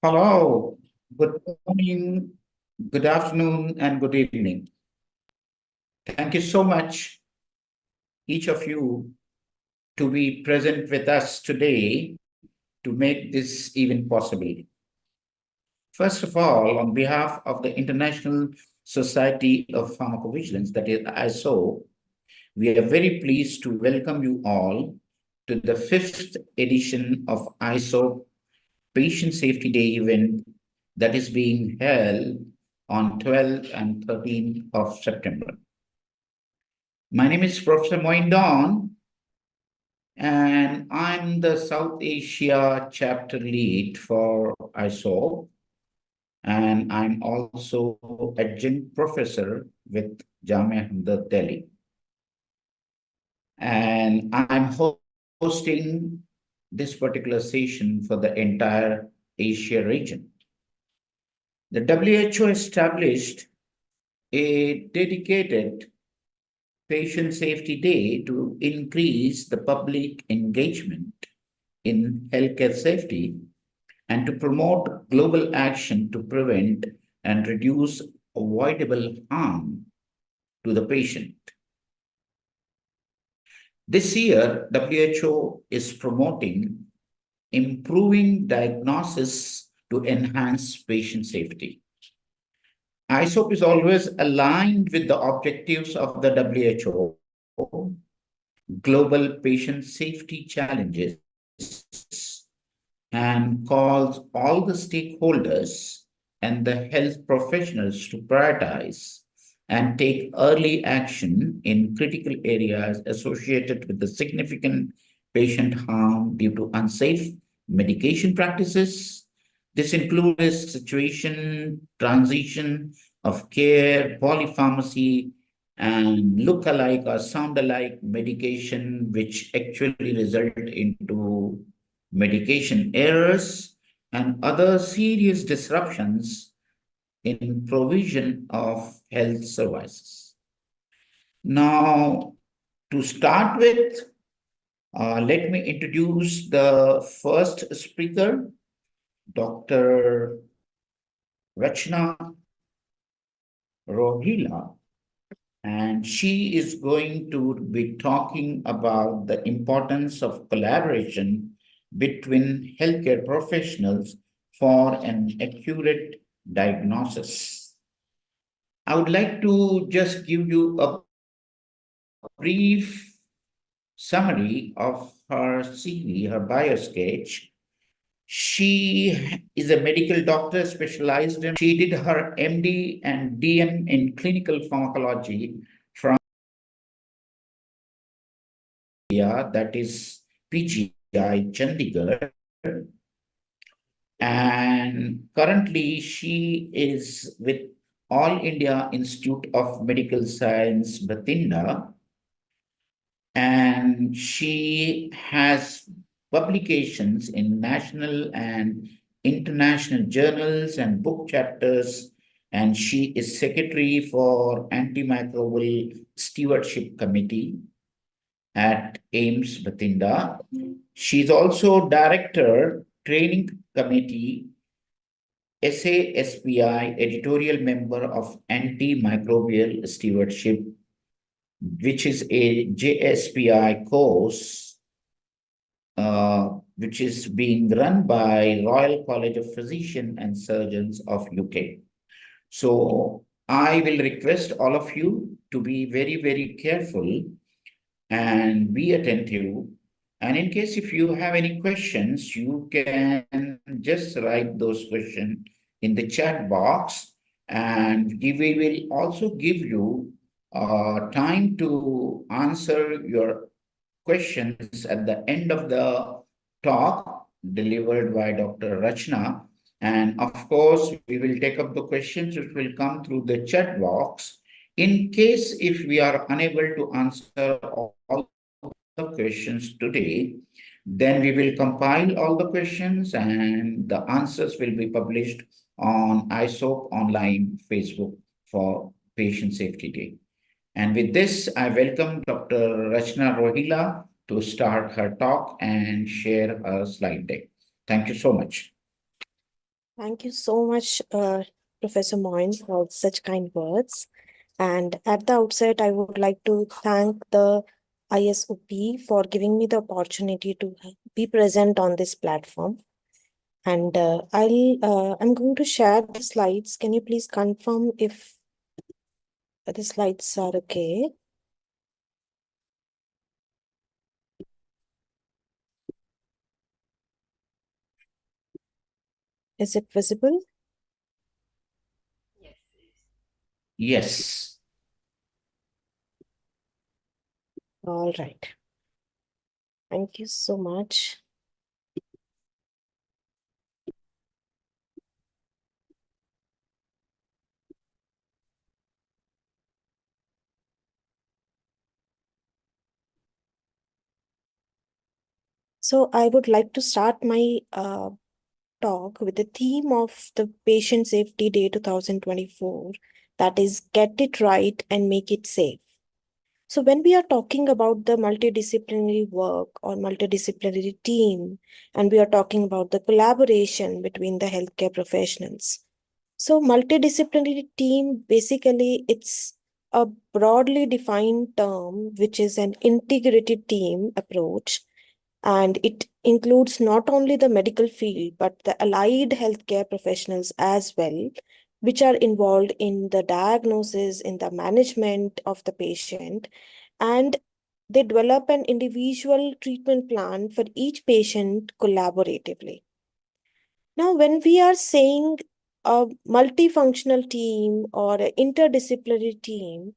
Hello, good morning, good afternoon, and good evening. Thank you so much, each of you, to be present with us today to make this event possible. First of all, on behalf of the International Society of Pharmacovigilance, that is ISO, we are very pleased to welcome you all to the 5th edition of ISO Patient Safety Day event that is being held on 12th and 13th of September. My name is Professor Moin Don, and I'm the South Asia chapter lead for ISO, and I'm also adjunct professor with Jamia Hamdard Delhi. And I'm hosting this particular session for the entire Asia region. The WHO established a dedicated Patient Safety Day to increase the public engagement in healthcare safety and to promote global action to prevent and reduce avoidable harm to the patient. This year, WHO is promoting improving diagnosis to enhance patient safety. ISoP is always aligned with the objectives of the WHO, global patient safety challenges, and calls all the stakeholders and the health professionals to prioritize and take early action in critical areas associated with the significant patient harm due to unsafe medication practices. This includes situation, transition of care, polypharmacy, and look-alike or sound-alike medication, which actually result into medication errors and other serious disruptions in provision of health services. Now, to start with, let me introduce the first speaker, Dr. Rachna Rohila, and she is going to be talking about the importance of collaboration between healthcare professionals for an accurate diagnosis. I would like to just give you a brief summary of her CV, her bio sketch. She is a medical doctor specialized in, she did her MD and DM in clinical pharmacology from India, that is PGI Chandigarh. And currently she is with All India Institute of Medical Science, Bathinda. And she has publications in national and international journals and book chapters, and she is secretary for Antimicrobial Stewardship Committee at AIMS Bathinda. She's also director, training committee, SASPI, editorial member of Antimicrobial Stewardship, which is a JSPI course, which is being run by Royal College of Physicians and Surgeons of UK. So I will request all of you to be very, very careful and be attentive. And in case if you have any questions, you can just write those questions in the chat box, and we will also give you time to answer your questions at the end of the talk delivered by Dr. Rachna. And of course, we will take up the questions which will come through the chat box. In case if we are unable to answer all the questions today, then we will compile all the questions and the answers will be published on ISoP online Facebook for Patient Safety Day. And with this, I welcome Dr. Rachna Rohila to start her talk and share her slide deck. Thank you so much. Thank you so much, Professor Moin, for such kind words. And at the outset, I would like to thank the ISOP for giving me the opportunity to be present on this platform. And I'm going to share the slides. Can you please confirm if the slides are okay? Is it visible? Yes. All right. Thank you so much. So I would like to start my talk with the theme of the Patient Safety Day 2024, that is, get it right and make it safe. So, when we are talking about the multidisciplinary work or multidisciplinary team, and we are talking about the collaboration between the healthcare professionals. So, multidisciplinary team basically it's a broadly defined term which is an integrated team approach, and it includes not only the medical field but the allied healthcare professionals as well, which are involved in the diagnosis, in the management of the patient, and they develop an individual treatment plan for each patient collaboratively. Now, when we are saying a multifunctional team or an interdisciplinary team,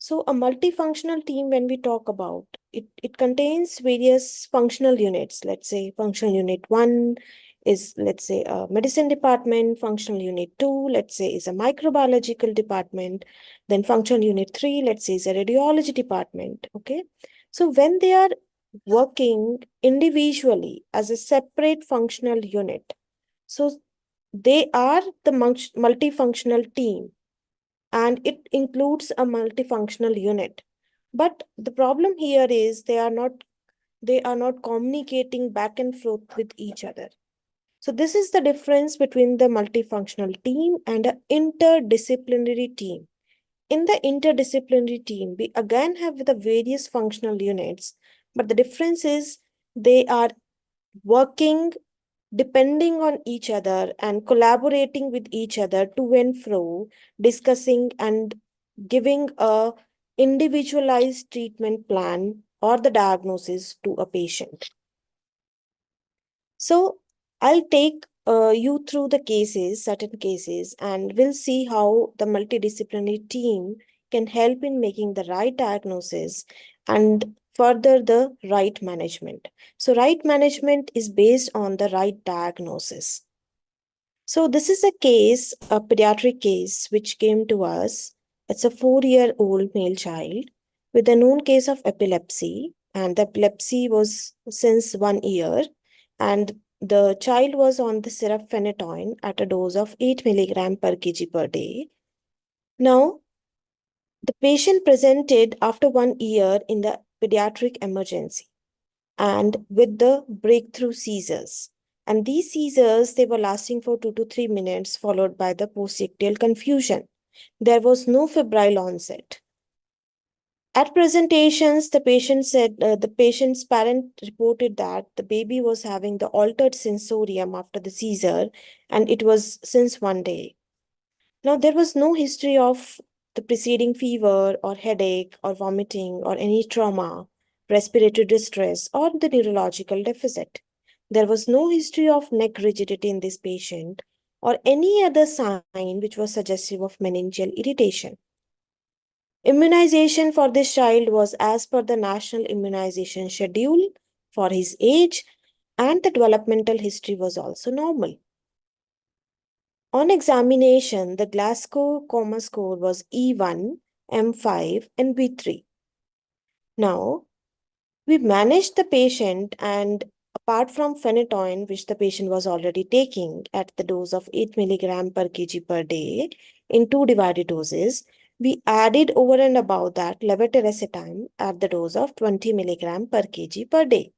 so a multifunctional team, when we talk about it contains various functional units. Let's say functional unit one is, let's say, a medicine department. Functional unit two, let's say, is a microbiological department. Then functional unit three, let's say, is a radiology department. Okay. So when they are working individually as a separate functional unit, so they are the multifunctional team, and it includes a multifunctional unit. But the problem here is they are not communicating back and forth with each other. So this is the difference between the multifunctional team and an interdisciplinary team. In the interdisciplinary team, we again have the various functional units, but the difference is they are working depending on each other and collaborating with each other to and fro, discussing and giving a individualized treatment plan or the diagnosis to a patient. So I'll take you through the cases, certain cases, and we'll see how the multidisciplinary team can help in making the right diagnosis and further the right management. So, right management is based on the right diagnosis. So, this is a case, a pediatric case, which came to us. It's a 4-year-old male child with a known case of epilepsy, and the epilepsy was since 1 year, and the child was on the syrup phenytoin at a dose of 8 milligram per kg per day. Now, the patient presented after 1 year in the pediatric emergency and with the breakthrough seizures. And these seizures, they were lasting for 2 to 3 minutes, followed by the postictal confusion. There was no febrile onset. At presentations, the patient's parent reported that the baby was having the altered sensorium after the seizure, and it was since 1 day. Now, there was no history of the preceding fever or headache or vomiting or any trauma, respiratory distress, or the neurological deficit. There was no history of neck rigidity in this patient or any other sign which was suggestive of meningeal irritation. Immunization for this child was as per the national immunization schedule for his age, and the developmental history was also normal. On examination, the Glasgow Coma score was E1, M5, and B3. Now, we managed the patient, and apart from phenytoin, which the patient was already taking at the dose of 8 milligram per kg per day in two divided doses, we added over and above that levetiracetam at the dose of 20 milligram per kg per day.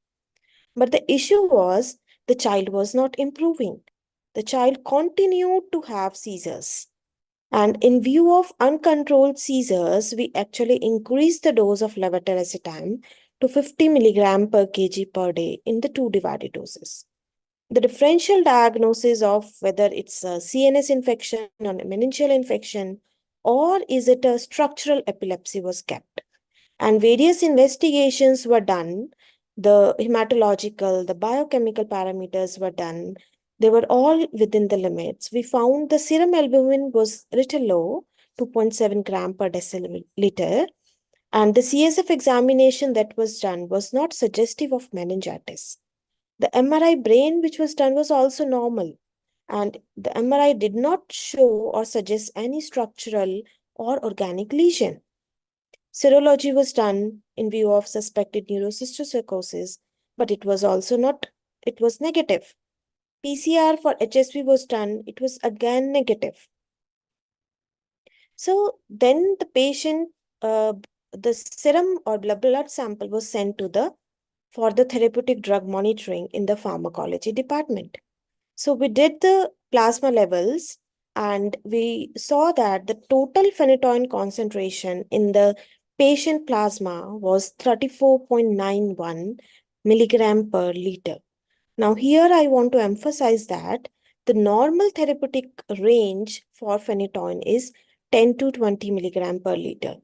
But the issue was the child was not improving. the child continued to have seizures. And in view of uncontrolled seizures, we actually increased the dose of levetiracetam to 50 milligram per kg per day in the 2 divided doses. The differential diagnosis of whether it's a CNS infection or a meningeal infection or is it a structural epilepsy was kept. And various investigations were done. The hematological, the biochemical parameters were done. They were all within the limits. We found the serum albumin was a little low, 2.7 gram per deciliter. And the CSF examination that was done was not suggestive of meningitis. The MRI brain which was done was also normal. And the MRI did not show or suggest any structural or organic lesion. Serology was done in view of suspected neurocysticercosis, but it was also not, it was negative. PCR for HSV was done, it was again negative. So then the patient, the serum or blood sample was sent to for the therapeutic drug monitoring in the pharmacology department. So we did the plasma levels and we saw that the total phenytoin concentration in the patient plasma was 34.91 milligram per liter. Now here I want to emphasize that the normal therapeutic range for phenytoin is 10 to 20 milligram per liter.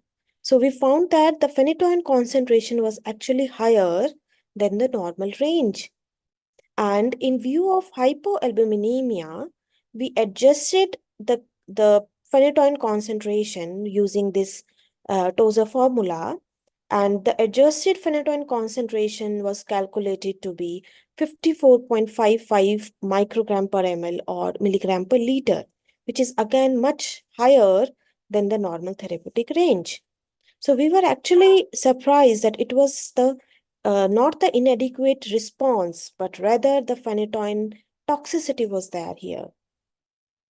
So we found that the phenytoin concentration was actually higher than the normal range. And in view of hypoalbuminemia, we adjusted the phenytoin concentration using this TOSA formula. And the adjusted phenytoin concentration was calculated to be 54.55 microgram per ml or milligram per liter, which is again much higher than the normal therapeutic range. So we were actually surprised that it was not the inadequate response, but rather the phenytoin toxicity was there here.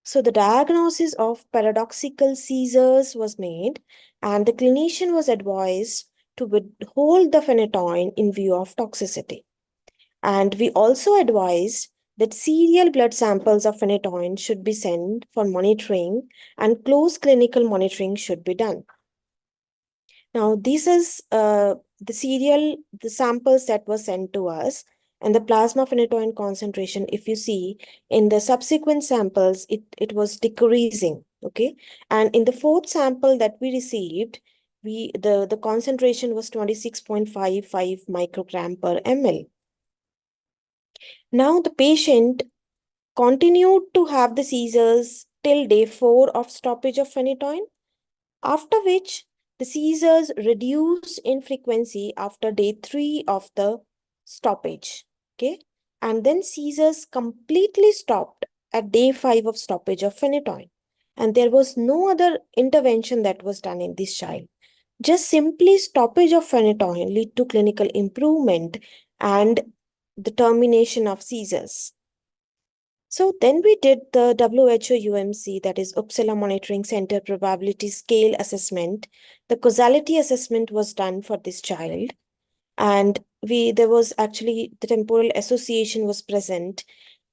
So the diagnosis of paradoxical seizures was made, and the clinician was advised to withhold the phenytoin in view of toxicity. And we also advised that serial blood samples of phenytoin should be sent for monitoring, and close clinical monitoring should be done. Now, this is the samples that were sent to us, and the plasma phenytoin concentration, if you see, in the subsequent samples, it was decreasing, okay? And in the fourth sample that we received, the concentration was 26.55 microgram per ml. Now, the patient continued to have the seizures till day 4 of stoppage of phenytoin, after which the seizures reduced in frequency after day 3 of the stoppage, okay? And then seizures completely stopped at day 5 of stoppage of phenytoin. And there was no other intervention that was done in this child. Just simply stoppage of phenytoin lead to clinical improvement and the termination of seizures. So then we did the WHO UMC, that is Uppsala Monitoring Center Probability Scale Assessment. The causality assessment was done for this child. And there was actually the temporal association was present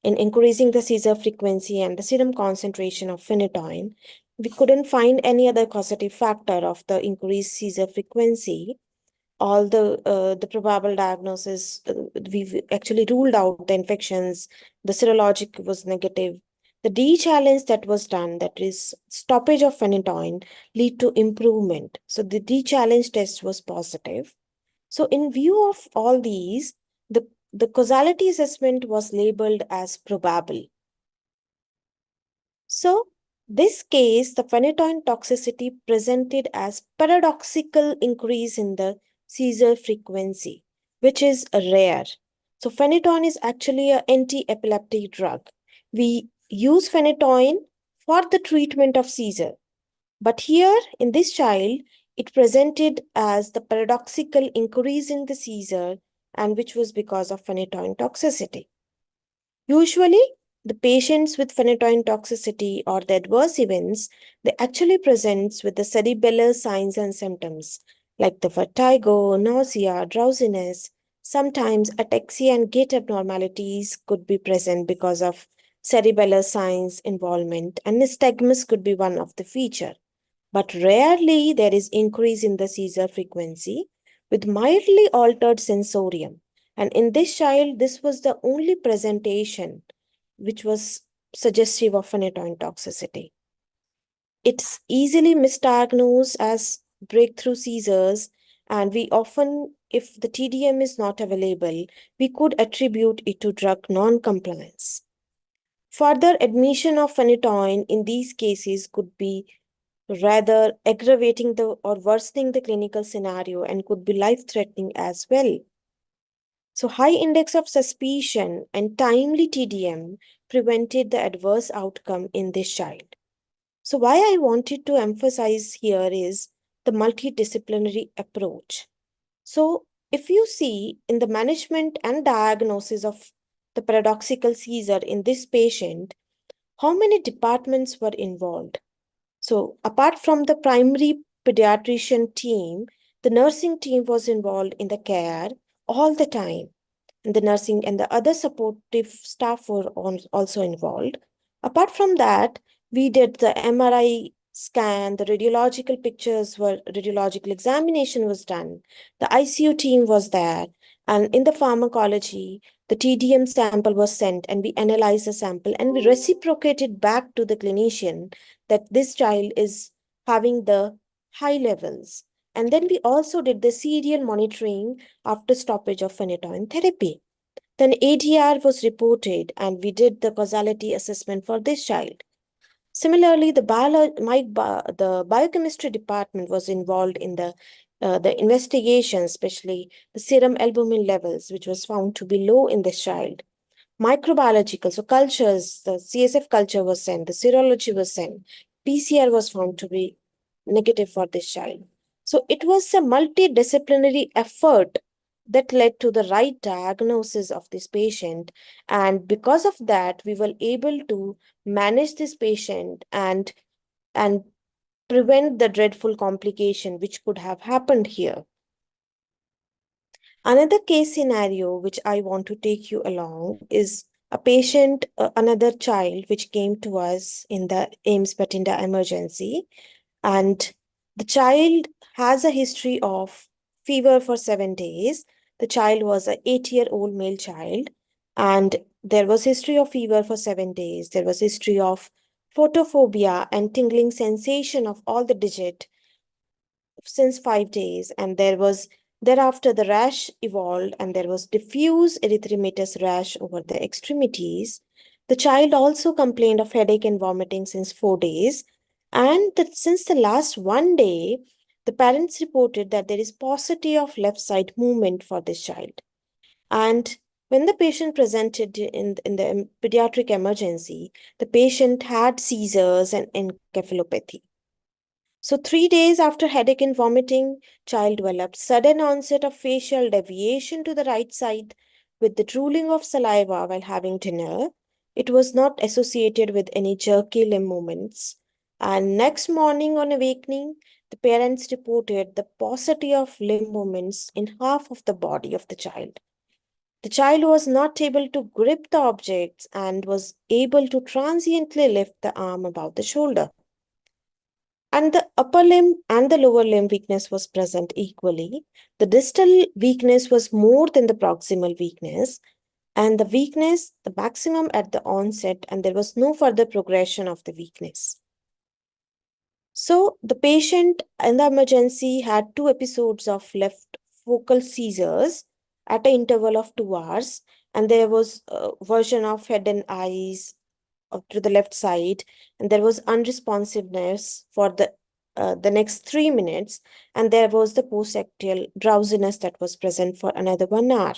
in increasing the seizure frequency and the serum concentration of phenytoin. We couldn't find any other causative factor of the increased seizure frequency. All the probable diagnosis, we've actually ruled out the infections. The serologic was negative. The D challenge that was done, that is stoppage of phenytoin, lead to improvement. So the D challenge test was positive. So in view of all these, the causality assessment was labeled as probable. So this case, the phenytoin toxicity presented as paradoxical increase in the seizure frequency, which is rare. So phenytoin is actually an anti-epileptic drug. We use phenytoin for the treatment of seizure. But here in this child, it presented as the paradoxical increase in the seizure, and which was because of phenytoin toxicity. Usually, the patients with phenytoin toxicity or the adverse events, they actually presents with the cerebellar signs and symptoms like the vertigo, nausea, drowsiness. Sometimes ataxia and gait abnormalities could be present because of cerebellar signs involvement, and nystagmus could be one of the feature. But rarely there is increase in the seizure frequency with mildly altered sensorium. And in this child, this was the only presentation which was suggestive of phenytoin toxicity. It's easily misdiagnosed as breakthrough seizures, and we often, if the TDM is not available, we could attribute it to drug non-compliance. Further admission of phenytoin in these cases could be rather aggravating the or worsening the clinical scenario and could be life-threatening as well. So high index of suspicion and timely TDM prevented the adverse outcome in this child. So why I wanted to emphasize here is the multidisciplinary approach. So if you see in the management and diagnosis of the paradoxical seizure in this patient, how many departments were involved? So apart from the primary pediatrician team, the nursing team was involved in the care all the time. And the nursing and the other supportive staff were also involved. Apart from that, we did the MRI scan, the radiological examination was done. The ICU team was there. And in the pharmacology, the TDM sample was sent and we analyzed the sample and we reciprocated back to the clinician that this child is having the high levels. And then we also did the serial monitoring after stoppage of phenytoin therapy. Then ADR was reported and we did the causality assessment for this child. Similarly, the biochemistry department was involved in the investigation, especially the serum albumin levels, which was found to be low in this child. Microbiological, so cultures, the CSF culture was sent, the serology was sent, PCR was found to be negative for this child. So it was a multidisciplinary effort that led to the right diagnosis of this patient. And because of that, we were able to manage this patient and prevent the dreadful complication which could have happened here. Another case scenario which I want to take you along is a patient, another child which came to us in the AIMS Bathinda emergency. And the child has a history of fever for 7 days. The child was an 8-year-old male child. And there was history of fever for 7 days. There was history of photophobia and tingling sensation of all the digit since 5 days. And thereafter the rash evolved and there was diffuse erythematous rash over the extremities. The child also complained of headache and vomiting since 4 days. And since the last 1 day, the parents reported that there is paucity of left side movement for this child. And when the patient presented in the pediatric emergency, the patient had seizures and encephalopathy. So 3 days after headache and vomiting, child developed sudden onset of facial deviation to the right side with the drooling of saliva while having dinner. It was not associated with any jerky limb movements. And next morning on awakening, the parents reported the paucity of limb movements in half of the body of the child. The child was not able to grip the objects and was able to transiently lift the arm above the shoulder. And the upper limb and the lower limb weakness was present equally. The distal weakness was more than the proximal weakness, and the weakness, the maximum at the onset, and there was no further progression of the weakness. So the patient in the emergency had 2 episodes of left focal seizures at an interval of 2 hours, and there was a version of head and eyes to the left side, and there was unresponsiveness for the next 3 minutes, and there was the post-ictal drowsiness that was present for another 1 hour.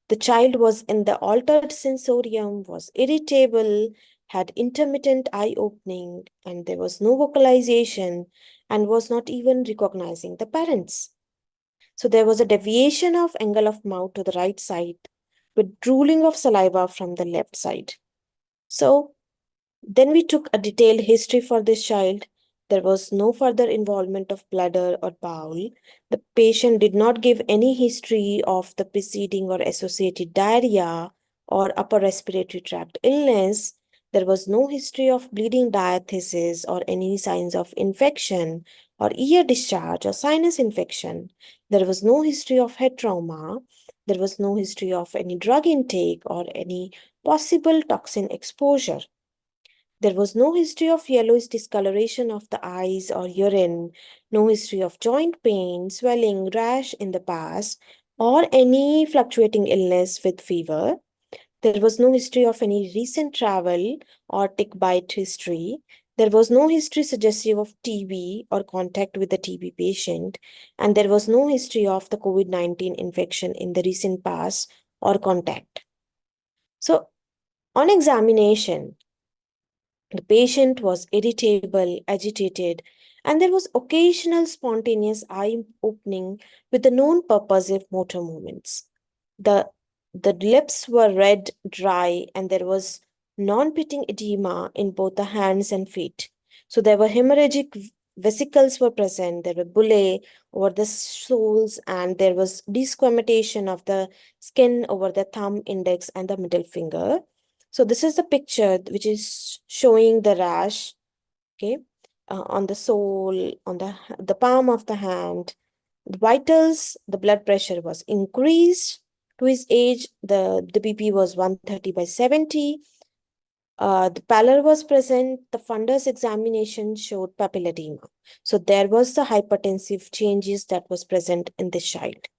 The child was in the altered sensorium, was irritable, had intermittent eye opening, and there was no vocalization, and was not even recognizing the parents. So there was a deviation of angle of mouth to the right side with drooling of saliva from the left side. So then we took a detailed history for this child. There was no further involvement of bladder or bowel. The patient did not give any history of the preceding or associated diarrhea or upper respiratory tract illness. There was no history of bleeding diathesis or any signs of infection or ear discharge or sinus infection. There was no history of head trauma. There was no history of any drug intake or any possible toxin exposure. There was no history of yellowish discoloration of the eyes or urine, no history of joint pain, swelling, rash in the past, or any fluctuating illness with fever. There was no history of any recent travel or tick bite history. There was no history suggestive of TB or contact with the TB patient. And there was no history of the COVID-19 infection in the recent past or contact. So, on examination, the patient was irritable, agitated, and there was occasional spontaneous eye opening with the known purposive motor movements. The, the lips were red, dry, and there was non-pitting edema in both the hands and feet. So there were hemorrhagic vesicles were present, there were bullae over the soles, and there was desquamatation of the skin over the thumb, index, and the middle finger. So this is the picture which is showing the rash, okay, on the sole, on the palm of the hand. The vitals, the blood pressure was increased. To his age, the BP was 130/70. The pallor was present. The fundus examination showed papilledema. So there was the hypertensive changes that was present in this child.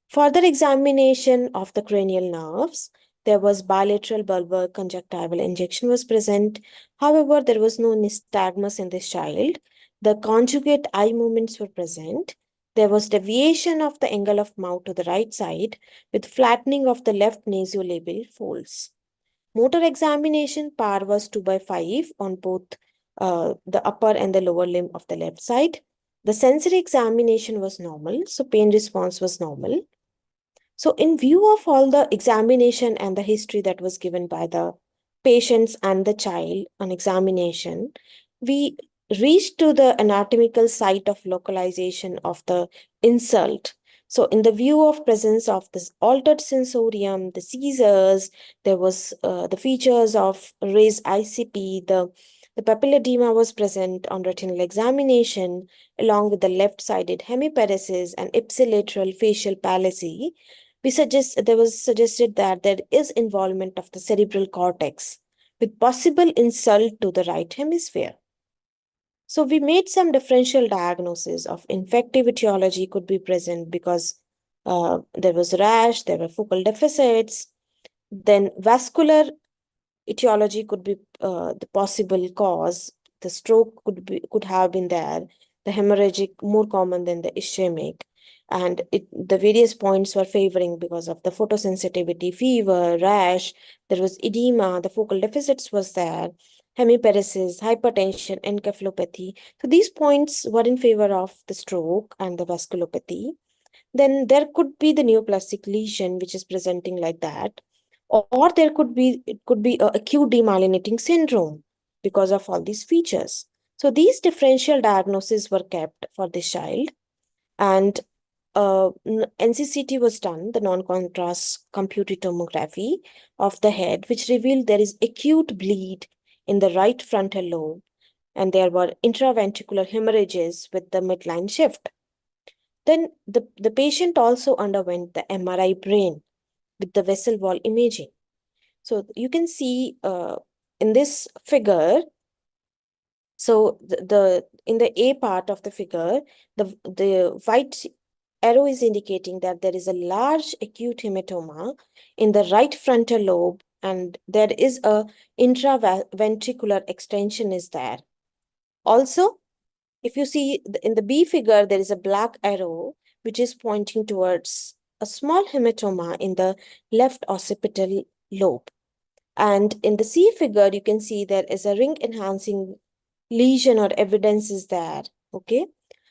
Further examination of the cranial nerves, there was bilateral bulbar conjunctival injection was present. However, there was no nystagmus in this child. The conjugate eye movements were present. There was deviation of the angle of mouth to the right side with flattening of the left nasolabial folds. Motor examination power was 2/5 on both the upper and the lower limb of the left side. The sensory examination was normal, so pain response was normal. So in view of all the examination and the history that was given by the patients and the child on examination, we reached to the anatomical site of localization of the insult. So in the view of presence of this altered sensorium, the seizures, there was the features of raised ICP, the papilledema was present on retinal examination along with the left-sided hemiparesis and ipsilateral facial palsy. There was suggested that there is involvement of the cerebral cortex with possible insult to the right hemisphere. So we made some differential diagnosis of infective etiology could be present because there was rash, there were focal deficits, then vascular etiology could be the possible cause. The stroke could have been there, the hemorrhagic more common than the ischemic. And the various points were favoring because of the photosensitivity, fever, rash, there was edema, the focal deficits was there, hemiparesis, hypertension, encephalopathy. So these points were in favor of the stroke and the vasculopathy. Then there could be the neoplastic lesion, which is presenting like that. Or it could be a acute demyelinating syndrome because of all these features. So these differential diagnoses were kept for this child. And NCCT was done, the non-contrast computed tomography of the head, which revealed there is acute bleed in the right frontal lobe, and there were intraventricular hemorrhages with the midline shift. Then the patient also underwent the MRI brain with the vessel wall imaging. So you can see in this figure, so in the A part of the figure, the white arrow is indicating that there is a large acute hematoma in the right frontal lobe, and there is a intraventricular extension is there. Also, if you see in the B figure, there is a black arrow which is pointing towards a small hematoma in the left occipital lobe. And in the C figure, you can see there is a ring enhancing lesion or evidence is there. Okay.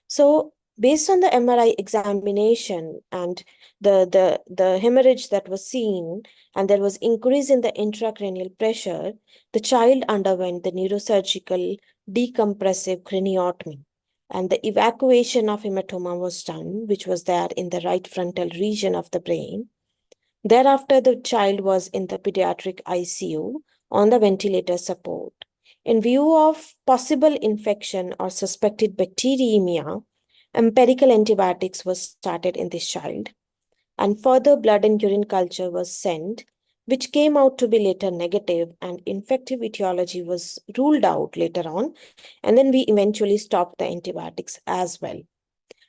So based on the MRI examination and the hemorrhage that was seen, and there was increase in the intracranial pressure, the child underwent the neurosurgical decompressive craniotomy. And the evacuation of hematoma was done, which was there in the right frontal region of the brain. Thereafter, the child was in the pediatric ICU on the ventilator support. In view of possible infection or suspected bacteremia, empirical antibiotics were started in this child, and further blood and urine culture was sent, which came out to be later negative, and infective etiology was ruled out later on, and then we eventually stopped the antibiotics as well.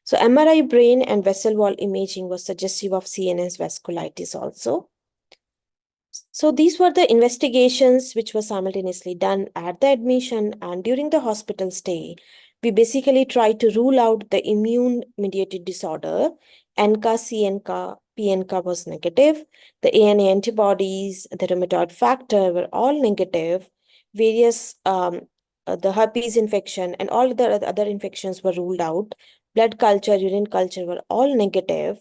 So MRI brain and vessel wall imaging was suggestive of CNS vasculitis also. So these were the investigations which were simultaneously done at the admission and during the hospital stay. We basically tried to rule out the immune-mediated disorder. NCA, CNCA, PNCA was negative. The ANA antibodies, the rheumatoid factor were all negative. Various, the herpes infection and all the other infections were ruled out. Blood culture, urine culture were all negative.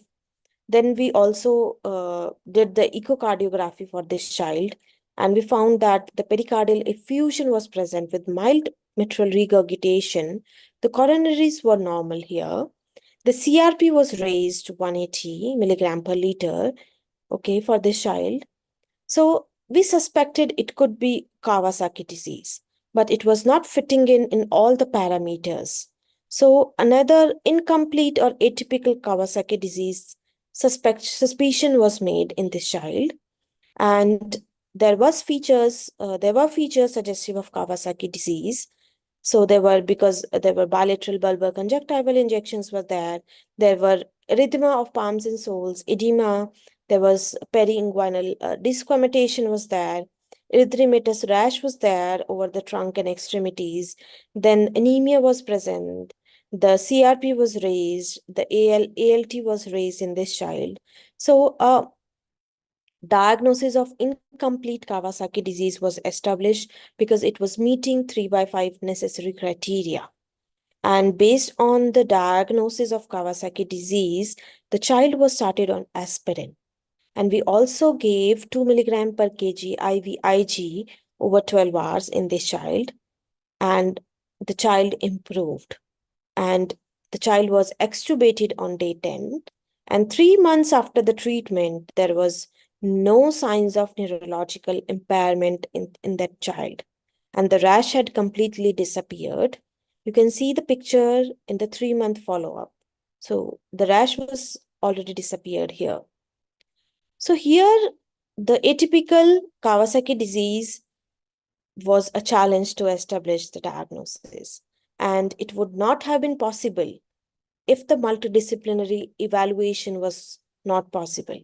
Then we also did the echocardiography for this child, and we found that the pericardial effusion was present with mild mitral regurgitation. The coronaries were normal here. The CRP was raised to 180 milligram per liter, okay, for this child. So we suspected it could be Kawasaki disease, but it was not fitting in all the parameters. So another incomplete or atypical Kawasaki disease suspicion was made in this child, and there were features suggestive of Kawasaki disease. So because there were bilateral bulbar conjunctival injections were there. There were erythema of palms and soles, edema. There was periinguinal desquamatation was there. Erythematous rash was there over the trunk and extremities. Then anemia was present. The CRP was raised. The ALT was raised in this child. So diagnosis of incomplete Kawasaki disease was established because it was meeting 3/5 necessary criteria. And based on the diagnosis of Kawasaki disease, the child was started on aspirin. And we also gave 2 milligram per kg IVIG over 12 hours in this child. And the child improved. And the child was extubated on day 10. And 3 months after the treatment, there was no signs of neurological impairment in that child. And the rash had completely disappeared. You can see the picture in the 3-month follow-up. So the rash was already disappeared here. So here, the atypical Kawasaki disease was a challenge to establish the diagnosis. And it would not have been possible if the multidisciplinary evaluation was not possible.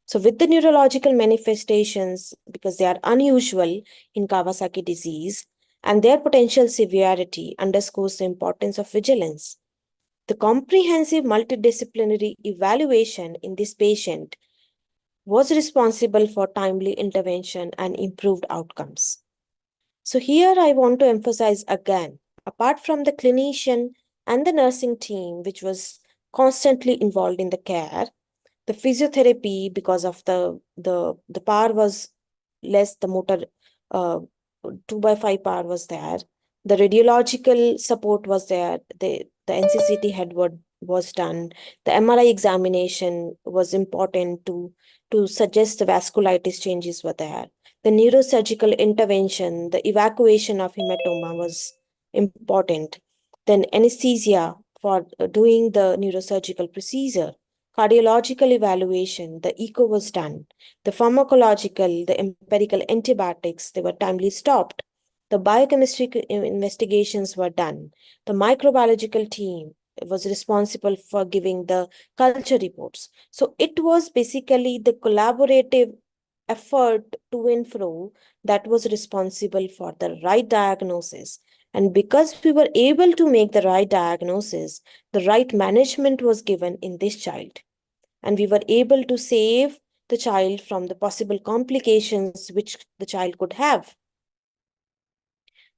So with the neurological manifestations, because they are unusual in Kawasaki disease, and their potential severity underscores the importance of vigilance. The comprehensive multidisciplinary evaluation in this patient was responsible for timely intervention and improved outcomes. So here I want to emphasize again, apart from the clinician and the nursing team, which was constantly involved in the care, the physiotherapy, because of the power was less, the motor 2/5 power was there. The radiological support was there. The NCCT headward was done. The MRI examination was important to suggest the vasculitis changes were there. The neurosurgical intervention, the evacuation of hematoma was important. Then anesthesia for doing the neurosurgical procedure. Cardiological evaluation, the echo was done. The pharmacological, the empirical antibiotics, they were timely stopped. The biochemistry investigations were done. The microbiological team was responsible for giving the culture reports. So it was basically the collaborative effort to and fro that was responsible for the right diagnosis. And because we were able to make the right diagnosis, the right management was given in this child. And we were able to save the child from the possible complications which the child could have.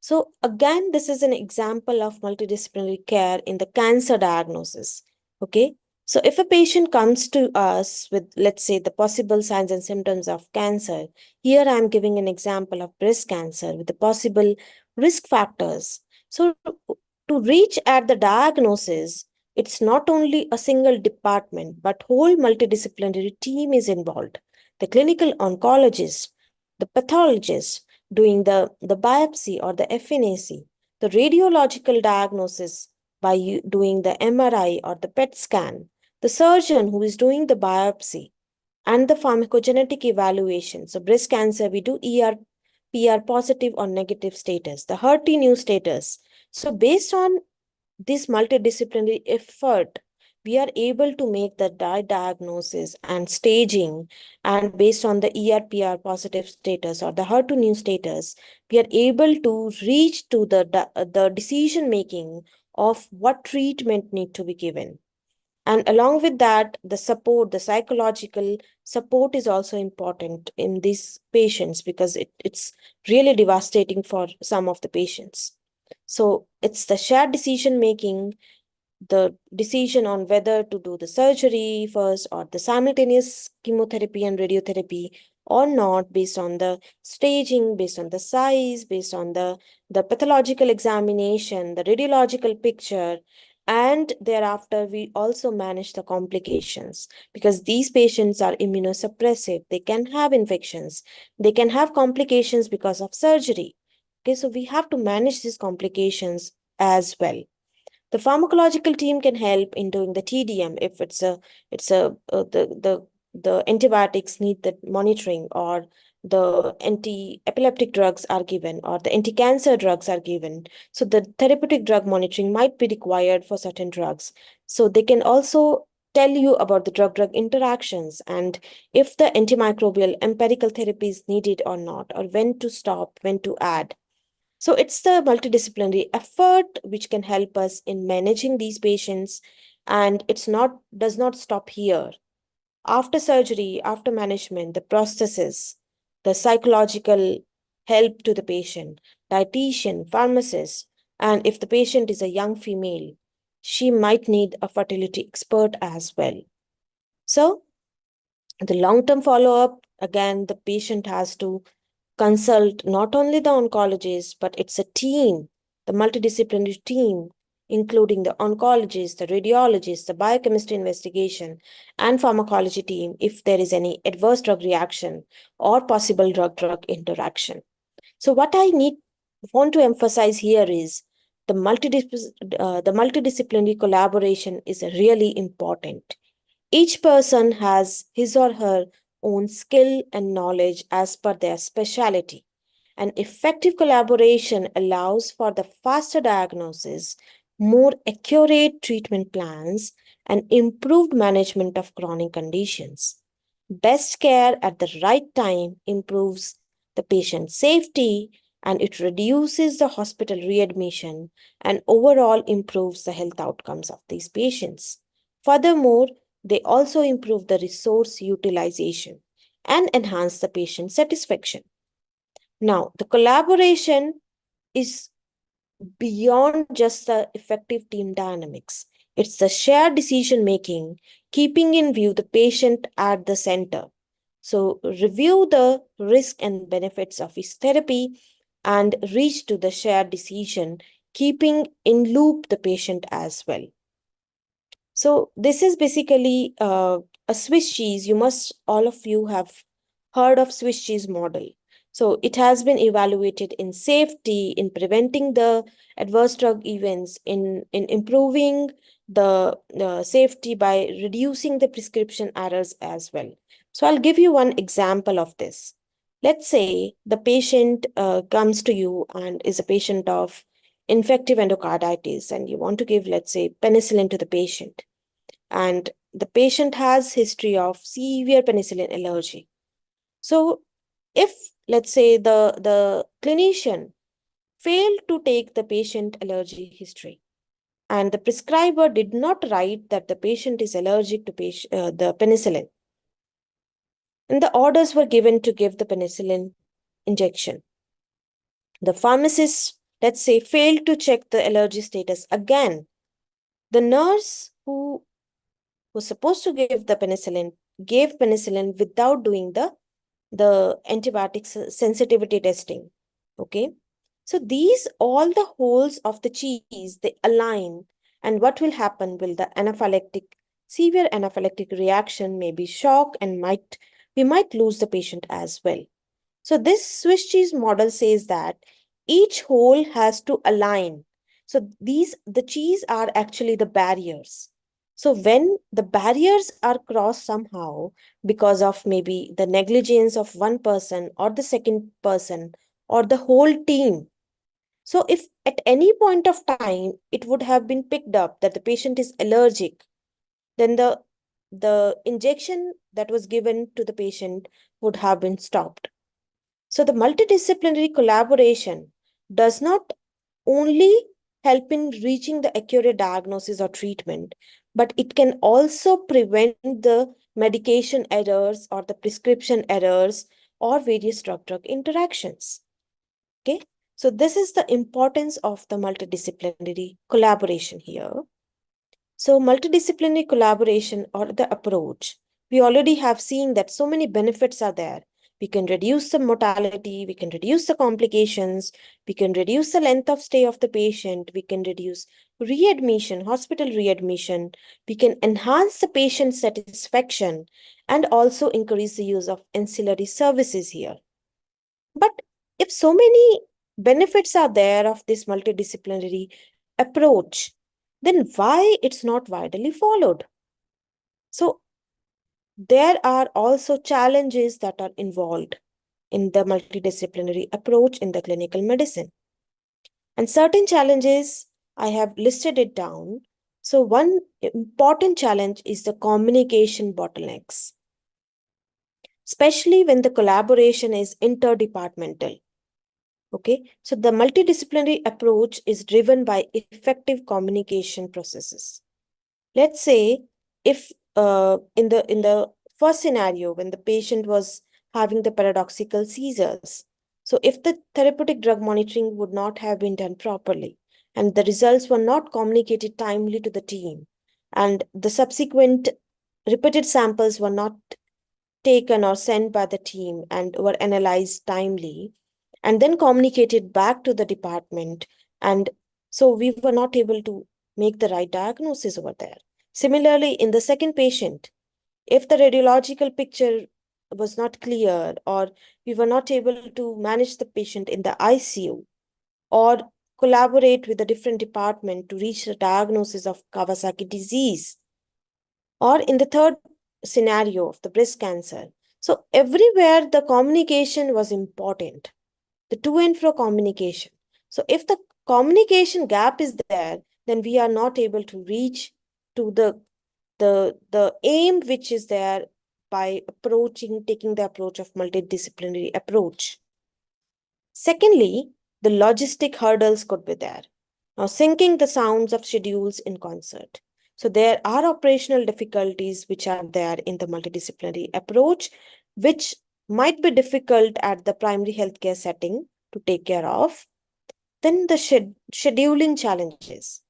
So again, this is an example of multidisciplinary care in the cancer diagnosis. Okay. So if a patient comes to us with, let's say, the possible signs and symptoms of cancer, here I'm giving an example of breast cancer with the possible risk factors. So to reach at the diagnosis, it's not only a single department, but whole multidisciplinary team is involved. the clinical oncologist, the pathologist doing the biopsy or the FNAC, the radiological diagnosis by doing the MRI or the PET scan, the surgeon who is doing the biopsy, and the pharmacogenetic evaluation. So breast cancer, we do PR positive or negative status, the HER2 status. So based on this multidisciplinary effort, we are able to make the diagnosis and staging, and based on the ER/PR positive status or the HER2 status, we are able to reach to the decision making of what treatment need to be given. And along with that, the support, the psychological support is also important in these patients, because it's really devastating for some of the patients. So it's the shared decision making, the decision on whether to do the surgery first or the simultaneous chemotherapy and radiotherapy or not, based on the staging, based on the size, based on the pathological examination, the radiological picture. And thereafter, we also manage the complications, because these patients are immunosuppressive. They can have infections. They can have complications because of surgery. Okay, so we have to manage these complications as well. The pharmacological team can help in doing the TDM if the antibiotics need the monitoring, or the anti-epileptic drugs are given, or the anti-cancer drugs are given. So the therapeutic drug monitoring might be required for certain drugs. So they can also tell you about the drug-drug interactions, and if the antimicrobial empirical therapy is needed or not, or when to stop, when to add. So it's the multidisciplinary effort which can help us in managing these patients, and does not stop here. After surgery, after management, the processes, the psychological help to the patient, dietitian, pharmacist, and if the patient is a young female, she might need a fertility expert as well. So the long-term follow-up, again, the patient has to consult not only the oncologist, but it's a team, the multidisciplinary team, including the oncologist, the radiologist, the biochemistry investigation, and pharmacology team if there is any adverse drug reaction or possible drug-drug interaction. So what I want to emphasize here is the multidisciplinary collaboration is really important. Each person has his or her own skill and knowledge as per their specialty. And effective collaboration allows for the faster diagnosis, more accurate treatment plans, and improved management of chronic conditions. Best care at the right time improves the patient's safety, and it reduces the hospital readmission and overall improves the health outcomes of these patients. Furthermore, they also improve the resource utilization and enhance the patient satisfaction. Now, the collaboration is beyond just the effective team dynamics. It's the shared decision making, keeping in view the patient at the center. So, review the risk and benefits of his therapy and reach to the shared decision, keeping in loop the patient as well. So this is basically a Swiss cheese. All of you have heard of Swiss cheese model. So it has been evaluated in safety, in preventing the adverse drug events, in improving the safety by reducing the prescription errors as well. So I'll give you one example of this. Let's say the patient comes to you and is a patient of infective endocarditis, and you want to give, let's say, penicillin to the patient. And the patient has history of severe penicillin allergy. So if, let's say, the clinician failed to take the patient allergy history, and the prescriber did not write that the patient is allergic to the penicillin, and the orders were given to give the penicillin injection. The pharmacist, let's say, failed to check the allergy status again. The nurse who was supposed to give the penicillin gave penicillin without doing the antibiotic sensitivity testing. Okay. So these, all the holes of the cheese, they align. And what will happen? Will the severe anaphylactic reaction may be shock and might we might lose the patient as well. So this Swiss cheese model says that each hole has to align. So the cheese are actually the barriers. So when the barriers are crossed somehow because of maybe the negligence of one person or the second person or the whole team. So if at any point of time it would have been picked up that the patient is allergic, then the injection that was given to the patient would have been stopped. So the multidisciplinary collaboration does not only help in reaching the accurate diagnosis or treatment, but it can also prevent the medication errors or the prescription errors or various drug-drug interactions. Okay, so this is the importance of the multidisciplinary collaboration here. So multidisciplinary collaboration or the approach, we already have seen that so many benefits are there. We can reduce the mortality, we can reduce the complications, we can reduce the length of stay of the patient, we can reduce readmission, hospital readmission, we can enhance the patient satisfaction and also increase the use of ancillary services here. But if so many benefits are there of this multidisciplinary approach, then why it's not widely followed? So there are also challenges that are involved in the multidisciplinary approach in the clinical medicine. And certain challenges, I have listed it down. So one important challenge is the communication bottlenecks, especially when the collaboration is interdepartmental. Okay, so the multidisciplinary approach is driven by effective communication processes. Let's say if in the first scenario, when the patient was having the paradoxical seizures, so if the therapeutic drug monitoring would not have been done properly and the results were not communicated timely to the team and the subsequent repeated samples were not taken or sent by the team and were analyzed timely and then communicated back to the department, and so we were not able to make the right diagnosis over there. Similarly, in the second patient, if the radiological picture was not clear or we were not able to manage the patient in the ICU or collaborate with a different department to reach the diagnosis of Kawasaki disease, or in the third scenario of the breast cancer. So everywhere the communication was important, the to and fro communication. So if the communication gap is there, then we are not able to reach to the aim which is there by taking the approach of multidisciplinary approach. Secondly, the logistic hurdles could be there. Now, syncing the sounds of schedules in concert. So there are operational difficulties which are there in the multidisciplinary approach, which might be difficult at the primary healthcare setting to take care of. Then the scheduling challenges.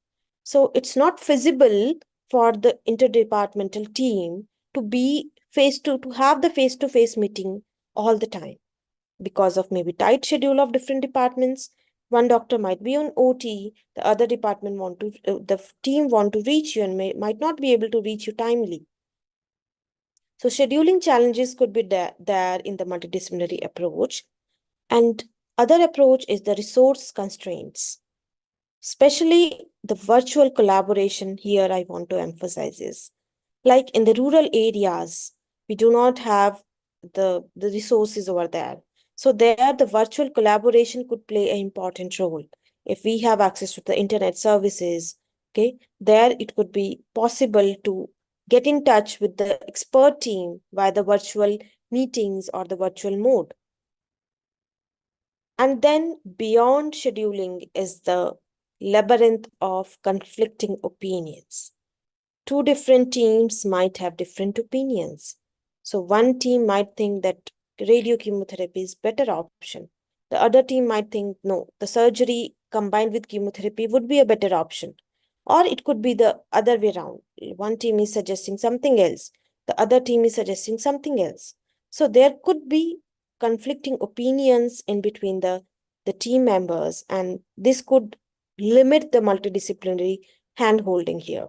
So it's not feasible for the interdepartmental team to be to have the face-to-face meeting all the time because of maybe tight schedule of different departments. One doctor might be on OT, the other department the team want to reach you and might not be able to reach you timely. So scheduling challenges could be there in the multidisciplinary approach. And other approach is the resource constraints, especially the virtual collaboration here I want to emphasize is. Like in the rural areas, we do not have the resources over there. So there, the virtual collaboration could play an important role. If we have access to the internet services, okay, there it could be possible to get in touch with the expert team via the virtual meetings or the virtual mode. And then beyond scheduling is the labyrinth of conflicting opinions. Two different teams might have different opinions. So one team might think that radio chemotherapy is better option. The other team might think, no, the surgery combined with chemotherapy would be a better option. Or it could be the other way around. One team is suggesting something else. The other team is suggesting something else. So there could be conflicting opinions in between the team members, and this could limit the multidisciplinary hand-holding here.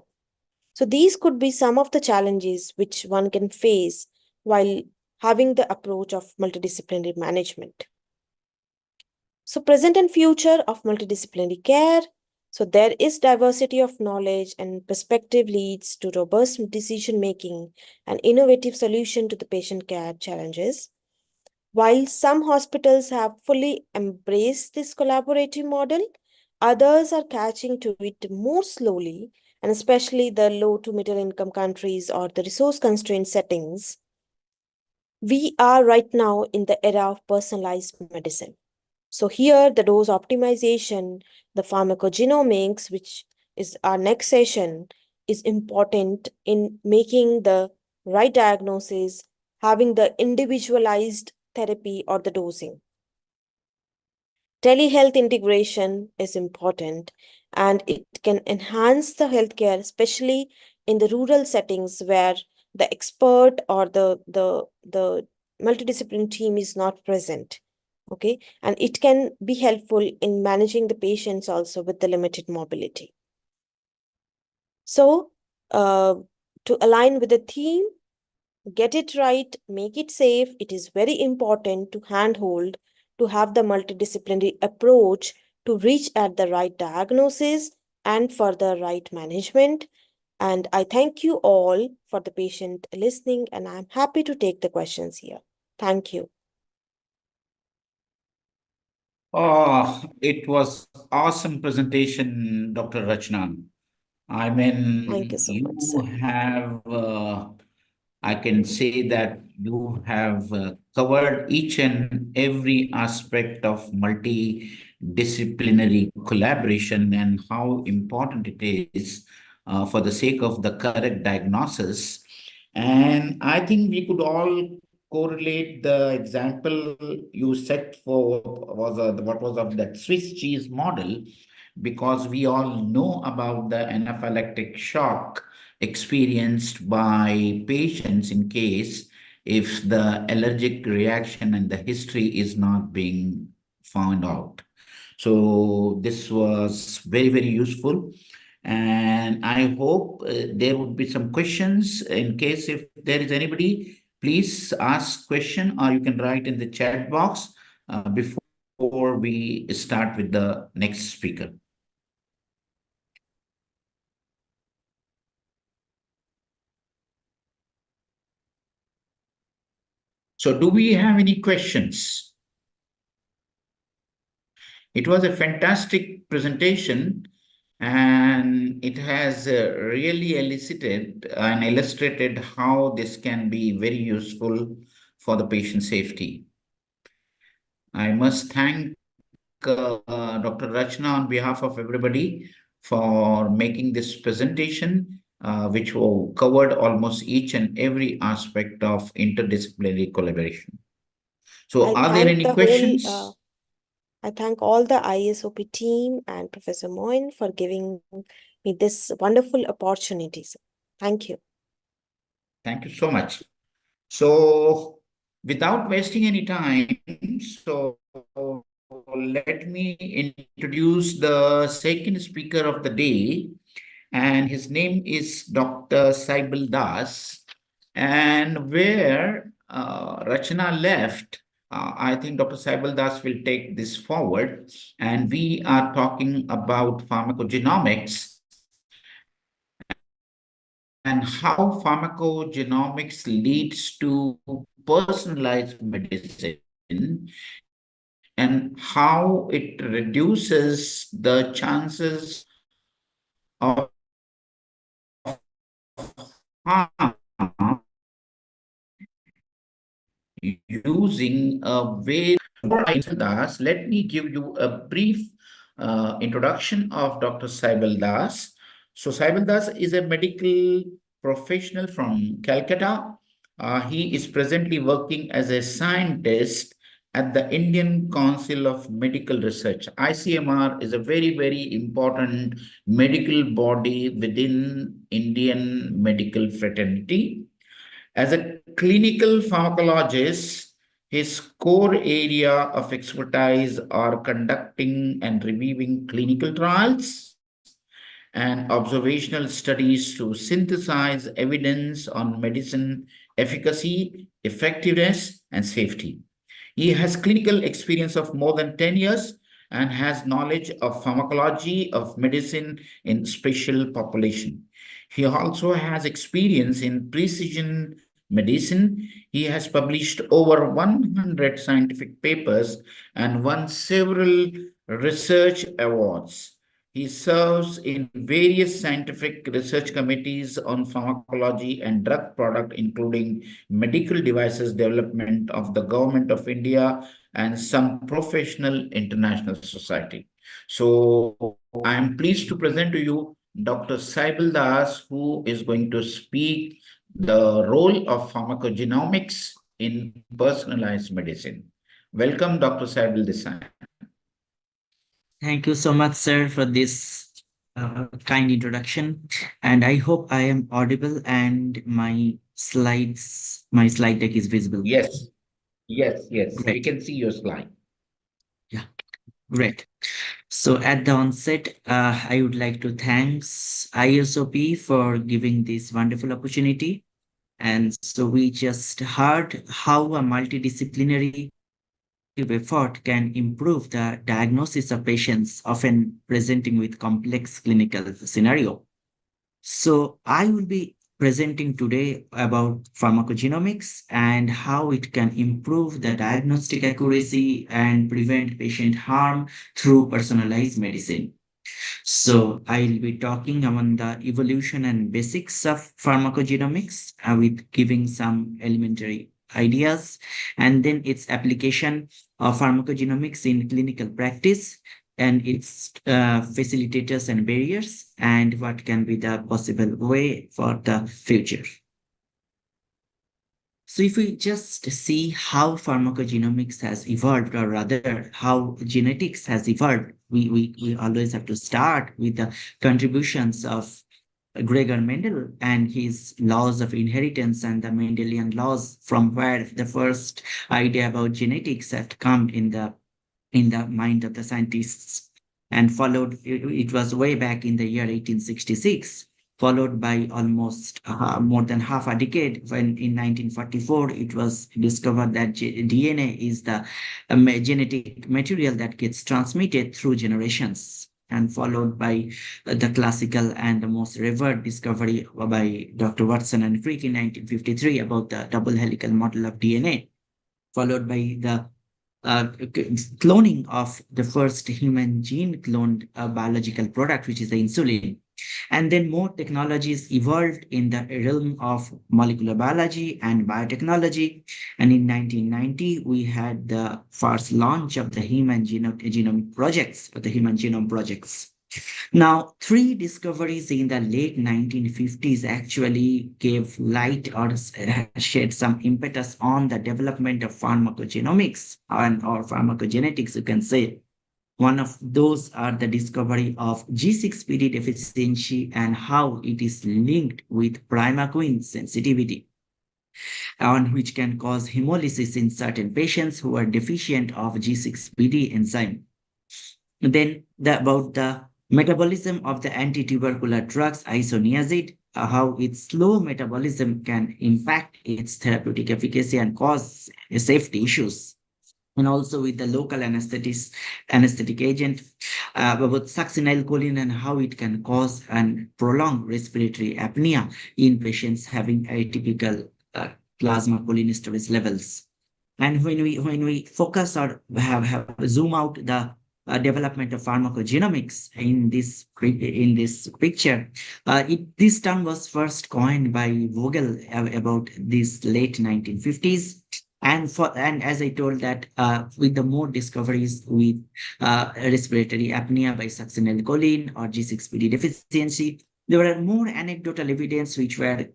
So these could be some of the challenges which one can face while having the approach of multidisciplinary management. So present and future of multidisciplinary care. So there is diversity of knowledge and perspective leads to robust decision making and innovative solution to the patient care challenges. While some hospitals have fully embraced this collaborative model, others are catching to it more slowly, and especially the low to middle income countries or the resource constrained settings. We are right now in the era of personalized medicine. So here the dose optimization, the pharmacogenomics, which is our next session, is important in making the right diagnosis, having the individualized therapy or the dosing. Telehealth integration is important and it can enhance the healthcare, especially in the rural settings where the expert or the multidisciplinary team is not present. Okay, and it can be helpful in managing the patients also with the limited mobility. So, to align with the theme, get it right, make it safe. It is very important to handhold, to have the multidisciplinary approach to reach at the right diagnosis and for the right management. And I thank you all for the patient listening, and I'm happy to take the questions here. Thank you. Oh, it was awesome presentation, Dr. Rachna. I Thank you mean, so much, you sir. have, I can say that you have covered each and every aspect of multidisciplinary collaboration and how important it is for the sake of the correct diagnosis. And I think we could all correlate the example you set for was what was of that Swiss cheese model, because we all know about the anaphylactic shock experienced by patients in case if the allergic reaction and the history is not being found out. So this was very, very useful. And I hope there would be some questions. In case if there is anybody, please ask question or you can write in the chat box before we start with the next speaker. So do we have any questions? It was a fantastic presentation and it has really elicited and illustrated how this can be very useful for the patient safety. I must thank Dr. Rachna on behalf of everybody for making this presentation, which covered almost each and every aspect of interdisciplinary collaboration. So I are there thank any the whole questions? I thank all the ISOP team and Professor Moin for giving me this wonderful opportunity, sir. Thank you. Thank you so much. So without wasting any time, so let me introduce the second speaker of the day, and his name is Dr. Saibal Das. And where Rachana left, I think Dr. Saibal Das will take this forward. And we are talking about pharmacogenomics and how pharmacogenomics leads to personalized medicine and how it reduces the chances of harm using a very Das. Let me give you a brief introduction of Dr. Saibal Das. So Saibal Das is a medical professional from Calcutta. He is presently working as a scientist at the Indian Council of Medical Research. ICMR is a very, very important medical body within Indian medical fraternity. As a clinical pharmacologist, his core area of expertise are conducting and reviewing clinical trials and observational studies to synthesize evidence on medicine efficacy, effectiveness, and safety. He has clinical experience of more than 10 years and has knowledge of pharmacology of medicine in special population. He also has experience in precision medicine. He has published over 100 scientific papers and won several research awards. He serves in various scientific research committees on pharmacology and drug product, including medical devices development of the Government of India and some professional international society. So I am pleased to present to you Dr. Saibal Das, who is going to speak the role of pharmacogenomics in personalized medicine. Welcome, Dr. Saibal Desai. Thank you so much, sir, for this kind introduction. And I hope I am audible and my slide deck is visible. Yes, yes. We Great. can see your slide. Yeah, great. So at the onset, I would like to thanks ISoP for giving this wonderful opportunity. And so we just heard how a multidisciplinary collaborative effort can improve the diagnosis of patients often presenting with complex clinical scenario. So I will be presenting today about pharmacogenomics and how it can improve the diagnostic accuracy and prevent patient harm through personalized medicine. So I'll be talking on the evolution and basics of pharmacogenomics with giving some elementary ideas and then its application of pharmacogenomics in clinical practice and its facilitators and barriers and what can be the possible way for the future. So if we just see how pharmacogenomics has evolved, or rather how genetics has evolved, we always have to start with the contributions of Gregor Mendel and his laws of inheritance and the Mendelian laws, from where the first idea about genetics had come in the mind of the scientists, and followed it was way back in the year 1866, followed by almost more than half a decade when in 1944 it was discovered that DNA is the genetic material that gets transmitted through generations, and followed by the classical and the most revered discovery by Dr. Watson and Crick in 1953 about the double helical model of DNA, followed by the cloning of the first human gene cloned biological product, which is the insulin. And then more technologies evolved in the realm of molecular biology and biotechnology. And in 1990, we had the first launch of the human genome projects, or the human genome projects. Now, three discoveries in the late 1950s actually gave light or shed some impetus on the development of pharmacogenomics or pharmacogenetics, you can say. One of those are the discovery of G6PD deficiency and how it is linked with primaquine sensitivity, and which can cause hemolysis in certain patients who are deficient of G6PD enzyme. Then about the metabolism of the anti-tubercular drugs isoniazid, how its slow metabolism can impact its therapeutic efficacy and cause safety issues. And also with the local anesthetic agent, about succinylcholine and how it can cause and prolong respiratory apnea in patients having atypical plasma cholinesterase levels. And when we focus or have zoom out the development of pharmacogenomics in this picture, this term was first coined by Vogel about this late 1950s. And as I told that with the more discoveries with respiratory apnea by succinylcholine or G6PD deficiency, there were more anecdotal evidence which were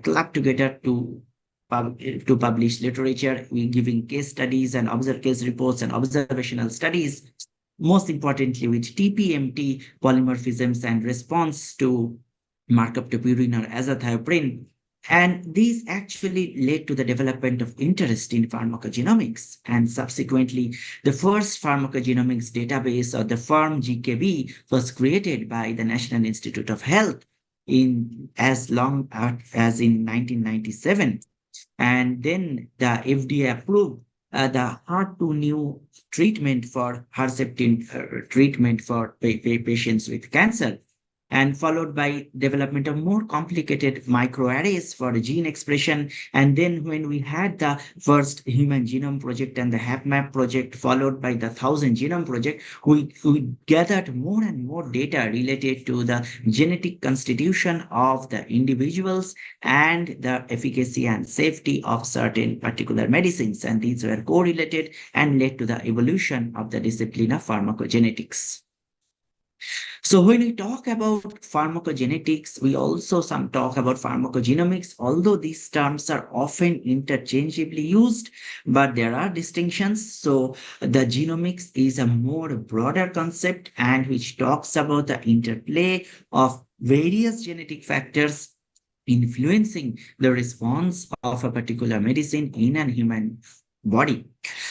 clubbed together to publish literature, giving case studies and case reports and observational studies, most importantly with TPMT polymorphisms and response to markup-to-purine or azathioprine. And these actually led to the development of interest in pharmacogenomics. And subsequently, the first pharmacogenomics database, or the PharmGKB, was created by the National Institute of Health in as long as in 1997. And then the FDA approved the hard-to-new treatment for Herceptin treatment for patients with cancer, and followed by development of more complicated microarrays for gene expression. And then when we had the first human genome project and the HapMap project, followed by the 1000 genome project, we gathered more and more data related to the genetic constitution of the individuals and the efficacy and safety of certain particular medicines. And these were correlated and led to the evolution of the discipline of pharmacogenetics. So when we talk about pharmacogenetics, we also some talk about pharmacogenomics, although these terms are often interchangeably used, but there are distinctions. So the genomics is a more broader concept and which talks about the interplay of various genetic factors influencing the response of a particular medicine in a human body.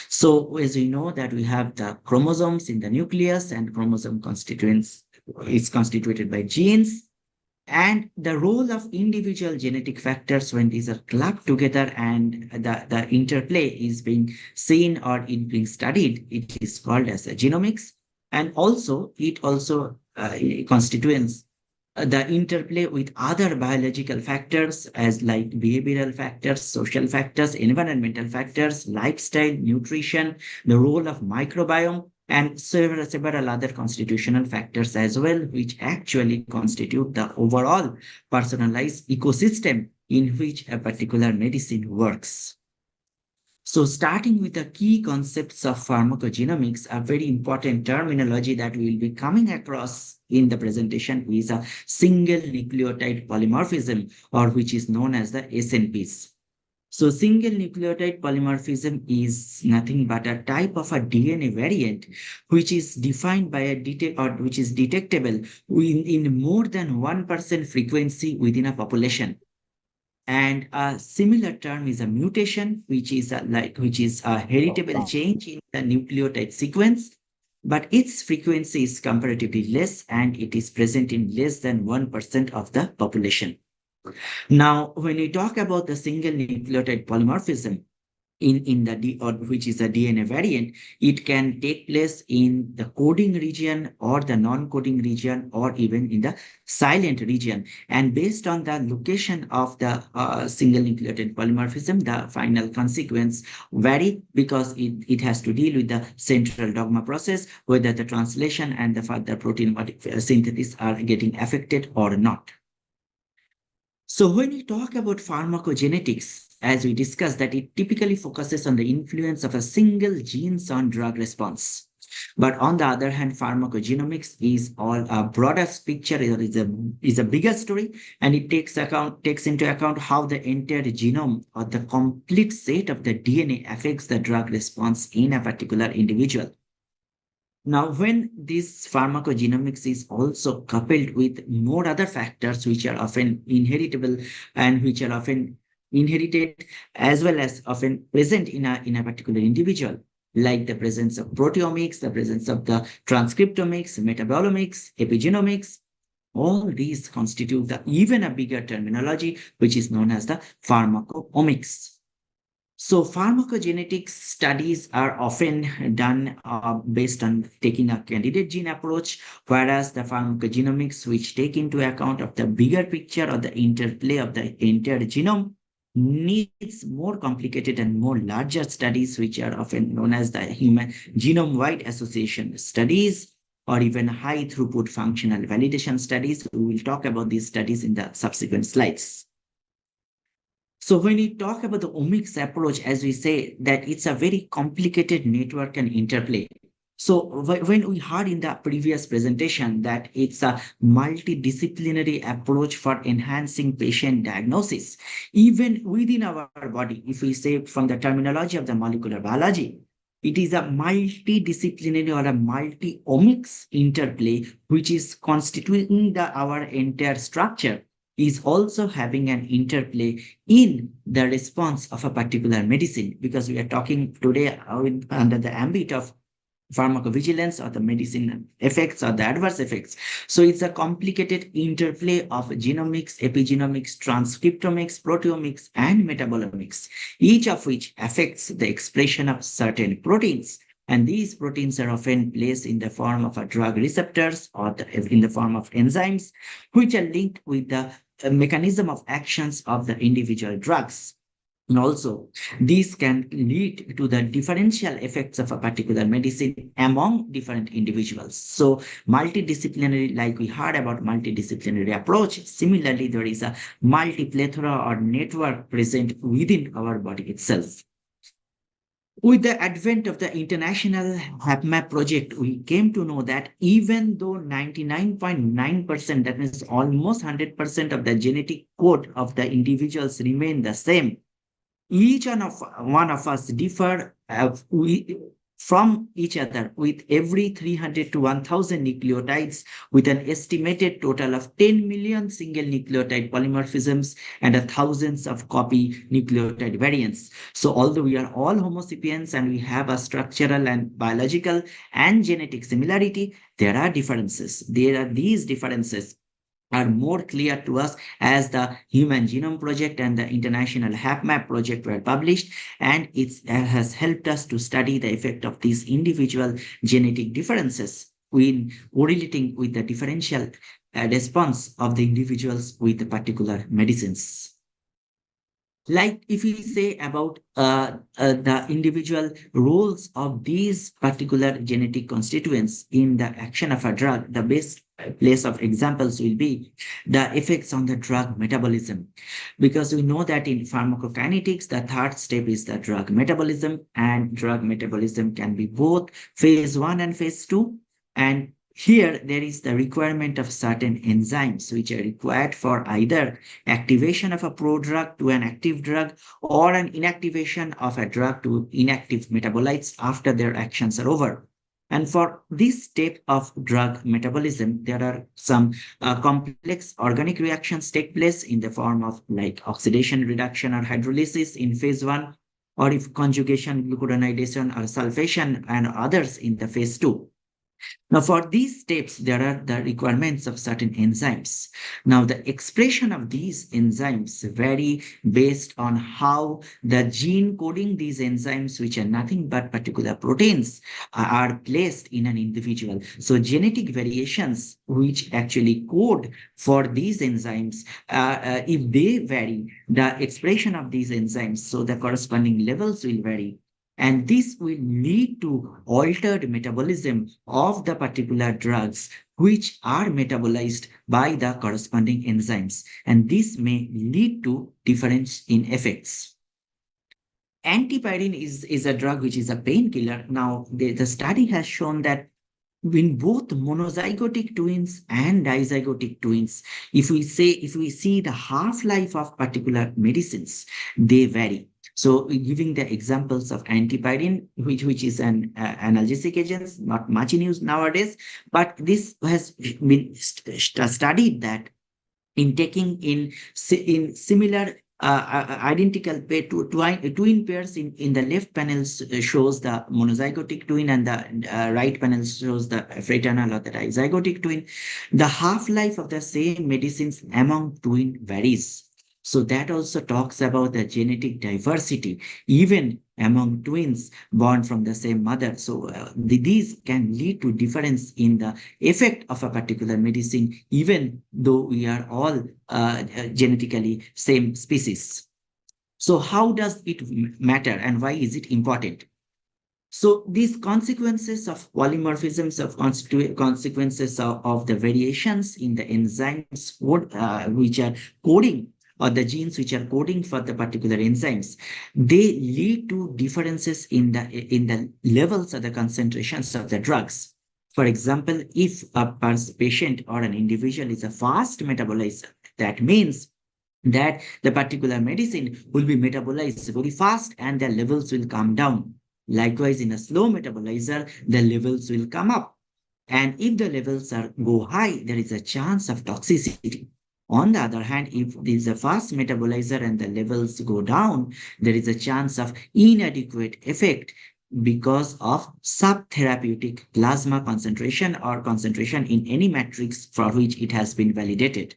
So as we know that we have the chromosomes in the nucleus, and chromosome constituents is constituted by genes, and the role of individual genetic factors when these are clubbed together and the interplay is being seen or it being studied, it is called as a genomics. And also it also constituents the interplay with other biological factors as like behavioral factors, social factors, environmental factors, lifestyle, nutrition, the role of microbiome, and several other constitutional factors as well, which actually constitute the overall personalized ecosystem in which a particular medicine works. So starting with the key concepts of pharmacogenomics, a very important terminology that we will be coming across in the presentation is a single nucleotide polymorphism, or which is known as the SNPs. So single nucleotide polymorphism is nothing but a type of a DNA variant which is defined by a which is detectable in more than 1% frequency within a population. And a similar term is a mutation, which is a heritable change in the nucleotide sequence, but its frequency is comparatively less and it is present in less than 1% of the population. Now, when we talk about the single nucleotide polymorphism, which is a DNA variant, it can take place in the coding region or the non-coding region or even in the silent region. And based on the location of the single nucleotide polymorphism, the final consequence vary because it has to deal with the central dogma process, whether the translation and the further protein synthesis are getting affected or not. So when we talk about pharmacogenetics, as we discussed, that it typically focuses on the influence of a single genes on drug response. But on the other hand, pharmacogenomics is all a broader picture, is a bigger story, and it takes into account how the entire genome or the complete set of the DNA affects the drug response in a particular individual. Now, when this pharmacogenomics is also coupled with more other factors which are often inheritable and which are often inherited as well as often present in a particular individual, like the presence of proteomics, the presence of the transcriptomics, metabolomics, epigenomics, all these constitute even a bigger terminology, which is known as the pharmacomics. So pharmacogenetics studies are often done based on taking a candidate gene approach, whereas the pharmacogenomics, which take into account of the bigger picture or the interplay of the entire genome, needs more complicated and more larger studies, which are often known as the human genome-wide association studies or even high throughput functional validation studies. We will talk about these studies in the subsequent slides. So when we talk about the omics approach, as we say that it's a very complicated network and interplay. So when we heard in the previous presentation that it's a multidisciplinary approach for enhancing patient diagnosis, even within our body, if we say from the terminology of the molecular biology, it is a multidisciplinary or a multi-omics interplay, which is constituting our entire structure, is also having an interplay in the response of a particular medicine, because we are talking today under the ambit of pharmacovigilance or the medicine effects or the adverse effects. So it's a complicated interplay of genomics, epigenomics, transcriptomics, proteomics, and metabolomics, each of which affects the expression of certain proteins. And these proteins are often placed in the form of a drug receptors or in the form of enzymes, which are linked with the mechanism of actions of the individual drugs. And also, these can lead to the differential effects of a particular medicine among different individuals. So, multidisciplinary, like we heard about multidisciplinary approach, similarly, there is a multi-plethora or network present within our body itself. With the advent of the international HapMap project, we came to know that even though 99.9%, that means almost 100% of the genetic code of the individuals remain the same, each one of us differ from each other with every 300 to 1000 nucleotides, with an estimated total of 10 million single nucleotide polymorphisms and thousands of copy nucleotide variants. So although we are all Homo sapiens and we have a structural and biological and genetic similarity, there are differences. These differences are more clear to us as the Human Genome Project and the International HapMap project were published, and it has helped us to study the effect of these individual genetic differences in correlating with the differential response of the individuals with the particular medicines. Like if we say about the individual roles of these particular genetic constituents in the action of a drug, the best place of examples will be the effects on the drug metabolism. Because we know that in pharmacokinetics, the third step is the drug metabolism, and drug metabolism can be both phase 1 and phase 2. And here, there is the requirement of certain enzymes which are required for either activation of a prodrug to an active drug or an inactivation of a drug to inactive metabolites after their actions are over. And for this step of drug metabolism, there are some complex organic reactions take place in the form of like oxidation, reduction, or hydrolysis in phase 1, or if conjugation, glucuronidation, or sulfation, and others in the phase 2. Now, for these steps, there are the requirements of certain enzymes. Now, the expression of these enzymes vary based on how the gene coding these enzymes, which are nothing but particular proteins, are placed in an individual. So, genetic variations which actually code for these enzymes, if they vary, the expression of these enzymes, so the corresponding levels will vary. And this will lead to altered metabolism of the particular drugs which are metabolized by the corresponding enzymes. And this may lead to difference in effects. Antipyrin is a drug which is a painkiller. Now, the study has shown that in both monozygotic twins and dizygotic twins, if we see the half-life of particular medicines, they vary. So giving the examples of antipyrin, which is an analgesic agent, not much in use nowadays, but this has been studied that in taking in similar identical pair twin pairs in the left panel shows the monozygotic twin and the right panel shows the fraternal or the dizygotic twin. The half-life of the same medicines among twin varies. So that also talks about the genetic diversity, even among twins born from the same mother. So these can lead to difference in the effect of a particular medicine, even though we are all genetically same species. So how does it matter and why is it important? So these consequences of polymorphisms, of consequences of the variations in the enzymes which are coding, or the genes which are coding for the particular enzymes, they lead to differences in the levels or the concentrations of the drugs. For example, if a patient or an individual is a fast metabolizer, that means that the particular medicine will be metabolized very fast and the levels will come down. Likewise, in a slow metabolizer, the levels will come up. And if the levels go high, there is a chance of toxicity. On the other hand, if there is a fast metabolizer and the levels go down, there is a chance of inadequate effect because of subtherapeutic plasma concentration or concentration in any matrix for which it has been validated.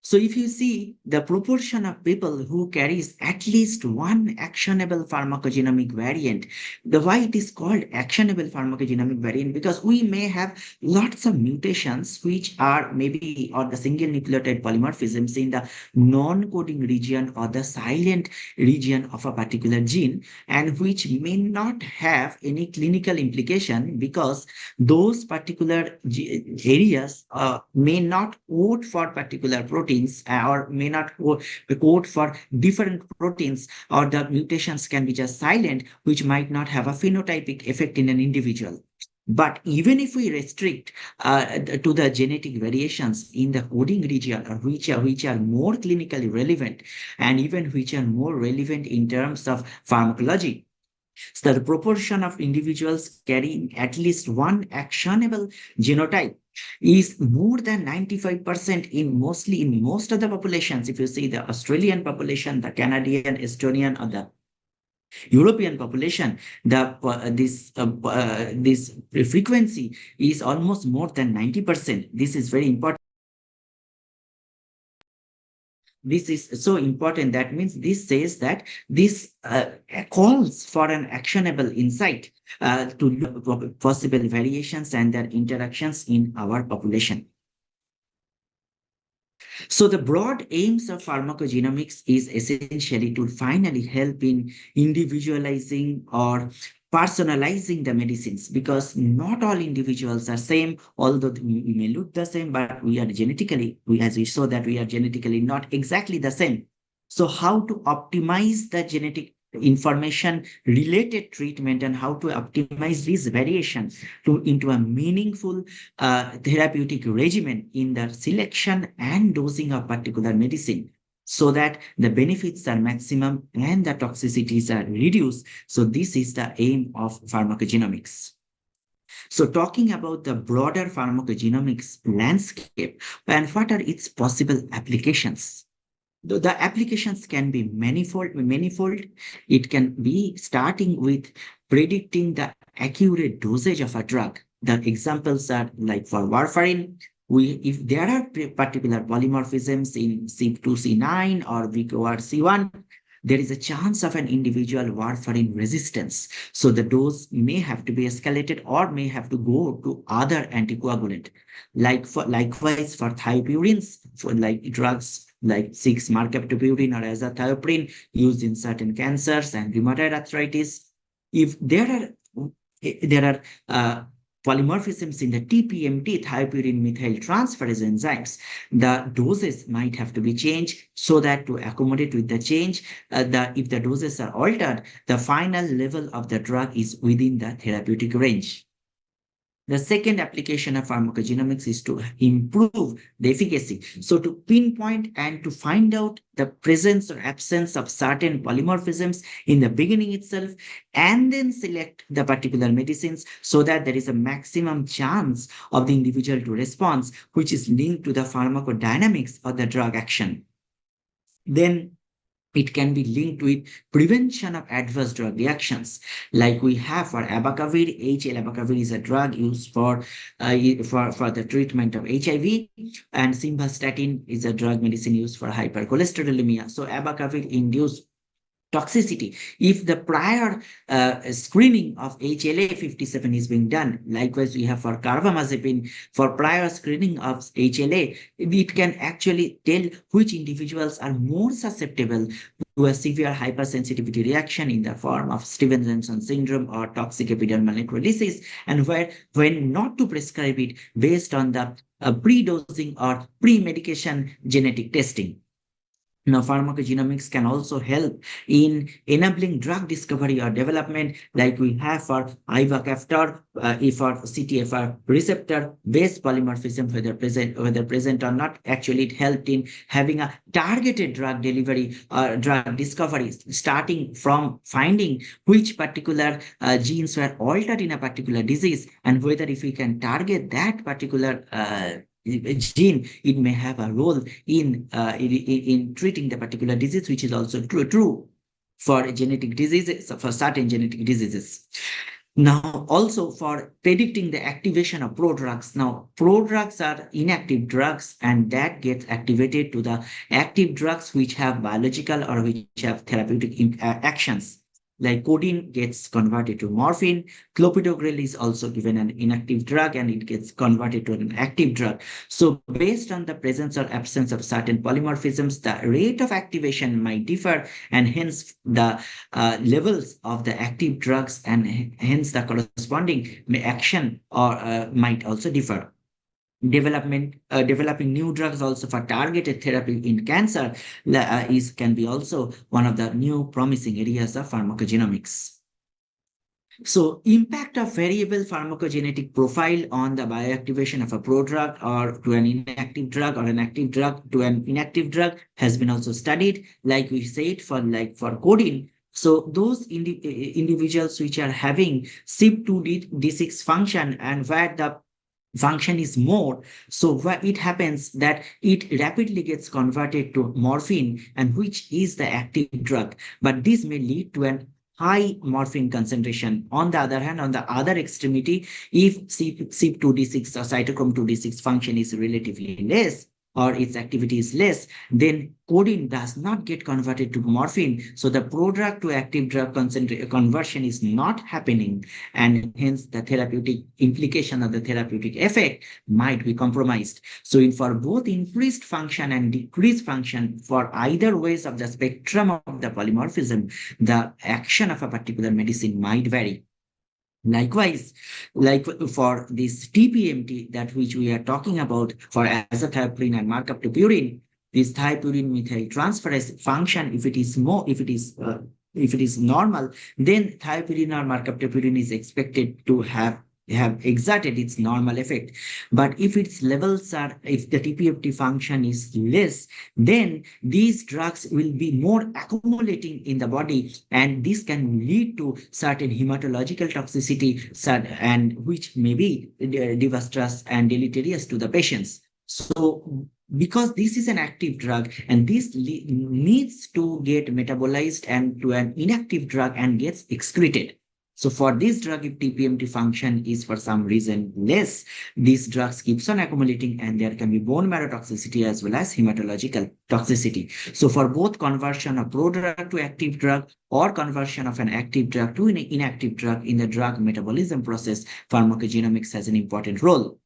So if you see the proportion of people who carries at least one actionable pharmacogenomic variant, why it is called actionable pharmacogenomic variant, because we may have lots of mutations which are maybe or the single nucleotide polymorphisms in the non-coding region or the silent region of a particular gene, and which may not have any clinical implication because those particular areas may not code for particular proteins or may not code for different proteins, or the mutations can be just silent, which might not have a phenotypic effect in an individual. But even if we restrict to the genetic variations in the coding region, or which are more clinically relevant and even which are more relevant in terms of pharmacology, so the proportion of individuals carrying at least one actionable genotype is more than 95% in most of the populations. If you see the Australian population, the Canadian, Estonian, or the European population, this frequency is almost more than 90%. This is very important. This is so important. That means this says that this calls for an actionable insight to look at possible variations and their interactions in our population. So the broad aims of pharmacogenomics is essentially to finally help in individualizing or personalizing the medicines, because not all individuals are same, although we may look the same, but we are genetically, as we saw that we are genetically not exactly the same. So how to optimize the genetic information related treatment and how to optimize these variations into a meaningful therapeutic regimen in the selection and dosing of particular medicine, so that the benefits are maximum and the toxicities are reduced. So this is the aim of pharmacogenomics. So talking about the broader pharmacogenomics landscape and what are its possible applications. The applications can be manifold. It can be starting with predicting the accurate dosage of a drug. The examples are like for warfarin, if there are particular polymorphisms in C2C9 or VCORC1, there is a chance of an individual warfarin resistance. So the dose may have to be escalated or may have to go to other anticoagulant. Likewise for thiopurines, for like drugs like 6-markaptopurine or azathioprine used in certain cancers and rheumatoid arthritis. If there are polymorphisms in the TPMT, thiopurine methyl transferase enzymes, the doses might have to be changed so that to accommodate with the change, if the doses are altered, the final level of the drug is within the therapeutic range. The second application of pharmacogenomics is to improve the efficacy. So to pinpoint and to find out the presence or absence of certain polymorphisms in the beginning itself, and then select the particular medicines so that there is a maximum chance of the individual to respond, which is linked to the pharmacodynamics of the drug action. Then it can be linked with prevention of adverse drug reactions, like we have for abacavir. Abacavir is a drug used for the treatment of HIV, and simvastatin is a drug medicine used for hypercholesterolemia. So abacavir induced toxicity if the prior screening of HLA-57 is being done. Likewise, we have for carbamazepine, for prior screening of HLA, it can actually tell which individuals are more susceptible to a severe hypersensitivity reaction in the form of Stevenson syndrome or toxic epidermal necrolysis, and when not to prescribe it based on the pre-dosing or pre-medication genetic testing. Now, pharmacogenomics can also help in enabling drug discovery or development, like we have for ivacaftor, for CTFR receptor-based polymorphism, whether present or not. Actually, it helped in having a targeted drug delivery or drug discovery, starting from finding which particular genes were altered in a particular disease, and whether if we can target that particular gene, it may have a role in treating the particular disease, which is also true. for genetic diseases, for certain genetic diseases. Now, also for predicting the activation of prodrugs. Now, prodrugs are inactive drugs, and that gets activated to the active drugs which have biological or which have therapeutic actions. Like codeine gets converted to morphine. Clopidogrel is also given an inactive drug and it gets converted to an active drug. So based on the presence or absence of certain polymorphisms, the rate of activation might differ, and hence the levels of the active drugs and hence the corresponding action or might also differ. Developing new drugs also for targeted therapy in cancer can be also one of the new promising areas of pharmacogenomics. So impact of variable pharmacogenetic profile on the bioactivation of a prodrug or to an inactive drug or an active drug to an inactive drug has been also studied, like we said, for codeine. So those individuals which are having CYP2D6 function and where the function is more, so what it happens that it rapidly gets converted to morphine, and which is the active drug, but this may lead to an high morphine concentration. On the other hand, on the other extremity, if CYP2D6 or cytochrome 2D6 function is relatively less or its activity is less, then codeine does not get converted to morphine. So the prodrug to active drug conversion is not happening, and hence the therapeutic implication of the therapeutic effect might be compromised. So for both increased function and decreased function, for either ways of the spectrum of the polymorphism, the action of a particular medicine might vary. Likewise, like for this TPMT that which we are talking about for azathioprine and markup to purine, this thiopurine methyltransferase function, if it is normal, then thiopurine or markup to purine is expected to have exerted its normal effect. But if its levels are, if the TPFT function is less, then these drugs will be more accumulating in the body, and this can lead to certain hematological toxicity, and which may be disastrous and deleterious to the patients. So because this is an active drug and this needs to get metabolized and to an inactive drug and gets excreted. So for this drug, if TPMT function is for some reason less, these drugs keeps on accumulating and there can be bone marrow toxicity as well as hematological toxicity. So for both conversion of prodrug to active drug or conversion of an active drug to an inactive drug in the drug metabolism process, pharmacogenomics has an important role.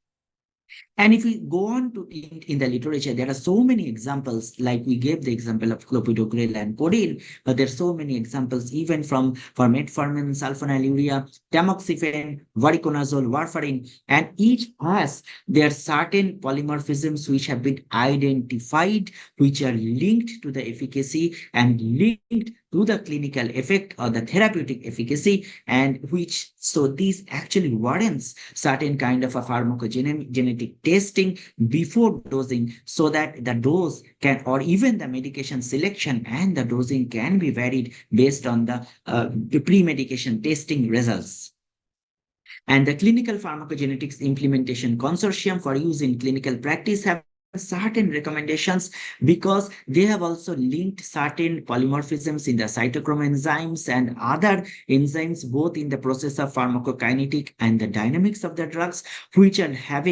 And if we go on to in the literature, there are so many examples, like we gave the example of clopidogrel and codeine, but there are so many examples even for metformin, sulfonylurea, tamoxifen, voriconazole, warfarin, and each has their certain polymorphisms which have been identified, which are linked to the efficacy and linked to the clinical effect or the therapeutic efficacy, and which, so this actually warrants certain kind of a pharmacogenetic testing before dosing, so that the dose can, or even the medication selection and the dosing can be varied based on the pre-medication testing results. And the Clinical Pharmacogenetics Implementation Consortium for use in clinical practice have certain recommendations because they have also linked certain polymorphisms in the cytochrome enzymes and other enzymes, both in the process of pharmacokinetic and the dynamics of the drugs, which have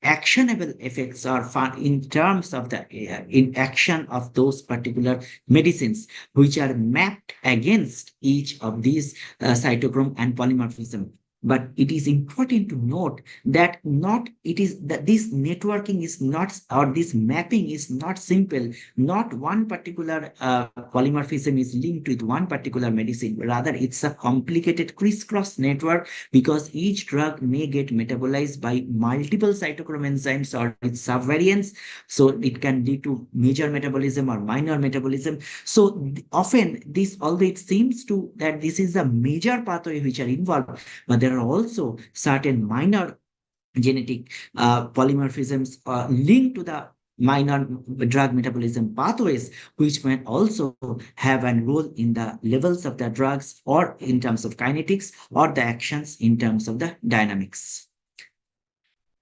actionable effects or in terms of the in action of those particular medicines, which are mapped against each of these cytochrome and polymorphism. But it is important to note that this networking is not, or this mapping is not simple. Not one particular polymorphism is linked with one particular medicine. Rather, it's a complicated crisscross network because each drug may get metabolized by multiple cytochrome enzymes or its subvariants. So it can lead to major metabolism or minor metabolism. So often although it seems to that this is the major pathway which are involved, but there are also certain minor genetic polymorphisms linked to the minor drug metabolism pathways, which might also have a role in the levels of the drugs or in terms of kinetics or the actions in terms of the dynamics.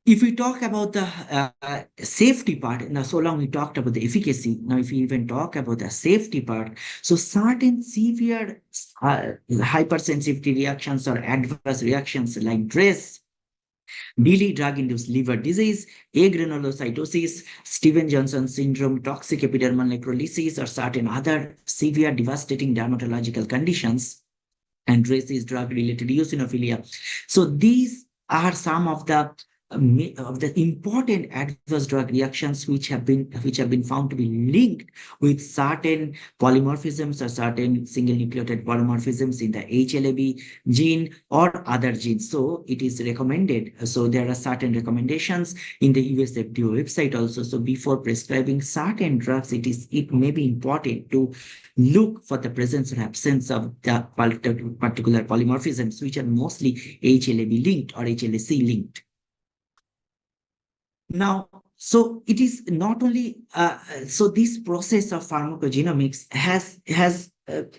if we talk about the safety part, now so long we talked about the efficacy. Now, if we even talk about the safety part, so certain severe hypersensitivity reactions or adverse reactions like DRESS, daily drug-induced liver disease, agranulocytosis, Steven-Johnson syndrome, toxic epidermal necrolysis, or certain other severe devastating dermatological conditions, and race is drug-related eosinophilia. So these are some of the important adverse drug reactions which have been found to be linked with certain polymorphisms or certain single nucleotide polymorphisms in the HLA-B gene or other genes. So it is recommended. So there are certain recommendations in the US FDA website also. So before prescribing certain drugs, it may be important to look for the presence or absence of the particular polymorphisms, which are mostly HLA-B linked or HLA-C linked. Now, so it is not only, so this process of pharmacogenomics has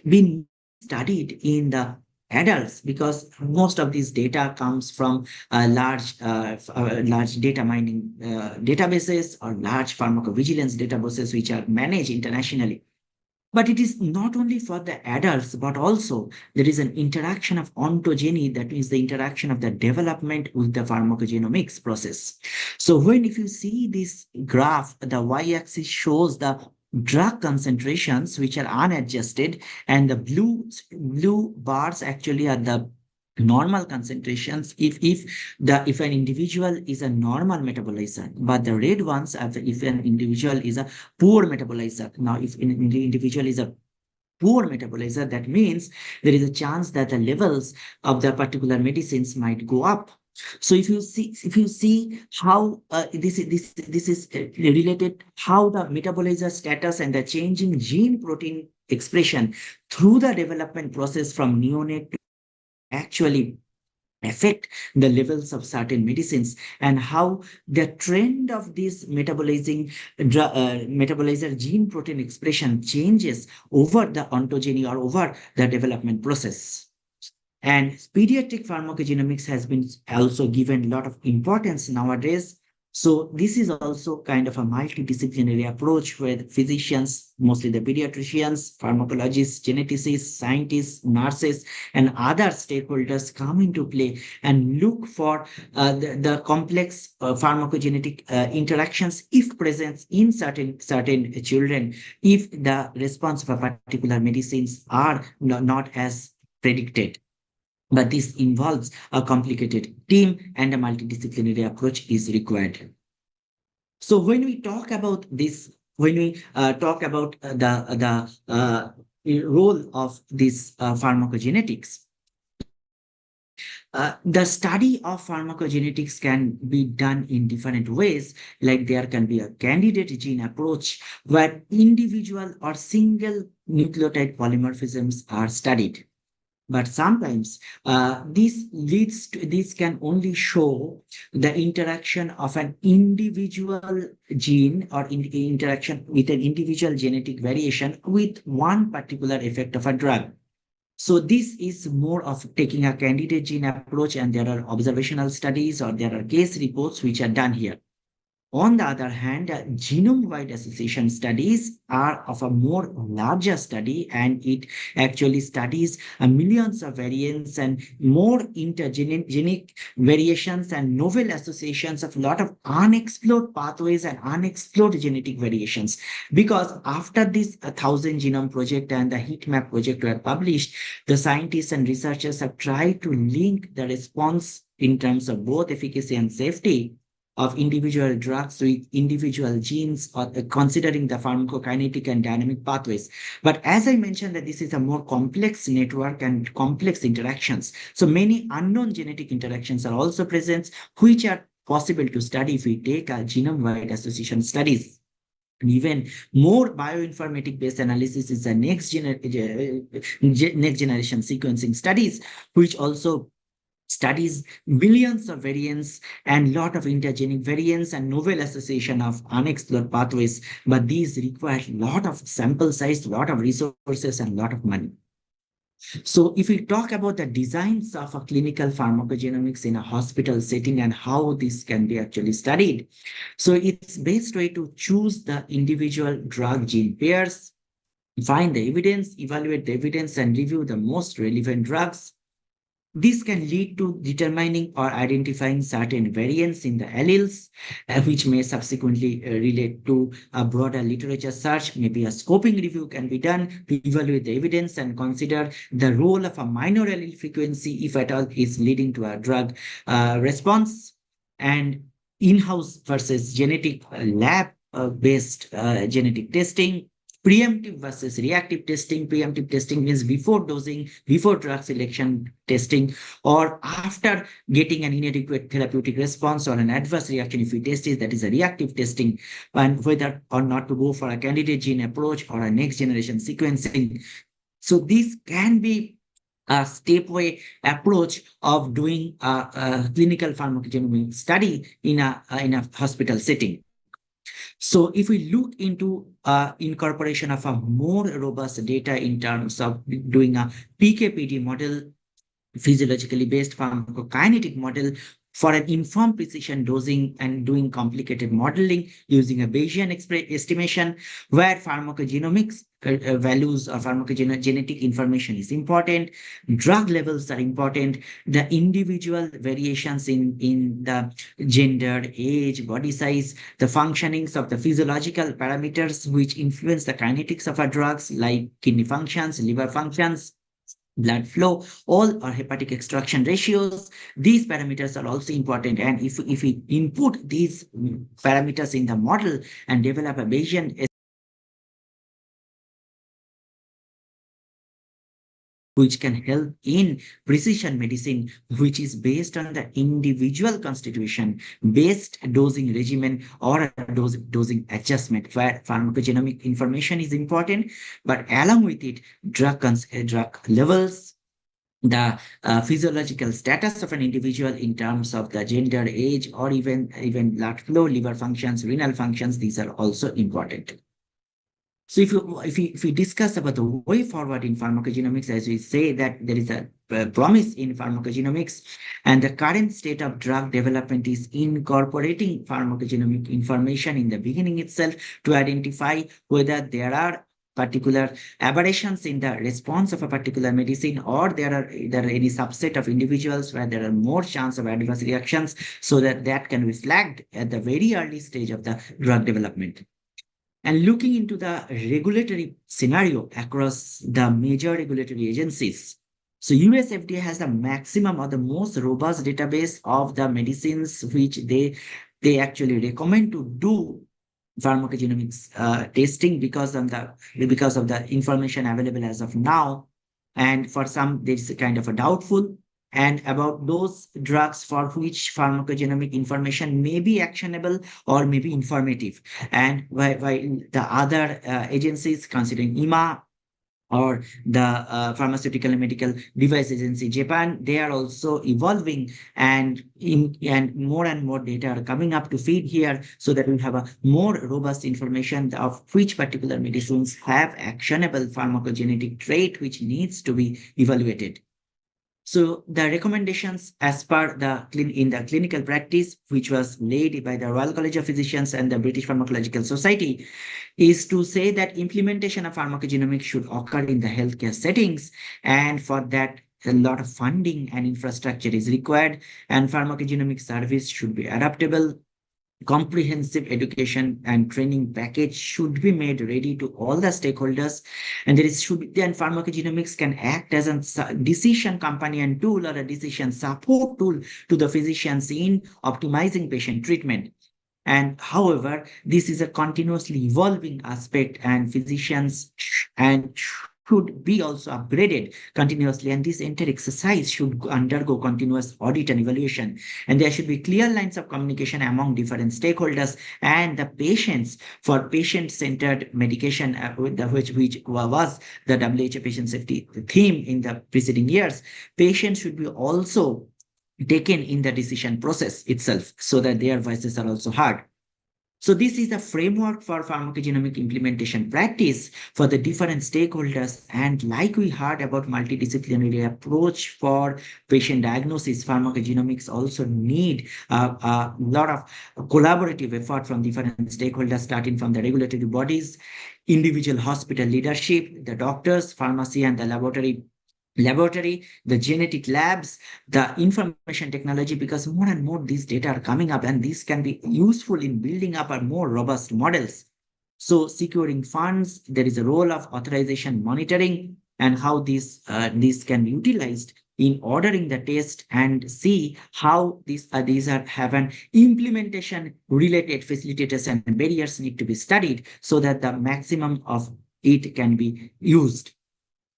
been studied in the adults, because most of this data comes from large data mining databases or large pharmacovigilance databases which are managed internationally. But it is not only for the adults, but also there is an interaction of ontogeny, that means the interaction of the development with the pharmacogenomics process. So if you see this graph, the y-axis shows the drug concentrations which are unadjusted, and the blue bars actually are the normal concentrations if an individual is a normal metabolizer, but the red ones are if an individual is a poor metabolizer. Now, if an individual is a poor metabolizer, that means there is a chance that the levels of the particular medicines might go up. So if you see how this is related, how the metabolizer status and the changing gene protein expression through the development process from neonate to actually affect the levels of certain medicines, and how the trend of this metabolizer gene protein expression changes over the ontogeny or over the development process. And pediatric pharmacogenomics has been also given a lot of importance nowadays. So this is also kind of a multidisciplinary approach where physicians, mostly the pediatricians, pharmacologists, geneticists, scientists, nurses, and other stakeholders come into play and look for the complex pharmacogenetic interactions if present in certain children, if the response of a particular medicines are not as predicted. But this involves a complicated team, and a multidisciplinary approach is required. So when we talk about this, when we talk about the role of this pharmacogenetics, the study of pharmacogenetics can be done in different ways. Like there can be a candidate gene approach where individual or single nucleotide polymorphisms are studied. But sometimes this can only show the interaction of an individual gene or interaction with an individual genetic variation with one particular effect of a drug. So this is more of taking a candidate gene approach, and there are observational studies or there are case reports which are done here. On the other hand, genome-wide association studies are of a more larger study, and it actually studies millions of variants and more intergenic variations and novel associations of a lot of unexplored pathways and unexplored genetic variations. Because after this 1,000 genome project and the heat map project were published, the scientists and researchers have tried to link the response in terms of both efficacy and safety of individual drugs with individual genes, or considering the pharmacokinetic and dynamic pathways. But as I mentioned, that this is a more complex network and complex interactions. So many unknown genetic interactions are also present, which are possible to study if we take a genome-wide association studies. And even more bioinformatic based analysis is the next generation sequencing studies, which also studies millions of variants and lot of intergenic variants and novel association of unexplored pathways. But these require a lot of sample size, lot of resources, and lot of money. So if we talk about the designs of a clinical pharmacogenomics in a hospital setting and how this can be actually studied. So it's best way to choose the individual drug gene pairs, find the evidence, evaluate the evidence, and review the most relevant drugs. This can lead to determining or identifying certain variants in the alleles, which may subsequently relate to a broader literature search. Maybe a scoping review can be done to evaluate the evidence and consider the role of a minor allele frequency, if at all, is leading to a drug response. And in-house versus genetic lab-based genetic testing. Preemptive versus reactive testing. Preemptive testing means before dosing, before drug selection testing, or after getting an inadequate therapeutic response or an adverse reaction. If we test it, that is a reactive testing, and whether or not to go for a candidate gene approach or a next generation sequencing. So this can be a stepway approach of doing a clinical pharmacogenomic study in a hospital setting. So if we look into incorporation of a more robust data in terms of doing a PK/PD model, physiologically based pharmacokinetic model for an informed precision dosing and doing complicated modeling using a Bayesian estimation, where pharmacogenomics values or pharmacogenetic information is important, drug levels are important, the individual variations in the gender, age, body size, the functionings of the physiological parameters which influence the kinetics of our drugs like kidney functions, liver functions, blood flow, all are hepatic extraction ratios. These parameters are also important. And if we input these parameters in the model and develop a Bayesian which can help in precision medicine, which is based on the individual constitution based dosing regimen or a dosing adjustment, where pharmacogenomic information is important, but along with it, drug levels, the physiological status of an individual in terms of the gender, age, or even blood flow, liver functions, renal functions, these are also important. So if we discuss about the way forward in pharmacogenomics, as we say that there is a promise in pharmacogenomics, and the current state of drug development is incorporating pharmacogenomic information in the beginning itself to identify whether there are particular aberrations in the response of a particular medicine, or there are any subset of individuals where there are more chance of adverse reactions, so that can be flagged at the very early stage of the drug development. And looking into the regulatory scenario across the major regulatory agencies. So US FDA has the maximum or the most robust database of the medicines which they actually recommend to do pharmacogenomics testing because of the information available as of now. And for some, there's a kind of a doubtful. And about those drugs for which pharmacogenomic information may be actionable or may be informative. And while the other agencies, considering EMA or the Pharmaceutical and Medical Device Agency, Japan, they are also evolving, and more data are coming up to feed here, so that we have a more robust information of which particular medicines have actionable pharmacogenetic trait which needs to be evaluated. So the recommendations as per in the clinical practice, which was laid by the Royal College of Physicians and the British Pharmacological Society, is to say that implementation of pharmacogenomics should occur in the healthcare settings, and for that a lot of funding and infrastructure is required, and pharmacogenomic service should be adaptable. Comprehensive education and training package should be made ready to all the stakeholders, and then pharmacogenomics can act as a decision companion tool or a decision support tool to the physicians in optimizing patient treatment. And however, this is a continuously evolving aspect, and physicians should be also upgraded continuously. And this entire exercise should undergo continuous audit and evaluation. And there should be clear lines of communication among different stakeholders and the patients for patient-centered medication, which was the WHO patient safety theme in the preceding years. Patients should be also taken in the decision process itself, so that their voices are also heard. So this is the framework for pharmacogenomic implementation practice for the different stakeholders. And like we heard about multidisciplinary approach for patient diagnosis, pharmacogenomics also need a lot of collaborative effort from different stakeholders, starting from the regulatory bodies, individual hospital leadership, the doctors, pharmacy, and the laboratory, the genetic labs, the information technology, because more and more these data are coming up and these can be useful in building up our more robust models. So securing funds, there is a role of authorization monitoring and how these can be utilized in ordering the test and see how these have an implementation related facilitators and barriers need to be studied so that the maximum of it can be used.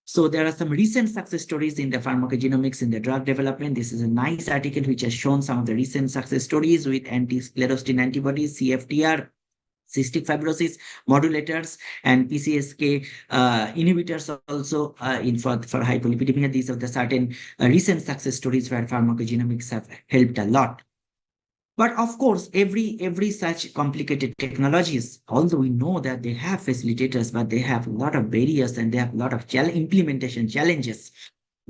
So there are some recent success stories in the pharmacogenomics in the drug development. This is a nice article which has shown some of the recent success stories with anti-sclerostin antibodies, CFTR, cystic fibrosis modulators, and PCSK inhibitors also for hypolipidemia. These are the certain recent success stories where pharmacogenomics have helped a lot. But of course, every such complicated technologies, although we know that they have facilitators, but they have a lot of barriers and they have a lot of implementation challenges.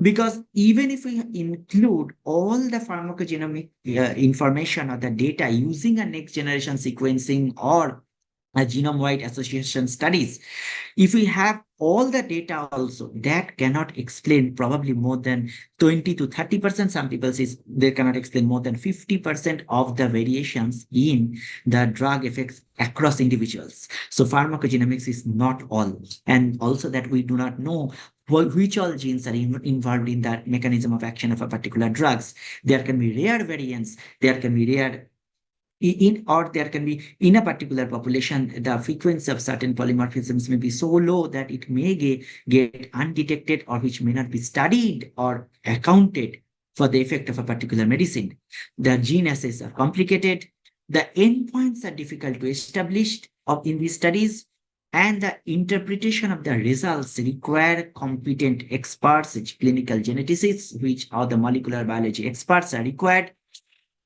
Because even if we include all the pharmacogenomic information or the data using a next generation sequencing or a genome-wide association studies, if we have all the data also, that cannot explain probably more than 20 to 30%. Some people say they cannot explain more than 50% of the variations in the drug effects across individuals. So pharmacogenomics is not all. And also that we do not know which all genes are involved in that mechanism of action of a particular drugs. There can be rare variants, there can be rare or there can be in a particular population, the frequency of certain polymorphisms may be so low that it may get undetected or which may not be studied or accounted for the effect of a particular medicine. The gene assays are complicated. The endpoints are difficult to establish in these studies, and the interpretation of the results require competent experts, clinical geneticists, which are the molecular biology experts are required.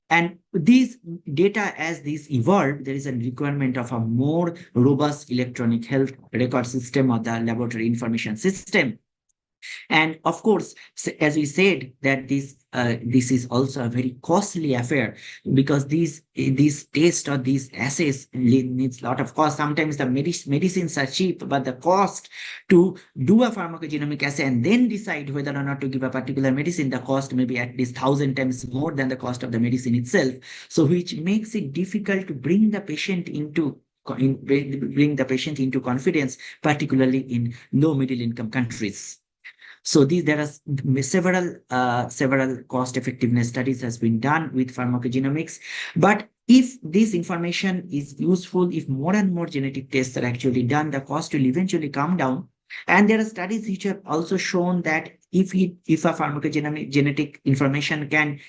And these data, as these evolve, there is a requirement of a more robust electronic health record system or the laboratory information system. And of course, as we said, that this is also a very costly affair, because these tests or these assays needs a lot of cost. Sometimes the medicines are cheap, but the cost to do a pharmacogenomic assay and then decide whether or not to give a particular medicine, the cost may be at least 1,000 times more than the cost of the medicine itself. So which makes it difficult to bring the patient into confidence, particularly in low middle income countries. So there are several cost effectiveness studies has been done with pharmacogenomics. But if this information is useful, if more and more genetic tests are actually done, the cost will eventually come down. And there are studies which have also shown that if a pharmacogenomic genetic information can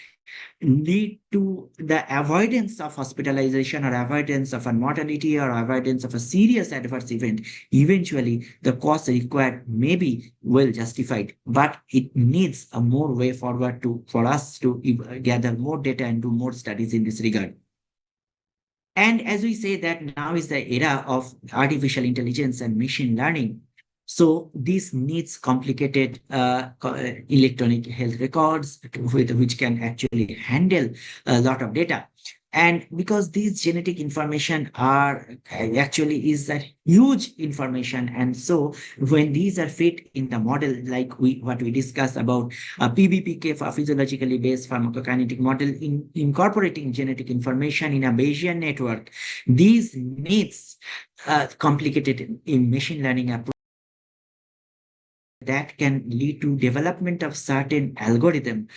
lead to the avoidance of hospitalization or avoidance of a mortality or avoidance of a serious adverse event, eventually the cost required may be well justified, but it needs a more way forward for us to gather more data and do more studies in this regard. And as we say that now is the era of artificial intelligence and machine learning. So this needs complicated electronic health records which can actually handle a lot of data. And because these genetic information are actually is a huge information, and so when these are fit in the model, like what we discussed about a PBPK for physiologically based pharmacokinetic model, in incorporating genetic information in a Bayesian network, these needs complicated in machine learning approach that can lead to development of certain algorithm,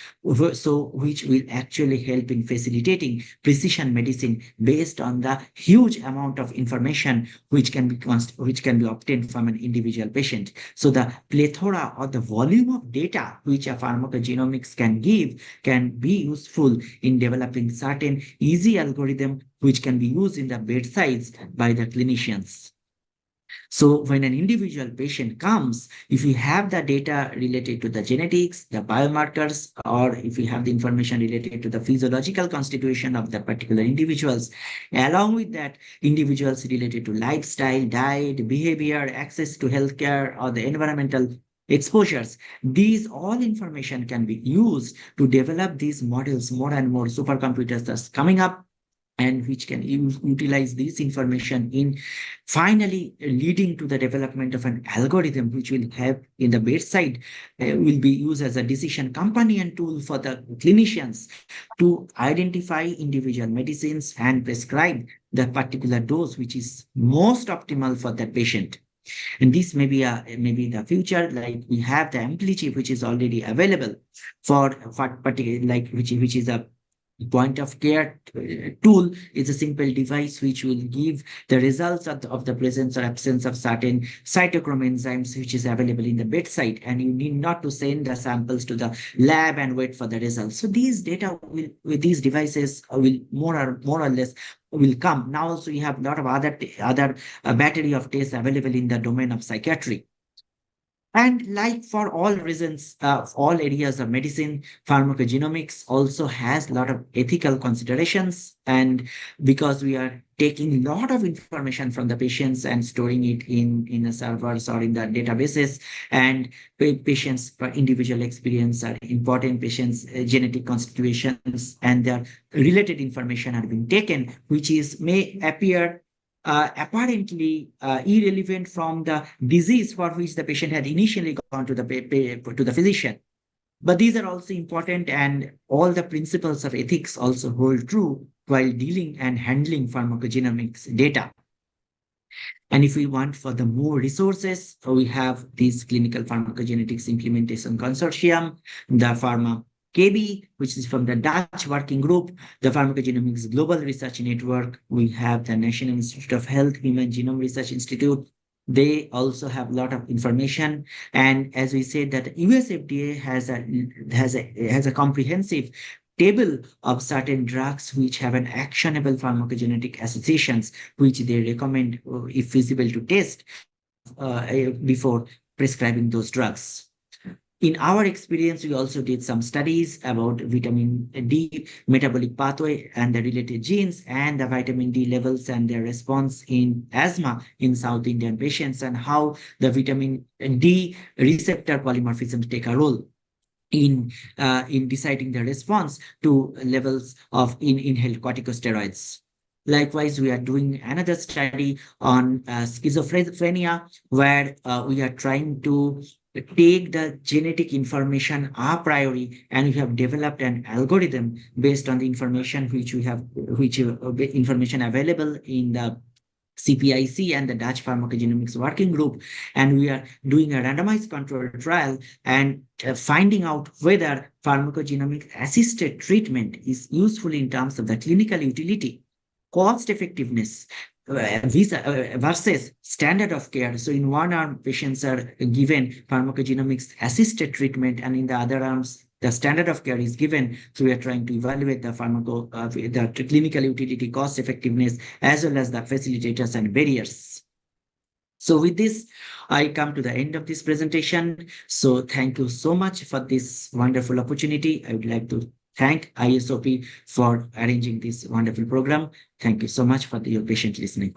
so which will actually help in facilitating precision medicine based on the huge amount of information which can be obtained from an individual patient. So the plethora or the volume of data which a pharmacogenomics can give can be useful in developing certain easy algorithm which can be used in the bedsides by the clinicians. So when an individual patient comes, if we have the data related to the genetics, the biomarkers, or if we have the information related to the physiological constitution of the particular individuals, along with that, individuals related to lifestyle, diet, behavior, access to healthcare, or the environmental exposures, these all information can be used to develop these models. More and more supercomputers are coming up, and which can utilize this information in finally leading to the development of an algorithm which will have in the bedside, will be used as a decision companion tool for the clinicians to identify individual medicines and prescribe the particular dose which is most optimal for that patient. And this may be maybe the future, like we have the AmpliChip, which is already available for particular, like which is a point of care tool. Is a simple device which will give the results of the presence or absence of certain cytochrome enzymes which is available in the bedside, and you need not to send the samples to the lab and wait for the results. So these data will, with these devices, will more or less will come. Now also you have a lot of other battery of tests available in the domain of psychiatry. And like for all reasons, all areas of medicine, pharmacogenomics also has a lot of ethical considerations. And because we are taking a lot of information from the patients and storing it in the servers or in the databases, and patients' individual experience are important, patients' genetic constitutions and their related information are being taken, which is may appear apparently irrelevant from the disease for which the patient had initially gone to the physician. But these are also important, and all the principles of ethics also hold true while dealing and handling pharmacogenomics data. And if we want for the more resources, we have this Clinical Pharmacogenetics Implementation Consortium, the Pharma KB, which is from the Dutch working group, the Pharmacogenomics Global Research Network. We have the National Institute of Health, Human Genome Research Institute. They also have a lot of information. And as we said, that US FDA has a comprehensive table of certain drugs which have an actionable pharmacogenetic associations, which they recommend, if feasible, to test before prescribing those drugs. In our experience, we also did some studies about vitamin D metabolic pathway and the related genes, and the vitamin D levels and their response in asthma in South Indian patients, and how the vitamin D receptor polymorphisms take a role in deciding the response to levels of inhaled corticosteroids. Likewise, we are doing another study on schizophrenia, where we are trying to take the genetic information a priori, and we have developed an algorithm based on the information which information available in the CPIC and the Dutch Pharmacogenomics Working Group. And we are doing a randomized controlled trial and finding out whether pharmacogenomic assisted treatment is useful in terms of the clinical utility, cost effectiveness, versus standard of care. So in one arm, patients are given pharmacogenomics assisted treatment, and in the other arms, the standard of care is given. So we are trying to evaluate the the clinical utility, cost effectiveness, as well as the facilitators and barriers. So with this, I come to the end of this presentation. So thank you so much for this wonderful opportunity. I would like to thank ISoP for arranging this wonderful program. Thank you so much for your patient listening.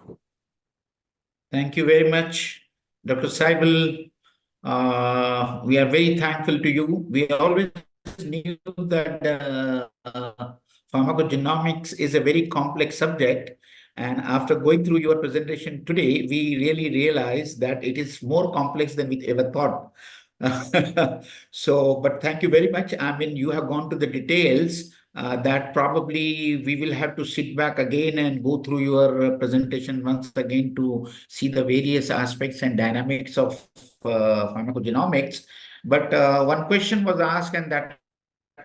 Thank you very much, Dr. Saibal. We are very thankful to you. We always knew that pharmacogenomics is a very complex subject. And after going through your presentation today, we really realized that it is more complex than we ever thought. So, but thank you very much. I mean, you have gone to the details that probably we will have to sit back again and go through your presentation once again to see the various aspects and dynamics of pharmacogenomics. But one question was asked, and that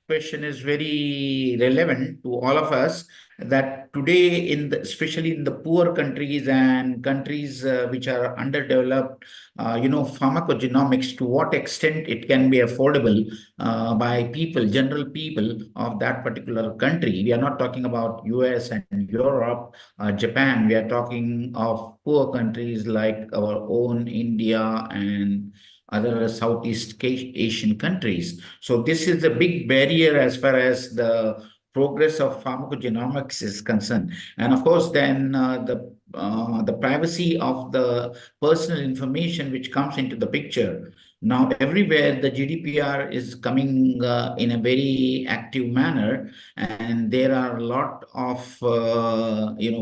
question is very relevant to all of us. that today especially in the poor countries and countries which are underdeveloped, pharmacogenomics, to what extent it can be affordable by general people of that particular country. We are not talking about US and Europe, Japan. We are talking of poor countries like our own India and other Southeast Asian countries. So this is a big barrier as far as the progress of pharmacogenomics is concerned. And of course, then the privacy of the personal information which comes into the picture. Now, everywhere the GDPR is coming in a very active manner, and there are a lot of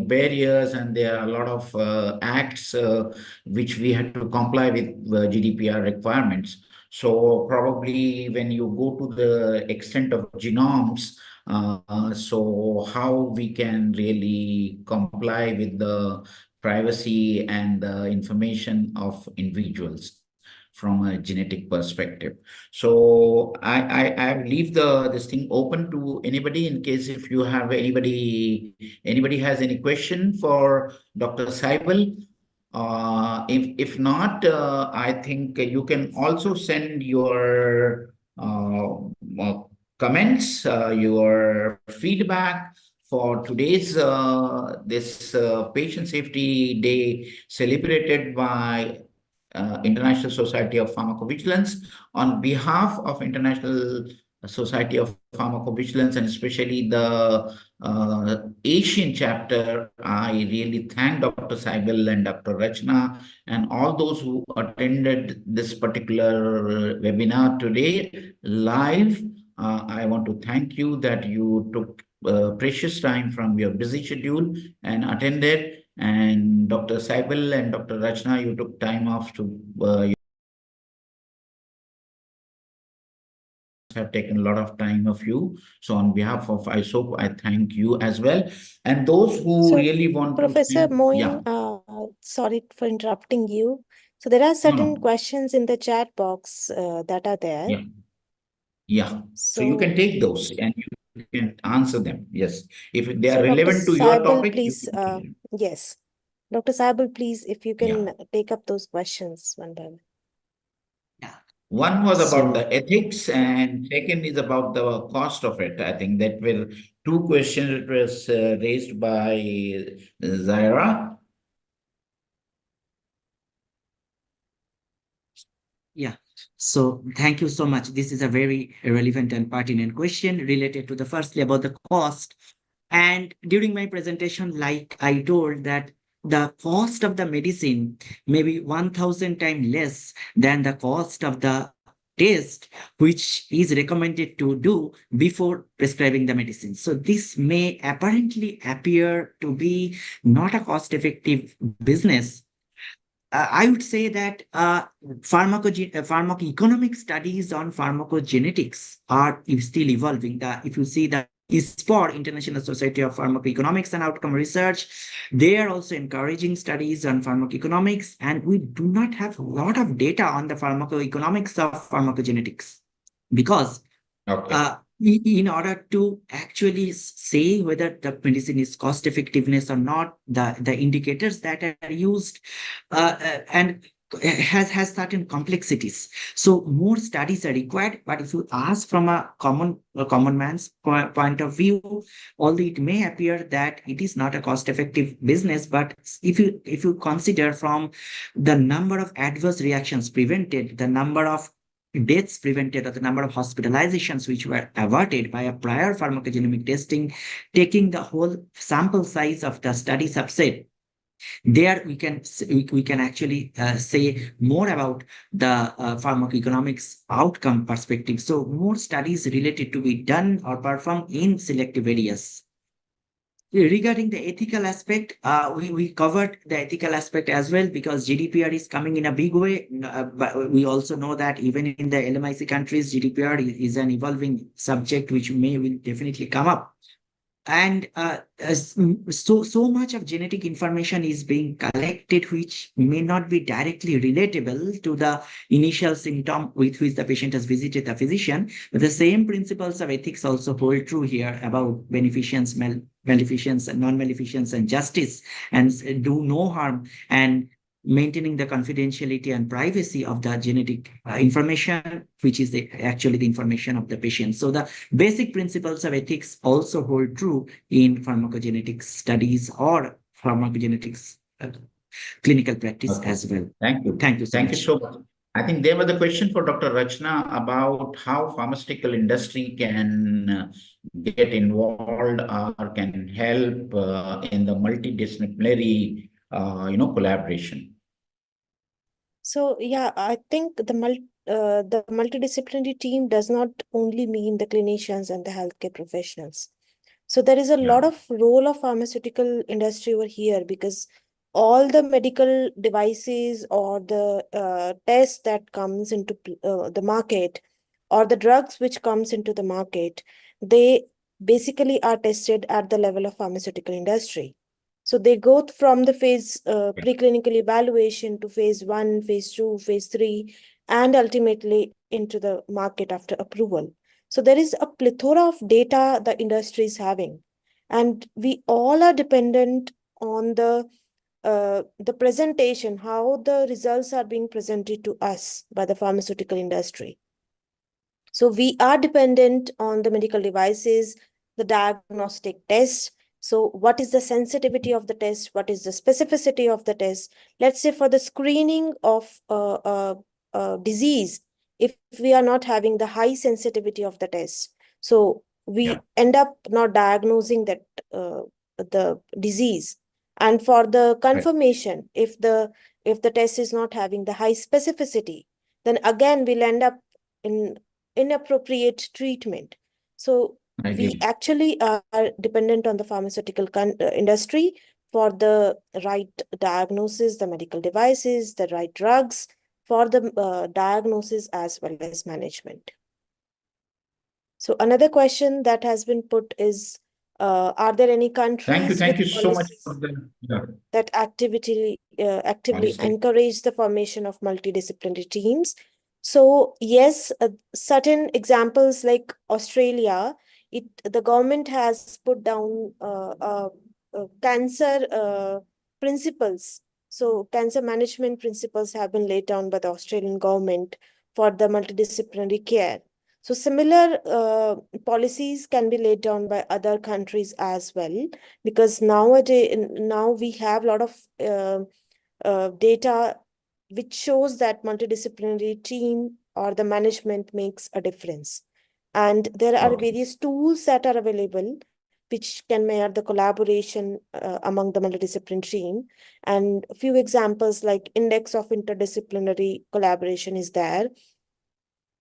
barriers, and there are a lot of acts which we have to comply with GDPR requirements. So probably when you go to the extent of genomes, so how we can really comply with the privacy and the information of individuals from a genetic perspective. So I leave this thing open to anybody in case if you have anybody has any question for Dr. Saibal. If not, I think you can also send your comments, your feedback for today's this Patient Safety Day celebrated by International Society of Pharmacovigilance. On behalf of International Society of Pharmacovigilance, and especially the Asian chapter, I really thank Dr. Saibal and Dr. Rachna and all those who attended this particular webinar today live. I want to thank you that you took precious time from your busy schedule and attended. And Dr. Saibal and Dr. Rachna, you took time off to have taken a lot of time of you. So on behalf of ISoP, I thank you as well. And those who So, really want Professor to Moin, sorry for interrupting you. So there are certain no. questions in the chat box that are there. Yeah. Yeah. So you can take those and you can answer them. Yes. If they are So Dr. relevant to your Saibal, topic, you please, can. yes. Dr. Saibal, please, if you Yeah. can take up those questions one by one. Yeah. One was about So the ethics, and second is about the cost of it. I think that were two questions that was raised by Zaira. yeah. So thank you so much. This is a very relevant and pertinent question related to the firstly about the cost. And during my presentation, like I told that the cost of the medicine may be 1,000 times less than the cost of the test which is recommended to do before prescribing the medicine. So this may apparently appear to be not a cost-effective business. I would say that pharmacoeconomic studies on pharmacogenetics are still evolving. If you see the ISPOR, International Society of Pharmacoeconomics and Outcome Research, they are also encouraging studies on pharmacoeconomics, and we do not have a lot of data on the pharmacoeconomics of pharmacogenetics because Okay. in order to actually say whether the medicine is cost effectiveness or not, the indicators that are used and has certain complexities. So more studies are required. But if you ask from a common man's point of view, although it may appear that it is not a cost effective business, but if you consider from the number of adverse reactions prevented, the number of deaths prevented, or the number of hospitalizations which were averted by a prior pharmacogenomic testing, taking the whole sample size of the study subset, there we can actually say more about the pharmacoeconomics outcome perspective. So more studies related to be done or performed in selective areas. Regarding the ethical aspect, we covered the ethical aspect as well because GDPR is coming in a big way. But we also know that even in the LMIC countries, GDPR is an evolving subject which will definitely come up. so much of genetic information is being collected which may not be directly relatable to the initial symptom with which the patient has visited the physician. But the same principles of ethics also hold true here about beneficence, maleficence, and non-maleficence, and justice, and do no harm, and maintaining the confidentiality and privacy of the genetic information, which is actually the information of the patient. So the basic principles of ethics also hold true in pharmacogenetics studies or pharmacogenetics clinical practice Okay. as well. Thank you. Thank you so Thank you much. so much. I think there was a question for Dr. Rachna about how pharmaceutical industry can get involved or can help in the multidisciplinary, collaboration. So yeah, I think the multidisciplinary team does not only mean the clinicians and the healthcare professionals. So there is a Yeah. lot of role of pharmaceutical industry over here, because all the medical devices or the tests that comes into the market, or the drugs which comes into the market, they basically are tested at the level of pharmaceutical industry. So they go from the phase preclinical evaluation to phase 1, phase 2, phase 3, and ultimately into the market after approval. So there is a plethora of data the industry is having, and we all are dependent on the presentation, how the results are being presented to us by the pharmaceutical industry. So we are dependent on the medical devices, the diagnostic tests. So what is the sensitivity of the test? What is the specificity of the test? Let's say for the screening of disease, if we are not having the high sensitivity of the test, so we end up not diagnosing that the disease. And for the confirmation, if the test is not having the high specificity, then again we'll end up in inappropriate treatment. So we actually are dependent on the pharmaceutical industry for the right diagnosis, the medical devices, the right drugs for the diagnosis as well as management. So another question that has been put is, are there any countries Thank you with so much policies for that actively encourage the formation of multidisciplinary teams? So yes, certain examples like Australia, the government has put down cancer principles. So cancer management principles have been laid down by the Australian government for the multidisciplinary care. So similar policies can be laid down by other countries as well, because now we have a lot of data which shows that multidisciplinary team or the management makes a difference. And there are various tools that are available which can measure the collaboration among the multidisciplinary team. And a few examples like index of interdisciplinary collaboration is there.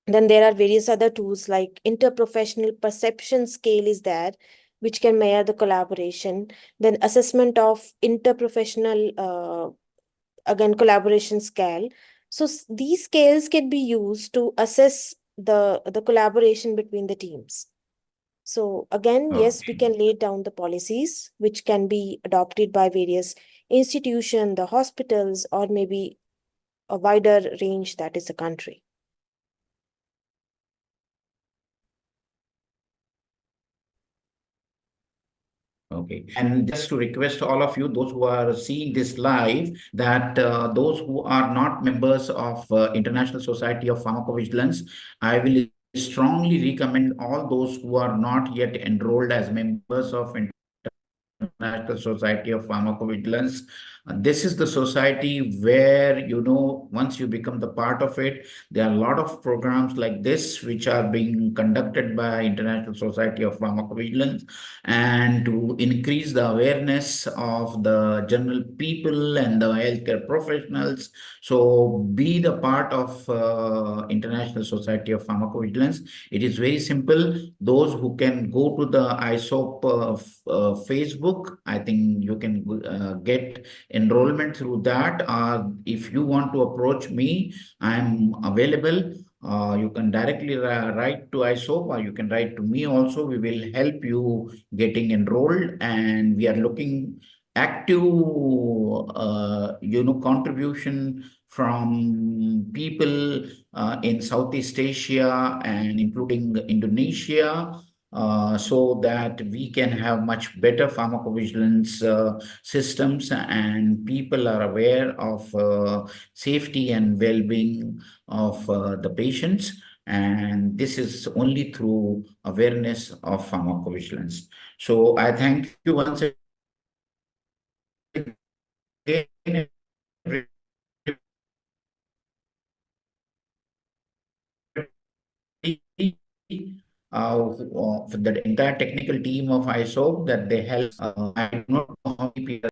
Then there are various other tools like interprofessional perception scale is there, which can measure the collaboration. Then assessment of interprofessional, again, collaboration scale. So these scales can be used to assess the collaboration between the teams. So again, yes, we can lay down the policies, which can be adopted by various institutions, the hospitals, or maybe a wider range, that is the country. Okay. And just to request all of you, those who are seeing this live, that those who are not members of International Society of Pharmacovigilance, I will strongly recommend all those who are not yet enrolled as members of International Society of Pharmacovigilance. This is the society where, once you become the part of it, there are a lot of programs like this which are being conducted by International Society of Pharmacovigilance, and to increase the awareness of the general people and the healthcare professionals. So be the part of International Society of Pharmacovigilance. It is very simple. Those who can go to the ISoP Facebook, I think you can get enrollment through that. If you want to approach me, I'm available. You can directly write to ISoP, or you can write to me also. We will help you getting enrolled, and we are looking active, contribution from people in Southeast Asia and including Indonesia, so that we can have much better pharmacovigilance systems, and people are aware of safety and well-being of the patients. And this is only through awareness of pharmacovigilance. So I thank you once again, for the entire technical team of ISoP, that they help. I do not know how many people.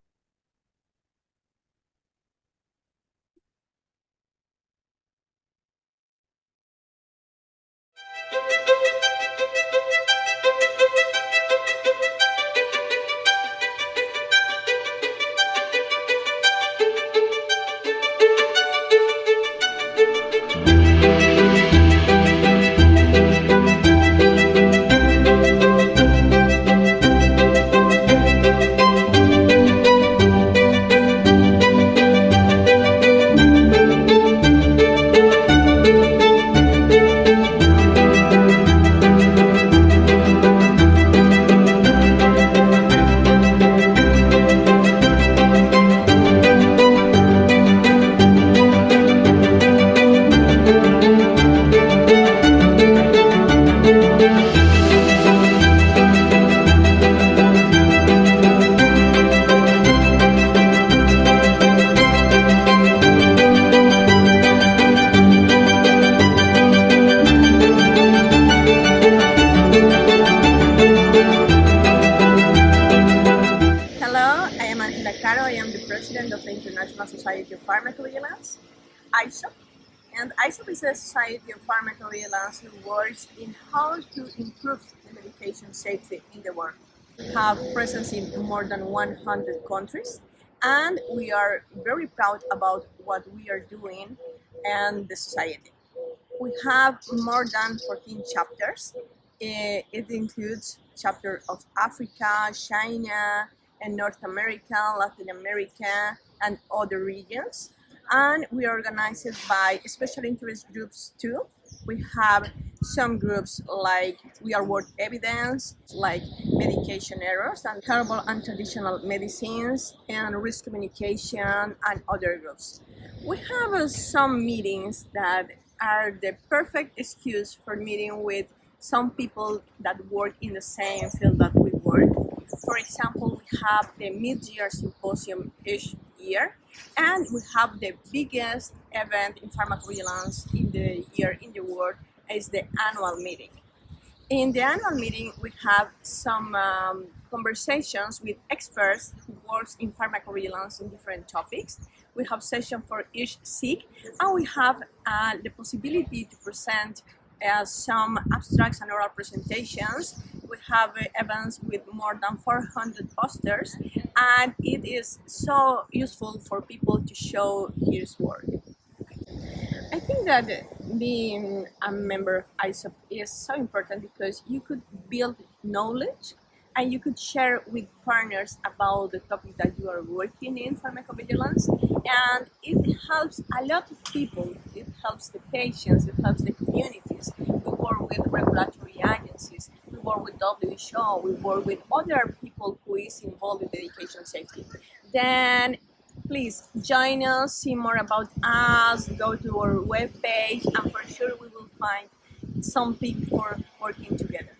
I am the president of the International Society of Pharmacovigilance, ISoP. And ISoP is a society of pharmacovigilance who works in how to improve the medication safety in the world. We have presence in more than 100 countries, and we are very proud about what we are doing and the society. We have more than 14 chapters. It includes chapters of Africa, China, and North America, Latin America, and other regions. And we are organized by special interest groups too. We have some groups like We Are World Evidence, like medication errors and herbal and traditional medicines, and risk communication, and other groups. We have some meetings that are the perfect excuse for meeting with some people that work in the same field that we work. For example, we have the mid-year symposium each year, and we have the biggest event in pharmacovigilance in the year in the world is the annual meeting. In the annual meeting, we have some conversations with experts who work in pharmacovigilance in different topics. We have sessions for each SIG, and we have the possibility to present some abstracts and oral presentations. We have events with more than 400 posters, and it is so useful for people to show his work. I think that being a member of ISoP is so important because you could build knowledge and you could share with partners about the topic that you are working in pharmacovigilance, and it helps a lot of people. It helps the patients, it helps the communities. We work with regulatory agencies, we work with WHO, we work with other people who is involved in medication safety. Then please join us, see more about us, go to our webpage, and for sure we will find something for working together.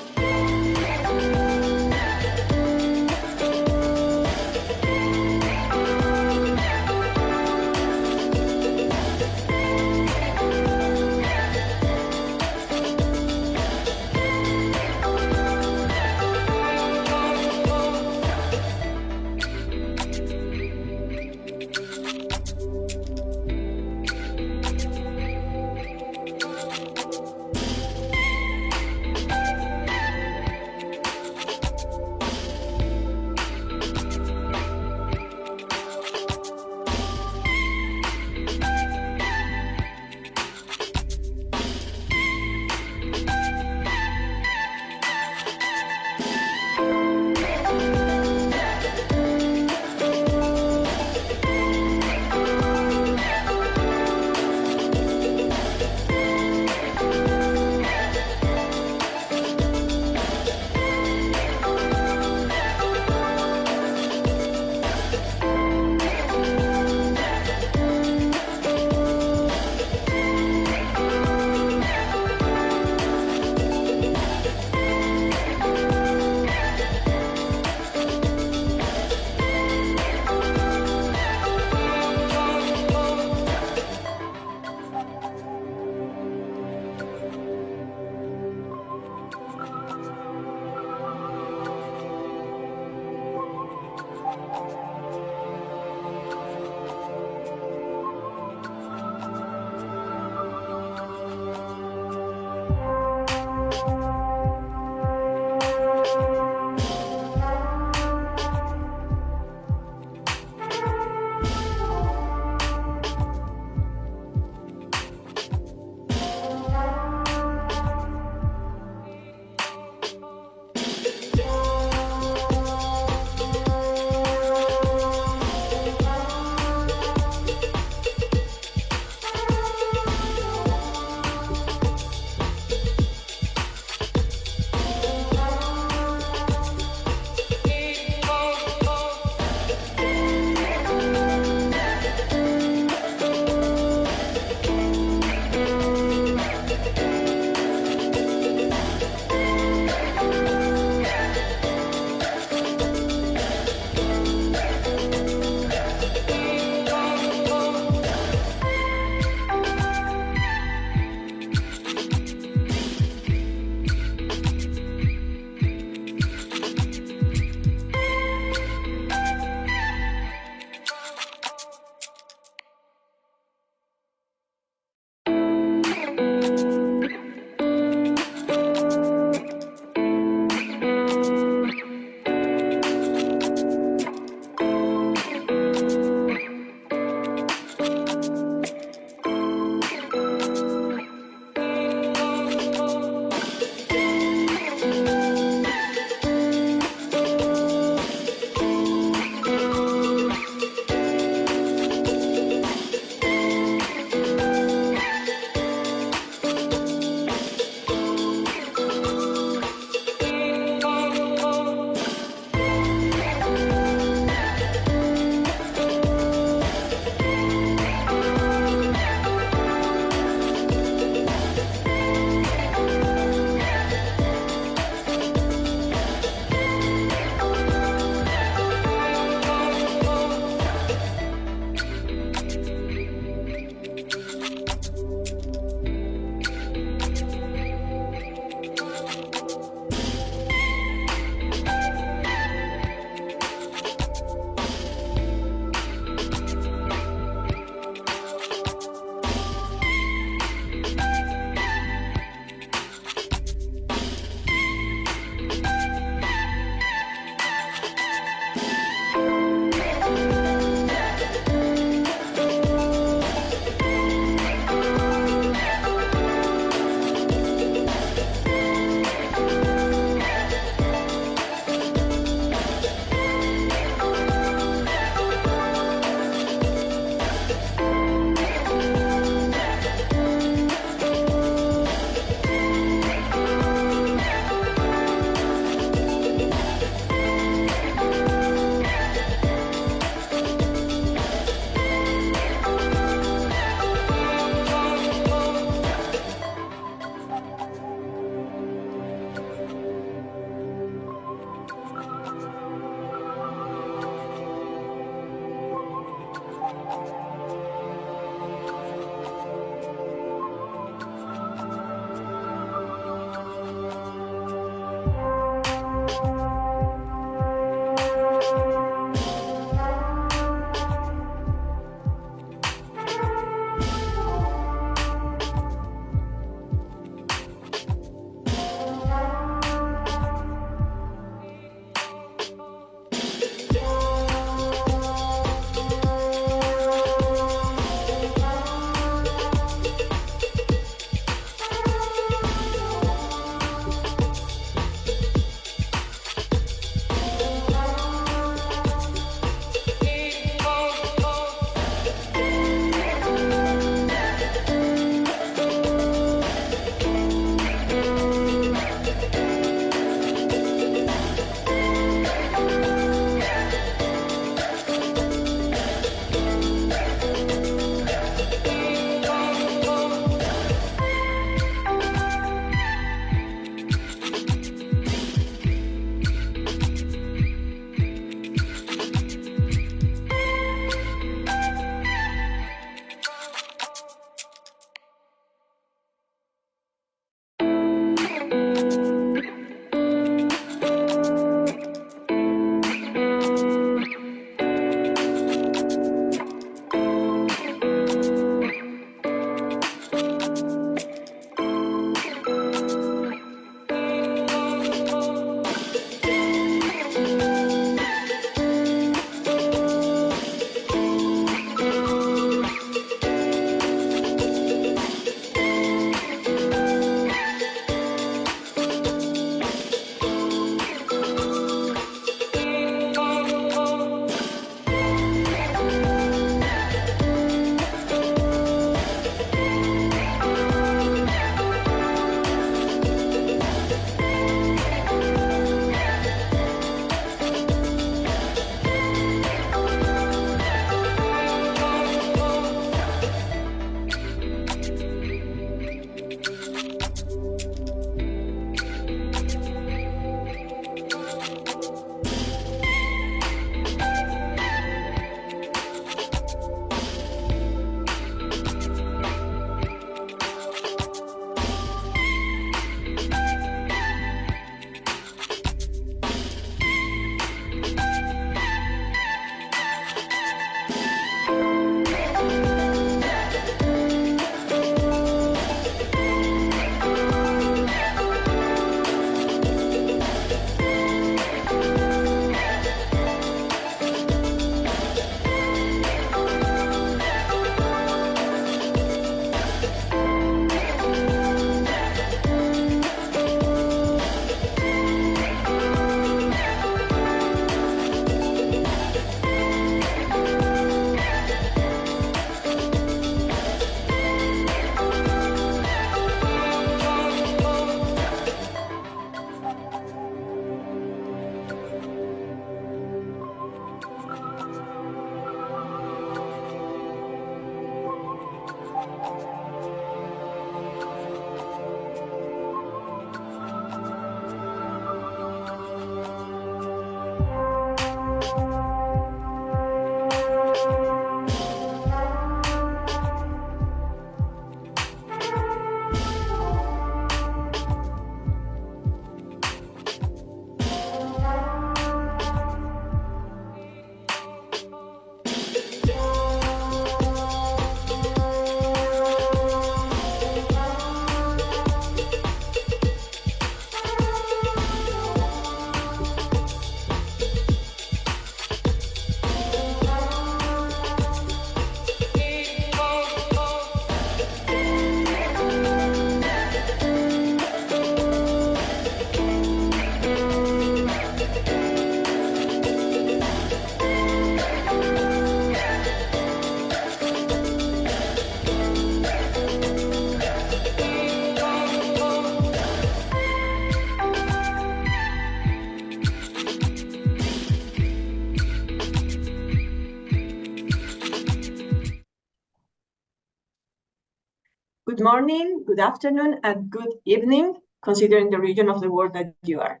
Good morning, good afternoon, and good evening, considering the region of the world that you are.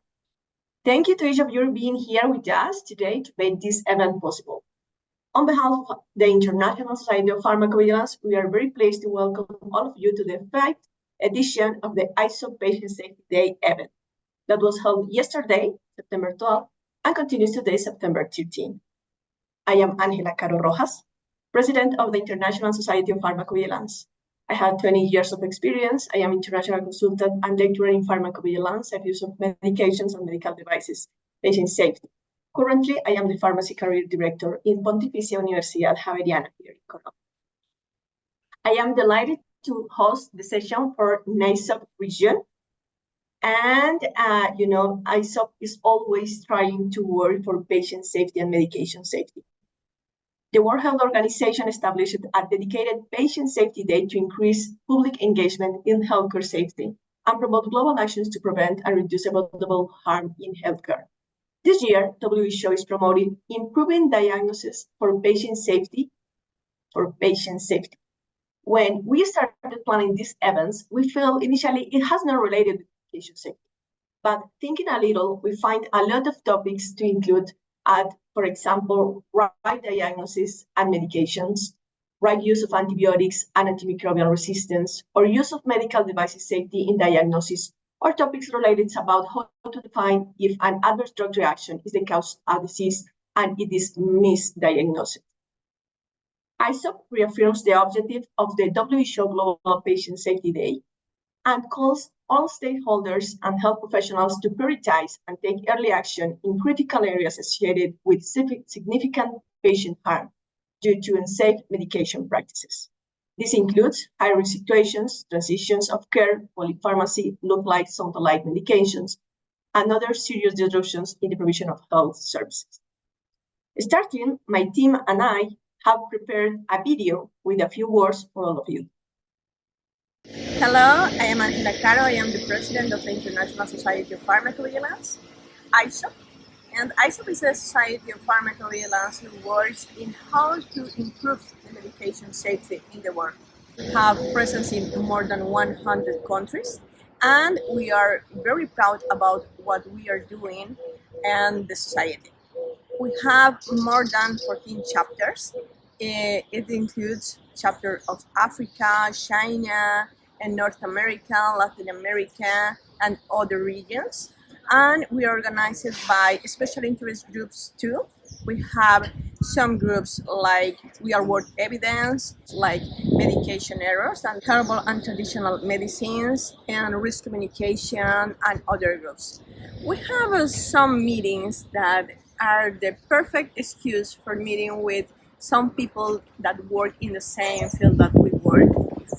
Thank you to each of you being here with us today to make this event possible. On behalf of the International Society of Pharmacovigilance, we are very pleased to welcome all of you to the 5th edition of the ISoP Patient Safety Day event that was held yesterday, September 12, and continues today, September 13. I am Ángela Caro Rojas, President of the International Society of Pharmacovigilance. I have 20 years of experience. I am international consultant and lecturer in pharmacovigilance and use of medications and medical devices, patient safety. Currently, I am the Pharmacy Career Director in Pontificia Universidad Javeriana here in Colombia. I am delighted to host the session for ISoP region. And, ISoP is always trying to work for patient safety and medication safety. The World Health Organization established a dedicated Patient Safety Day to increase public engagement in healthcare safety and promote global actions to prevent and reduce avoidable harm in healthcare. This year, WHO is promoting improving diagnosis for patient safety. When we started planning these events, we felt initially it has not related to patient safety. But thinking a little, we find a lot of topics to include for example, right diagnosis and medications, right use of antibiotics and antimicrobial resistance, or use of medical devices safety in diagnosis, or topics related about how to define if an adverse drug reaction is the cause of disease and it is misdiagnosed. ISoP reaffirms the objective of the WHO Global Patient Safety Day and calls all stakeholders and health professionals to prioritize and take early action in critical areas associated with significant patient harm due to unsafe medication practices. This includes high-risk situations, transitions of care, polypharmacy, look-alike, sound-alike medications, and other serious disruptions in the provision of health services. Starting, my team and I have prepared a video with a few words for all of you. Hello, I am Ángela Caro. I am the president of the International Society of Pharmacovigilance, ISoP. And ISoP is a society of pharmacovigilance who works in how to improve the medication safety in the world. We have presence in more than 100 countries, and we are very proud about what we are doing and the society. We have more than 14 chapters. It includes chapters of Africa, China, and North America, Latin America, and other regions. And we are organized by special interest groups too. We have some groups like real world evidence, like medication errors, and herbal and traditional medicines, and risk communication, and other groups. We have some meetings that are the perfect excuse for meeting with some people that work in the same field that we work.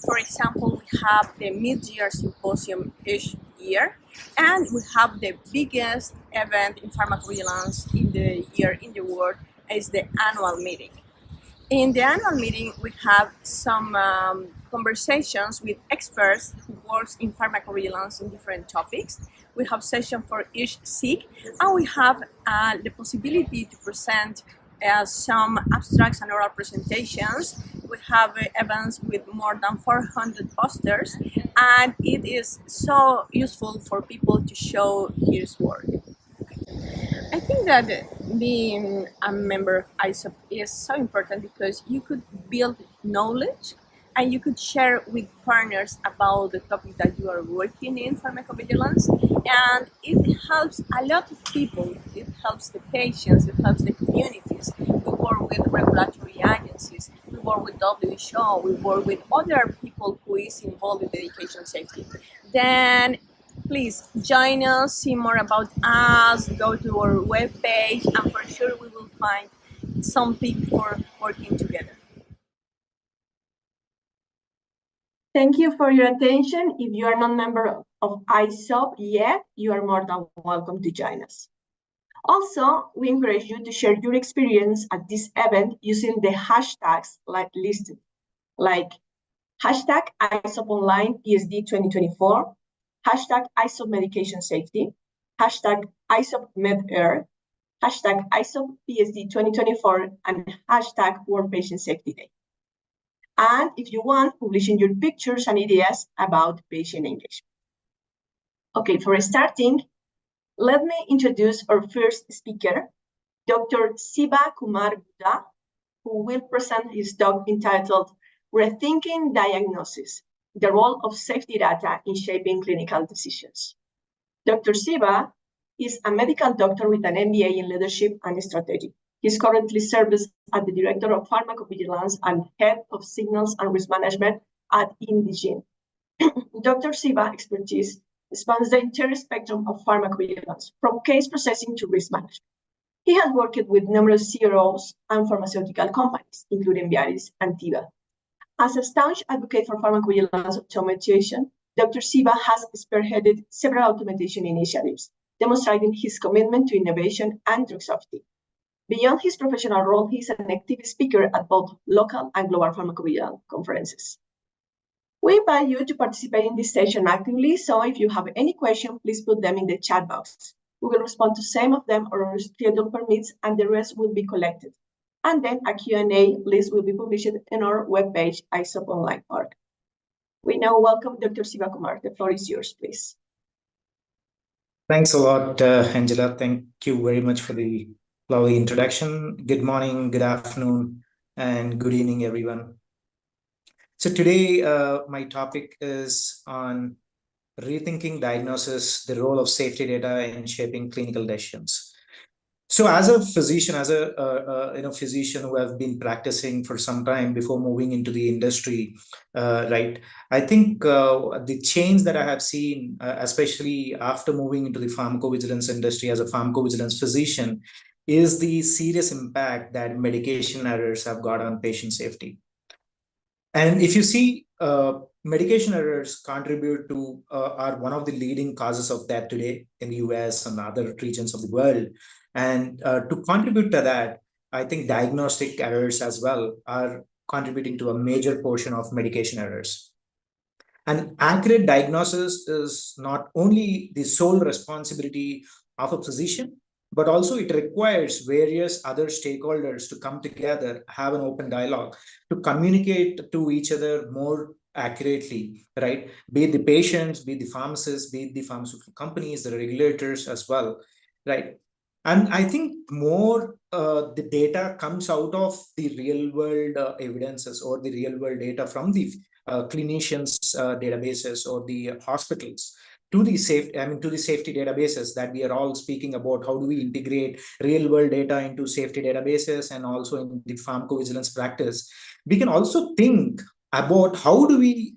For example, we have the mid-year symposium each year, and we have the biggest event in pharmacovigilance in the year in the world is the annual meeting. In the annual meeting, we have some conversations with experts who work in pharmacovigilance in different topics. We have sessions for each SIG, and we have the possibility to present some abstracts and oral presentations. We have events with more than 400 posters, and it is so useful for people to show his work. I think that being a member of ISoP is so important because you could build knowledge and you could share with partners about the topic that you are working in pharmacovigilance, and it helps a lot of people. It helps the patients, it helps the communities. We work with regulatory agencies, we work with WHO, we work with other people who is involved in medication safety. Then please join us, see more about us, go to our webpage, and for sure we will find something for working together. Thank you for your attention. If you are not a member of ISoP yet, you are more than welcome to join us. Also, we encourage you to share your experience at this event using the hashtags listed, like hashtag ISoPOnline PSD 2024, hashtag ISoP Medication Safety, hashtag ISoP MedEarth, hashtag ISoP PSD 2024, and hashtag World Patient Safety Day. and if you want, publishing your pictures and ideas about patient engagement. Okay, for starting, let me introduce our first speaker, Dr. Siva Kumar Gupta, who will present his talk entitled Rethinking Diagnosis, the Role of Safety Data in Shaping Clinical Decisions. Dr. Siva is a medical doctor with an MBA in Leadership and Strategy. He currently serves as the Director of Pharmacovigilance and Head of Signals and Risk Management at Indigene. Dr. Siva's expertise spans the entire spectrum of pharmacovigilance, from case processing to risk management. He has worked with numerous CROs and pharmaceutical companies, including Viaris and Teva. As a staunch advocate for pharmacovigilance automation, Dr. Siva has spearheaded several automation initiatives, demonstrating his commitment to innovation and drug safety. Beyond his professional role, he is an active speaker at both local and global pharmacovigilance conferences. We invite you to participate in this session actively, so if you have any question, please put them in the chat box. We will respond to some of them or our schedule permits, and the rest will be collected. And then a Q&A list will be published in our webpage, isoponline.org. We now welcome Dr. Siva Kumar. The floor is yours, please. Thanks a lot, Angela. Thank you very much for the lovely introduction. Good morning, good afternoon, and good evening, everyone. So today, my topic is on rethinking diagnosis, the role of safety data in shaping clinical decisions. So as a physician, physician who have been practicing for some time before moving into the industry, right? I think the change that I have seen, especially after moving into the pharmacovigilance industry as a pharmacovigilance physician, is the serious impact that medication errors have got on patient safety. And if you see, medication errors contribute to are one of the leading causes of death today in the US and other regions of the world. And to contribute to that, I think diagnostic errors as well are contributing to a major portion of medication errors. And accurate diagnosis is not only the sole responsibility of a physician, but also it requires various other stakeholders to come together, have an open dialogue, to communicate to each other more accurately, right? Be it the patients, be it the pharmacists, be it the pharmaceutical companies, the regulators as well, right? And I think more the data comes out of the real world evidences or the real world data from the clinicians' databases or the hospitals to the safety databases that we are all speaking about. How do we integrate real world data into safety databases and also in the pharmacovigilance practice? We can also think about how do we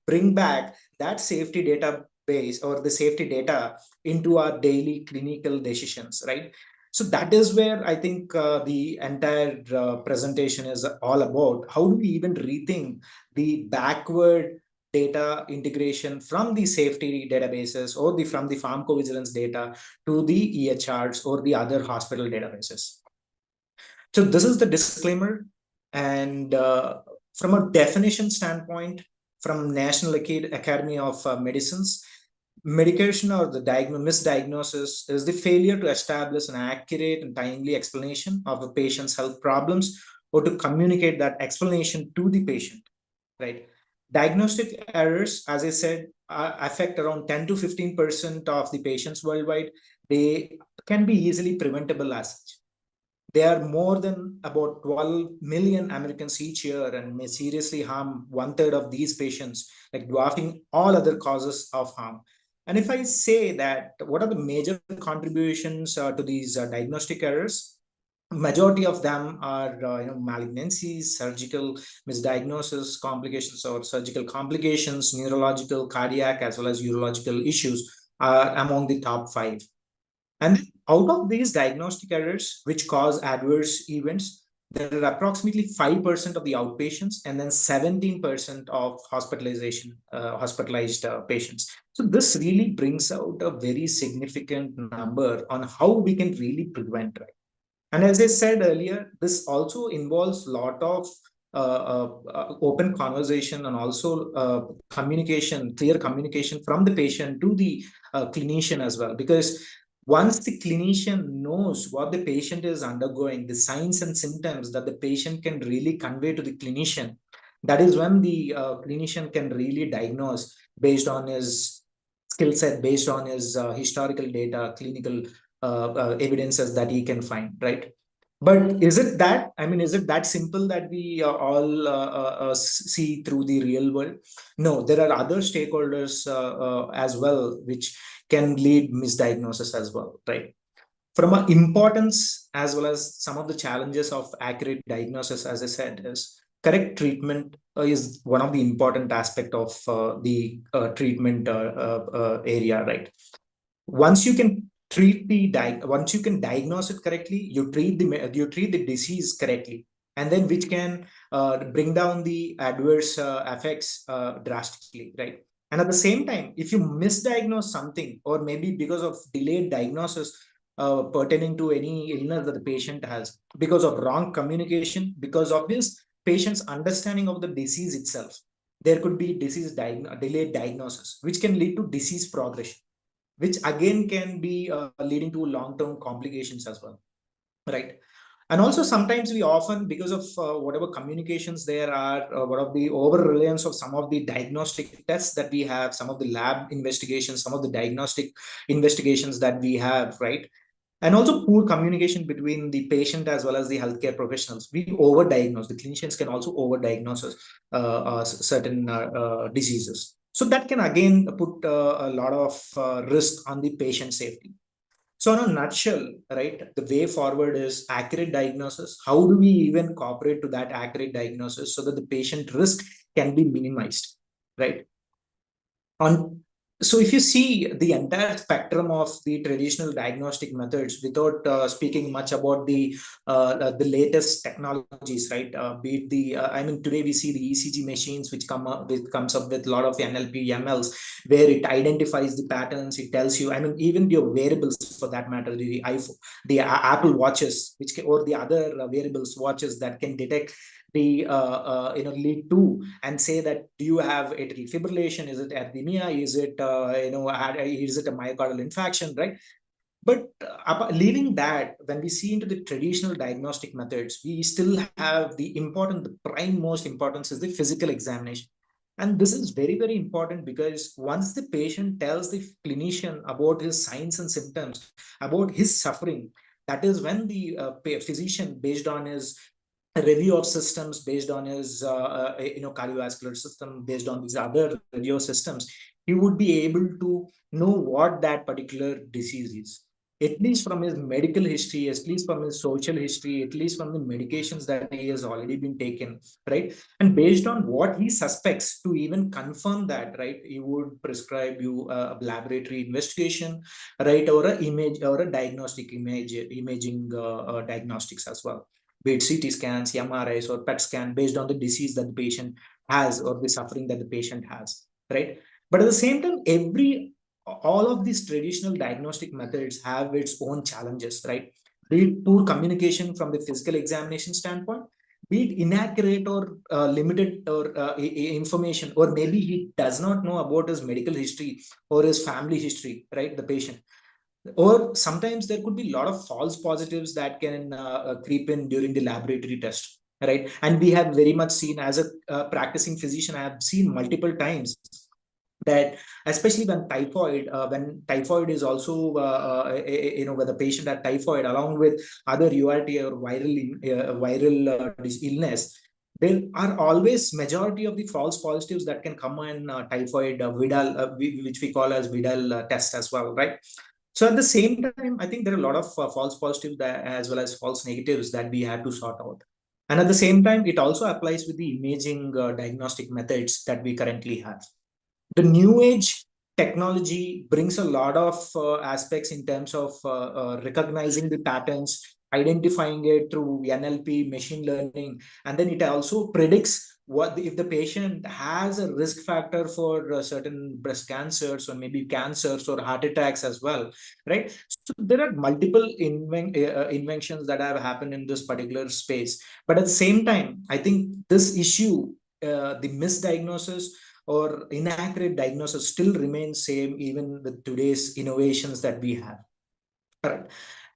bring back that safety database or the safety data into our daily clinical decisions, right? So that is where I think the entire presentation is all about. How do we even rethink the backward data integration from the safety databases or from the pharmacovigilance data to the EHRs or the other hospital databases. So this is the disclaimer. And from a definition standpoint, from National Academy of Medicines, medication or the misdiagnosis is the failure to establish an accurate and timely explanation of a patient's health problems or to communicate that explanation to the patient, right? Diagnostic errors, as I said, affect around 10 to 15% of the patients worldwide. They can be easily preventable as such. They are more than about 12 million Americans each year and may seriously harm 1/3 of these patients, like dwarfing all other causes of harm. And if I say that, what are the major contributions to these diagnostic errors? Majority of them are malignancies, surgical misdiagnosis, complications or surgical complications, neurological, cardiac, as well as urological issues are among the top 5. And out of these diagnostic errors, which cause adverse events, there are approximately 5% of the outpatients and then 17% of hospitalized patients. So this really brings out a very significant number on how we can really prevent, right? And as I said earlier, this also involves a lot of open conversation and also communication, clear communication from the patient to the clinician as well. Because once the clinician knows what the patient is undergoing, the signs and symptoms that the patient can really convey to the clinician, That is when the clinician can really diagnose based on his skill set, based on his historical data, clinical evidences that he can find, right? But is it that, I mean, is it that simple that we all see through the real world? No, there are other stakeholders as well, which can lead misdiagnosis as well, right? From an importance as well as some of the challenges of accurate diagnosis, as I said, is correct treatment is one of the important aspect of the treatment area, right? Once you can once you can diagnose it correctly, you treat the disease correctly, and then which can bring down the adverse effects drastically, right? And at the same time, if you misdiagnose something, or maybe because of delayed diagnosis pertaining to any illness that the patient has, because of wrong communication, because of his patient's understanding of the disease itself, there could be delayed diagnosis, which can lead to disease progression, which again can be leading to long-term complications as well, right? And also sometimes we often, because of whatever communications there are, what of the over reliance of some of the diagnostic tests that we have, some of the lab investigations, some of the diagnostic investigations that we have, right? And also poor communication between the patient as well as the healthcare professionals. We overdiagnose. The clinicians can also overdiagnose certain diseases. So that can again put a lot of risk on the patient safety. So in a nutshell, right, the way forward is accurate diagnosis. How do we even cooperate to that accurate diagnosis so that the patient risk can be minimized, right? So if you see the entire spectrum of the traditional diagnostic methods, without speaking much about the latest technologies, right? Be it the I mean, today we see the ECG machines which comes up with a lot of NLP, MLs, where it identifies the patterns. It tells you. I mean, even your wearables, for that matter, the iPhone, the Apple watches, or the other wearables watches that can detect the lead to and say that, do you have atrial fibrillation, is it arrhythmia, is it is it a myocardial infarction, right? But leaving that, when we see into the traditional diagnostic methods, we still have the prime most importance is the physical examination. And this is very, very important, because once the patient tells the clinician about his signs and symptoms, about his suffering, that is when the physician, based on his a review of systems, based on his cardiovascular system, based on these other review systems, he would be able to know what that particular disease is, at least from his medical history, at least from his social history, at least from the medications that he has already been taken, right? And based on what he suspects, to even confirm that, right, he would prescribe you a laboratory investigation, right, or a image, or a diagnostic imaging diagnostics as well, be it CT scans, MRIs, or PET scan, based on the disease that the patient has or the suffering that the patient has, right? But at the same time, all of these traditional diagnostic methods have its own challenges, right? Be it poor communication from the physical examination standpoint, be it inaccurate or limited or information, or maybe he does not know about his medical history or his family history, right? The patient, or sometimes there could be a lot of false positives that can creep in during the laboratory test, right? And we have very much seen, as a practicing physician, I have seen multiple times that, especially when typhoid is also when the patient had typhoid along with other URT or viral illness, there are always majority of the false positives that can come in typhoid Vidal, which we call as Vidal test as well, right? So at the same time, I think there are a lot of false positives as well as false negatives that we have to sort out. And at the same time, it also applies with the imaging diagnostic methods that we currently have. The new age technology brings a lot of aspects in terms of recognizing the patterns, identifying it through NLP, machine learning, and then it also predicts what if the patient has a risk factor for certain breast cancers or maybe cancers or heart attacks as well, right? So there are multiple inventions that have happened in this particular space, but at the same time, I think this issue, the misdiagnosis or inaccurate diagnosis, still remains same even with today's innovations that we have. All right.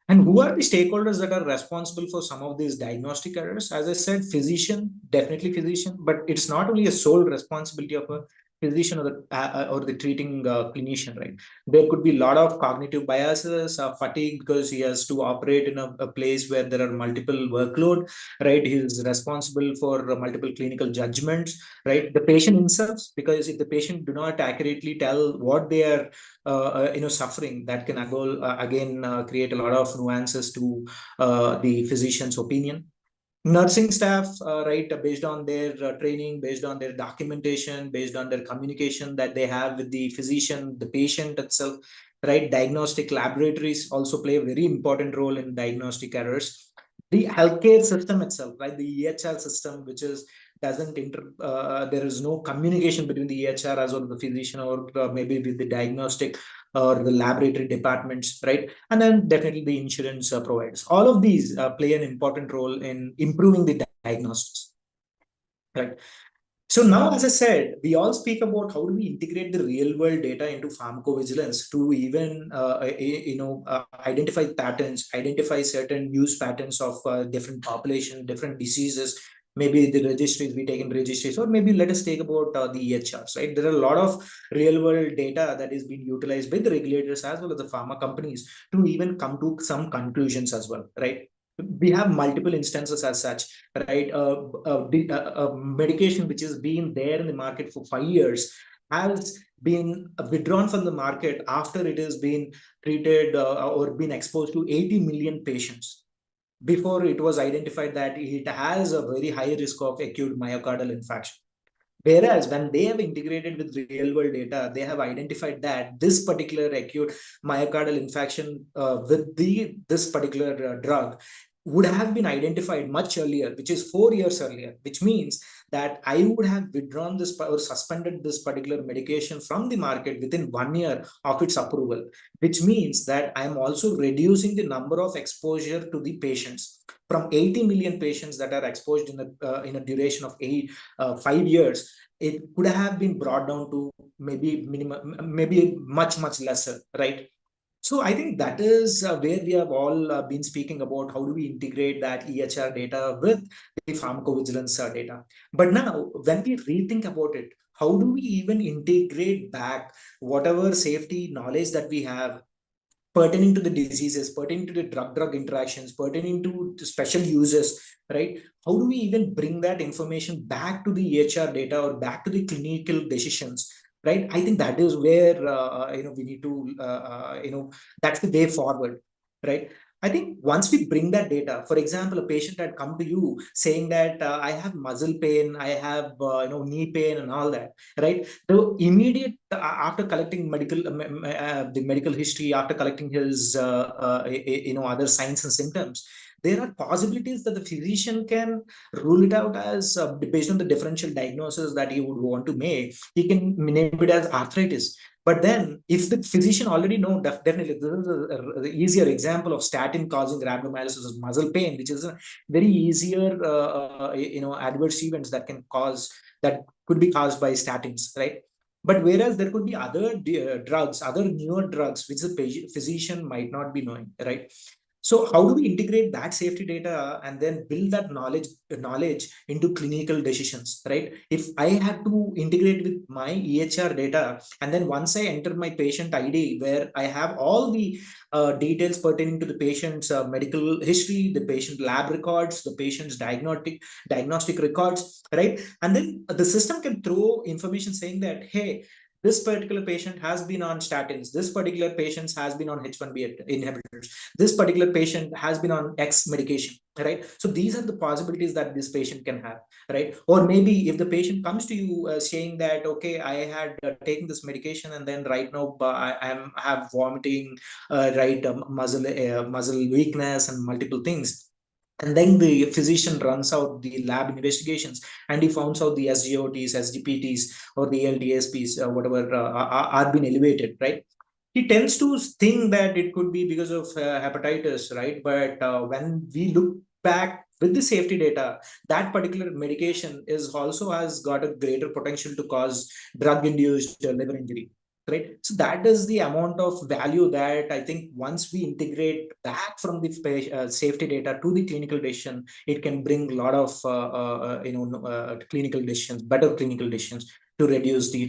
And who are the stakeholders that are responsible for some of these diagnostic errors? As I said, physician, definitely physician, but it's not only a sole responsibility of a physician or the treating clinician, right? There could be a lot of cognitive biases, fatigue, because he has to operate in a place where there are multiple workload, right? He is responsible for multiple clinical judgments, right? The patient himself, because if the patient do not accurately tell what they are suffering, that can again create a lot of nuances to the physician's opinion. Nursing staff, right, based on their training, based on their documentation, based on their communication that they have with the physician, the patient itself, right? Diagnostic laboratories also play a very important role in diagnostic errors. The healthcare system itself, right? The EHR system, which is doesn't there is no communication between the EHR as well as the physician, or maybe with the diagnostic or the laboratory departments, right? And then definitely the insurance providers. All of these play an important role in improving the diagnostics, right? So now, as I said, we all speak about how do we integrate the real world data into pharmacovigilance to even, identify patterns, identify certain use patterns of different population, different diseases, maybe the registries, we take in registries, or maybe let us take about the EHRs, right? There are a lot of real world data that is being utilized by the regulators as well as the pharma companies to even come to some conclusions as well, right? We have multiple instances as such, right? A medication which has been there in the market for 5 years has been withdrawn from the market after it has been treated or been exposed to 80 million patients before it was identified that it has a very high risk of acute myocardial infarction. Whereas when they have integrated with real world data, they have identified that this particular acute myocardial infarction with this particular drug would have been identified much earlier, which is 4 years earlier, which means that I would have withdrawn this or suspended this particular medication from the market within 1 year of its approval, which means that I am also reducing the number of exposure to the patients from 80 million patients that are exposed in a duration of 5 years. It could have been brought down to maybe minimum, maybe much lesser, right? So I think that is where we have all been speaking about how do we integrate that EHR data with the pharmacovigilance data. But now, when we rethink about it, how do we even integrate back whatever safety knowledge that we have pertaining to the diseases, pertaining to the drug-drug interactions, pertaining to the special uses, right? How do we even bring that information back to the EHR data or back to the clinical decisions, right? I think that is where we need to that's the way forward, right? I think once we bring that data, for example, a patient had come to you saying that I have muscle pain, I have knee pain and all that, right? The immediate after collecting the medical history, after collecting his other signs and symptoms, there are possibilities that the physician can rule it out as based on the differential diagnosis that he would want to make. He can name it as arthritis. But then, if the physician already know, definitely this is an easier example of statin causing rhabdomyolysis of muscle pain, which is a very easier, adverse events that could be caused by statins, right? But whereas there could be other drugs, other newer drugs, which the physician might not be knowing, right? So how do we integrate that safety data and then build that knowledge into clinical decisions, right? If I have to integrate with my EHR data, and then once I enter my patient ID, where I have all the details pertaining to the patient's medical history, the patient lab records, the patient's diagnostic records, right? And then the system can throw information saying that, hey, this particular patient has been on statins, this particular patient has been on H1B inhibitors, this particular patient has been on X medication, right? So these are the possibilities that this patient can have, right? Or maybe if the patient comes to you saying that, okay, I had taken this medication and then right now I have vomiting, right, muscle weakness and multiple things. And then the physician runs out the lab investigations and he finds out the SGOTs, SGPTs, or the LDSPs, whatever are being elevated, right? He tends to think that it could be because of hepatitis, right? But when we look back with the safety data, that particular medication is also has got a greater potential to cause drug-induced liver injury, right? So that is the amount of value that I think once we integrate back from the safety data to the clinical decision, it can bring a lot of clinical decisions, better clinical decisions to reduce the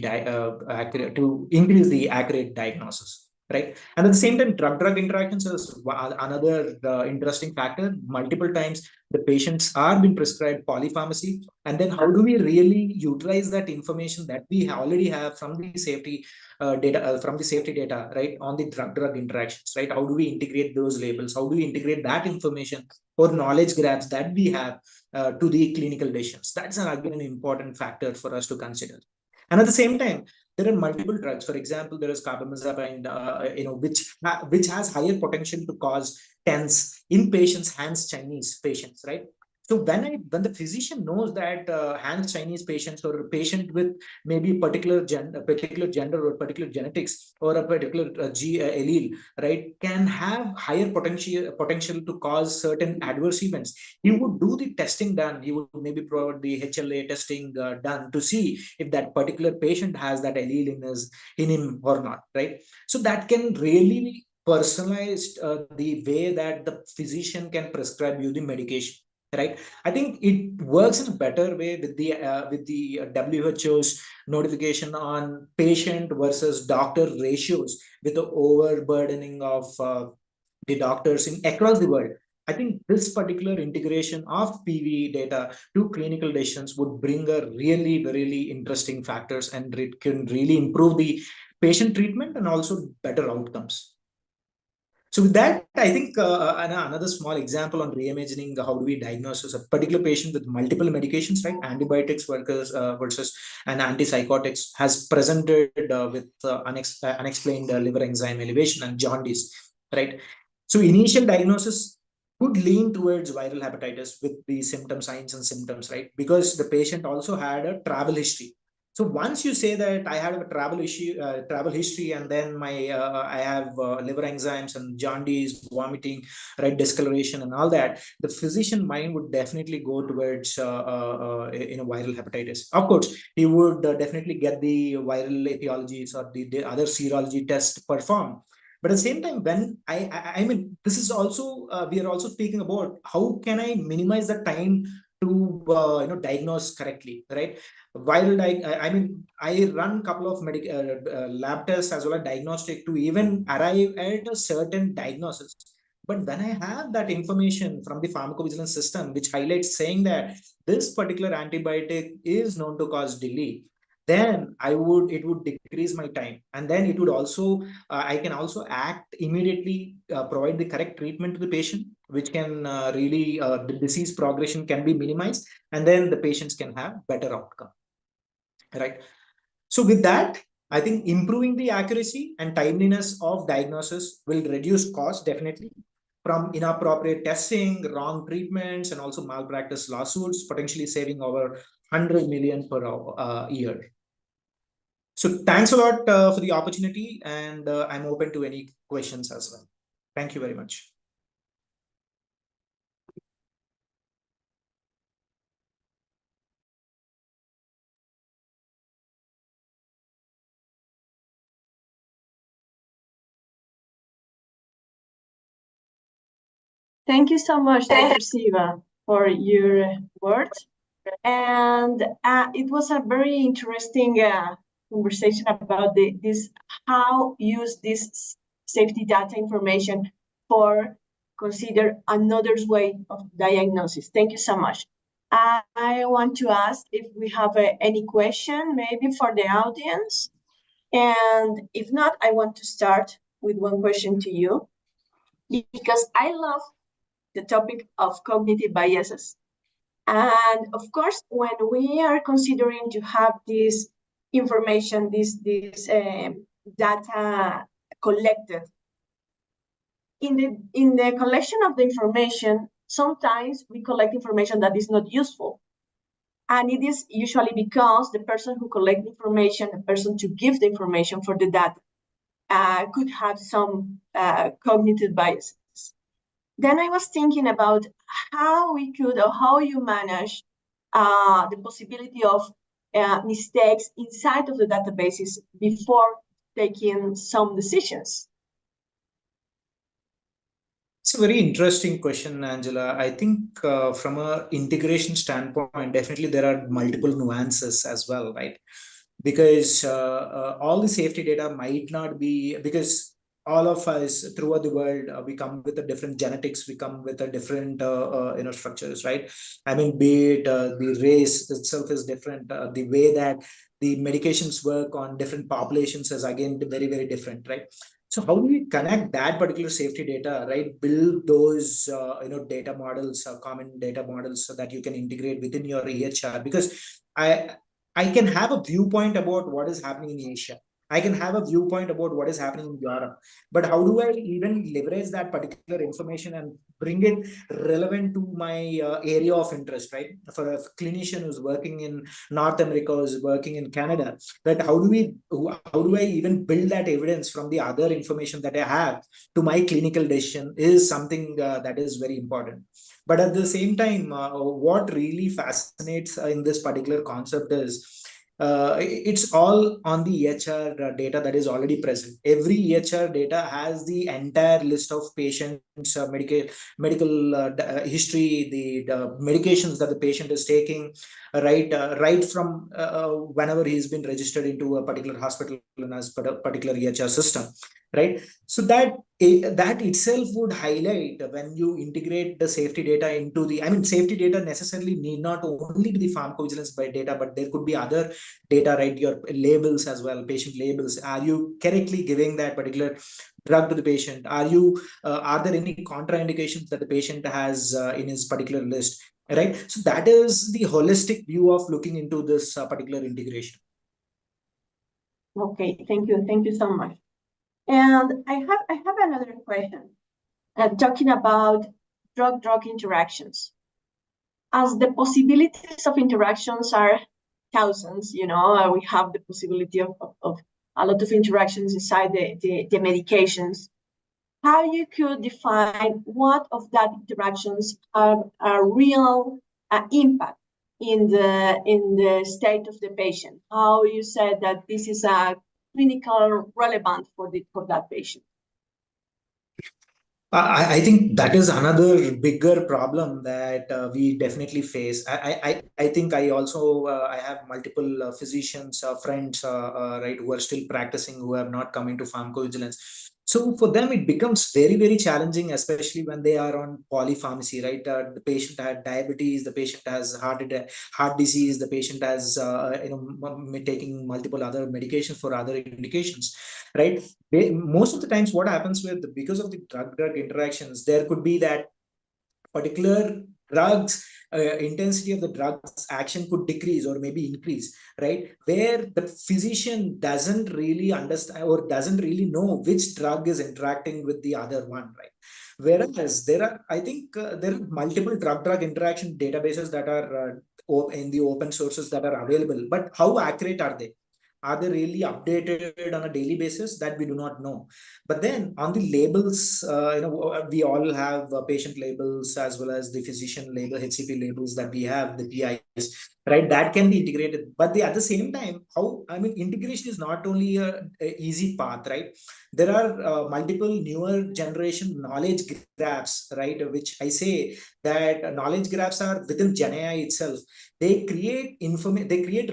to increase the accurate diagnosis. Right. And at the same time, drug-drug interactions is another interesting factor. Multiple times, the patients are being prescribed polypharmacy. And then how do we really utilize that information that we already have from the safety data, right, on the drug-drug interactions, right? How do we integrate those labels? How do we integrate that information or knowledge grabs that we have to the clinical decisions? That's again an important factor for us to consider. And at the same time, there are multiple drugs. For example, there is carbamazepine, which has higher potential to cause TENS in patients, hence Chinese patients, right? So when the physician knows that hence Chinese patients or a patient with maybe particular gender or particular genetics or a particular allele, right, can have higher potential to cause certain adverse events, he would do the testing done. He would maybe provide the HLA testing done to see if that particular patient has that allele in him or not, right? So that can really personalize the way that the physician can prescribe you the medication, right? I think it works in a better way with the WHO's notification on patient versus doctor ratios, with the overburdening of the doctors in across the world. I think this particular integration of PV data to clinical decisions would bring a really interesting factors, and it can really improve the patient treatment and also better outcomes. So with that, I think another small example on reimagining how do we diagnose a particular patient with multiple medications, right? Antibiotics versus an antipsychotics has presented with unexplained liver enzyme elevation and jaundice, right? So initial diagnosis could lean towards viral hepatitis with the signs and symptoms, right? Because the patient also had a travel history. So once you say that I have a travel history, and then I have liver enzymes and jaundice, vomiting, right, discoloration, and all that, the physician mind would definitely go towards viral hepatitis. Of course, he would definitely get the viral etiologies or the other serology test performed. But at the same time, when I mean, this is also we are also speaking about how can I minimize the time to diagnose correctly, right? While I mean, I run a couple of lab tests as well as diagnostic to even arrive at a certain diagnosis. But when I have that information from the pharmacovigilance system, which highlights saying that this particular antibiotic is known to cause delay, then it would decrease my time, and then it would also I can also act immediately, provide the correct treatment to the patient, which can really the disease progression can be minimized, and then the patients can have better outcome, right? So with that, I think improving the accuracy and timeliness of diagnosis will reduce cost definitely from inappropriate testing, wrong treatments, and also malpractice lawsuits, potentially saving over 100 million per year. So thanks a lot for the opportunity, and I'm open to any questions as well. Thank you very much. Thank you so much, Dr. Siva, for your words. And it was a very interesting conversation about this how use this safety data information for consider another way of diagnosis. Thank you so much. I want to ask if we have any question maybe for the audience. And if not, I want to start with one question to you, because I love the topic of cognitive biases. And of course, when we are considering to have this information, this data collected, in the collection of the information, sometimes we collect information that is not useful. And it is usually because the person who collects information, the person to give the information for the data, could have some cognitive biases. Then I was thinking about how we could, or how you manage the possibility of mistakes inside of the databases before taking some decisions? It's a very interesting question, Angela. I think from a integration standpoint, definitely there are multiple nuances as well, right? Because all the safety data might not be, because all of us throughout the world, we come with a different genetics, we come with a different structures, right? I mean, be it the race itself is different, the way that the medications work on different populations is again very, very different, right? So how do we connect that particular safety data, right? Build those data models, common data models, so that you can integrate within your EHR. Because I can have a viewpoint about what is happening in Asia. I can have a viewpoint about what is happening in Europe. But how do I even leverage that particular information and bring it relevant to my area of interest, right? For a clinician who's working in North America, who's working in Canada, that how do I even build that evidence from the other information that I have to my clinical decision is something that is very important. But at the same time, what really fascinates in this particular concept is it's all on the EHR data that is already present. Every EHR data has the entire list of patients, medical history, the medications that the patient is taking, right from whenever he's been registered into a particular hospital and as particular EHR system, right? So that itself would highlight when you integrate the safety data into the, I mean, safety data necessarily need not only be the pharmacovigilance by data, but there could be other data, right? Your labels as well, patient labels. Are you correctly giving that particular drug to the patient? Are there any contraindications that the patient has in his particular list, right? So that is the holistic view of looking into this particular integration. Okay, thank you so much. And I have another question, talking about drug-drug interactions. As the possibilities of interactions are thousands, we have the possibility of a lot of interactions inside the medications. How you could define what of that interactions have a real impact in the state of the patient? How you said that this is a clinical relevant for that patient? I think that is another bigger problem that we definitely face. I think I also I have multiple physicians, friends, right, who are still practicing, who have not come into pharmacovigilance. So for them, it becomes very, very challenging, especially when they are on polypharmacy, right? The patient had diabetes, the patient has heart disease, the patient has taking multiple other medications for other indications, right? Most of the times what happens with, because of the drug-drug interactions, there could be that particular drugs intensity of the drugs action could decrease or maybe increase, right? Where the physician doesn't really understand or doesn't really know which drug is interacting with the other one, right? Whereas I think there are multiple drug-drug interaction databases that are in the open sources that are available, but how accurate are they? Are they really updated on a daily basis? That we do not know. But then on the labels, we all have patient labels as well as the physician label, HCP labels that we have, the PIs, right? That can be integrated. But at the same time, integration is not only a easy path, right? There are multiple newer generation knowledge graphs, right? Which I say that knowledge graphs are within GenAI itself. They create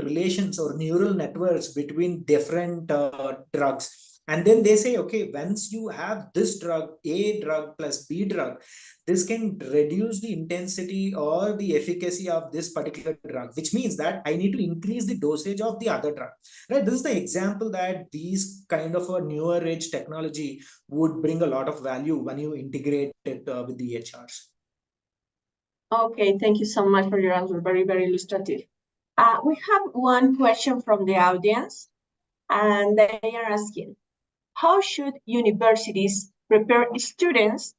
relations or neural networks between different drugs. And then they say, okay, once you have this drug, A drug plus B drug, this can reduce the intensity or the efficacy of this particular drug, which means that I need to increase the dosage of the other drug, right? This is the example that these kind of a newer age technology would bring a lot of value when you integrate it with the EHRs. Okay, thank you so much for your answer. Very, very illustrative. We have one question from the audience, and they are asking, how should universities prepare students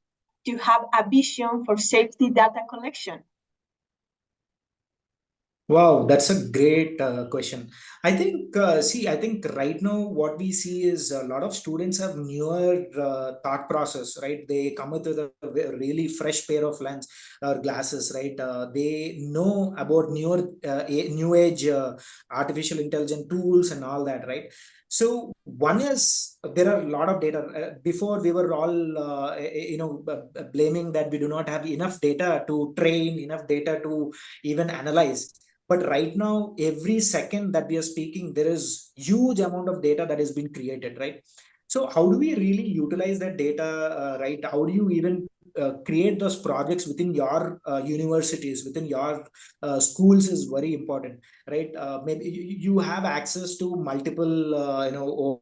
to have a vision for safety data collection? Wow, that's a great question. I think, I think right now what we see is a lot of students have newer thought process, right? They come with a really fresh pair of lens or glasses, right? They know about new age artificial intelligence tools and all that, right? So one is there are a lot of data. Before we were all blaming that we do not have enough data to train, enough data to even analyze. But right now, every second that we are speaking, there is huge amount of data that has been created, right? So how do we really utilize that data, right? How do you even create those projects within your universities, within your schools is very important, right? Maybe you have access to multiple,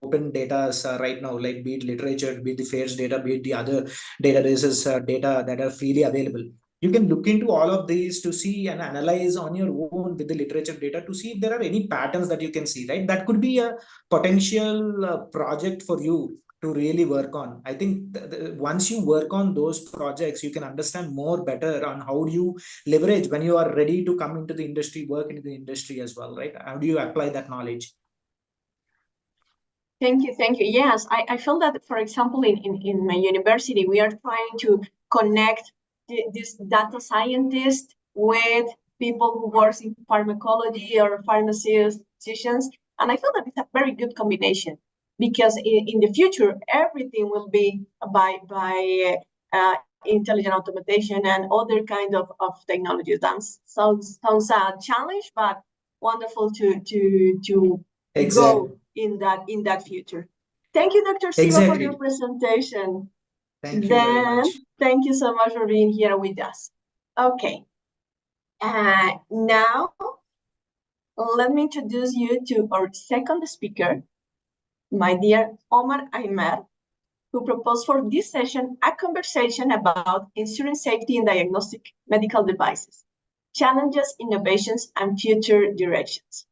open data right now, like be it literature, be it the FAIRS data, be it the other databases, data that are freely available. You can look into all of these to see and analyze on your own with the literature data to see if there are any patterns that you can see, right? That could be a potential project for you to really work on. I think once you work on those projects, you can understand more better on how do you leverage when you are ready to come into the industry, work into the industry as well, right? How do you apply that knowledge? Thank you, thank you. Yes, I feel that, for example, in my university, we are trying to connect this data scientist with people who work in pharmacology or physicians, and I feel that it's a very good combination because in the future, everything will be by intelligent automation and other kind of technologies. That sounds a challenge, but wonderful to Exactly. go in that future. Thank you, Dr. Siva, Exactly. for your presentation. Thank you very much. Thank you so much for being here with us. Okay. Now, let me introduce you to our second speaker, my dear Omar Aymer, who proposed for this session a conversation about insurance safety in diagnostic medical devices, challenges, innovations, and future directions.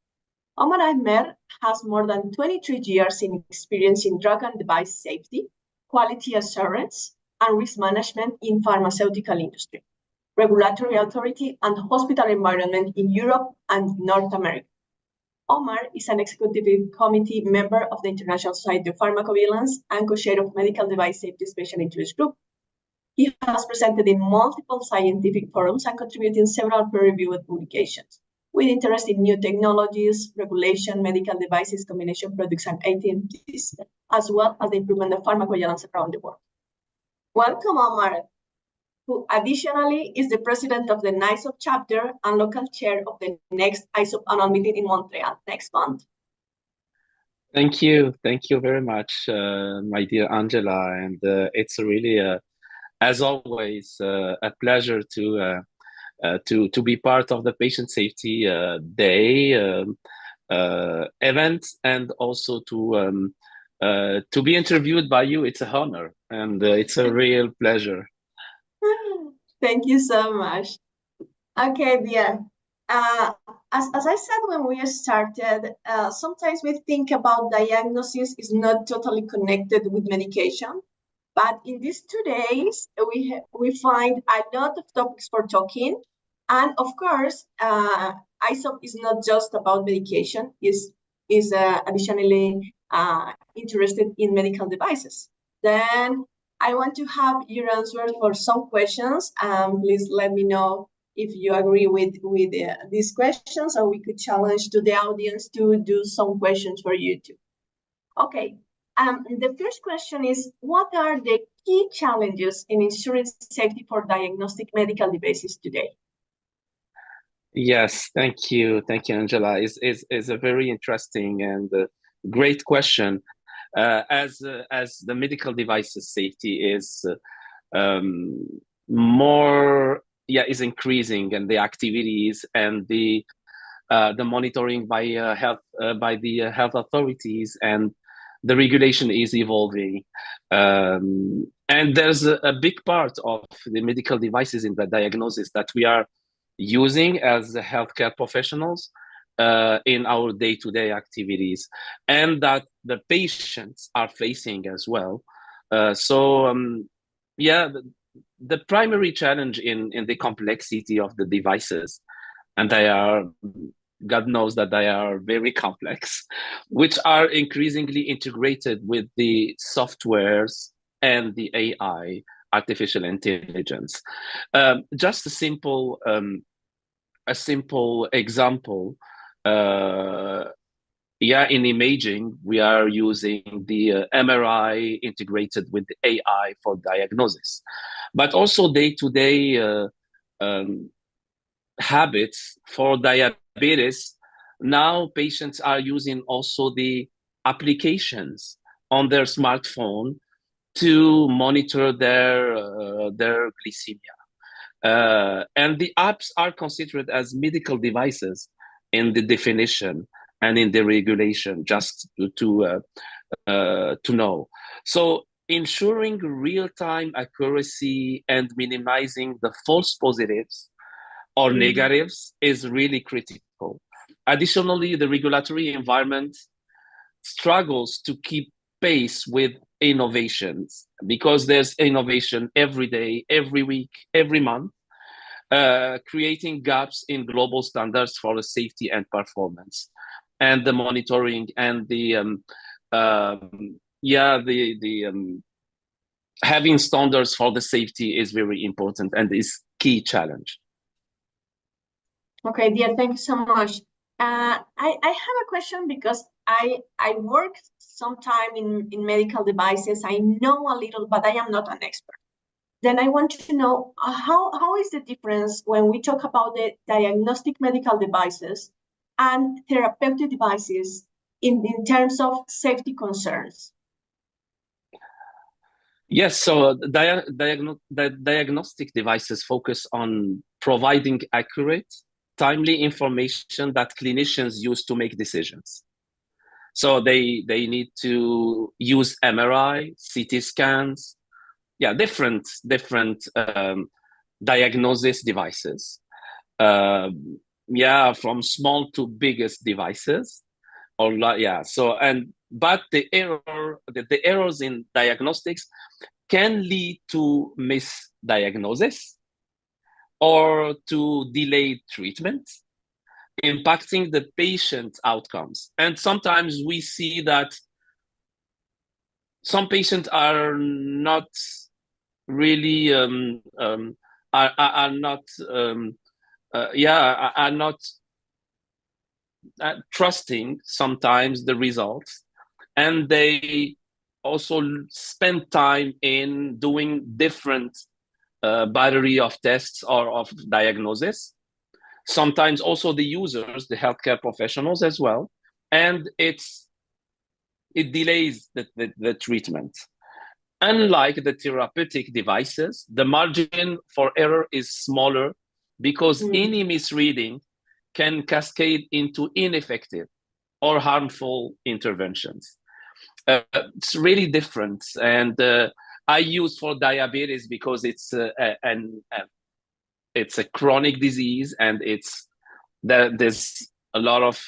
Omar Aymer has more than 23 years in experience in drug and device safety, quality assurance, and risk management in pharmaceutical industry, regulatory authority, and hospital environment in Europe and North America. Omar is an executive committee member of the International Society of Pharmacovigilance and co-chair of Medical Device Safety Special Interest Group. He has presented in multiple scientific forums and contributed in several peer-reviewed publications with interest in new technologies, regulation, medical devices, combination products, and ATMs, as well as the improvement of pharmacovigilance around the world. Welcome, Omar, who additionally is the president of the ISoP chapter and local chair of the next ISoP annual meeting in Montreal next month. Thank you very much, my dear Angela, and it's really, as always, a pleasure to be part of the Patient Safety Day event, and also to be interviewed by you. It's a honor, and it's a real pleasure. Thank you so much. Okay, dear. As I said when we started, sometimes we think about diagnosis is not totally connected with medication, but in these 2 days, we find a lot of topics for talking. And of course, ISoP is not just about medication, is additionally interested in medical devices. Then I want to have your answers for some questions. Please let me know if you agree with these questions, or we could challenge to the audience to do some questions for you too. Okay. The first question is, what are the key challenges in insurance safety for diagnostic medical devices today? Yes, thank you, Angela. Is a very interesting and great question. As the medical devices safety is is increasing, and the activities and the monitoring by the health authorities, and the regulation is evolving, and there's a big part of the medical devices in the diagnosis that we are using as the healthcare professionals in our day-to-day activities, and that the patients are facing as well. The primary challenge in the complexity of the devices, and God knows that they are very complex, which are increasingly integrated with the softwares and the AI, artificial intelligence. Just a simple example. in imaging, we are using the MRI integrated with the AI for diagnosis, but also day-to-day habits for diabetes. Now patients are using also the applications on their smartphone to monitor their glycemia. And the apps are considered as medical devices in the definition and in the regulation, just to know. So ensuring real-time accuracy and minimizing the false positives or negatives is really critical. Additionally, the regulatory environment struggles to keep pace with innovations because there's innovation every day, every week, every month, creating gaps in global standards for the safety and performance, and the monitoring and the having standards for the safety is very important and is key challenge. Okay, dear, thank you so much. I have a question because I worked some time in medical devices. I know a little, but I am not an expert. Then I want to know how is the difference when we talk about the diagnostic medical devices and therapeutic devices in terms of safety concerns? Yes, so the diagnostic devices focus on providing accurate, timely information that clinicians use to make decisions. So they need to use MRI, CT scans, different diagnosis devices. From small to biggest devices, but the errors in diagnostics can lead to misdiagnosis or to delayed treatment, impacting the patient outcomes. And sometimes we see that some patients are not really are not trusting sometimes the results, and they also spend time in doing different battery of tests or of diagnosis. Sometimes also the users, the healthcare professionals as well, and it delays the treatment. Unlike the therapeutic devices, the margin for error is smaller because any misreading can cascade into ineffective or harmful interventions. It's really different. And I use for diabetes because it's a chronic disease, and there's a lot of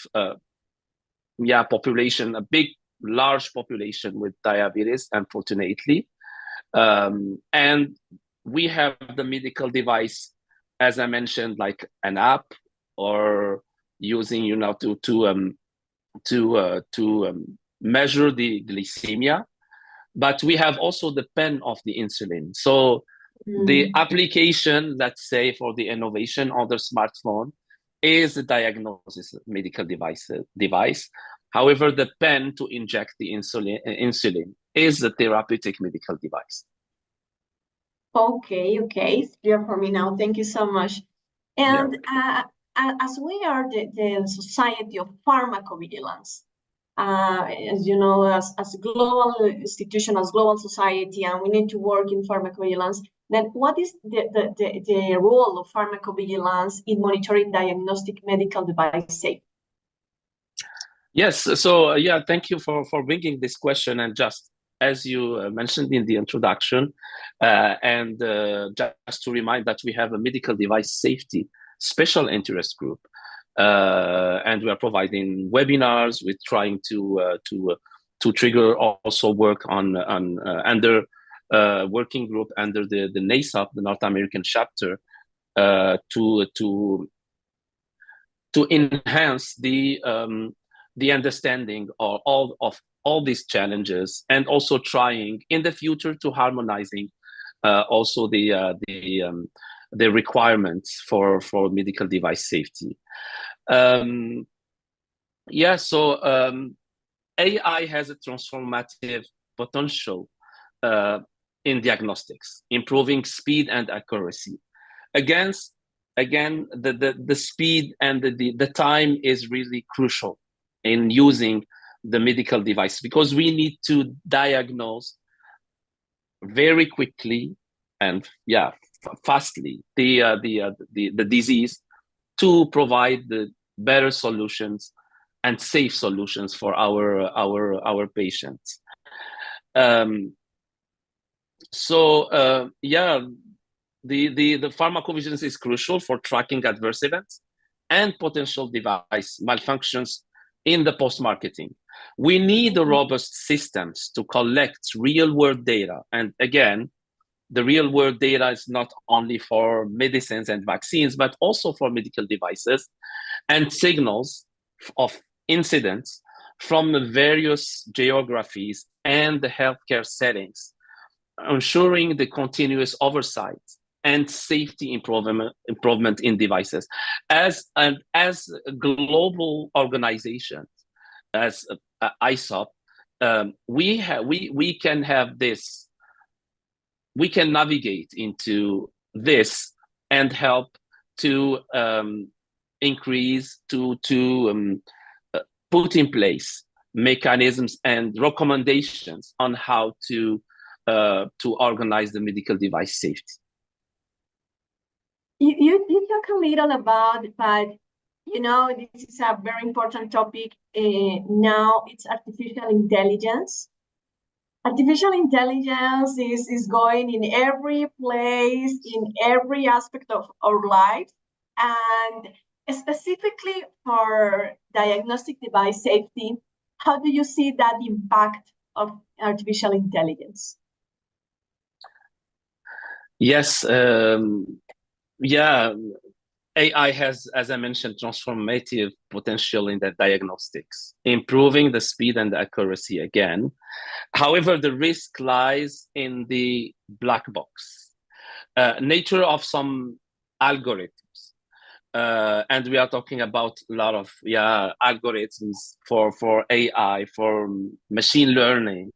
population, large population with diabetes, unfortunately. And we have the medical device, as I mentioned, like an app, or using to measure the glycemia. But we have also the pen of the insulin. So the application, let's say, for the innovation on the smartphone is a diagnosis medical device. However, the pen to inject the insulin is a therapeutic medical device. Okay, it's clear for me now. Thank you so much. And as we are the Society of Pharmacovigilance, as you know, as a global institution, as global society, and we need to work in pharmacovigilance, then what is the role of pharmacovigilance in monitoring diagnostic medical device safety? Yes, so thank you for bringing this question. And just as you mentioned in the introduction, and just to remind that we have a medical device safety special interest group, and we are providing webinars. We're trying to trigger also work on under working group under the ISoP, the North American chapter, to enhance the understanding of all these challenges, and also trying in the future to harmonizing also the requirements for medical device safety. Yeah, so AI has a transformative potential in diagnostics, improving speed and accuracy. Again, the speed and the time is really crucial in using the medical device, because we need to diagnose very quickly and fastly the disease, to provide the better solutions and safe solutions for our patients. The pharmacovigilance is crucial for tracking adverse events and potential device malfunctions in the post-marketing. We need robust systems to collect real-world data. And again, the real-world data is not only for medicines and vaccines, but also for medical devices and signals of incidents from various geographies and the healthcare settings, ensuring the continuous oversight and safety improvement in devices. As a global organization, as ISoP, we can have this. We can navigate into this and help to increase, to put in place mechanisms and recommendations on how to organize the medical device safety. You talk a little about, but this is a very important topic now. It's artificial intelligence. Artificial intelligence is going in every place, in every aspect of our lives, and specifically for diagnostic device safety. How do you see that impact of artificial intelligence? Yes, AI has, as I mentioned, transformative potential in the diagnostics, improving the speed and the accuracy again. However, the risk lies in the black box nature of some algorithms. And we are talking about a lot of algorithms for AI, for machine learning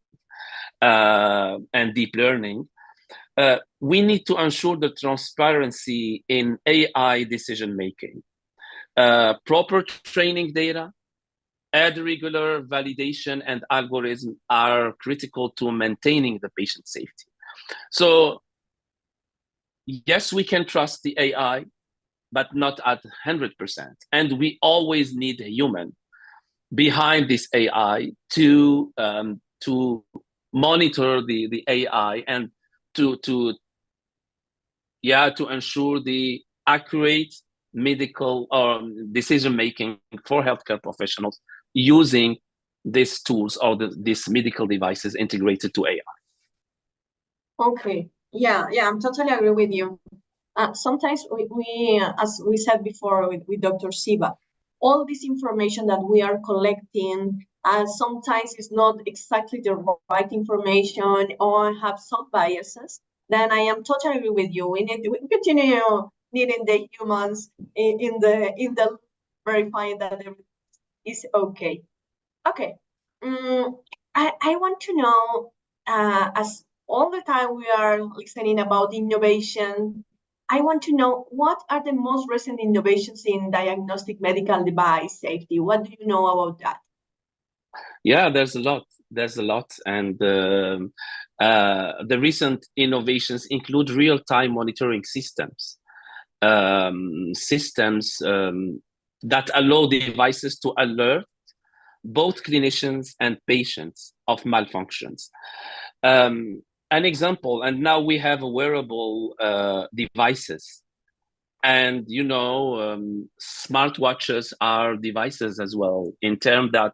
and deep learning. We need to ensure the transparency in AI decision-making, proper training data, and regular validation and algorithm are critical to maintaining the patient safety. So yes, we can trust the AI, but not at 100%. And we always need a human behind this AI to monitor the AI and to ensure the accurate medical decision making for healthcare professionals using these tools or these medical devices integrated to AI. Okay, yeah, I'm totally agree with you. Sometimes we, as we said before with Dr. Siva, all this information that we are collecting sometimes is not exactly the right information or have some biases. Then I am totally agree with you. We continue needing the humans in the verifying that everything is okay. Okay. I want to know, as all the time we are listening about innovation, I want to know, what are the most recent innovations in diagnostic medical device safety? What do you know about that? Yeah, there's a lot. And the recent innovations include real-time monitoring systems, that allow devices to alert both clinicians and patients of malfunctions. An example, and now we have wearable devices, and smartwatches are devices as well, in terms that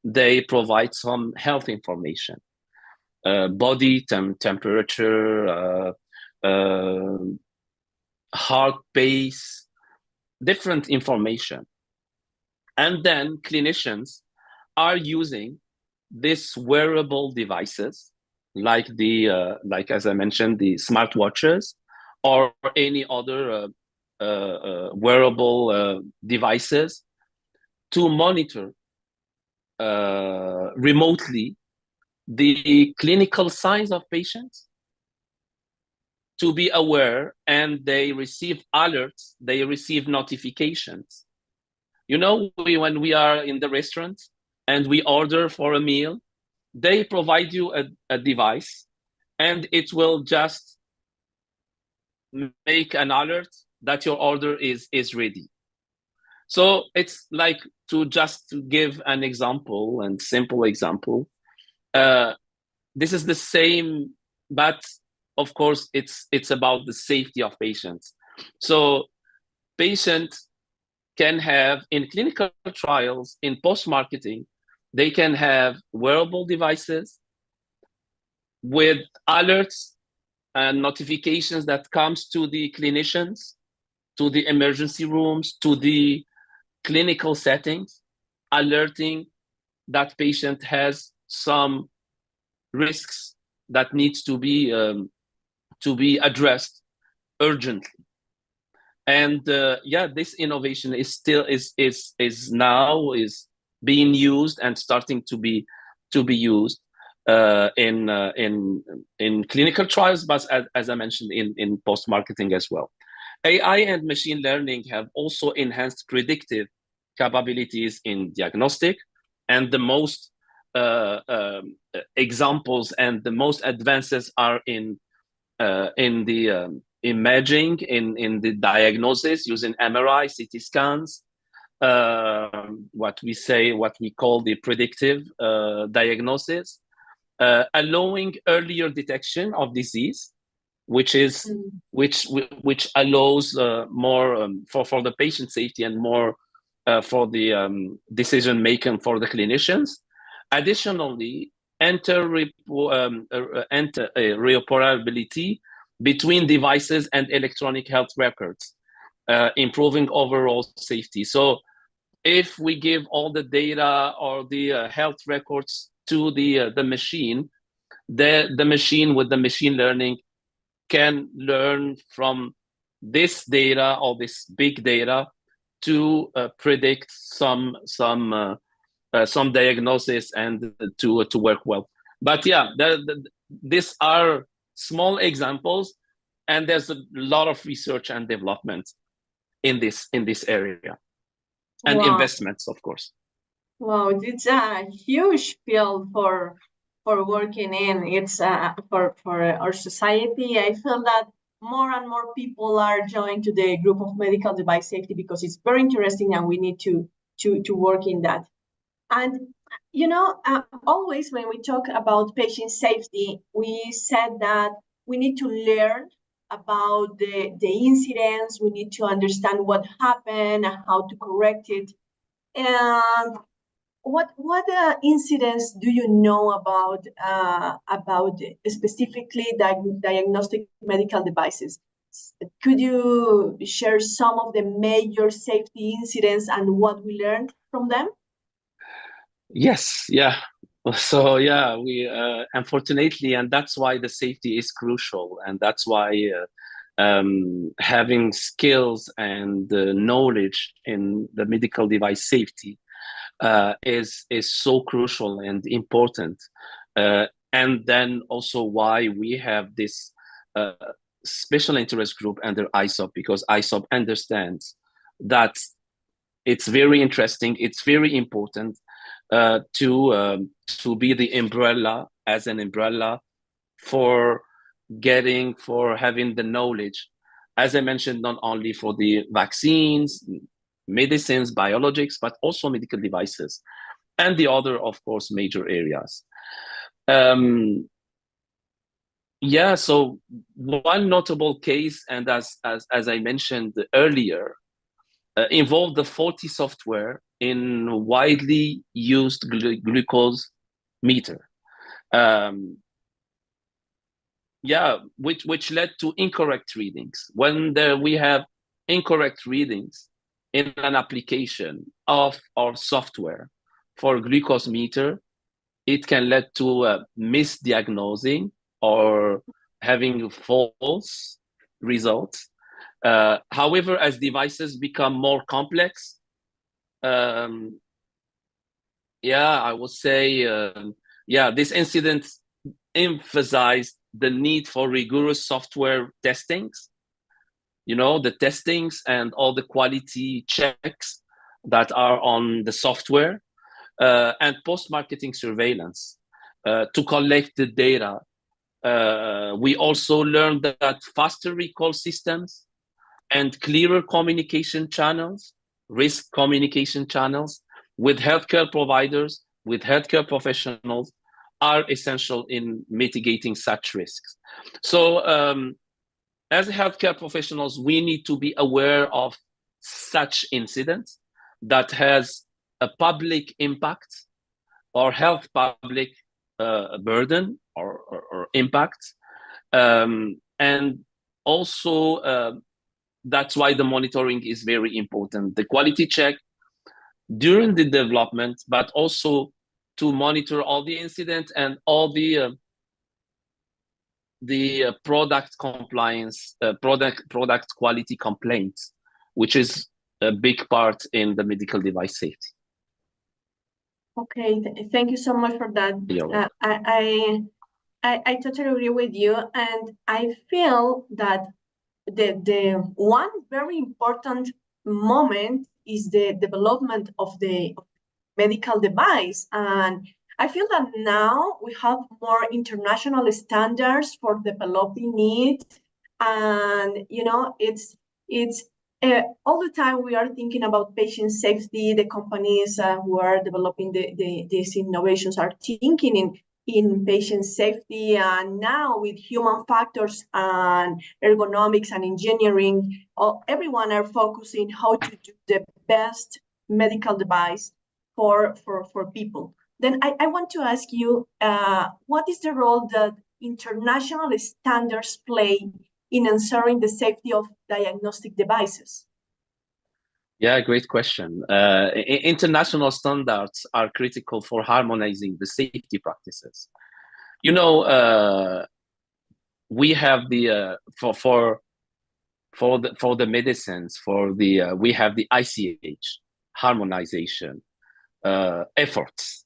they provide some health information, body temperature, heart pace, different information. And then clinicians are using these wearable devices, like as I mentioned, the smartwatches or any other wearable devices, to monitor remotely the clinical signs of patients to be aware, and they receive alerts, they receive notifications. You know, when we are in the restaurant and we order for a meal, they provide you a device, and it will just make an alert that your order is ready. So it's like, to give an example, and simple example, this is the same, but of course it's about the safety of patients. So patients can have, in clinical trials, in post-marketing, they can have wearable devices with alerts and notifications that comes to the clinicians, to the emergency rooms, to the clinical settings, alerting that patient has some risks that needs to be addressed urgently. And this innovation is still now being used and starting to be used in clinical trials, but as I mentioned, in post-marketing as well. AI and machine learning have also enhanced predictive capabilities in diagnostic, and the most examples and the most advances are in the imaging, in the diagnosis using MRI, CT scans, what we call the predictive diagnosis, allowing earlier detection of disease, which allows more for the patient safety, and more for the decision making for the clinicians. Additionally, interoperability between devices and electronic health records, improving overall safety. So if we give all the data or the health records to the machine, the machine with the machine learning can learn from this data, or this big data, to predict some diagnosis and to work well. But yeah, these are small examples, and there's a lot of research and development in this area, and investments, of course. Wow, it's a huge field for working in. It's for our society. I feel that more and more people are joining to the group of medical device safety because it's very interesting, and we need to work in that. And always when we talk about patient safety, we said that we need to learn about the incidents. We need to understand what happened and how to correct it. And what incidents do you know about specifically diagnostic medical devices? Could you share some of the major safety incidents and what we learned from them? Yes, yeah. So yeah, we unfortunately, and that's why the safety is crucial, and that's why having skills and knowledge in the medical device safety is so crucial and important. And then also why we have this special interest group under ISoP, because ISoP understands that it's very interesting, it's very important to be the umbrella, as an umbrella for having the knowledge, as I mentioned, not only for the vaccines, medicines, biologics, but also medical devices, and the other, of course, major areas. Yeah, so one notable case, and as I mentioned earlier, involved the faulty software in widely used glucose meter. Which led to incorrect readings. When we have incorrect readings in an application of our software for glucose meter, it can lead to misdiagnosing or having false results. However, as devices become more complex, Yeah, I would say, yeah, this incident emphasized the need for rigorous software testings, the testings and all the quality checks that are on the software, and post-marketing surveillance to collect the data. We also learned that faster recall systems and clearer communication channels, risk communication channels with healthcare providers, with healthcare professionals are essential in mitigating such risks. So as healthcare professionals, we need to be aware of such incidents that has a public impact or health public burden or impact. And also, that's why the monitoring is very important. The quality check during the development, but also to monitor all the incidents and all the product compliance, product quality complaints, which is a big part in the medical device safety. Okay, thank you so much for that. I totally agree with you, and I feel that the one very important moment is the development of the medical device. And I feel that now we have more international standards for developing it. And, it's all the time we are thinking about patient safety. The companies who are developing these innovations are thinking in patient safety, and now with human factors and ergonomics and engineering, everyone are focusing how to do the best medical device for people. Then I want to ask you, what is the role that international standards play in ensuring the safety of diagnostic devices? Yeah, great question. International standards are critical for harmonizing the safety practices. We have the for the medicines, we have the ICH harmonization efforts.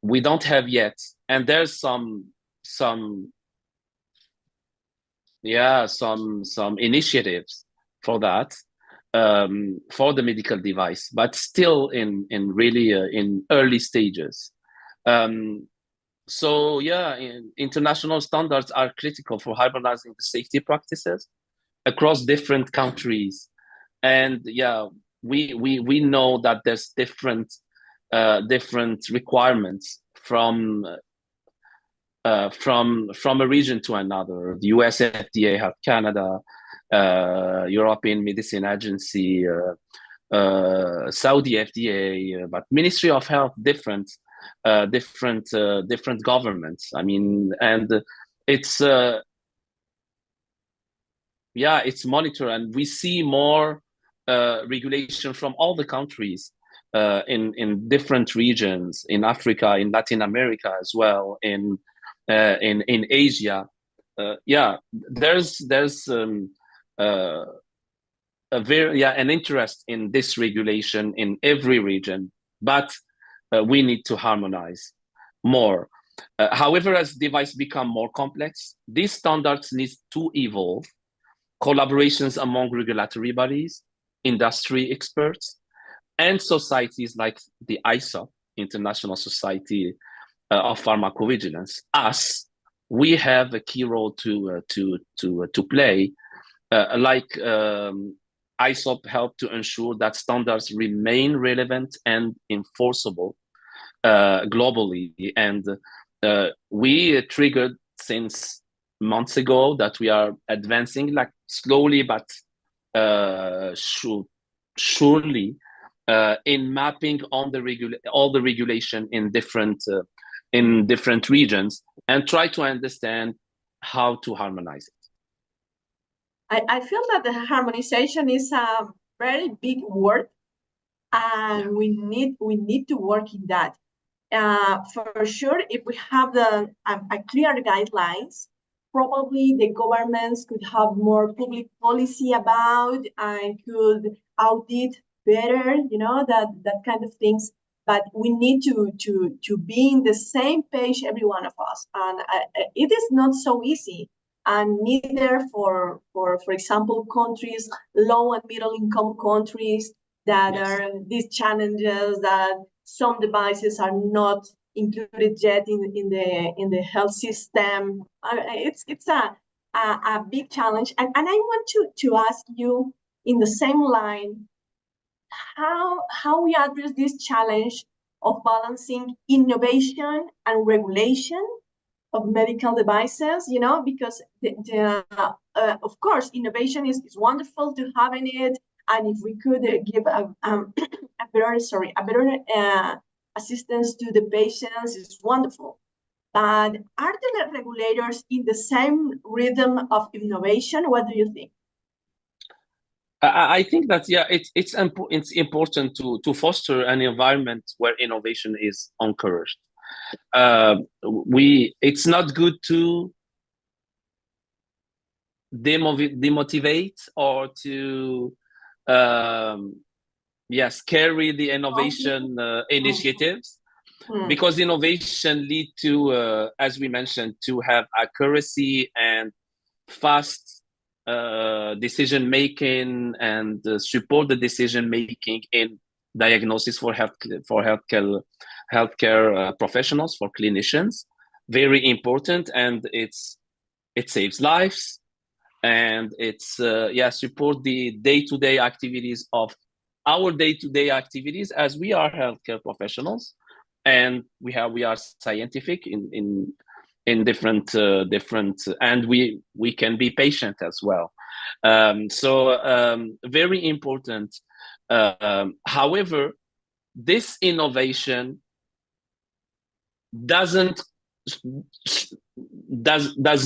We don't have yet, and there's some initiatives for that. For the medical device, but still in really in early stages. So yeah, international standards are critical for harmonizing the safety practices across different countries, and yeah, we know that there's different requirements from a region to another. The US FDA, Health Canada, European Medicine Agency, Saudi FDA, but Ministry of Health, different governments. I mean, and it's it's monitored, and we see more regulation from all the countries in different regions, in Africa, in Latin America as well, in Asia. There's an interest in this regulation in every region, but we need to harmonize more. However, as devices become more complex, these standards need to evolve. Collaborations among regulatory bodies, industry experts, and societies like the ISoP, International Society of Pharmacovigilance. We have a key role to play. ISoP help to ensure that standards remain relevant and enforceable globally. And we triggered since months ago that we are advancing slowly but surely in mapping on all the regulation in different regions and try to understand how to harmonize it. I feel that the harmonization is a very big word, and we need to work in that. For sure, if we have a clear guidelines, probably the governments could have more public policy about and could audit better, that kind of things. but we need to be in the same page, every one of us, and it is not so easy, and neither for example, countries, low and middle income countries that are these challenges that some devices are not included yet in the health system. It's a big challenge, and I want to ask you in the same line how we address this challenge of balancing innovation and regulation of medical devices, because of course innovation is wonderful to have in it, and if we could give a better assistance to the patients, is wonderful. But are the regulators in the same rhythm of innovation? What do you think? I think that it's important to foster an environment where innovation is encouraged. It's not good to demotivate or to carry the innovation initiatives, because innovation lead to, as we mentioned, to have accuracy and fast decision making, and support the decision making in diagnosis for healthcare professionals, for clinicians. Very important, and it saves lives, and it's support the day-to-day activities of our day-to-day activities, as we are healthcare professionals, and we are scientific in different and we can be patient as well. Very important. However, this innovation does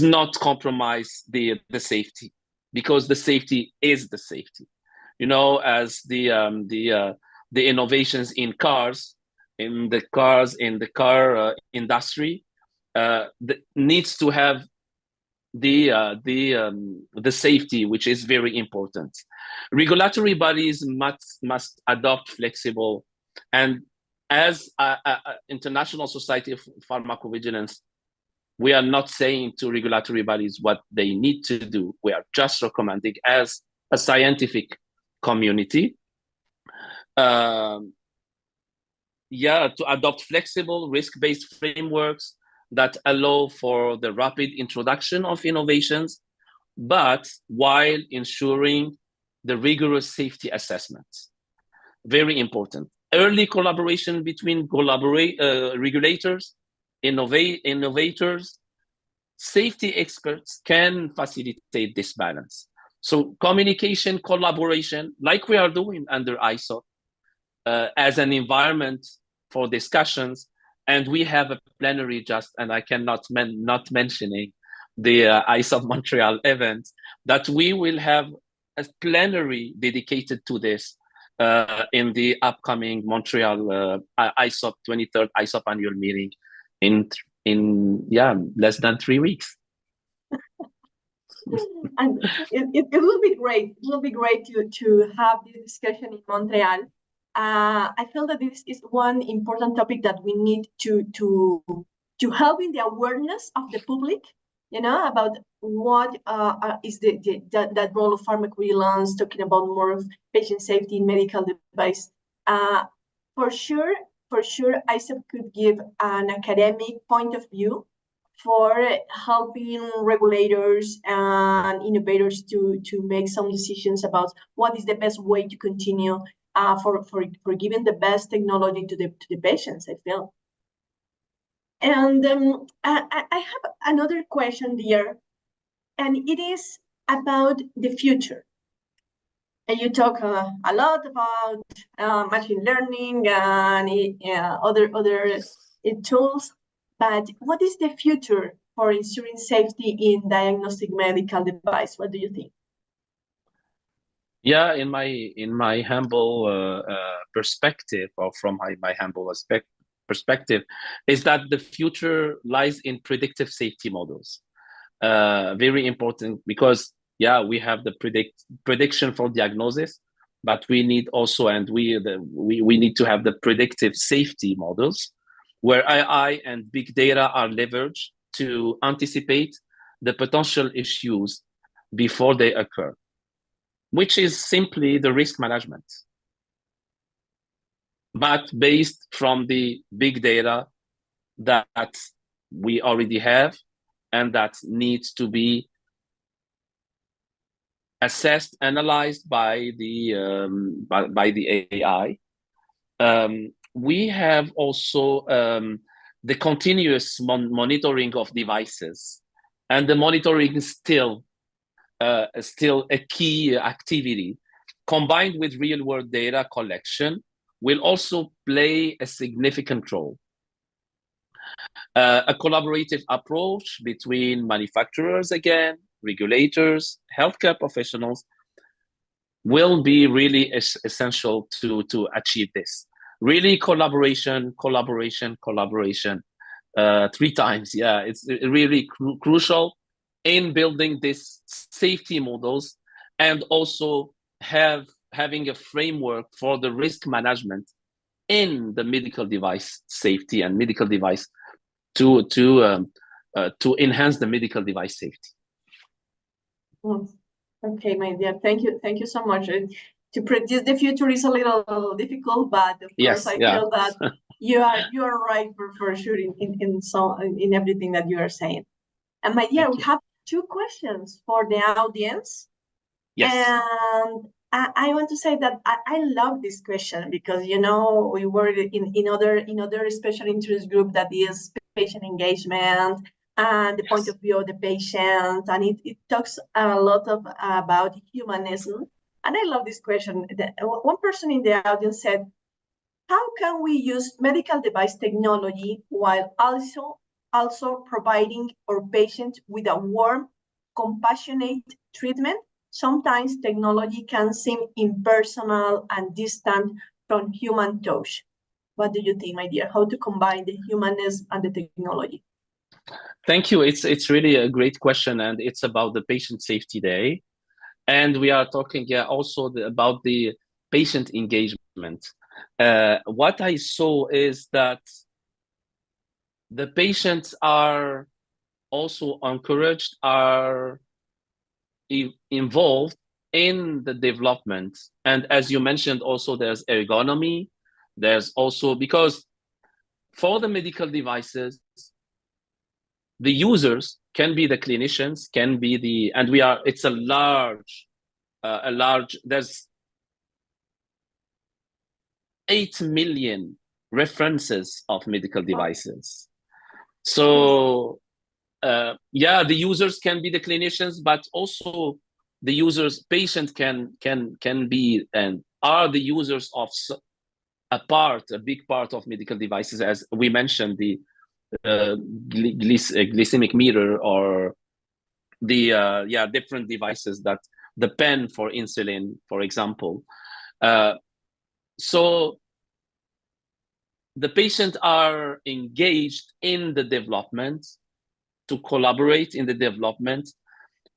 not compromise the safety, because the safety is the safety. As the innovations in the car industry needs to have the safety, which is very important. Regulatory bodies must adopt flexible, and as International Society of Pharmacovigilance, we are not saying to regulatory bodies what they need to do. We are just recommending, as a scientific community, to adopt flexible, risk-based frameworks that allow for the rapid introduction of innovations, but while ensuring the rigorous safety assessments. Very important. Early collaboration between regulators, innovators, safety experts can facilitate this balance. So communication, collaboration, like we are doing under ISoP, as an environment for discussions. And we have a plenary and I cannot not mentioning the ISoP Montreal event, that we will have a plenary dedicated to this in the upcoming Montreal ISoP 23rd ISoP annual meeting in less than 3 weeks. And it will be great. It will be great to have this discussion in Montreal. I feel that this is one important topic that we need to help in the awareness of the public, about what is that role of pharmacovigilance, talking about more of patient safety in medical device. For sure, ISoP could give an academic point of view for helping regulators and innovators to make some decisions about what is the best way to continue for giving the best technology to the patients, I feel. And I have another question there, and it is about the future. And you talk a lot about machine learning and other tools, but what is the future for ensuring safety in diagnostic medical device? What do you think? Yeah, in my humble perspective, or from my humble perspective, is that the future lies in predictive safety models. Very important, because we have the prediction for diagnosis, but we need also, and we need to have the predictive safety models, where AI and big data are leveraged to anticipate the potential issues before they occur, which is simply the risk management, but based from the big data that we already have and that needs to be assessed, analyzed by the AI. We have also the continuous monitoring of devices, and the monitoring is still a key activity, combined with real-world data collection, will also play a significant role. A collaborative approach between manufacturers, again, regulators, healthcare professionals, will be really essential to achieve this. Really, collaboration, 3 times. Yeah, it's really crucial in building these safety models, and also having a framework for the risk management in the medical device safety and medical device to enhance the medical device safety. Okay, my dear, thank you so much. To predict the future is a little difficult, but of course I feel that you are right for sure in everything that you are saying. And my dear, we have 2 questions for the audience. Yes. And I want to say that I love this question, because we were in other special interest group that is patient engagement and the point of view of the patient, and it talks a lot about humanism. And I love this question. One person in the audience said, how can we use medical device technology while also providing our patients with a warm, compassionate treatment? Sometimes technology can seem impersonal and distant from human touch. What do you think, my dear? How to combine the humanism and the technology? Thank you. It's really a great question, and it's about the Patient Safety Day. And we are talking also about the patient engagement. What I saw is that the patients are also encouraged, are involved in the development. And as you mentioned, also there's ergonomy. There's also, because for the medical devices, the users can be the clinicians, can be the, and it's a large, there's 8 million references of medical devices. So the users can be the clinicians, but also the users, patients can be and are the users of a big part of medical devices, as we mentioned, the glycemic meter, or the different devices, that the pen for insulin, for example. So the patients are engaged in the development, to collaborate in the development,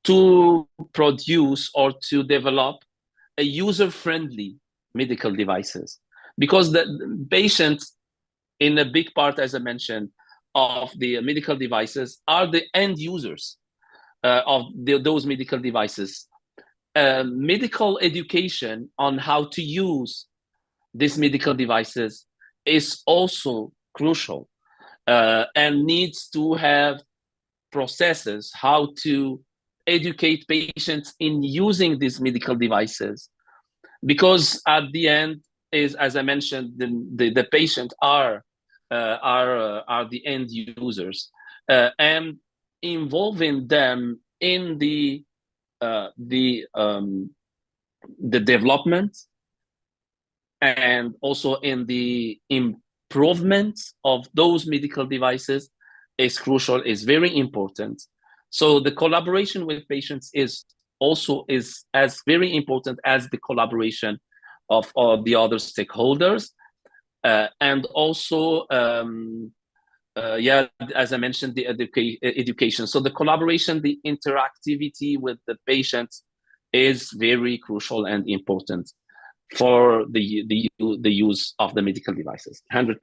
to produce or to develop a user-friendly medical devices. Because the patients, in a big part, as I mentioned, of the medical devices, are the end users of those medical devices. Medical education on how to use these medical devices is also crucial, and needs to have processes how to educate patients in using these medical devices, because at the end, is, as I mentioned, the patient are the end users, and involving them in the development, and also in the improvement of those medical devices is crucial, is very important. So the collaboration with patients is as very important as the collaboration of all the other stakeholders, and also as I mentioned, the education. So the collaboration, the interactivity with the patients is very crucial and important. for the use of the medical devices. 100%.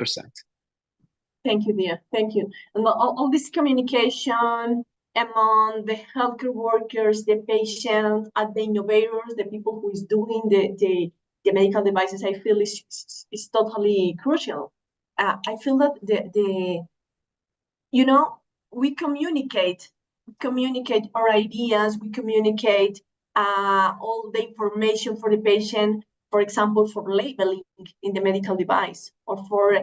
Thank you, dear. Thank you. And all this communication among the healthcare workers, the patients, and the innovators, the people who is doing the medical devices, I feel is totally crucial. I feel that we communicate our ideas, we communicate all the information for the patient, for example, for labeling in the medical device or for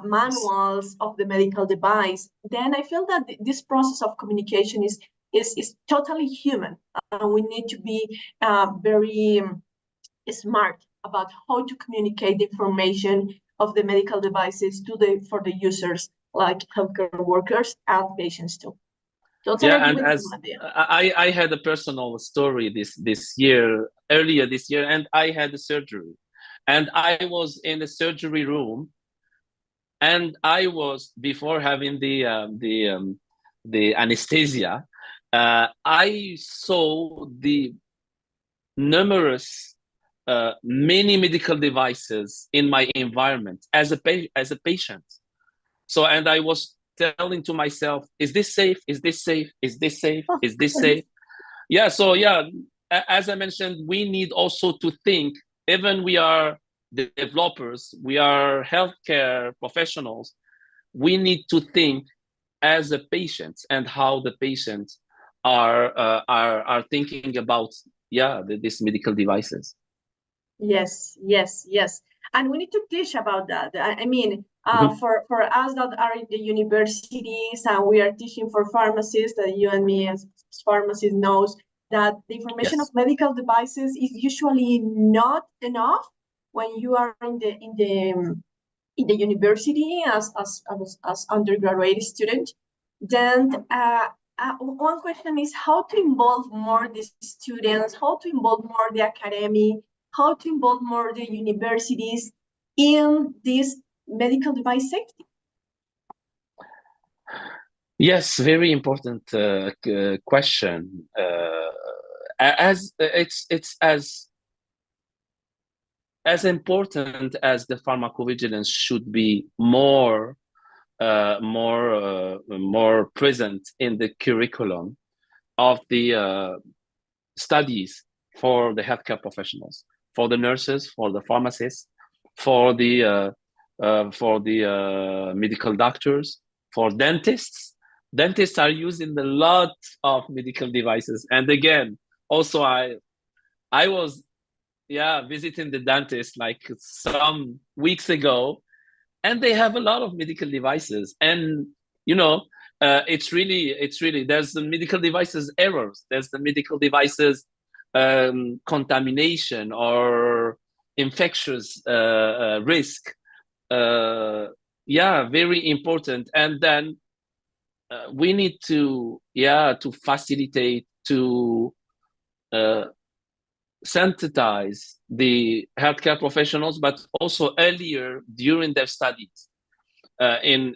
manuals of the medical device. Then I feel that this process of communication is totally human. We need to be very smart about how to communicate the information of the medical devices for the users, like healthcare workers and patients too. Totally Yeah, and agree with as you, Nadia. I had a personal story earlier this year, and I had a surgery, and I was in the surgery room, and I was, before having the anesthesia, I saw the numerous many medical devices in my environment as a patient. So, and I was telling to myself, is this safe? Is this safe? Is this safe? Is this safe? Yeah. So yeah, as I mentioned, we need also to think, even we are the developers, we are healthcare professionals, we need to think as a patient and how the patients are thinking about these medical devices. Yes. And we need to teach about that. I mean, for us that are in the universities and we are teaching for pharmacists, that you and me as pharmacists knows that the information of medical devices is usually not enough when you are in the university as undergraduate student. Then one question is how to involve more the students, how to involve more the academy, how to involve more the universities in this medical device safety. Yes, very important question. As it's as important as the pharmacovigilance should be more present in the curriculum of the studies for the healthcare professionals, for the nurses, for the pharmacists, for the medical doctors, for dentists. Dentists are using a lot of medical devices. And again, also I was visiting the dentist like some weeks ago, and they have a lot of medical devices. And it's really there's the medical devices errors, there's the medical devices contamination or infectious risk. Very important. And then we need to facilitate, to sensitize the healthcare professionals, but also earlier during their studies on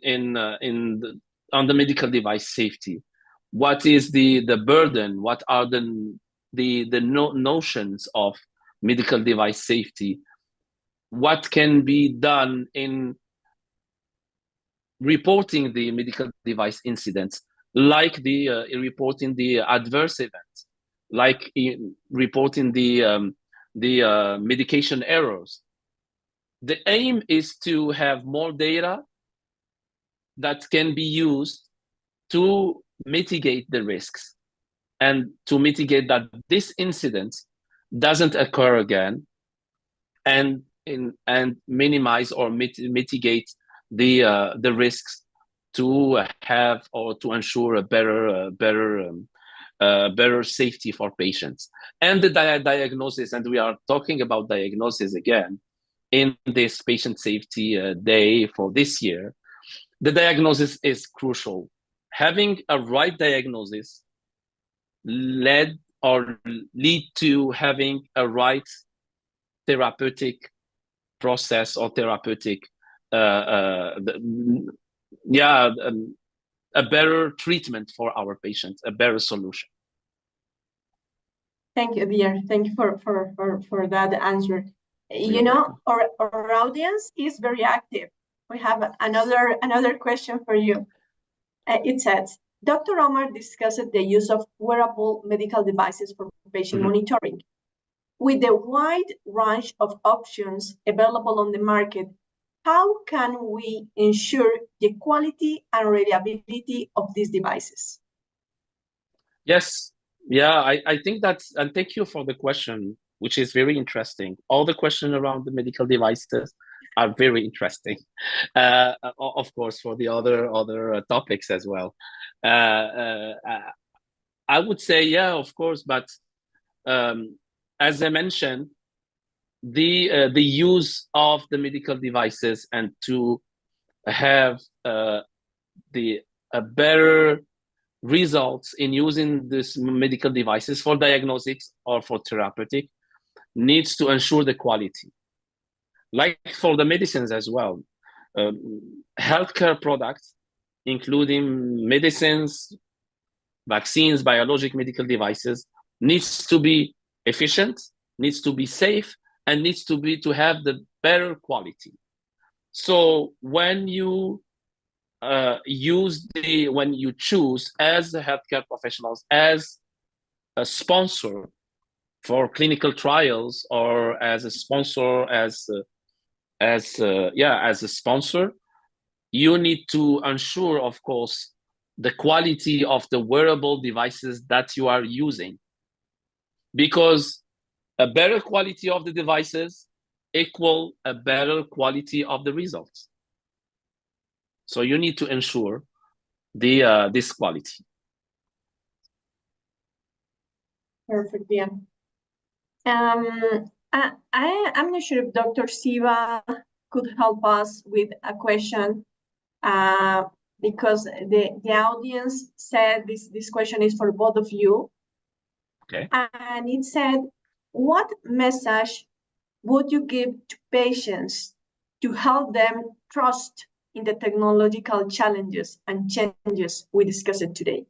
the medical device safety. What is the burden? What are the notions of medical device safety? What can be done in reporting the medical device incidents, like the reporting the adverse events, like reporting the medication errors. The aim is to have more data that can be used to mitigate the risks and to mitigate that this incident doesn't occur again, and minimize or mitigate the risks to have or to ensure a better safety for patients. And the diagnosis, and we are talking about diagnosis again in this patient safety day for this year. The diagnosis is crucial. Having a right diagnosis lead to having a right therapeutic process or therapeutic a better treatment for our patients, a better solution. Thank you, dear. Thank you for that answer. You know, our audience is very active. We have another question for you. It says, Dr. Omar discussed the use of wearable medical devices for patient monitoring. With the wide range of options available on the market, how can we ensure the quality and reliability of these devices? Yes, yeah, I think that's, and thank you for the question, which is very interesting. All the questions around the medical devices are very interesting. Of course, for the other topics as well. I would say, yeah, of course, but as I mentioned, the use of the medical devices and to have better results in using these medical devices for diagnostics or for therapeutic needs to ensure the quality. Like for the medicines as well, healthcare products, including medicines, vaccines, biologic medical devices, needs to be efficient, needs to be safe, and needs to have the better quality. So when you when you choose as the healthcare professionals as a sponsor for clinical trials or as a sponsor as a sponsor, you need to ensure, of course, the quality of the wearable devices that you are using, because a better quality of the devices equal a better quality of the results. So you need to ensure this quality. Perfect, yeah. I'm not sure if Dr. Siva could help us with a question, because the audience said this question is for both of you. Okay. And it said, what message would you give to patients to help them trust in the technological challenges and changes we discussed today?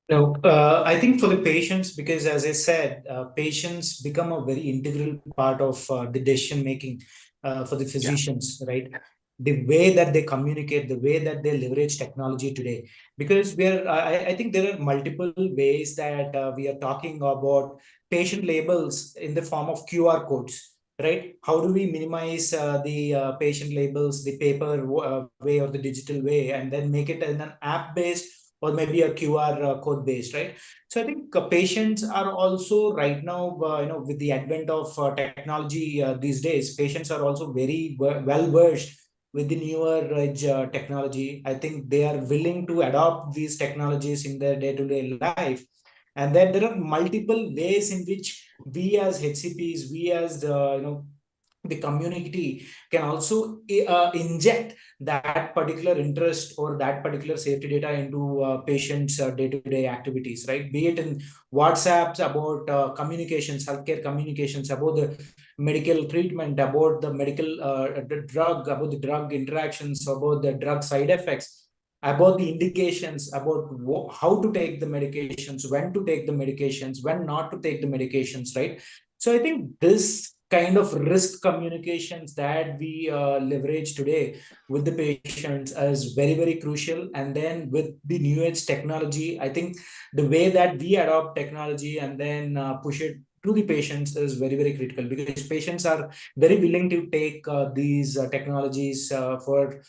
No, I think for the patients, because as I said, patients become a very integral part of the decision making for the physicians, right? The way that they communicate, the way that they leverage technology today. Because I think there are multiple ways that we are talking about patient labels in the form of QR codes, right? How do we minimize the patient labels, the paper way or the digital way, and then make it in an app-based or maybe a QR code based, right? So I think patients are also right now, with the advent of technology these days, patients are also very well versed with the newer age technology. I think they are willing to adopt these technologies in their day-to-day life. And then there are multiple ways in which we as HCPs, we as the community can also inject that particular interest or that particular safety data into patients' day-to-day activities, right? Be it in WhatsApps about communications, healthcare communications, about the medical treatment, about the medical drug, about the drug interactions, about the drug side effects, about the indications, about how to take the medications, when to take the medications, when not to take the medications, right? So I think this kind of risk communications that we leverage today with the patients is very, very crucial. And then with the new age technology, I think the way that we adopt technology and then push it to the patients is very, very critical, because patients are very willing to take these technologies for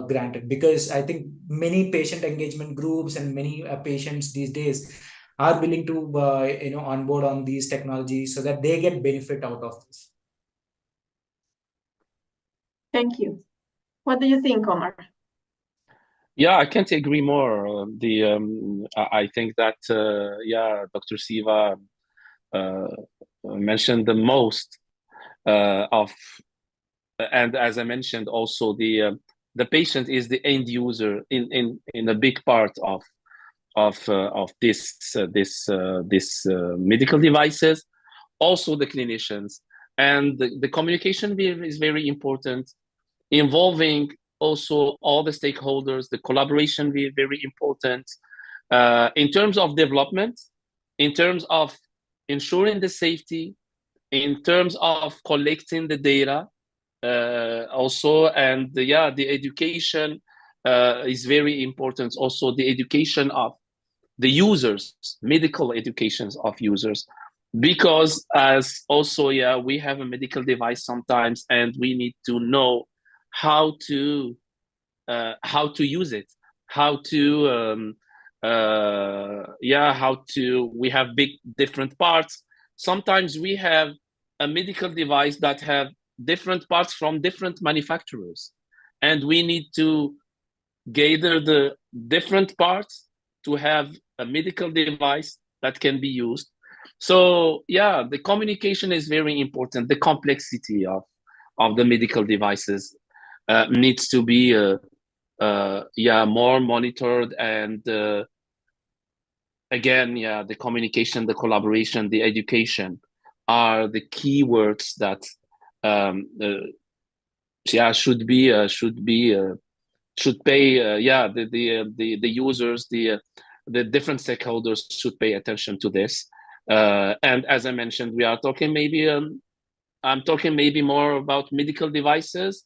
granted. Because I think many patient engagement groups and many patients these days are willing to onboard on these technologies so that they get benefit out of this. Thank you. What do you think, Omar? Yeah, I can't agree more. I think that Dr. Siva mentioned the most of, and as I mentioned also, the patient is the end user in a big part of this medical devices, also the clinicians, and the communication is very important, involving also all the stakeholders. The collaboration is very important in terms of development, in terms of ensuring the safety in terms of collecting the data also, and the education is very important. Also, the education of the users, medical educations of users, because as also we have a medical device sometimes, and we need to know how to use it, how to we have big different parts. Sometimes we have a medical device that have different parts from different manufacturers, and we need to gather the different parts to have a medical device that can be used. So the communication is very important. The complexity of the medical devices needs to be more monitored, and again, the communication, the collaboration, the education are the key words that should pay the users, the different stakeholders should pay attention to this. And as I mentioned, we are talking maybe I'm talking maybe more about medical devices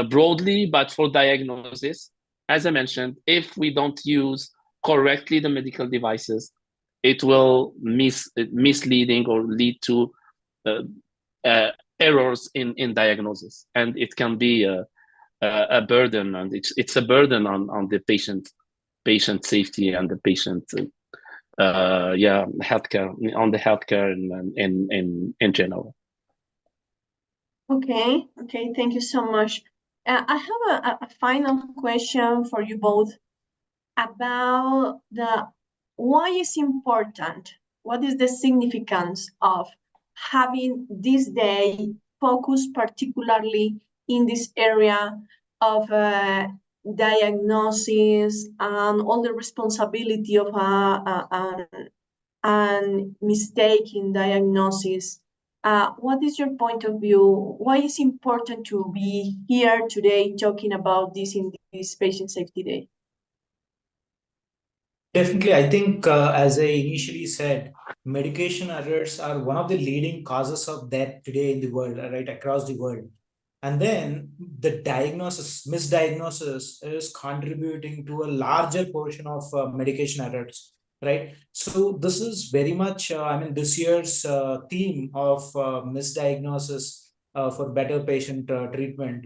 broadly, but for diagnosis, as I mentioned, if we don't use correctly the medical devices, it will misleading or lead to errors in diagnosis, and it can be a burden, and it's a burden on the patient safety and the patient healthcare, on the healthcare in general. Okay, thank you so much. I have a final question for you both about why is important, what is the significance of having this day focused particularly in this area of diagnosis and all the responsibility of an mistake in diagnosis. What is your point of view? Why is it important to be here today talking about this in this Patient Safety Day? Definitely, I think as I initially said, medication errors are one of the leading causes of death today in the world, right, across the world. And then the misdiagnosis is contributing to a larger portion of medication errors, right? So this is very much, this year's theme of misdiagnosis for better patient treatment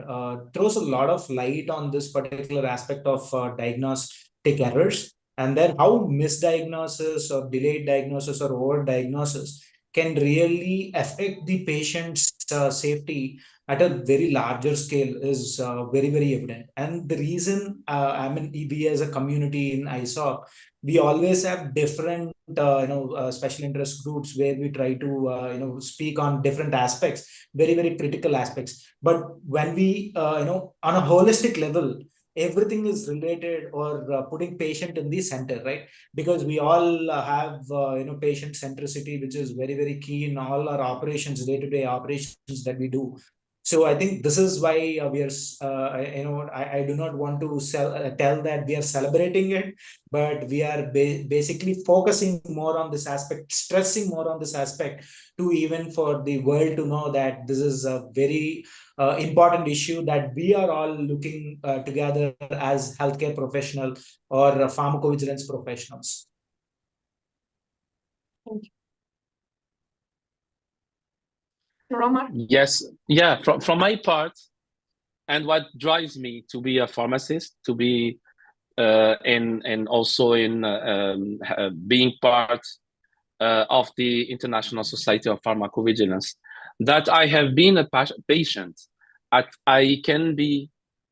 throws a lot of light on this particular aspect of diagnostic errors, and then how misdiagnosis or delayed diagnosis or overdiagnosis can really affect the patient's safety at a very larger scale is very, very evident. And the reason, we as a community in ISoP, we always have different, special interest groups where we try to, speak on different aspects, very, very critical aspects. But when we, on a holistic level, everything is related or putting patient in the center, right? Because we all have patient centricity, which is very, very key in all our operations, day-to-day operations that we do. So I think this is why we are I do not want to tell that we are celebrating it, but we are basically focusing more on this aspect, stressing more on this aspect, to even for the world to know that this is a very important issue that we are all looking together as healthcare professionals or pharmacovigilance professionals. Thank you. Romar? Yes, from my part, and what drives me to be a pharmacist, to be and also in being part of the International Society of Pharmacovigilance, that I have been a patient. I can be,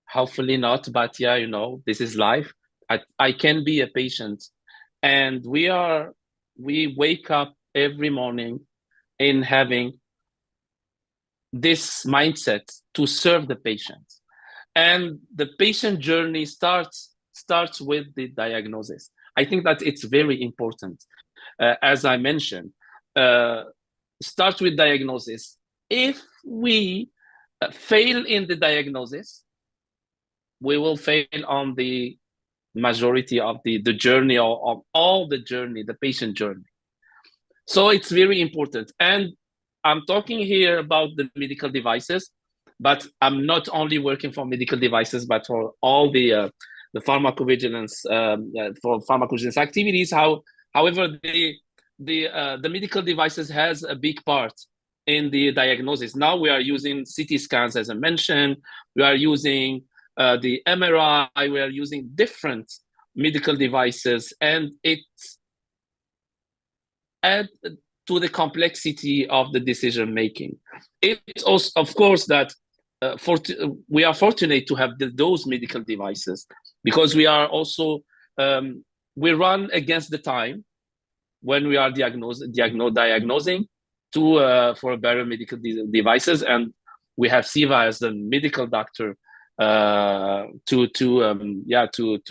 hopefully not, but this is life. I can be a patient, and we wake up every morning in having this mindset to serve the patient, and the patient journey starts with the diagnosis. I think that it's very important, as I mentioned, start with diagnosis. If we fail in the diagnosis, we will fail on the majority of the journey of all the journey, the patient journey. So it's very important. And I'm talking here about the medical devices, but I'm not only working for medical devices, but for all the pharmacovigilance, for pharmacovigilance activities. However, the medical devices has a big part in the diagnosis. Now we are using CT scans, as I mentioned. We are using the MRI. We are using different medical devices, and it's add to the complexity of the decision making. It's also, of course, that we are fortunate to have those medical devices, because we are also we run against the time when we are diagnosing to for better medical devices, and we have Siva as the medical doctor to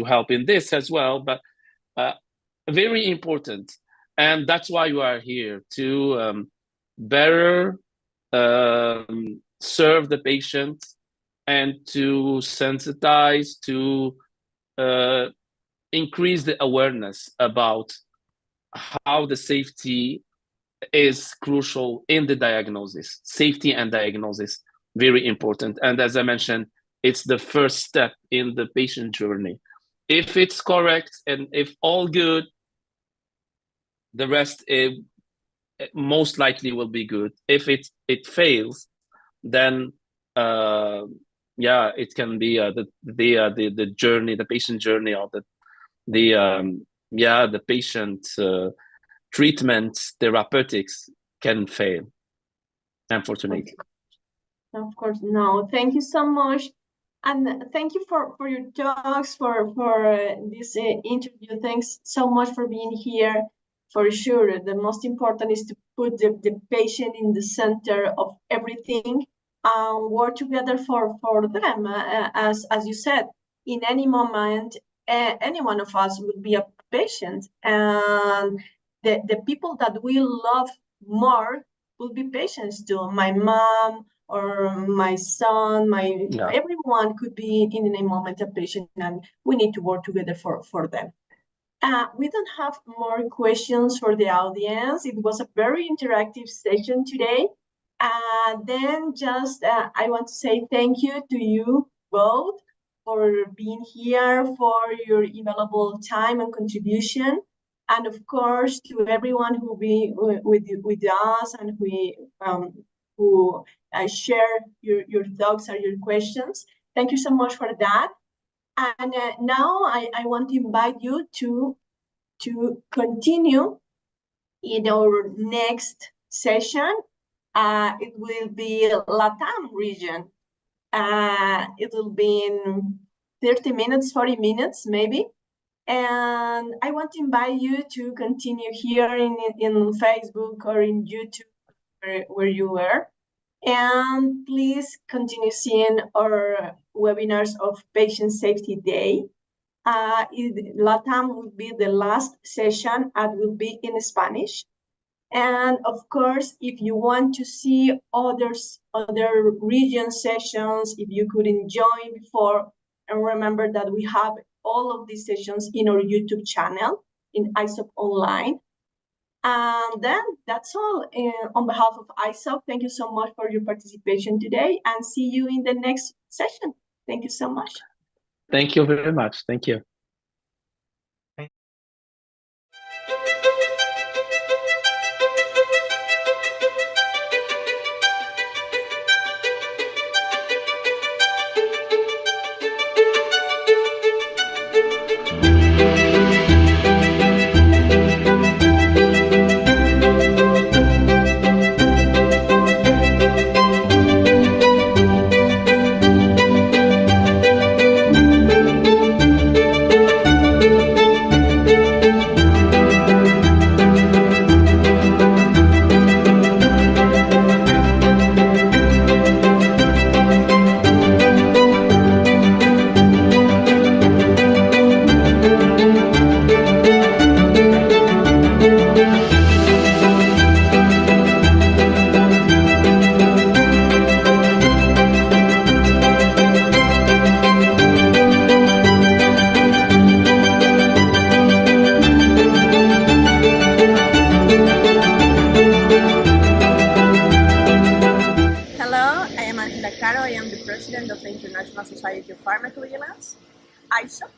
help in this as well. But very important. And that's why you are here, to better serve the patient and to sensitize, to increase the awareness about how the safety is crucial in the diagnosis. Safety and diagnosis, very important. And as I mentioned, it's the first step in the patient journey. If it's correct and if all good, the rest most likely will be good. If it fails, then it can be the journey, the patient journey, or the patient treatment therapeutics can fail, unfortunately. Of course, no. Thank you so much, and thank you for your talks, for this interview. Thanks so much for being here. For sure, the most important is to put the patient in the center of everything, and work together for them. As you said, in any moment, any one of us will be a patient, and the people that we love more will be patients too. My mom or my son, everyone could be in any moment a patient, and we need to work together for them. We don't have more questions for the audience. It was a very interactive session today. Then just I want to say thank you to you both for being here, for your invaluable time and contribution. And of course, to everyone who be with us and who share your thoughts or your questions. Thank you so much for that. And now I want to invite you to continue in our next session. It will be LATAM region. It will be in 30 minutes, 40 minutes, maybe. And I want to invite you to continue here in Facebook or in YouTube, where you were. And please continue seeing our webinars of Patient Safety Day. LATAM will be the last session and will be in Spanish. And of course, if you want to see other region sessions, if you couldn't join before, and remember that we have all of these sessions in our YouTube channel, in ISoP Online. And then that's all. On behalf of ISoP, thank you so much for your participation today, and see you in the next session. Thank you so much. Thank you very much. Thank you. Society of Pharmacovigilance, ISoP.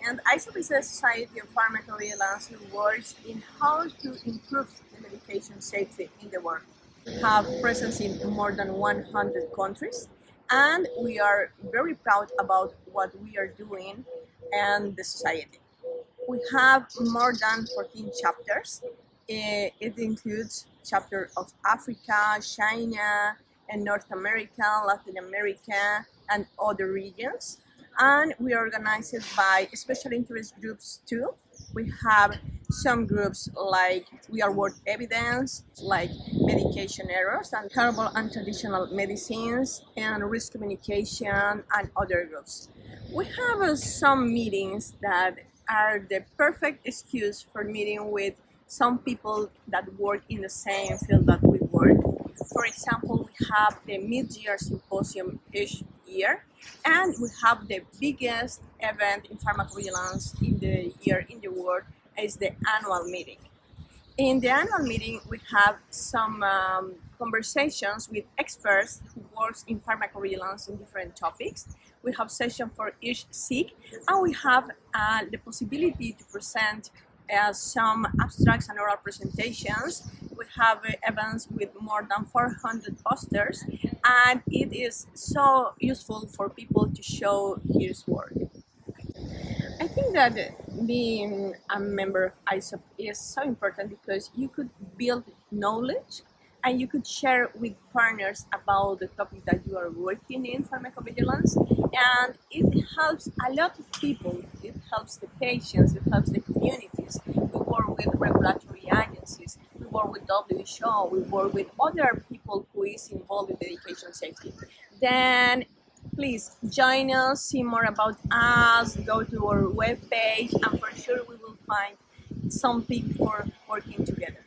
And ISoP is a society of pharmacovigilance who works in how to improve the medication safety in the world. We have presence in more than 100 countries, and we are very proud about what we are doing and the society. We have more than 14 chapters. It includes chapters of Africa, China, and North America, Latin America, and other regions. And we are organized by special interest groups too. We have some groups like real world evidence, like medication errors and herbal and traditional medicines, and risk communication, and other groups. We have some meetings that are the perfect excuse for meeting with some people that work in the same field that we work. For example, we have the mid-year symposium each year, and we have the biggest event in pharmacovigilance in the year in the world is the annual meeting. In the annual meeting, we have some conversations with experts who work in pharmacovigilance in different topics. We have sessions for each SIG, and we have the possibility to present some abstracts and oral presentations. We have events with more than 400 posters, and it is so useful for people to show his work. I think that being a member of ISoP is so important because you could build knowledge and you could share with partners about the topic that you are working in pharmacovigilance, and it helps a lot of people. It helps the patients, it helps the communities. We work with regulatory agencies, we work with WHO, we work with other people who is involved in medication safety. Then please join us, see more about us, go to our webpage, and for sure we will find something for working together.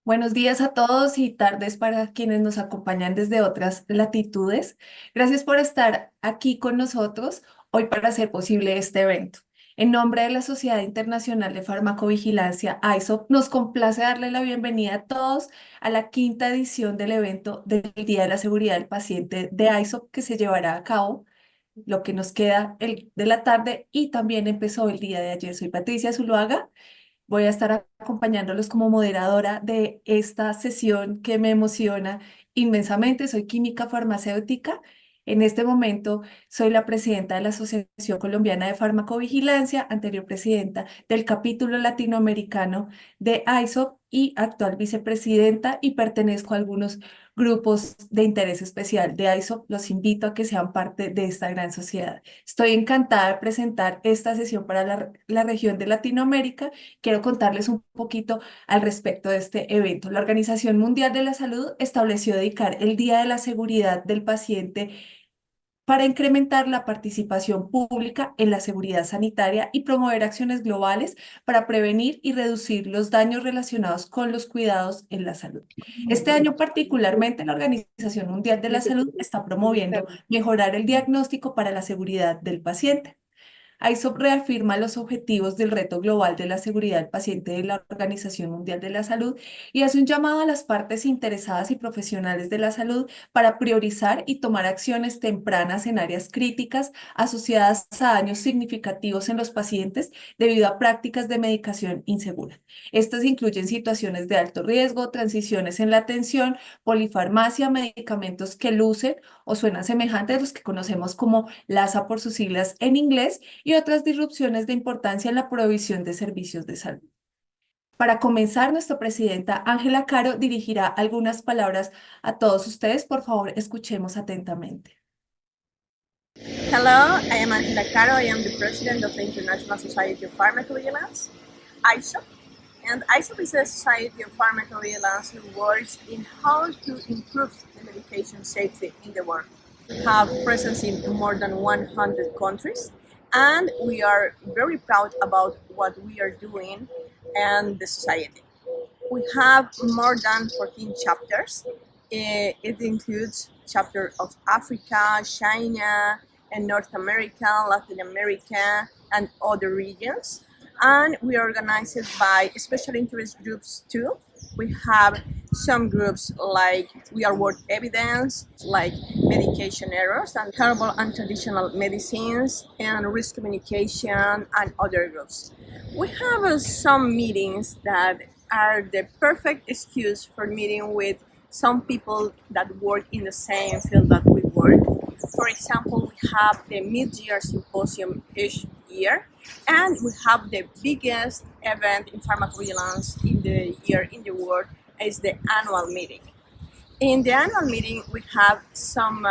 Buenos días a todos y tardes para quienes nos acompañan desde otras latitudes. Gracias por estar aquí con nosotros hoy para hacer posible este evento. En nombre de la Sociedad Internacional de Farmacovigilancia, ISoP, nos complace darle la bienvenida a todos a la quinta edición del evento del Día de la Seguridad del Paciente de ISoP que se llevará a cabo lo que nos queda de la tarde y también empezó el día de ayer. Soy Patricia Zuluaga. Voy a estar acompañándolos como moderadora de esta sesión que me emociona inmensamente. Soy química farmacéutica. En este momento soy la presidenta de la Asociación Colombiana de Farmacovigilancia, anterior presidenta del capítulo latinoamericano de ISoP y actual vicepresidenta, y pertenezco a algunos grupos de interés especial de ISoP. Los invito a que sean parte de esta gran sociedad. Estoy encantada de presentar esta sesión para la región de Latinoamérica. Quiero contarles un poquito al respecto de este evento. La Organización Mundial de la Salud estableció dedicar el Día de la Seguridad del Paciente para incrementar la participación pública en la seguridad sanitaria y promover acciones globales para prevenir y reducir los daños relacionados con los cuidados en la salud. Este año particularmente, la Organización Mundial de la Salud está promoviendo mejorar el diagnóstico para la seguridad del paciente. ISoP reafirma los objetivos del reto global de la seguridad del paciente de la Organización Mundial de la Salud y hace un llamado a las partes interesadas y profesionales de la salud para priorizar y tomar acciones tempranas en áreas críticas asociadas a daños significativos en los pacientes debido a prácticas de medicación insegura. Estas incluyen situaciones de alto riesgo, transiciones en la atención, polifarmacia, medicamentos que lucen o suenan semejantes a los que conocemos como LASA por sus siglas en inglés, y otras disrupciones de importancia en la provisión de servicios de salud. Para comenzar, nuestra presidenta Ángela Caro dirigirá algunas palabras a todos ustedes. Por favor, escuchemos atentamente. Hello, I am Ángela Caro. I am the president of the International Society of Pharmacovigilance, ISoP. And ISoP is a society of pharmacovigilance who works in how to improve the medication safety in the world. We have presence in more than 100 countries. And we are very proud about what we are doing and the society. We have more than 14 chapters. It includes chapters of Africa, China, and North America, Latin America, and other regions. And we are organized by special interest groups too. We have some groups like We Are World Evidence, like medication errors and herbal and traditional medicines and risk communication and other groups. We have some meetings that are the perfect excuse for meeting with some people that work in the same field that we work. For example, we have the mid-year symposium each year, and we have the biggest event in pharmacovigilance in the year in the world is the annual meeting. In the annual meeting, we have some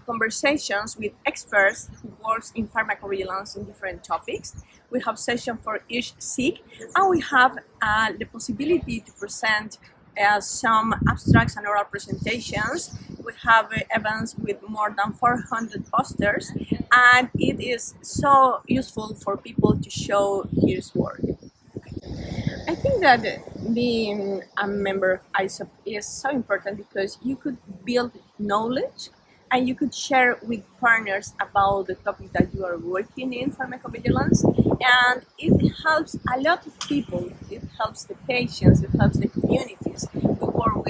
conversations with experts who work in pharmacovigilance in different topics. We have sessions for each SIG, and we have the possibility to present some abstracts and oral presentations. We have events with more than 400 posters, and it is so useful for people to show his work. I think that being a member of ISoP is so important because you could build knowledge and you could share with partners about the topic that you are working in pharmacovigilance, and it helps a lot of people. It helps the patients, it helps the communities. We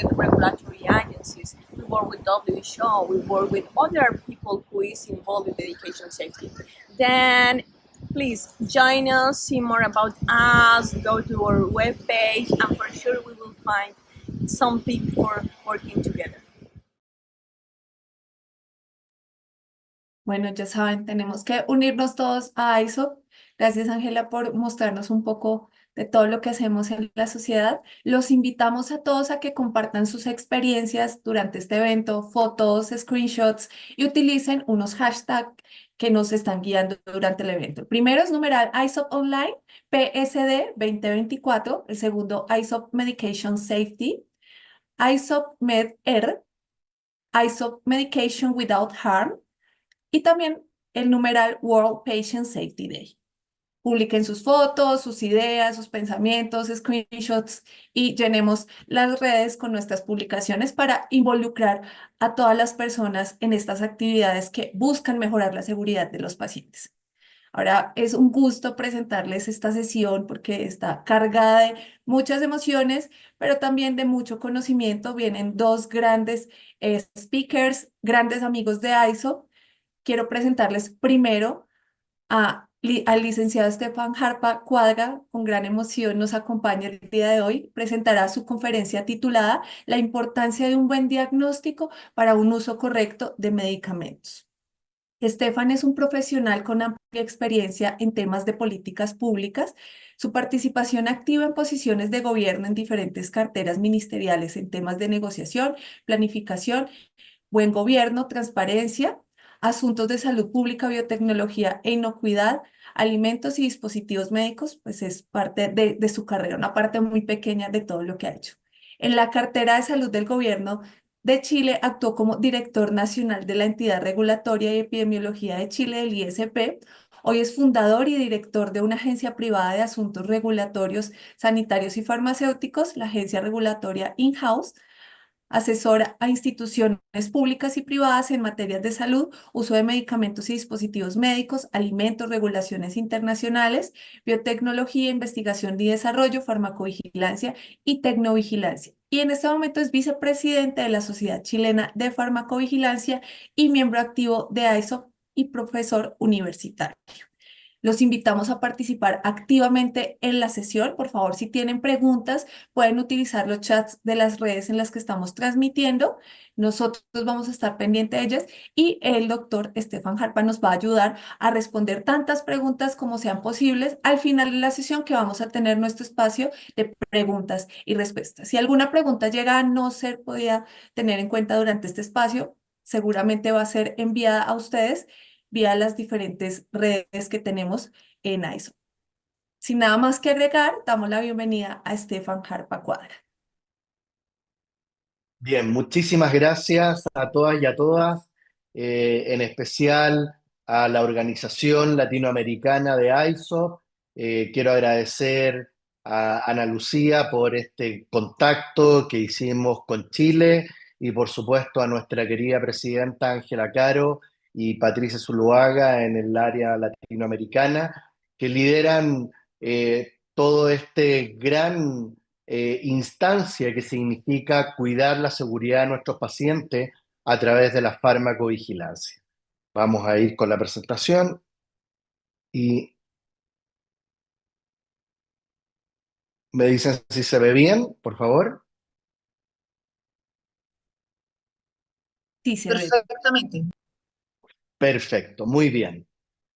with regulatory agencies, we work with WHO, we work with other people who is involved in medication safety. Then please join us, see more about us, go to our webpage, and for sure we will find something for working together. Bueno, ya saben, tenemos que unirnos todos a ISoP. Gracias, Ángela, por mostrarnos un poco de todo lo que hacemos en la sociedad. Los invitamos a todos a que compartan sus experiencias durante este evento, fotos, screenshots y utilicen unos hashtags que nos están guiando durante el evento. El primero es numeral ISoP Online PSD 2024. El segundo, ISoP Medication Safety, ISoP MedR, ISoP Medication Without Harm, y también el numeral World Patient Safety Day. Publiquen sus fotos, sus ideas, sus pensamientos, screenshots y llenemos las redes con nuestras publicaciones para involucrar a todas las personas en estas actividades que buscan mejorar la seguridad de los pacientes. Ahora es un gusto presentarles esta sesión porque está cargada de muchas emociones, pero también de mucho conocimiento. Vienen dos grandes speakers, grandes amigos de ISoP. Quiero presentarles primero al licenciado Stefan Harpa Cuadra. Con gran emoción nos acompaña el día de hoy. Presentará su conferencia titulada La importancia de un buen diagnóstico para un uso correcto de medicamentos. Stefan es un profesional con amplia experiencia en temas de políticas públicas. Su participación activa en posiciones de gobierno en diferentes carteras ministeriales en temas de negociación, planificación, buen gobierno, transparencia, asuntos de salud pública, biotecnología e inocuidad, alimentos y dispositivos médicos, pues es parte de su carrera, una parte muy pequeña de todo lo que ha hecho. En la cartera de salud del gobierno de Chile actuó como director nacional de la entidad regulatoria y epidemiología de Chile, del ISP. Hoy es fundador y director de una agencia privada de asuntos regulatorios, sanitarios y farmacéuticos, la agencia regulatoria in-house. Asesora a instituciones públicas y privadas en materias de salud, uso de medicamentos y dispositivos médicos, alimentos, regulaciones internacionales, biotecnología, investigación y desarrollo, farmacovigilancia y tecnovigilancia. Y en este momento es vicepresidente de la Sociedad Chilena de Farmacovigilancia y miembro activo de ISoP y profesor universitario. Los invitamos a participar activamente en la sesión. Por favor, si tienen preguntas, pueden utilizar los chats de las redes en las que estamos transmitiendo. Nosotros vamos a estar pendientes de ellas y el doctor Stefan Harpa nos va a ayudar a responder tantas preguntas como sean posibles al final de la sesión, que vamos a tener nuestro espacio de preguntas y respuestas. Si alguna pregunta llega a no ser podida tener en cuenta durante este espacio, seguramente va a ser enviada a ustedes vía las diferentes redes que tenemos en ISoP. Sin nada más que agregar, damos la bienvenida a Stefan Harpa Cuadra. Bien, muchísimas gracias a todas y a todas, en especial a la Organización Latinoamericana de ISoP. Quiero agradecer a Ana Lucía por este contacto que hicimos con Chile y por supuesto a nuestra querida presidenta Ángela Caro y Patricia Zuluaga en el área latinoamericana, que lideran todo este gran instancia que significa cuidar la seguridad de nuestros pacientes a través de la farmacovigilancia. Vamos a ir con la presentación y me dicen si se ve bien, por favor. Sí, se ve. Perfectamente. Perfecto, muy bien.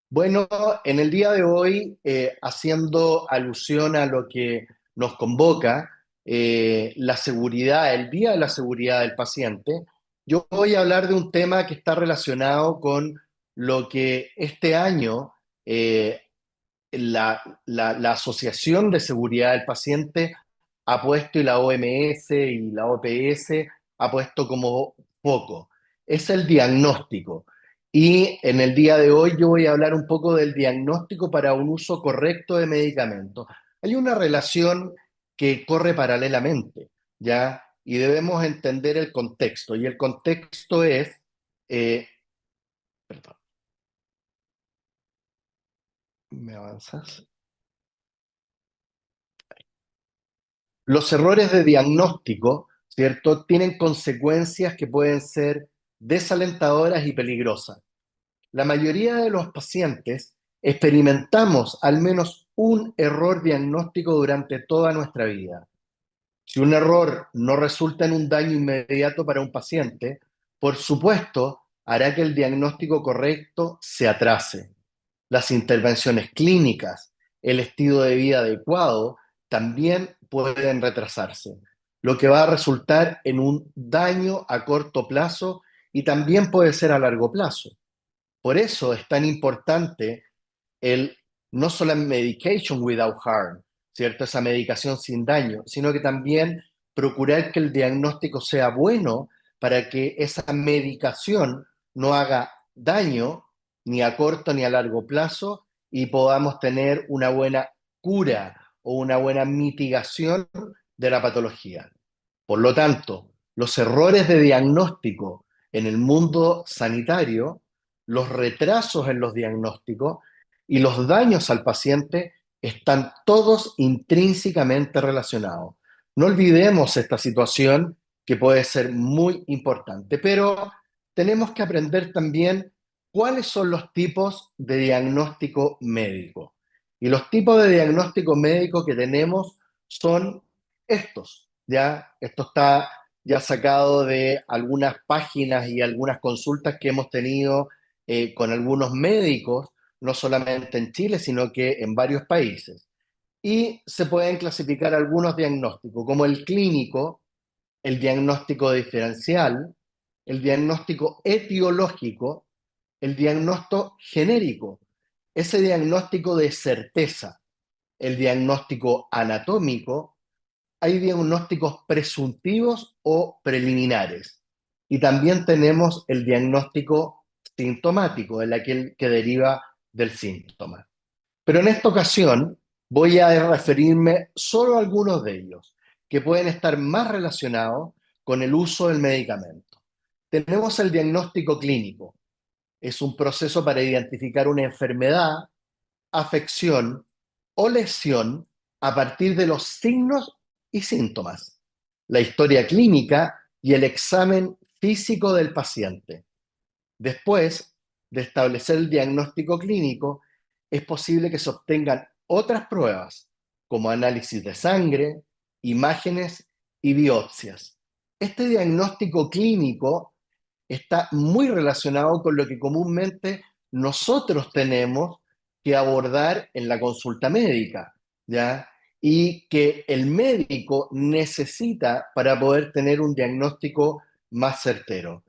Bueno, en el día de hoy, haciendo alusión a lo que nos convoca, la seguridad, el Día de la Seguridad del Paciente, yo voy a hablar de un tema que está relacionado con lo que este año la Asociación de Seguridad del Paciente ha puesto, y la OMS y la OPS ha puesto como foco. Es el diagnóstico. Y en el día de hoy yo voy a hablar un poco del diagnóstico para un uso correcto de medicamentos. Hay una relación que corre paralelamente, ¿ya? Y debemos entender el contexto. Y el contexto es, perdón, ¿me avanzas? Los errores de diagnóstico ¿cierto? Tienen consecuencias que pueden ser desalentadoras y peligrosas. La mayoría de los pacientes experimentamos al menos un error diagnóstico durante toda nuestra vida. Si un error no resulta en un daño inmediato para un paciente, por supuesto, hará que el diagnóstico correcto se atrase. Las intervenciones clínicas, el estilo de vida adecuado, también pueden retrasarse, lo que va a resultar en un daño a corto plazo y también puede ser a largo plazo. Por eso es tan importante el no solo medication without harm, ¿cierto? Esa medicación sin daño, sino que también procurar que el diagnóstico sea bueno para que esa medicación no haga daño ni a corto ni a largo plazo y podamos tener una buena cura o una buena mitigación de la patología. Por lo tanto, los errores de diagnóstico en el mundo sanitario, los retrasos en los diagnósticos y los daños al paciente están todos intrínsecamente relacionados. No olvidemos esta situación que puede ser muy importante, pero tenemos que aprender también cuáles son los tipos de diagnóstico médico. Y los tipos de diagnóstico médico que tenemos son estos, ¿ya? Esto está ya sacado de algunas páginas y algunas consultas que hemos tenido con algunos médicos, no solamente en Chile, sino que en varios países. Y se pueden clasificar algunos diagnósticos, como el clínico, el diagnóstico diferencial, el diagnóstico etiológico, el diagnóstico genérico, ese diagnóstico de certeza, el diagnóstico anatómico, hay diagnósticos presuntivos o preliminares. Y también tenemos el diagnóstico sintomático, el aquel que deriva del síntoma. Pero en esta ocasión voy a referirme solo a algunos de ellos, que pueden estar más relacionados con el uso del medicamento. Tenemos el diagnóstico clínico. Es un proceso para identificar una enfermedad, afección o lesión a partir de los signos y síntomas, la historia clínica y el examen físico del paciente. Después de establecer el diagnóstico clínico, es posible que se obtengan otras pruebas, como análisis de sangre, imágenes y biopsias. Este diagnóstico clínico está muy relacionado con lo que comúnmente nosotros tenemos que abordar en la consulta médica, ¿ya? Y que el médico necesita para poder tener un diagnóstico más certero.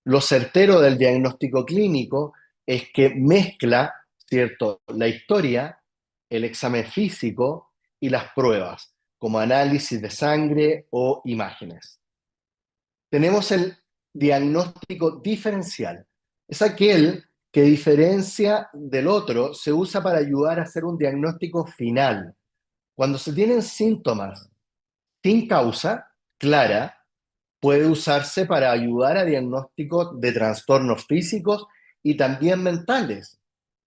Lo certero del diagnóstico clínico es que mezcla, ¿cierto?, la historia, el examen físico y las pruebas, como análisis de sangre o imágenes. Tenemos el diagnóstico diferencial. Es aquel que diferencia del otro, se usa para ayudar a hacer un diagnóstico final. Cuando se tienen síntomas sin causa clara, puede usarse para ayudar a diagnóstico de trastornos físicos y también mentales.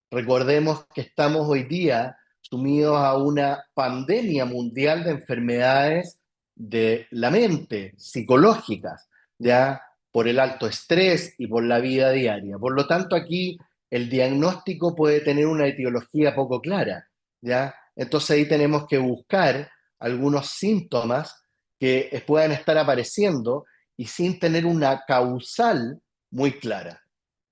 Recordemos que estamos hoy día sumidos a una pandemia mundial de enfermedades de la mente, psicológicas, ya por el alto estrés y por la vida diaria. Por lo tanto, aquí el diagnóstico puede tener una etiología poco clara, ¿ya? Entonces ahí tenemos que buscar algunos síntomas que puedan estar apareciendo y sin tener una causal muy clara.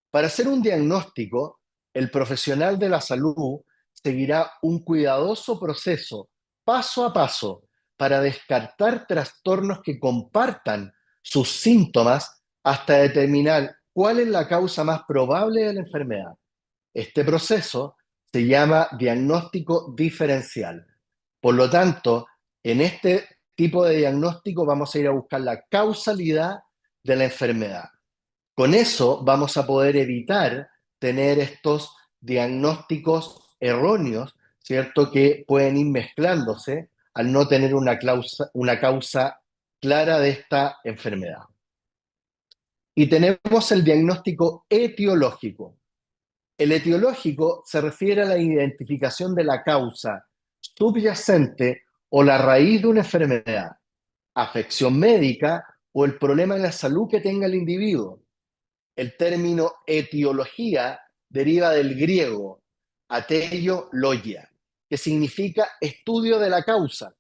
Para hacer un diagnóstico, el profesional de la salud seguirá un cuidadoso proceso, paso a paso, para descartar trastornos que compartan sus síntomas hasta determinar cuál es la causa más probable de la enfermedad. Este proceso se llama diagnóstico diferencial. Por lo tanto, en este tipo de diagnóstico vamos a ir a buscar la causalidad de la enfermedad. Con eso vamos a poder evitar tener estos diagnósticos erróneos, ¿cierto? Que pueden ir mezclándose al no tener una causa clara de esta enfermedad. Y tenemos el diagnóstico etiológico. El etiológico se refiere a la identificación de la causa subyacente o la raíz de una enfermedad, afección médica o el problema de la salud que tenga el individuo. El término etiología deriva del griego ateio logia, que significa estudio de la causa.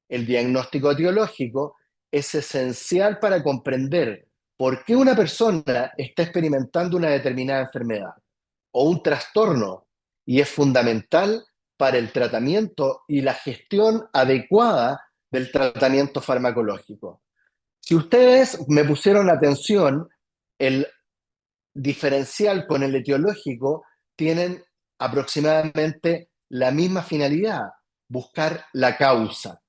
El diagnóstico etiológico es esencial para comprender por qué una persona está experimentando una determinada enfermedad o un trastorno, y es fundamental para el tratamiento y la gestión adecuada del tratamiento farmacológico. Si ustedes me pusieron atención, el diferencial con el etiológico tienen aproximadamente la misma finalidad: buscar la causa.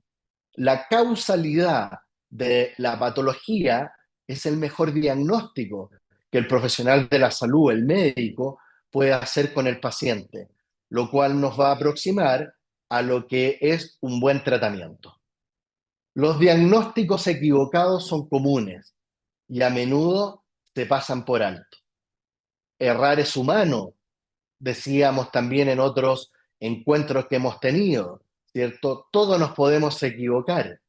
La causalidad de la patología es el mejor diagnóstico que el profesional de la salud, el médico, puede hacer con el paciente, lo cual nos va a aproximar a lo que es un buen tratamiento. Los diagnósticos equivocados son comunes y a menudo se pasan por alto. Errar es humano, decíamos también en otros encuentros que hemos tenido, ¿cierto? Todos nos podemos equivocar.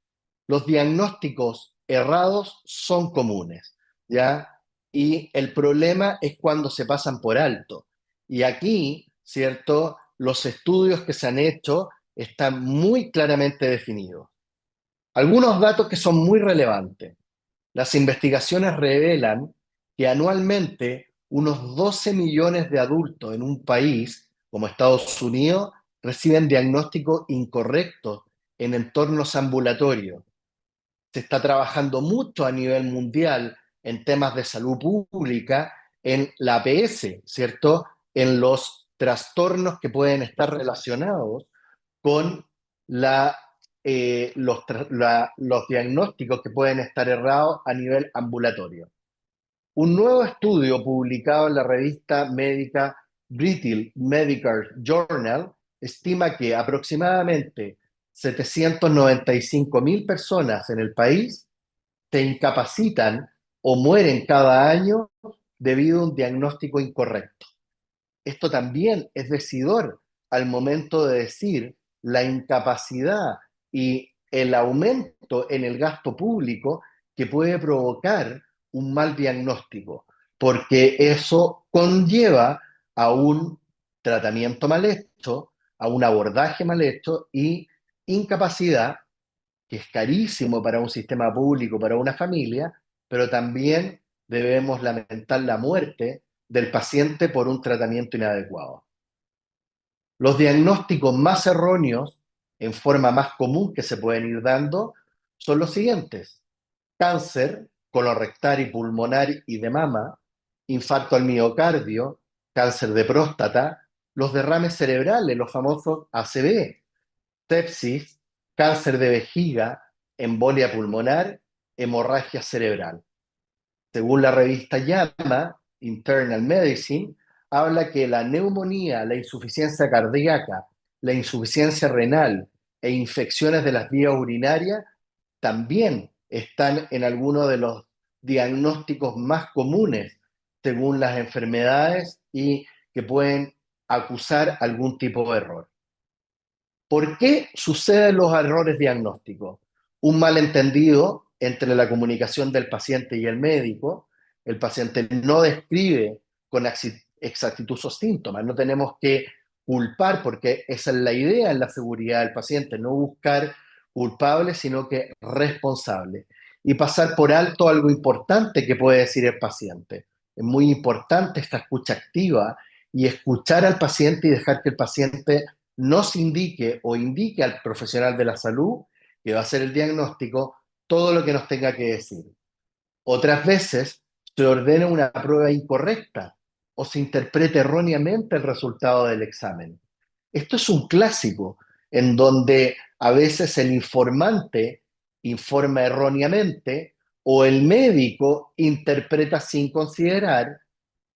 Los diagnósticos errados son comunes, ¿ya? Y el problema es cuando se pasan por alto. Y aquí, ¿cierto? Los estudios que se han hecho están muy claramente definidos. Algunos datos que son muy relevantes. Las investigaciones revelan que anualmente unos 12 millones de adultos en un país como Estados Unidos reciben diagnósticos incorrectos en entornos ambulatorios. Se está trabajando mucho a nivel mundial en temas de salud pública, en la APS, ¿cierto? En los trastornos que pueden estar relacionados con los diagnósticos que pueden estar errados a nivel ambulatorio. Un nuevo estudio publicado en la revista médica British Medical Journal estima que aproximadamente 795.000 personas en el país se incapacitan o mueren cada año debido a un diagnóstico incorrecto. Esto también es decidor al momento de decir la incapacidad y el aumento en el gasto público que puede provocar un mal diagnóstico, porque eso conlleva a un tratamiento mal hecho, a un abordaje mal hecho y incapacidad, que es carísimo para un sistema público, para una familia, pero también debemos lamentar la muerte del paciente por un tratamiento inadecuado. Los diagnósticos más erróneos, en forma más común que se pueden ir dando, son los siguientes: cáncer colorectal y pulmonar y de mama, infarto al miocardio, cáncer de próstata, los derrames cerebrales, los famosos ACV, sepsis, cáncer de vejiga, embolia pulmonar, hemorragia cerebral. Según la revista JAMA, Internal Medicine, habla que la neumonía, la insuficiencia cardíaca, la insuficiencia renal e infecciones de las vías urinarias también están en algunos de los diagnósticos más comunes según las enfermedades y que pueden acusar algún tipo de error. ¿Por qué suceden los errores diagnósticos? Un malentendido entre la comunicación del paciente y el médico. El paciente no describe con exactitud sus síntomas. No tenemos que culpar, porque esa es la idea en la seguridad del paciente, no buscar culpables, sino que responsables. Y pasar por alto algo importante que puede decir el paciente. Es muy importante esta escucha activa y escuchar al paciente y dejar que el paciente nos indique o indique al profesional de la salud que va a hacer el diagnóstico todo lo que nos tenga que decir. Otras veces se ordena una prueba incorrecta o se interpreta erróneamente el resultado del examen. Esto es un clásico en donde a veces el informante informa erróneamente o el médico interpreta sin considerar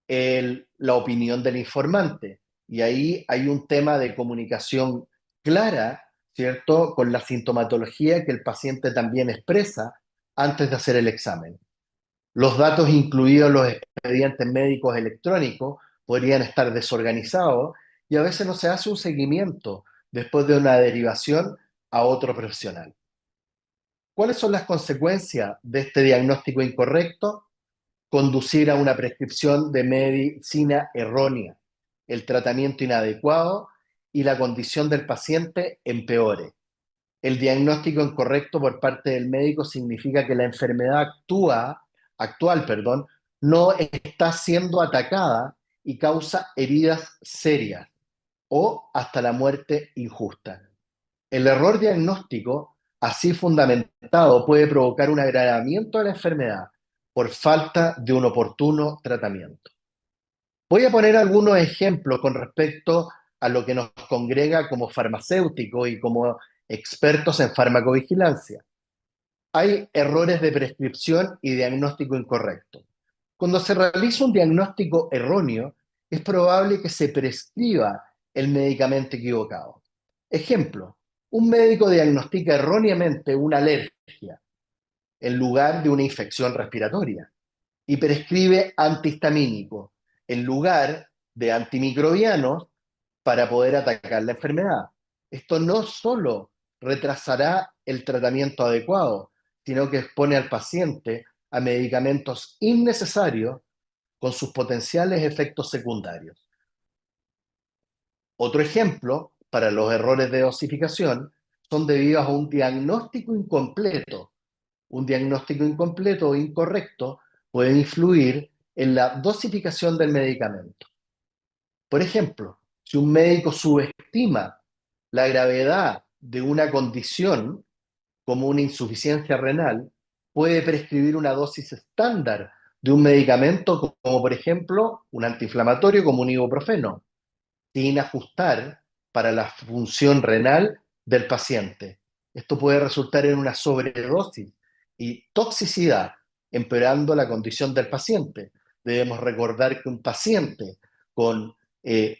la opinión del informante. Y ahí hay un tema de comunicación clara, ¿cierto?, con la sintomatología que el paciente también expresa antes de hacer el examen. Los datos incluidos en los expedientes médicos electrónicos podrían estar desorganizados y a veces no se hace un seguimiento después de una derivación a otro profesional. ¿Cuáles son las consecuencias de este diagnóstico incorrecto? Conducir a una prescripción de medicina errónea, el tratamiento inadecuado y la condición del paciente empeore. El diagnóstico incorrecto por parte del médico significa que la enfermedad actual, no está siendo atacada y causa heridas serias o hasta la muerte injusta. El error diagnóstico, así fundamentado, puede provocar un agravamiento de la enfermedad por falta de un oportuno tratamiento. Voy a poner algunos ejemplos con respecto a lo que nos congrega como farmacéuticos y como expertos en farmacovigilancia. Hay errores de prescripción y diagnóstico incorrecto. Cuando se realiza un diagnóstico erróneo, es probable que se prescriba el medicamento equivocado. Ejemplo, un médico diagnostica erróneamente una alergia en lugar de una infección respiratoria y prescribe antihistamínico en lugar de antimicrobianos para poder atacar la enfermedad. Esto no solo retrasará el tratamiento adecuado, sino que expone al paciente a medicamentos innecesarios con sus potenciales efectos secundarios. Otro ejemplo para los errores de dosificación son debidos a un diagnóstico incompleto. Un diagnóstico incompleto o incorrecto puede influir en la dosificación del medicamento. Por ejemplo, si un médico subestima la gravedad de una condición, como una insuficiencia renal, puede prescribir una dosis estándar de un medicamento, como por ejemplo un antiinflamatorio como un ibuprofeno, sin ajustar para la función renal del paciente. Esto puede resultar en una sobredosis y toxicidad, empeorando la condición del paciente. Debemos recordar que un paciente con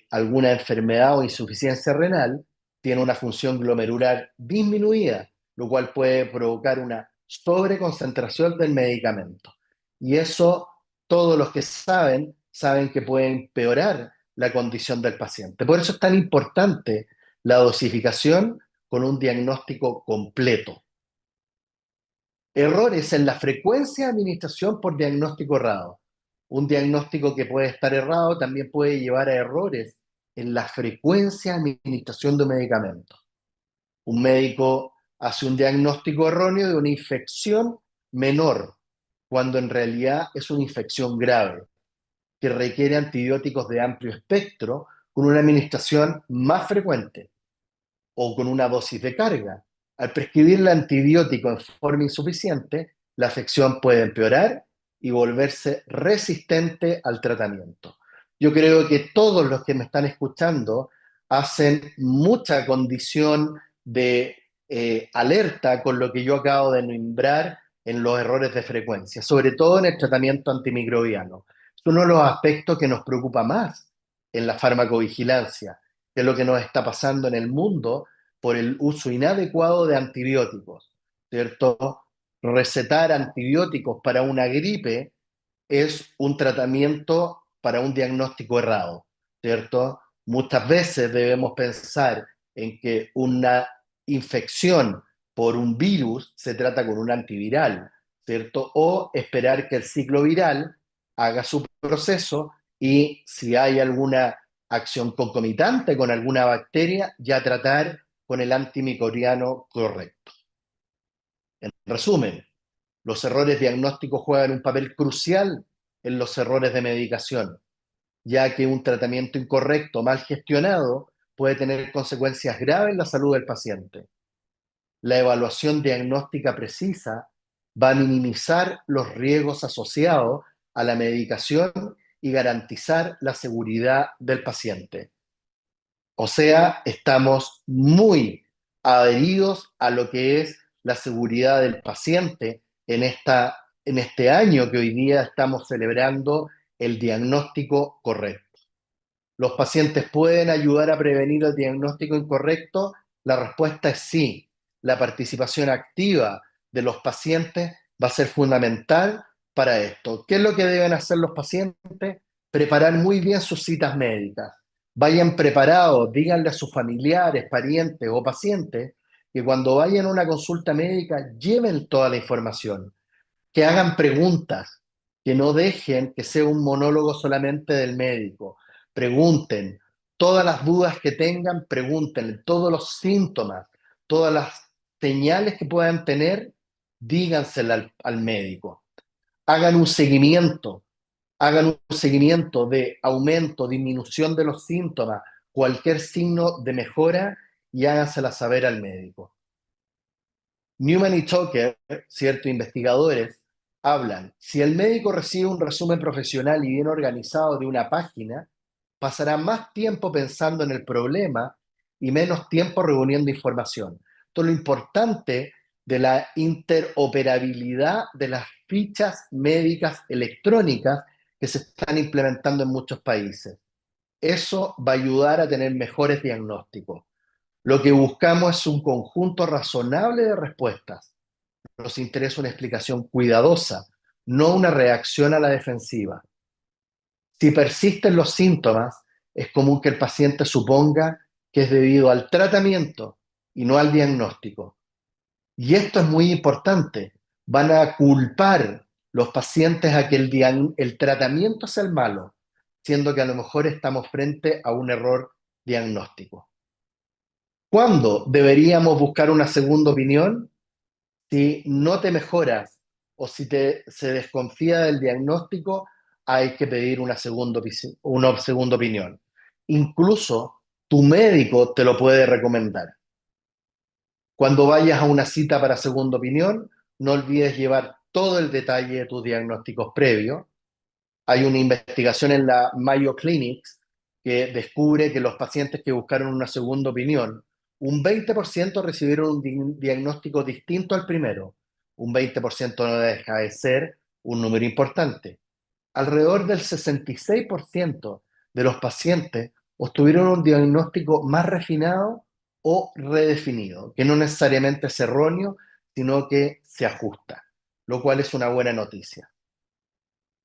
alguna enfermedad o insuficiencia renal tiene una función glomerular disminuida, lo cual puede provocar una sobreconcentración del medicamento. Y eso, todos los que saben que puede empeorar la condición del paciente. Por eso es tan importante la dosificación con un diagnóstico completo. Errores en la frecuencia de administración por diagnóstico errado. Un diagnóstico que puede estar errado también puede llevar a errores en la frecuencia de administración de un medicamento. Un médico hace un diagnóstico erróneo de una infección menor, cuando en realidad es una infección grave, que requiere antibióticos de amplio espectro con una administración más frecuente o con una dosis de carga. Al prescribir el antibiótico en forma insuficiente, la afección puede empeorar y volverse resistente al tratamiento. Yo creo que todos los que me están escuchando hacen mucha condición de alerta con lo que yo acabo de nombrar en los errores de frecuencia, sobre todo en el tratamiento antimicrobiano. Es uno de los aspectos que nos preocupa más en la farmacovigilancia, que es lo que nos está pasando en el mundo por el uso inadecuado de antibióticos, ¿cierto? Recetar antibióticos para una gripe es un tratamiento para un diagnóstico errado, ¿cierto? Muchas veces debemos pensar en que una infección por un virus se trata con un antiviral, ¿cierto? O esperar que el ciclo viral haga su proceso y si hay alguna acción concomitante con alguna bacteria, ya tratar con el antimicrobiano correcto. En resumen, los errores diagnósticos juegan un papel crucial en los errores de medicación, ya que un tratamiento incorrecto, mal gestionado, puede tener consecuencias graves en la salud del paciente. La evaluación diagnóstica precisa va a minimizar los riesgos asociados a la medicación y garantizar la seguridad del paciente. O sea, estamos muy adheridos a lo que es la seguridad del paciente en este año que hoy día estamos celebrando el diagnóstico correcto. ¿Los pacientes pueden ayudar a prevenir el diagnóstico incorrecto? La respuesta es sí. La participación activa de los pacientes va a ser fundamental para esto. ¿Qué es lo que deben hacer los pacientes? Preparar muy bien sus citas médicas. Vayan preparados, díganle a sus familiares, parientes o pacientes que cuando vayan a una consulta médica lleven toda la información, que hagan preguntas, que no dejen que sea un monólogo solamente del médico. Pregunten, todas las dudas que tengan, pregunten, todos los síntomas, todas las señales que puedan tener, díganselas al médico. Hagan un seguimiento de aumento, disminución de los síntomas, cualquier signo de mejora y hágansela saber al médico. Newman y Tucker, ciertos investigadores, hablan, si el médico recibe un resumen profesional y bien organizado de una página, pasará más tiempo pensando en el problema y menos tiempo reuniendo información. Entonces, lo importante de la interoperabilidad de las fichas médicas electrónicas que se están implementando en muchos países. Eso va a ayudar a tener mejores diagnósticos. Lo que buscamos es un conjunto razonable de respuestas. Nos interesa una explicación cuidadosa, no una reacción a la defensiva. Si persisten los síntomas, es común que el paciente suponga que es debido al tratamiento y no al diagnóstico. Y esto es muy importante. Van a culpar los pacientes a que el tratamiento es el malo, siendo que a lo mejor estamos frente a un error diagnóstico. ¿Cuándo deberíamos buscar una segunda opinión? Si no te mejoras o si se desconfía del diagnóstico, hay que pedir una segunda opinión. Incluso tu médico te lo puede recomendar. Cuando vayas a una cita para segunda opinión, no olvides llevar todo el detalle de tus diagnósticos previos. Hay una investigación en la Mayo Clinics que descubre que los pacientes que buscaron una segunda opinión, un 20% recibieron un diagnóstico distinto al primero. Un 20% no deja de ser un número importante. Alrededor del 66% de los pacientes obtuvieron un diagnóstico más refinado o redefinido, que no necesariamente es erróneo, sino que se ajusta, lo cual es una buena noticia.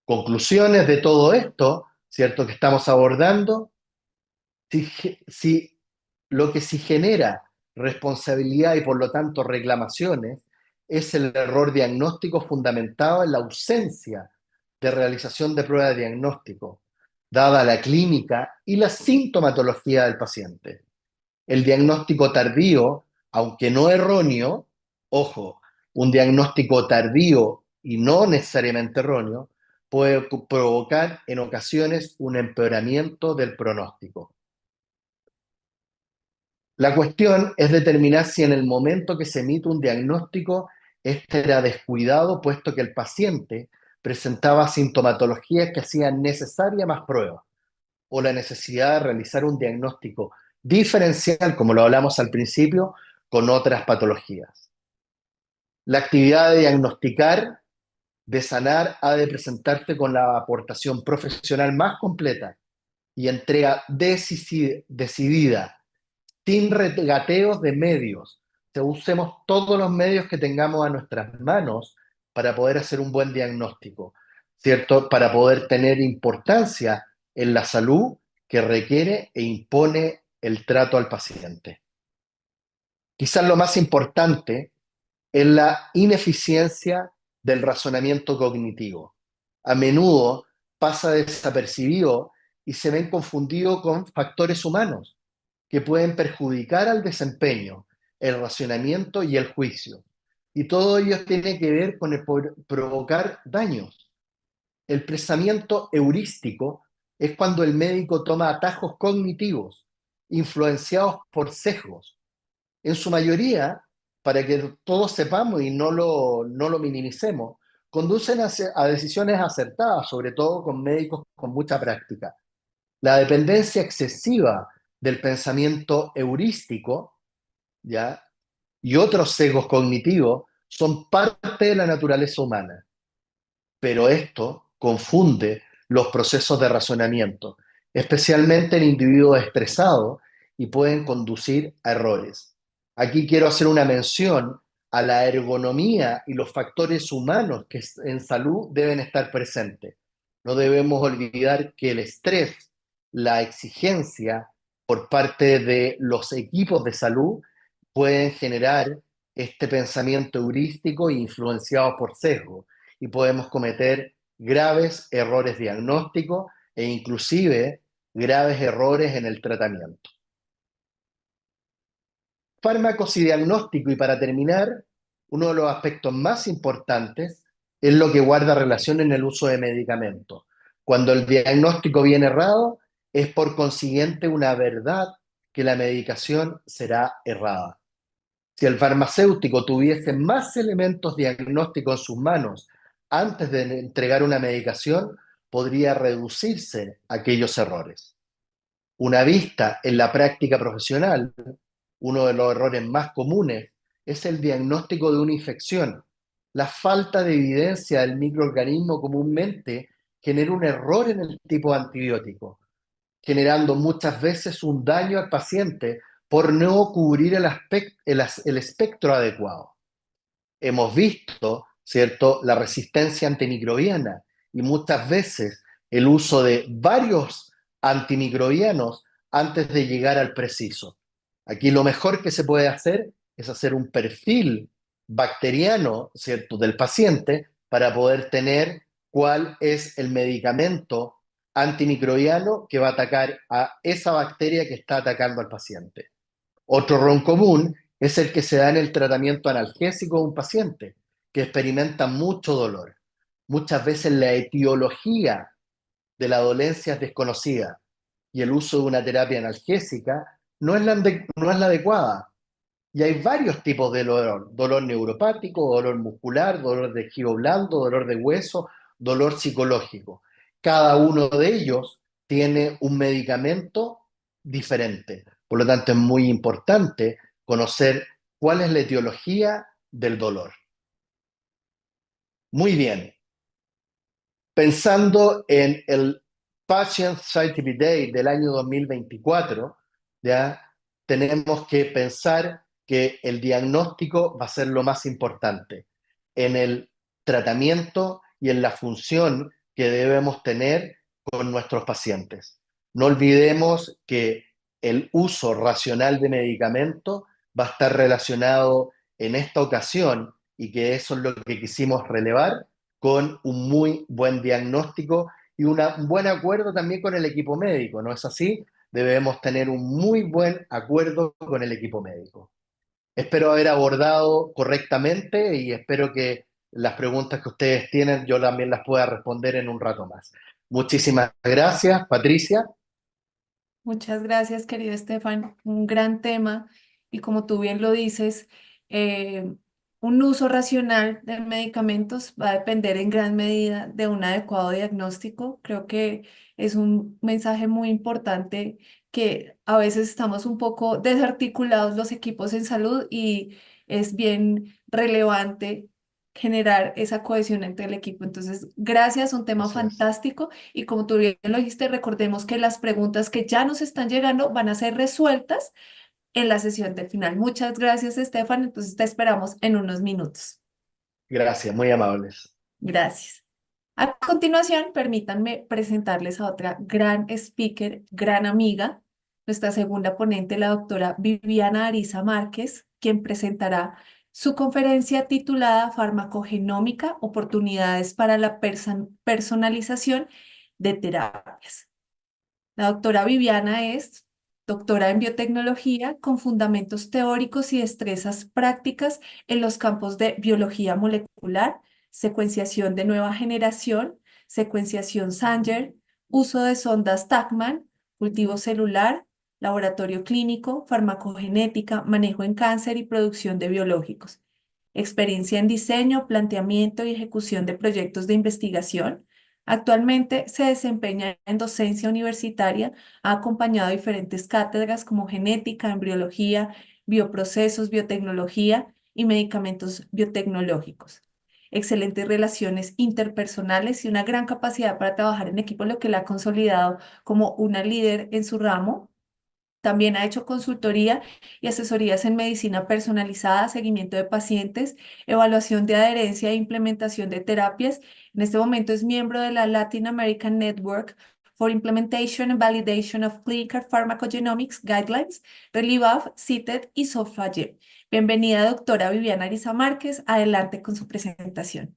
Conclusiones de todo esto, ¿cierto? Que estamos abordando, lo que sí genera responsabilidad y por lo tanto reclamaciones es el error diagnóstico fundamentado en la ausencia de realización de prueba de diagnóstico, dada la clínica y la sintomatología del paciente. El diagnóstico tardío, aunque no erróneo, ojo, un diagnóstico tardío y no necesariamente erróneo, puede provocar en ocasiones un empeoramiento del pronóstico. La cuestión es determinar si en el momento que se emite un diagnóstico, este era descuidado, puesto que el paciente presentaba sintomatologías que hacían necesaria más pruebas, o la necesidad de realizar un diagnóstico diferencial, como lo hablamos al principio, con otras patologías. La actividad de diagnosticar, de sanar, ha de presentarse con la aportación profesional más completa y entrega decidida, sin regateos de medios. Usemos todos los medios que tengamos a nuestras manos para poder hacer un buen diagnóstico, ¿cierto? Para poder tener importancia en la salud que requiere e impone el trato al paciente. Quizás lo más importante es la ineficiencia del razonamiento cognitivo. A menudo pasa desapercibido y se ven confundidos con factores humanos que pueden perjudicar al desempeño, el racionamiento y el juicio. Y todo ello tiene que ver con el provocar daños. El pensamiento heurístico es cuando el médico toma atajos cognitivos influenciados por sesgos. En su mayoría, para que todos sepamos y no lo minimicemos, conducen a decisiones acertadas, sobre todo con médicos con mucha práctica. La dependencia excesiva del pensamiento heurístico, ¿ya? Y otros sesgos cognitivos son parte de la naturaleza humana, pero esto confunde los procesos de razonamiento, especialmente en individuos estresados, y pueden conducir a errores. Aquí quiero hacer una mención a la ergonomía y los factores humanos que en salud deben estar presentes. No debemos olvidar que el estrés, la exigencia por parte de los equipos de salud pueden generar este pensamiento heurístico influenciado por sesgo y podemos cometer graves errores diagnósticos e inclusive graves errores en el tratamiento. Fármacos y diagnóstico, y para terminar, uno de los aspectos más importantes es lo que guarda relación en el uso de medicamentos. Cuando el diagnóstico viene errado, es por consiguiente una verdad que la medicación será errada. Si el farmacéutico tuviese más elementos diagnósticos en sus manos antes de entregar una medicación, podría reducirse aquellos errores. Una vista en la práctica profesional, uno de los errores más comunes es el diagnóstico de una infección. La falta de evidencia del microorganismo comúnmente genera un error en el tipo de antibiótico, generando muchas veces un daño al paciente por no cubrir el espectro adecuado. Hemos visto, ¿cierto?, la resistencia antimicrobiana y muchas veces el uso de varios antimicrobianos antes de llegar al preciso. Aquí lo mejor que se puede hacer es hacer un perfil bacteriano, ¿cierto?, del paciente para poder tener cuál es el medicamento antimicrobiano que va a atacar a esa bacteria que está atacando al paciente. Otro error común es el que se da en el tratamiento analgésico de un paciente que experimenta mucho dolor. Muchas veces la etiología de la dolencia es desconocida y el uso de una terapia analgésica no es la adecuada. Y hay varios tipos de dolor: dolor neuropático, dolor muscular, dolor de tejido blando, dolor de hueso, dolor psicológico. Cada uno de ellos tiene un medicamento diferente. Por lo tanto, es muy importante conocer cuál es la etiología del dolor. Muy bien. Pensando en el Patient Scientific Day del año 2024, ¿ya?, tenemos que pensar que el diagnóstico va a ser lo más importante en el tratamiento y en la función que debemos tener con nuestros pacientes. No olvidemos que el uso racional de medicamentos va a estar relacionado en esta ocasión, y que eso es lo que quisimos relevar, con un muy buen diagnóstico y un buen acuerdo también con el equipo médico, ¿no es así? Debemos tener un muy buen acuerdo con el equipo médico. Espero haber abordado correctamente y espero que las preguntas que ustedes tienen yo también las pueda responder en un rato más. Muchísimas gracias, Patricia. Muchas gracias, querido Estefan. Un gran tema y como tú bien lo dices, eh, un uso racional de medicamentos va a depender en gran medida de un adecuado diagnóstico. Creo que es un mensaje muy importante que a veces estamos un poco desarticulados los equipos en salud y es bien relevante generar esa cohesión entre el equipo. Entonces, gracias, un tema Así es. fantástico. Y como tú bien lo dijiste, recordemos que las preguntas que ya nos están llegando van a ser resueltas en la sesión del final. Muchas gracias, Estefan. Entonces te esperamos en unos minutos. Gracias, muy amables. Gracias. A continuación, permítanme presentarles a otra gran speaker, gran amiga, nuestra segunda ponente, la doctora Viviana Ariza Márquez, quien presentará su conferencia titulada Farmacogenómica, oportunidades para la personalización de terapias. La doctora Viviana es doctora en biotecnología con fundamentos teóricos y destrezas prácticas en los campos de biología molecular, secuenciación de nueva generación, secuenciación Sanger, uso de sondas Tachman, cultivo celular, laboratorio clínico, farmacogenética, manejo en cáncer y producción de biológicos. Experiencia en diseño, planteamiento y ejecución de proyectos de investigación. Actualmente se desempeña en docencia universitaria, ha acompañado diferentes cátedras como genética, embriología, bioprocesos, biotecnología y medicamentos biotecnológicos. Excelentes relaciones interpersonales y una gran capacidad para trabajar en equipo, lo que la ha consolidado como una líder en su ramo. También ha hecho consultoría y asesorías en medicina personalizada, seguimiento de pacientes, evaluación de adherencia e implementación de terapias. En este momento es miembro de la Latin American Network for Implementation and Validation of Clinical Pharmacogenomics Guidelines, RELIVAF, CITED y SOFAGE. Bienvenida, doctora Viviana Ariza Márquez. Adelante con su presentación.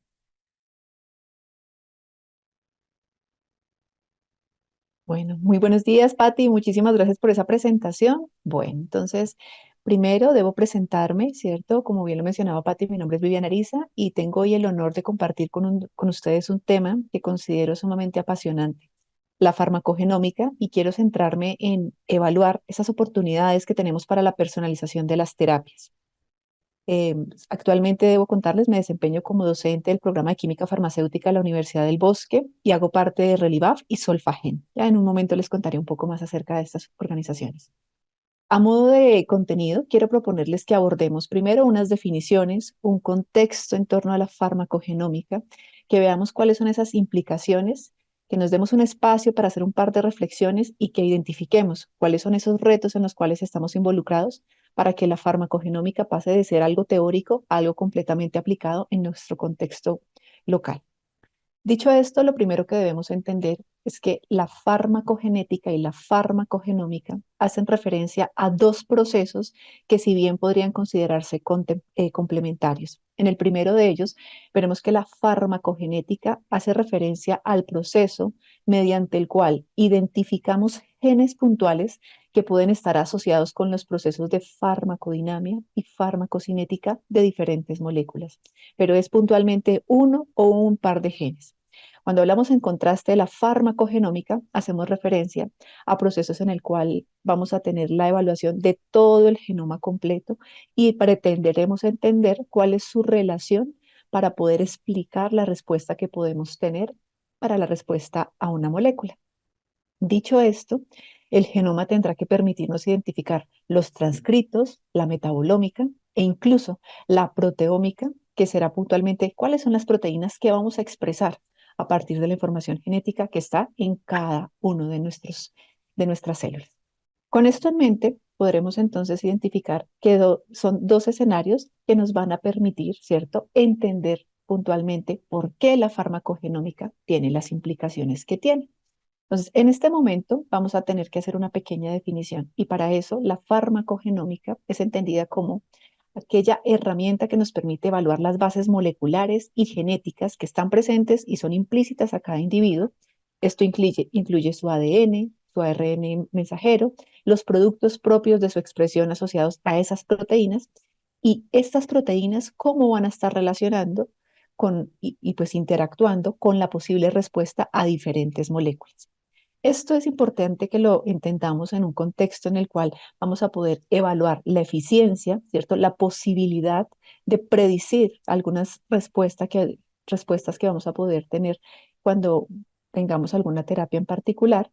Bueno, muy buenos días, Patti. Muchísimas gracias por esa presentación. Bueno, entonces, primero debo presentarme, ¿cierto? Como bien lo mencionaba Patti, mi nombre es Viviana Ariza y tengo hoy el honor de compartir con ustedes un tema que considero sumamente apasionante, la farmacogenómica, y quiero centrarme en evaluar esas oportunidades que tenemos para la personalización de las terapias. Actualmente debo contarles, me desempeño como docente del programa de química farmacéutica de la Universidad del Bosque y hago parte de Relivaf y Solfagen. Ya en un momento les contaré un poco más acerca de estas organizaciones. A modo de contenido, quiero proponerles que abordemos primero unas definiciones, un contexto en torno a la farmacogenómica, que veamos cuáles son esas implicaciones, que nos demos un espacio para hacer un par de reflexiones y que identifiquemos cuáles son esos retos en los cuales estamos involucrados para que la farmacogenómica pase de ser algo teórico a algo completamente aplicado en nuestro contexto local. Dicho esto, lo primero que debemos entender es que la farmacogenética y la farmacogenómica hacen referencia a dos procesos que si bien podrían considerarse complementarios. En el primero de ellos, veremos que la farmacogenética hace referencia al proceso mediante el cual identificamos genes puntuales que pueden estar asociados con los procesos de farmacodinamia y farmacocinética de diferentes moléculas, pero es puntualmente uno o un par de genes. Cuando hablamos en contraste de la farmacogenómica, hacemos referencia a procesos en el cual vamos a tener la evaluación de todo el genoma completo y pretenderemos entender cuál es su relación para poder explicar la respuesta que podemos tener para la respuesta a una molécula. Dicho esto, el genoma tendrá que permitirnos identificar los transcritos, la metabolómica e incluso la proteómica, que será puntualmente cuáles son las proteínas que vamos a expresar a partir de la información genética que está en cada uno de nuestras células. Con esto en mente, podremos entonces identificar que son dos escenarios que nos van a permitir, ¿cierto?, entender puntualmente por qué la farmacogenómica tiene las implicaciones que tiene. Entonces, en este momento vamos a tener que hacer una pequeña definición y para eso la farmacogenómica es entendida como aquella herramienta que nos permite evaluar las bases moleculares y genéticas que están presentes y son implícitas a cada individuo. Esto incluye su ADN, su ARN mensajero, los productos propios de su expresión asociados a esas proteínas y estas proteínas cómo van a estar relacionando pues interactuando con la posible respuesta a diferentes moléculas. Esto es importante que lo entendamos en un contexto en el cual vamos a poder evaluar la eficiencia, ¿cierto? La posibilidad de predecir algunas respuestas que vamos a poder tener cuando tengamos alguna terapia en particular.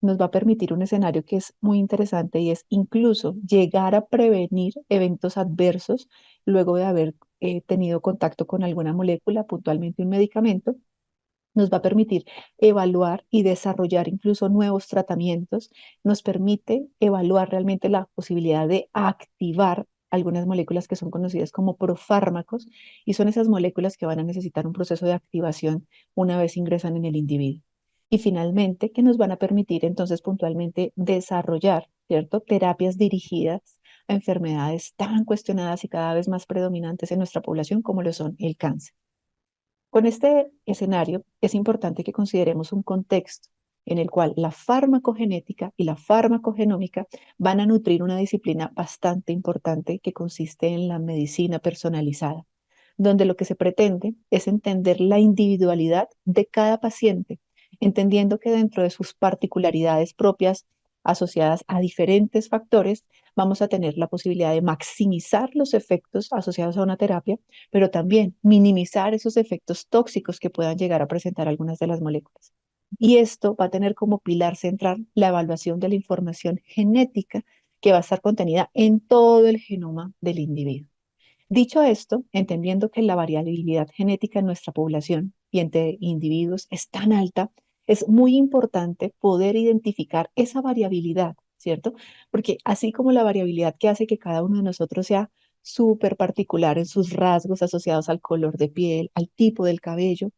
Nos va a permitir un escenario que es muy interesante y es incluso llegar a prevenir eventos adversos luego de haber tenido contacto con alguna molécula, puntualmente un medicamento. Nos va a permitir evaluar y desarrollar incluso nuevos tratamientos, nos permite evaluar realmente la posibilidad de activar algunas moléculas que son conocidas como profármacos y son esas moléculas que van a necesitar un proceso de activación una vez ingresan en el individuo. Y finalmente, que nos van a permitir entonces puntualmente desarrollar, ¿cierto?, terapias dirigidas a enfermedades tan cuestionadas y cada vez más predominantes en nuestra población como lo son el cáncer. Con este escenario es importante que consideremos un contexto en el cual la farmacogenética y la farmacogenómica van a nutrir una disciplina bastante importante que consiste en la medicina personalizada, donde lo que se pretende es entender la individualidad de cada paciente, entendiendo que dentro de sus particularidades propias asociadas a diferentes factores, vamos a tener la posibilidad de maximizar los efectos asociados a una terapia, pero también minimizar esos efectos tóxicos que puedan llegar a presentar algunas de las moléculas. Y esto va a tener como pilar central la evaluación de la información genética que va a estar contenida en todo el genoma del individuo. Dicho esto, entendiendo que la variabilidad genética en nuestra población y entre individuos es tan alta, es muy importante poder identificar esa variabilidad, ¿cierto? Porque así como la variabilidad que hace que cada uno de nosotros sea súper particular en sus rasgos asociados al color de piel, al tipo del cabello,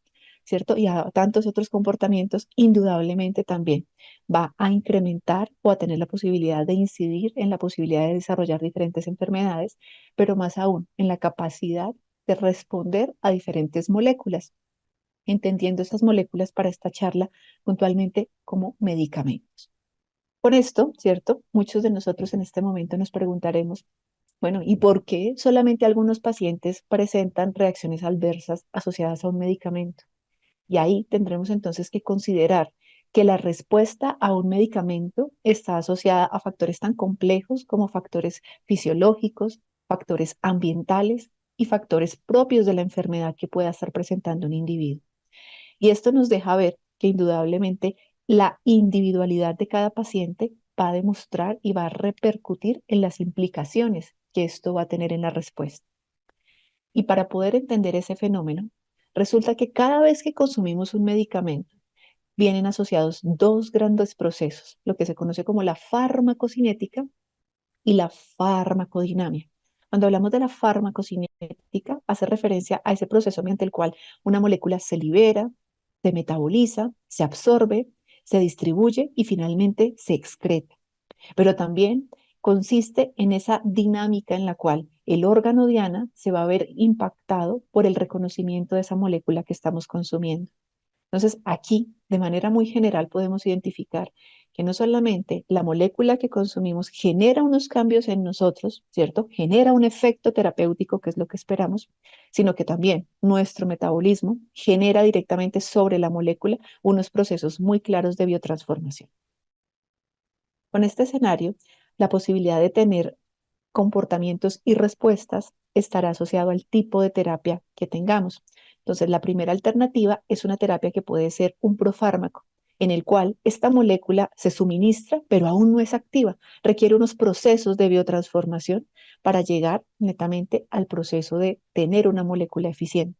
¿cierto? Y a tantos otros comportamientos, indudablemente también va a incrementar o a tener la posibilidad de incidir en la posibilidad de desarrollar diferentes enfermedades, pero más aún en la capacidad de responder a diferentes moléculas, entendiendo esas moléculas para esta charla puntualmente como medicamentos. Con esto, ¿cierto? Muchos de nosotros en este momento nos preguntaremos, bueno, ¿y por qué solamente algunos pacientes presentan reacciones adversas asociadas a un medicamento? Y ahí tendremos entonces que considerar que la respuesta a un medicamento está asociada a factores tan complejos como factores fisiológicos, factores ambientales y factores propios de la enfermedad que pueda estar presentando un individuo. Y esto nos deja ver que indudablemente la individualidad de cada paciente va a demostrar y va a repercutir en las implicaciones que esto va a tener en la respuesta. Y para poder entender ese fenómeno, resulta que cada vez que consumimos un medicamento, vienen asociados dos grandes procesos, lo que se conoce como la farmacocinética y la farmacodinámica. Cuando hablamos de la farmacocinética, hace referencia a ese proceso mediante el cual una molécula se libera, se metaboliza, se absorbe, se distribuye y finalmente se excreta. Pero también consiste en esa dinámica en la cual el órgano diana se va a ver impactado por el reconocimiento de esa molécula que estamos consumiendo. Entonces, aquí, de manera muy general, podemos identificar que no solamente la molécula que consumimos genera unos cambios en nosotros, ¿cierto? Genera un efecto terapéutico, que es lo que esperamos, sino que también nuestro metabolismo genera directamente sobre la molécula unos procesos muy claros de biotransformación. Con este escenario, la posibilidad de tener comportamientos y respuestas estará asociado al tipo de terapia que tengamos. Entonces, la primera alternativa es una terapia que puede ser un profármaco, en el cual esta molécula se suministra, pero aún no es activa. Requiere unos procesos de biotransformación para llegar netamente al proceso de tener una molécula eficiente.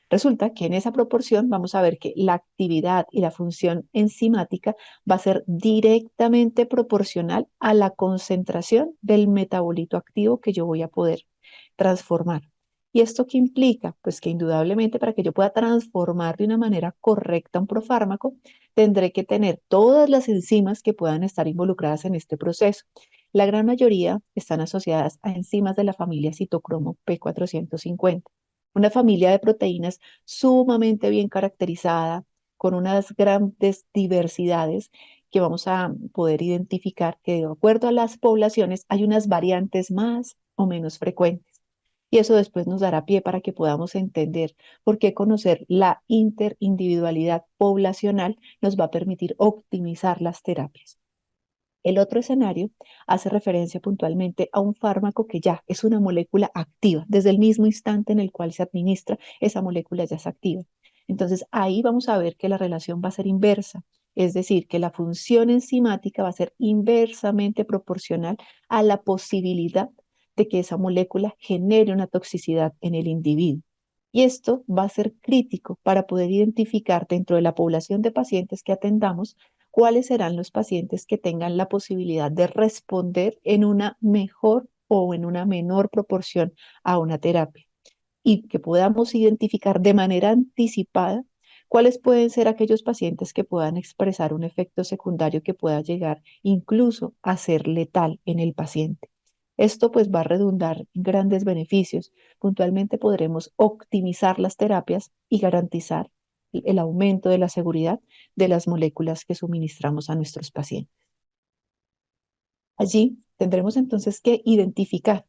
Resulta que en esa proporción vamos a ver que la actividad y la función enzimática va a ser directamente proporcional a la concentración del metabolito activo que yo voy a poder transformar. ¿Y esto qué implica? Pues que indudablemente para que yo pueda transformar de una manera correcta un profármaco, tendré que tener todas las enzimas que puedan estar involucradas en este proceso. La gran mayoría están asociadas a enzimas de la familia citocromo P450, una familia de proteínas sumamente bien caracterizada, con unas grandes diversidades que vamos a poder identificar que de acuerdo a las poblaciones hay unas variantes más o menos frecuentes. Y eso después nos dará pie para que podamos entender por qué conocer la interindividualidad poblacional nos va a permitir optimizar las terapias. El otro escenario hace referencia puntualmente a un fármaco que ya es una molécula activa. Desde el mismo instante en el cual se administra, esa molécula ya es activa. Entonces ahí vamos a ver que la relación va a ser inversa, es decir, que la función enzimática va a ser inversamente proporcional a la posibilidad de que esa molécula genere una toxicidad en el individuo. Y esto va a ser crítico para poder identificar dentro de la población de pacientes que atendamos cuáles serán los pacientes que tengan la posibilidad de responder en una mejor o en una menor proporción a una terapia y que podamos identificar de manera anticipada cuáles pueden ser aquellos pacientes que puedan expresar un efecto secundario que pueda llegar incluso a ser letal en el paciente. Esto pues va a redundar en grandes beneficios. Puntualmente podremos optimizar las terapias y garantizar el aumento de la seguridad de las moléculas que suministramos a nuestros pacientes. Allí tendremos entonces que identificar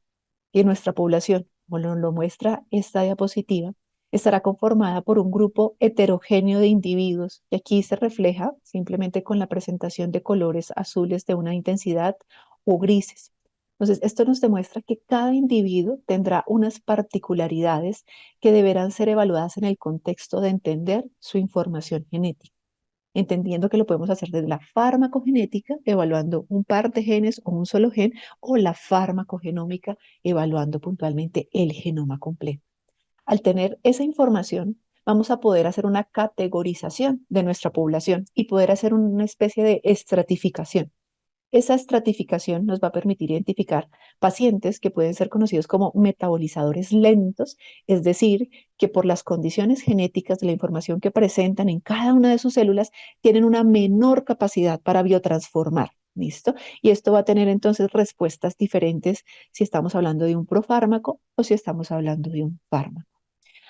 que nuestra población, como lo muestra esta diapositiva, estará conformada por un grupo heterogéneo de individuos, y aquí se refleja simplemente con la presentación de colores azules de una intensidad o grises. Entonces, esto nos demuestra que cada individuo tendrá unas particularidades que deberán ser evaluadas en el contexto de entender su información genética, entendiendo que lo podemos hacer desde la farmacogenética, evaluando un par de genes o un solo gen, o la farmacogenómica, evaluando puntualmente el genoma completo. Al tener esa información, vamos a poder hacer una categorización de nuestra población y poder hacer una especie de estratificación. Esa estratificación nos va a permitir identificar pacientes que pueden ser conocidos como metabolizadores lentos, es decir, que por las condiciones genéticas de la información que presentan en cada una de sus células, tienen una menor capacidad para biotransformar. ¿Listo? Y esto va a tener entonces respuestas diferentes si estamos hablando de un profármaco o si estamos hablando de un fármaco.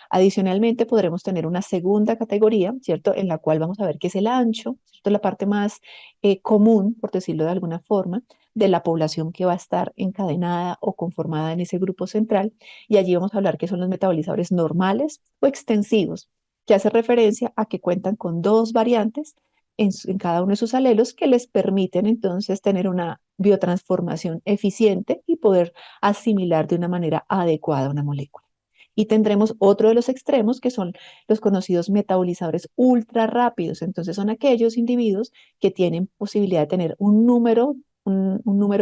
Adicionalmente, podremos tener una segunda categoría, ¿cierto? En la cual vamos a ver qué es el ancho, ¿cierto? La parte más común, por decirlo de alguna forma, de la población que va a estar encadenada o conformada en ese grupo central. Y allí vamos a hablar qué son los metabolizadores normales o extensivos, que hace referencia a que cuentan con dos variantes en cada uno de sus alelos que les permiten entonces tener una biotransformación eficiente y poder asimilar de una manera adecuada una molécula. Y tendremos otro de los extremos que son los conocidos metabolizadores ultra rápidos. Entonces son aquellos individuos que tienen posibilidad de tener un número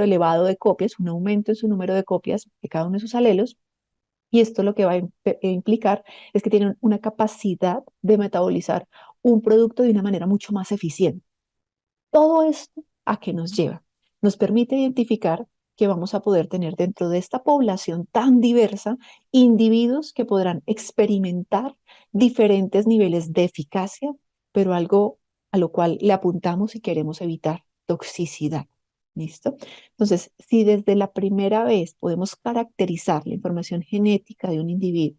elevado de copias, un aumento en su número de copias de cada uno de sus alelos. Y esto lo que va a implicar es que tienen una capacidad de metabolizar un producto de una manera mucho más eficiente. Todo esto, ¿a qué nos lleva? Nos permite identificar que vamos a poder tener dentro de esta población tan diversa individuos que podrán experimentar diferentes niveles de eficacia, pero algo a lo cual le apuntamos y queremos evitar: toxicidad. ¿Listo? Entonces, si desde la primera vez podemos caracterizar la información genética de un individuo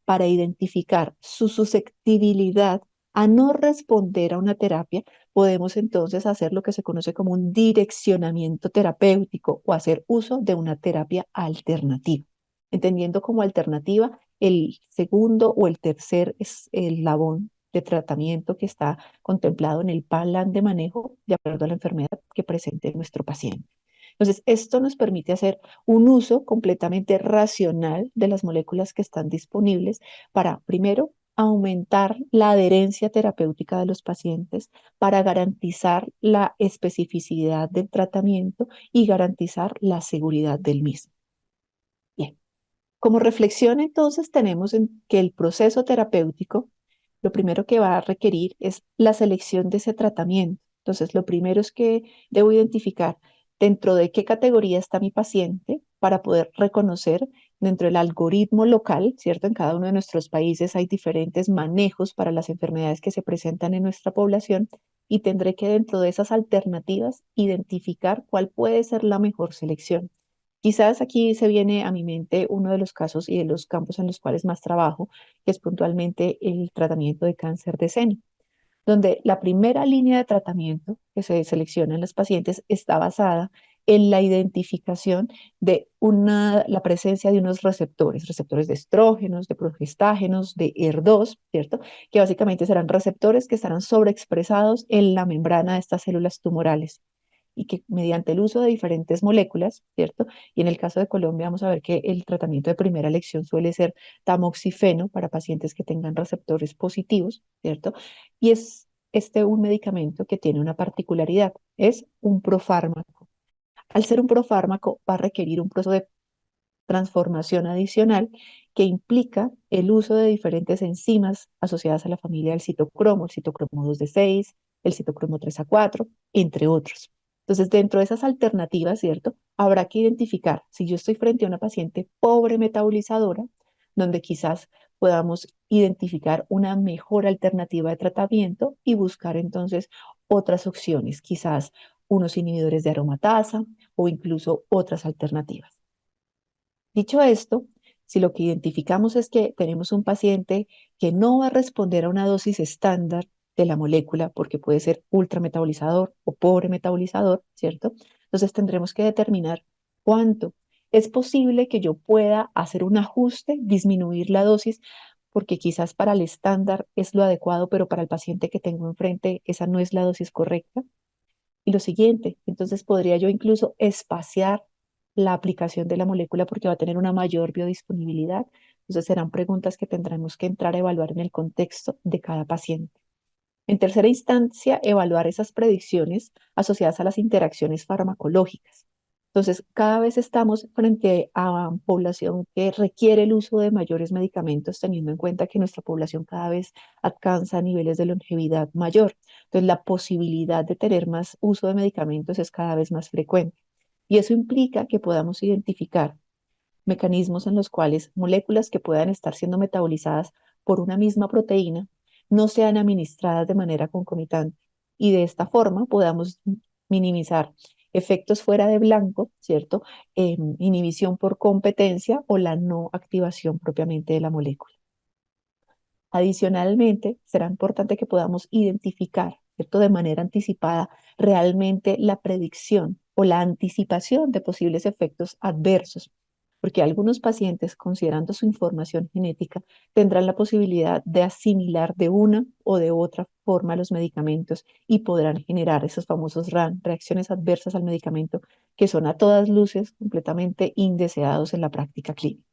para identificar su susceptibilidad a no responder a una terapia, podemos entonces hacer lo que se conoce como un direccionamiento terapéutico o hacer uso de una terapia alternativa, entendiendo como alternativa el segundo o el tercer eslabón de tratamiento que está contemplado en el plan de manejo de acuerdo a la enfermedad que presente nuestro paciente. Entonces, esto nos permite hacer un uso completamente racional de las moléculas que están disponibles para, primero, aumentar la adherencia terapéutica de los pacientes, para garantizar la especificidad del tratamiento y garantizar la seguridad del mismo. Bien, como reflexión entonces tenemos que el proceso terapéutico lo primero que va a requerir es la selección de ese tratamiento. Entonces, lo primero es que debo identificar dentro de qué categoría está mi paciente para poder reconocer dentro del algoritmo local, ¿cierto? En cada uno de nuestros países hay diferentes manejos para las enfermedades que se presentan en nuestra población y tendré que dentro de esas alternativas identificar cuál puede ser la mejor selección. Quizás aquí se viene a mi mente uno de los casos y de los campos en los cuales más trabajo, que es puntualmente el tratamiento de cáncer de seno, donde la primera línea de tratamiento que se selecciona en los pacientes está basada en la identificación de la presencia de unos receptores de estrógenos, de progestágenos, de HER2, ¿cierto? Que básicamente serán receptores que estarán sobreexpresados en la membrana de estas células tumorales y que mediante el uso de diferentes moléculas, ¿cierto? Y en el caso de Colombia vamos a ver que el tratamiento de primera elección suele ser tamoxifeno para pacientes que tengan receptores positivos, ¿cierto? Y es un medicamento que tiene una particularidad, es un profármaco. Al ser un profármaco va a requerir un proceso de transformación adicional que implica el uso de diferentes enzimas asociadas a la familia del citocromo, el citocromo 2D6, el citocromo 3A4, entre otros. Entonces, dentro de esas alternativas, ¿cierto? Habrá que identificar si yo estoy frente a una paciente pobre metabolizadora, donde quizás podamos identificar una mejor alternativa de tratamiento y buscar entonces otras opciones, quizás unos inhibidores de aromatasa o incluso otras alternativas. Dicho esto, si lo que identificamos es que tenemos un paciente que no va a responder a una dosis estándar de la molécula porque puede ser ultrametabolizador o pobre metabolizador, ¿cierto? Entonces tendremos que determinar cuánto. Es posible que yo pueda hacer un ajuste, disminuir la dosis, porque quizás para el estándar es lo adecuado, pero para el paciente que tengo enfrente esa no es la dosis correcta. Y lo siguiente, entonces podría yo incluso espaciar la aplicación de la molécula porque va a tener una mayor biodisponibilidad. Entonces serán preguntas que tendremos que entrar a evaluar en el contexto de cada paciente. En tercera instancia, evaluar esas predicciones asociadas a las interacciones farmacológicas. Entonces, cada vez estamos frente a población que requiere el uso de mayores medicamentos, teniendo en cuenta que nuestra población cada vez alcanza niveles de longevidad mayor. Entonces, la posibilidad de tener más uso de medicamentos es cada vez más frecuente. Y eso implica que podamos identificar mecanismos en los cuales moléculas que puedan estar siendo metabolizadas por una misma proteína no sean administradas de manera concomitante y de esta forma podamos minimizar efectos fuera de blanco, ¿cierto? Inhibición por competencia o la no activación propiamente de la molécula. Adicionalmente, será importante que podamos identificar, ¿cierto? De manera anticipada realmente la predicción o la anticipación de posibles efectos adversos, porque algunos pacientes, considerando su información genética, tendrán la posibilidad de asimilar de una o de otra forma los medicamentos y podrán generar esos famosos RAN, reacciones adversas al medicamento, que son a todas luces completamente indeseados en la práctica clínica.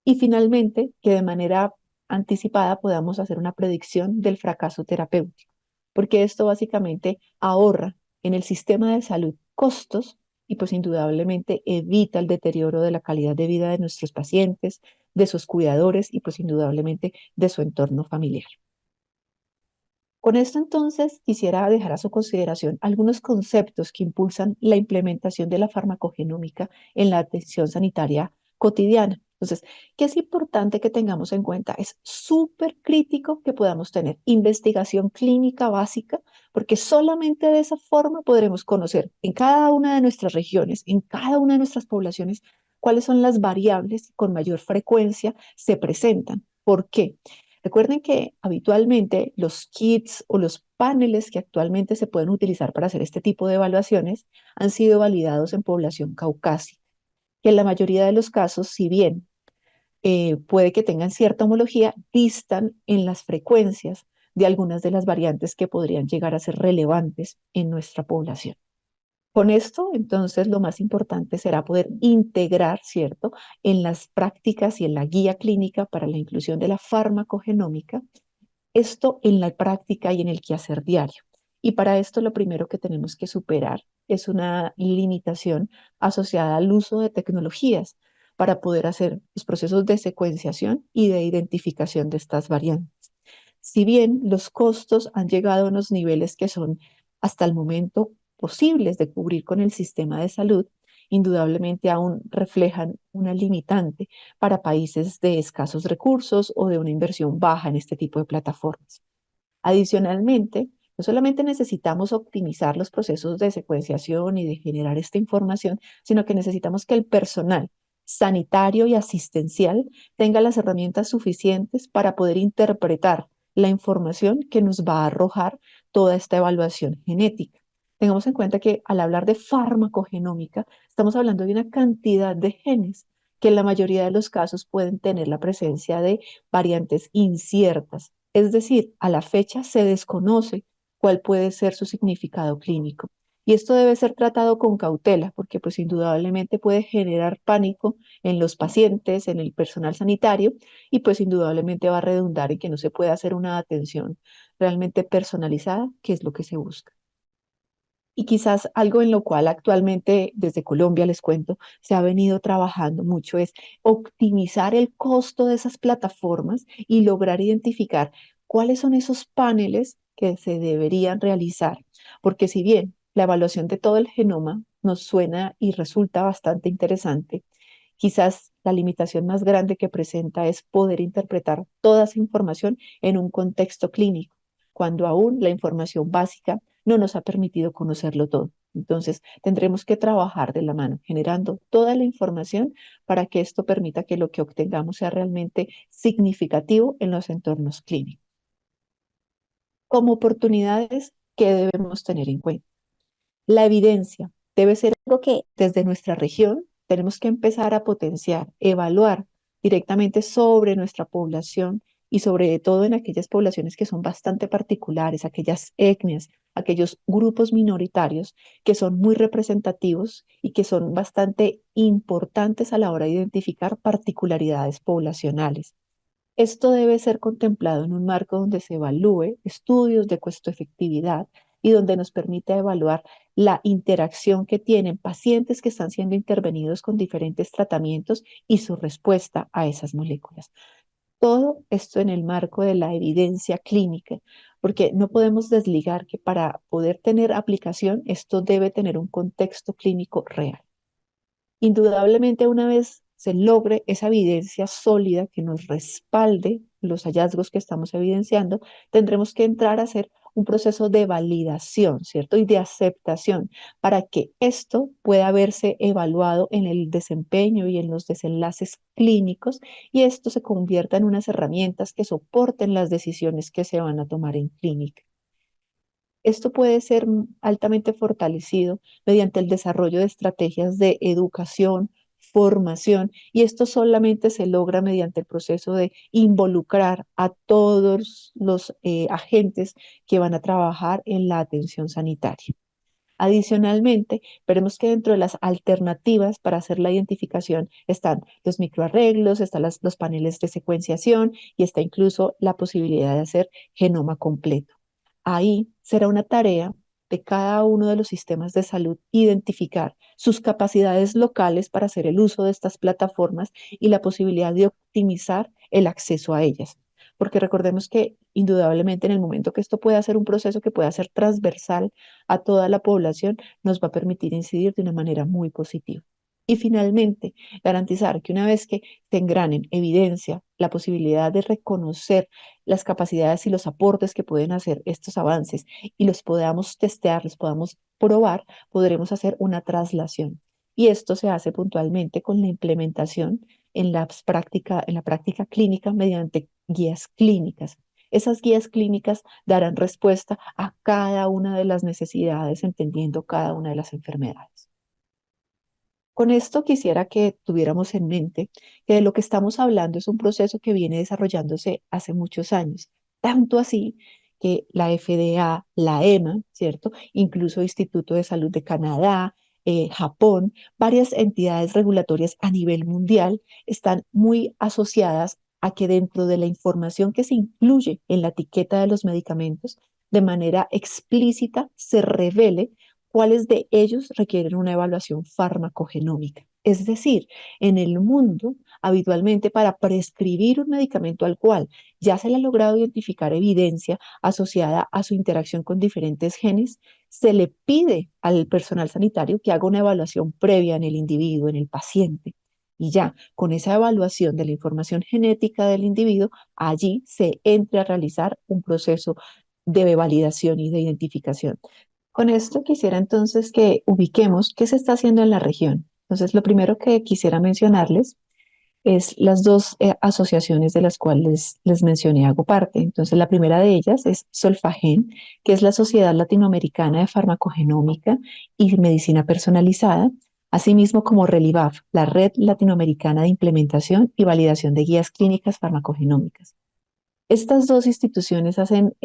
Y finalmente, que de manera anticipada podamos hacer una predicción del fracaso terapéutico, porque esto básicamente ahorra en el sistema de salud costos y pues indudablemente evita el deterioro de la calidad de vida de nuestros pacientes, de sus cuidadores y pues indudablemente de su entorno familiar. Con esto entonces quisiera dejar a su consideración algunos conceptos que impulsan la implementación de la farmacogenómica en la atención sanitaria cotidiana. Entonces, ¿qué es importante que tengamos en cuenta? Es súper crítico que podamos tener investigación clínica básica, porque solamente de esa forma podremos conocer en cada una de nuestras regiones, en cada una de nuestras poblaciones, cuáles son las variables que con mayor frecuencia se presentan. ¿Por qué? Recuerden que habitualmente los kits o los paneles que actualmente se pueden utilizar para hacer este tipo de evaluaciones han sido validados en población caucásica, que en la mayoría de los casos, si bien puede que tengan cierta homología, distan en las frecuencias de algunas de las variantes que podrían llegar a ser relevantes en nuestra población. Con esto, entonces, lo más importante será poder integrar, ¿cierto?, en las prácticas y en la guía clínica para la inclusión de la farmacogenómica, esto en la práctica y en el quehacer diario. Y para esto lo primero que tenemos que superar es una limitación asociada al uso de tecnologías para poder hacer los procesos de secuenciación y de identificación de estas variantes. Si bien los costos han llegado a unos niveles que son hasta el momento posibles de cubrir con el sistema de salud, indudablemente aún reflejan una limitante para países de escasos recursos o de una inversión baja en este tipo de plataformas. Adicionalmente, no solamente necesitamos optimizar los procesos de secuenciación y de generar esta información, sino que necesitamos que el personal sanitario y asistencial tenga las herramientas suficientes para poder interpretar la información que nos va a arrojar toda esta evaluación genética. Tengamos en cuenta que al hablar de farmacogenómica, estamos hablando de una cantidad de genes que en la mayoría de los casos pueden tener la presencia de variantes inciertas. Es decir, a la fecha se desconoce cuál puede ser su significado clínico. Y esto debe ser tratado con cautela, porque pues indudablemente puede generar pánico en los pacientes, en el personal sanitario, y pues indudablemente va a redundar en que no se puede hacer una atención realmente personalizada, que es lo que se busca. Y quizás algo en lo cual actualmente desde Colombia, les cuento, se ha venido trabajando mucho es optimizar el costo de esas plataformas y lograr identificar cuáles son esos paneles que se deberían realizar. Porque si bien la evaluación de todo el genoma nos suena y resulta bastante interesante, quizás la limitación más grande que presenta es poder interpretar toda esa información en un contexto clínico, cuando aún la información básica no nos ha permitido conocerlo todo. Entonces, tendremos que trabajar de la mano, generando toda la información para que esto permita que lo que obtengamos sea realmente significativo en los entornos clínicos. Como oportunidades que debemos tener en cuenta. La evidencia debe ser algo que desde nuestra región tenemos que empezar a potenciar, evaluar directamente sobre nuestra población y sobre todo en aquellas poblaciones que son bastante particulares, aquellas etnias, aquellos grupos minoritarios que son muy representativos y que son bastante importantes a la hora de identificar particularidades poblacionales. Esto debe ser contemplado en un marco donde se evalúe estudios de costo-efectividad y donde nos permita evaluar la interacción que tienen pacientes que están siendo intervenidos con diferentes tratamientos y su respuesta a esas moléculas. Todo esto en el marco de la evidencia clínica, porque no podemos desligar que para poder tener aplicación, esto debe tener un contexto clínico real. Indudablemente, una vez se logre esa evidencia sólida que nos respalde los hallazgos que estamos evidenciando, tendremos que entrar a hacer un proceso de validación, ¿cierto? Y de aceptación para que esto pueda verse evaluado en el desempeño y en los desenlaces clínicos y esto se convierta en unas herramientas que soporten las decisiones que se van a tomar en clínica. Esto puede ser altamente fortalecido mediante el desarrollo de estrategias de educación, formación, y esto solamente se logra mediante el proceso de involucrar a todos los agentes que van a trabajar en la atención sanitaria. Adicionalmente, veremos que dentro de las alternativas para hacer la identificación están los microarreglos, están los paneles de secuenciación y está incluso la posibilidad de hacer genoma completo. Ahí será una tarea de cada uno de los sistemas de salud identificar sus capacidades locales para hacer el uso de estas plataformas y la posibilidad de optimizar el acceso a ellas. Porque recordemos que indudablemente en el momento que esto pueda ser un proceso que pueda ser transversal a toda la población, nos va a permitir incidir de una manera muy positiva. Y finalmente, garantizar que una vez que se engranen evidencia, la posibilidad de reconocer las capacidades y los aportes que pueden hacer estos avances y los podamos testear, los podamos probar, podremos hacer una traslación. Y esto se hace puntualmente con la implementación en la práctica clínica mediante guías clínicas. Esas guías clínicas darán respuesta a cada una de las necesidades, entendiendo cada una de las enfermedades. Con esto quisiera que tuviéramos en mente que de lo que estamos hablando es un proceso que viene desarrollándose hace muchos años, tanto así que la FDA, la EMA, ¿cierto? Incluso Instituto de Salud de Canadá, Japón, varias entidades regulatorias a nivel mundial están muy asociadas a que dentro de la información que se incluye en la etiqueta de los medicamentos, de manera explícita se revele cuáles de ellos requieren una evaluación farmacogenómica. Es decir, en el mundo, habitualmente para prescribir un medicamento al cual ya se le ha logrado identificar evidencia asociada a su interacción con diferentes genes, se le pide al personal sanitario que haga una evaluación previa en el individuo, en el paciente. Y ya, con esa evaluación de la información genética del individuo, allí se entra a realizar un proceso de validación y de identificación. Con esto quisiera entonces que ubiquemos qué se está haciendo en la región. Entonces, lo primero que quisiera mencionarles es las dos asociaciones de las cuales les mencioné, hago parte. Entonces, la primera de ellas es Solfagen, que es la Sociedad Latinoamericana de Farmacogenómica y Medicina Personalizada, asimismo como RELIVAF, la Red Latinoamericana de Implementación y Validación de Guías Clínicas Farmacogenómicas. Estas dos instituciones hacen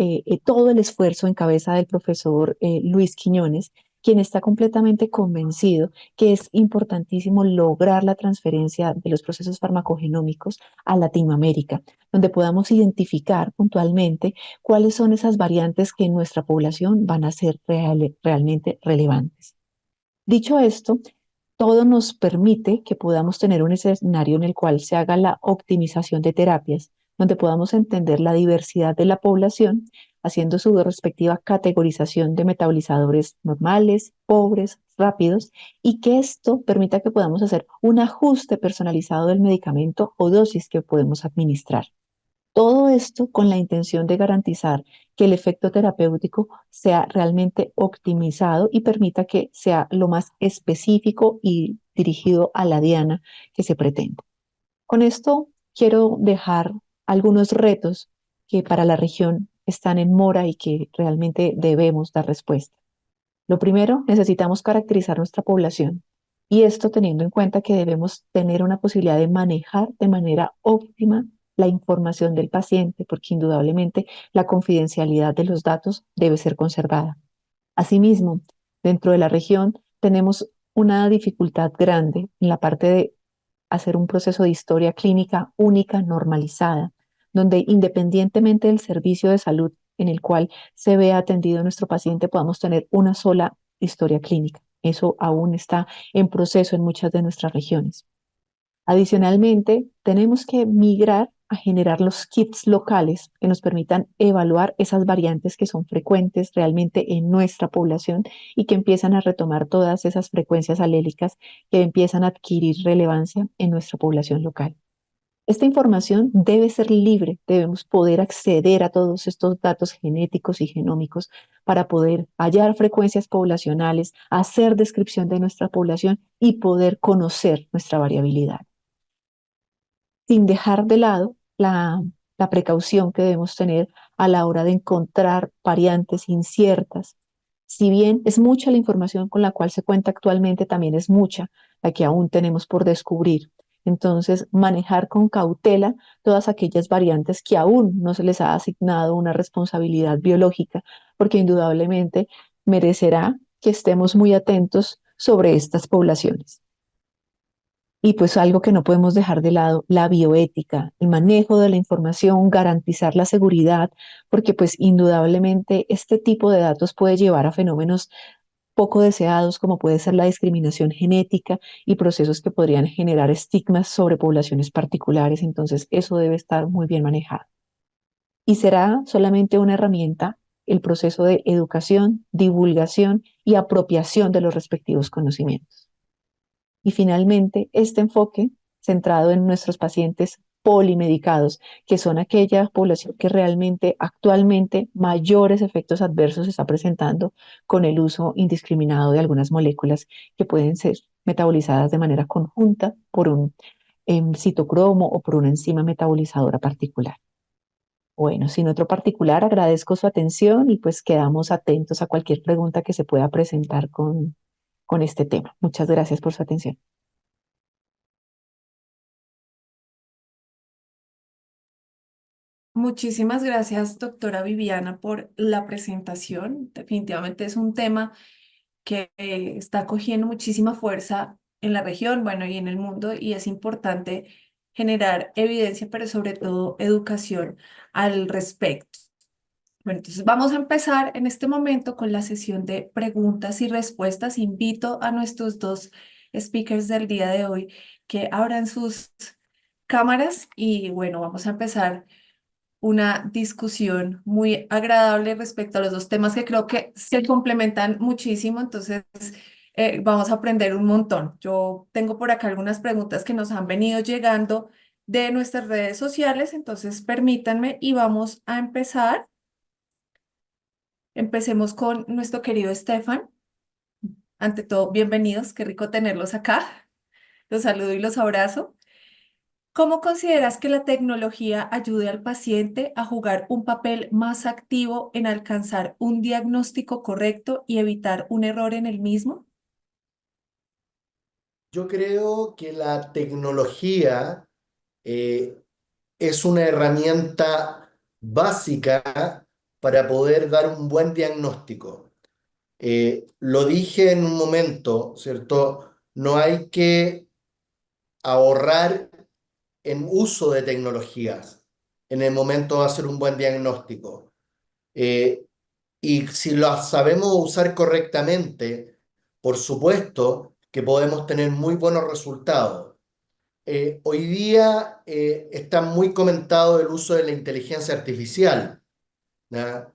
todo el esfuerzo en cabeza del profesor Luis Quiñones, quien está completamente convencido que es importantísimo lograr la transferencia de los procesos farmacogenómicos a Latinoamérica, donde podamos identificar puntualmente cuáles son esas variantes que en nuestra población van a ser realmente relevantes. Dicho esto, todo nos permite que podamos tener un escenario en el cual se haga la optimización de terapias, donde podamos entender la diversidad de la población, haciendo su respectiva categorización de metabolizadores normales, pobres, rápidos, y que esto permita que podamos hacer un ajuste personalizado del medicamento o dosis que podemos administrar. Todo esto con la intención de garantizar que el efecto terapéutico sea realmente optimizado y permita que sea lo más específico y dirigido a la diana que se pretende. Con esto quiero dejar algunos retos que para la región están en mora y que realmente debemos dar respuesta. Lo primero, necesitamos caracterizar nuestra población y esto teniendo en cuenta que debemos tener una posibilidad de manejar de manera óptima la información del paciente, porque indudablemente la confidencialidad de los datos debe ser conservada. Asimismo, dentro de la región tenemos una dificultad grande en la parte de hacer un proceso de historia clínica única, normalizada, donde independientemente del servicio de salud en el cual se vea atendido nuestro paciente, podamos tener una sola historia clínica. Eso aún está en proceso en muchas de nuestras regiones. Adicionalmente, tenemos que migrar a generar los kits locales que nos permitan evaluar esas variantes que son frecuentes realmente en nuestra población y que empiezan a retomar todas esas frecuencias alélicas que empiezan a adquirir relevancia en nuestra población local. Esta información debe ser libre, debemos poder acceder a todos estos datos genéticos y genómicos para poder hallar frecuencias poblacionales, hacer descripción de nuestra población y poder conocer nuestra variabilidad, sin dejar de lado la precaución que debemos tener a la hora de encontrar variantes inciertas. Si bien es mucha la información con la cual se cuenta actualmente, también es mucha la que aún tenemos por descubrir. Entonces, manejar con cautela todas aquellas variantes que aún no se les ha asignado una responsabilidad biológica, porque indudablemente merecerá que estemos muy atentos sobre estas poblaciones. Y pues algo que no podemos dejar de lado, la bioética, el manejo de la información, garantizar la seguridad, porque pues indudablemente este tipo de datos puede llevar a fenómenos poco deseados, como puede ser la discriminación genética y procesos que podrían generar estigmas sobre poblaciones particulares. Entonces, eso debe estar muy bien manejado. Y será solamente una herramienta el proceso de educación, divulgación y apropiación de los respectivos conocimientos. Y finalmente, este enfoque centrado en nuestros pacientes polimedicados, que son aquella población que realmente actualmente mayores efectos adversos está presentando con el uso indiscriminado de algunas moléculas que pueden ser metabolizadas de manera conjunta por un citocromo o por una enzima metabolizadora particular. Bueno, sin otro particular, agradezco su atención y pues quedamos atentos a cualquier pregunta que se pueda presentar con este tema. Muchas gracias por su atención. Muchísimas gracias, doctora Viviana, por la presentación. Definitivamente es un tema que está cogiendo muchísima fuerza en la región, bueno, y en el mundo, y es importante generar evidencia, pero sobre todo educación al respecto. Bueno, entonces vamos a empezar en este momento con la sesión de preguntas y respuestas. Invito a nuestros dos speakers del día de hoy que abran sus cámaras y bueno, vamos a empezar una discusión muy agradable respecto a los dos temas que creo que se complementan muchísimo, entonces vamos a aprender un montón. Yo tengo por acá algunas preguntas que nos han venido llegando de nuestras redes sociales, entonces permítanme y vamos a empezar. Empecemos con nuestro querido Estefan. Ante todo, bienvenidos, qué rico tenerlos acá. Los saludo y los abrazo. ¿Cómo consideras que la tecnología ayude al paciente a jugar un papel más activo en alcanzar un diagnóstico correcto y evitar un error en el mismo? Yo creo que la tecnología es una herramienta básica para poder dar un buen diagnóstico. Lo dije en un momento, ¿cierto? No hay que ahorrar en uso de tecnologías en el momento de hacer un buen diagnóstico. Eh, y si lo sabemos usar correctamente, por supuesto que podemos tener muy buenos resultados. Hoy día está muy comentado el uso de la inteligencia artificial, ¿ya?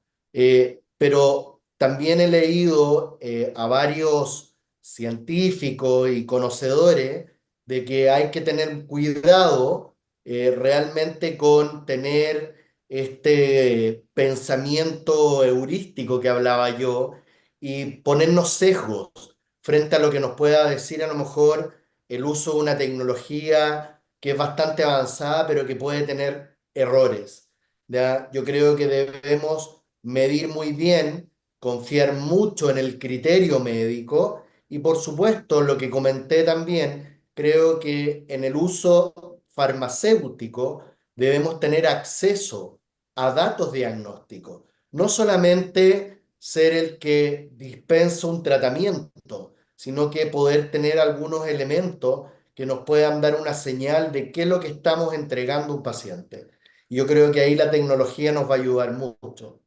Pero también he leído a varios científicos y conocedores de que hay que tener cuidado realmente con tener este pensamiento heurístico que hablaba yo y ponernos sesgos frente a lo que nos pueda decir a lo mejor el uso de una tecnología que es bastante avanzada, pero que puede tener errores. ¿Ya? Yo creo que debemos medir muy bien, confiar mucho en el criterio médico y por supuesto, lo que comenté también, creo que en el uso farmacéutico debemos tener acceso a datos diagnósticos, no solamente ser el que dispensa un tratamiento, sino que poder tener algunos elementos que nos puedan dar una señal de qué es lo que estamos entregando a un paciente. Yo creo que ahí la tecnología nos va a ayudar mucho.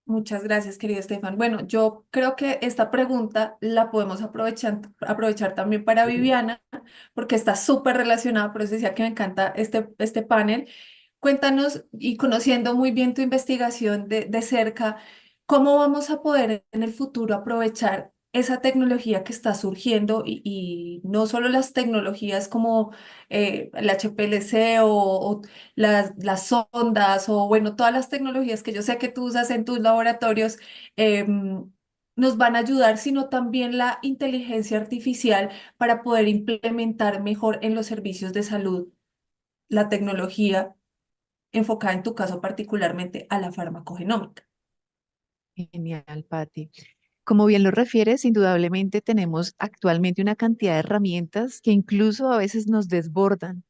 Muchas gracias, querido Estefan. Bueno, yo creo que esta pregunta la podemos aprovechar también para Viviana, porque está súper relacionada, por eso decía que me encanta este panel. Cuéntanos, y conociendo muy bien tu investigación de cerca, ¿cómo vamos a poder en el futuro aprovechar esa tecnología que está surgiendo y no solo las tecnologías como el HPLC o las sondas o bueno, todas las tecnologías que yo sé que tú usas en tus laboratorios nos van a ayudar, sino también la inteligencia artificial para poder implementar mejor en los servicios de salud la tecnología enfocada en tu caso particularmente a la farmacogenómica? Genial, Patti. Como bien lo refieres, indudablemente tenemos actualmente una cantidad de herramientas que incluso a veces nos desbordan.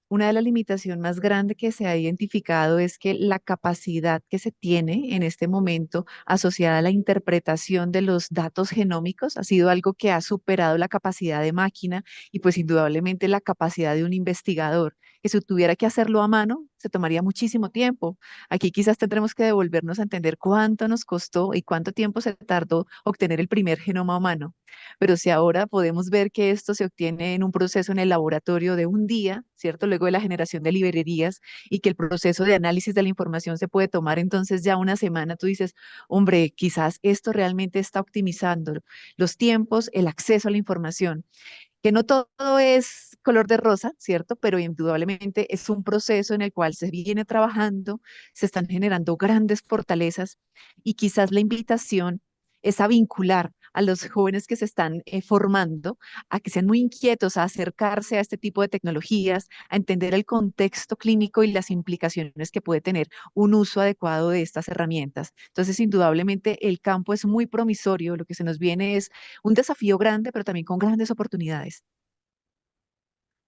Una de las limitaciones más grandes que se ha identificado es que la capacidad que se tiene en este momento asociada a la interpretación de los datos genómicos ha sido algo que ha superado la capacidad de máquina y pues indudablemente la capacidad de un investigador, que si tuviera que hacerlo a mano, se tomaría muchísimo tiempo. Aquí quizás tendremos que devolvernos a entender cuánto nos costó y cuánto tiempo se tardó obtener el primer genoma humano. Pero si ahora podemos ver que esto se obtiene en un proceso en el laboratorio de un día, ¿cierto? Luego de la generación de librerías y que el proceso de análisis de la información se puede tomar entonces ya una semana, tú dices, hombre, quizás esto realmente está optimizando los tiempos, el acceso a la información, que no todo es color de rosa, ¿cierto? Pero indudablemente es un proceso en el cual se viene trabajando, se están generando grandes fortalezas y quizás la invitación es a vincular a los jóvenes que se están formando, a que sean muy inquietos, a acercarse a este tipo de tecnologías, a entender el contexto clínico y las implicaciones que puede tener un uso adecuado de estas herramientas. Entonces, indudablemente, el campo es muy promisorio, lo que se nos viene es un desafío grande, pero también con grandes oportunidades.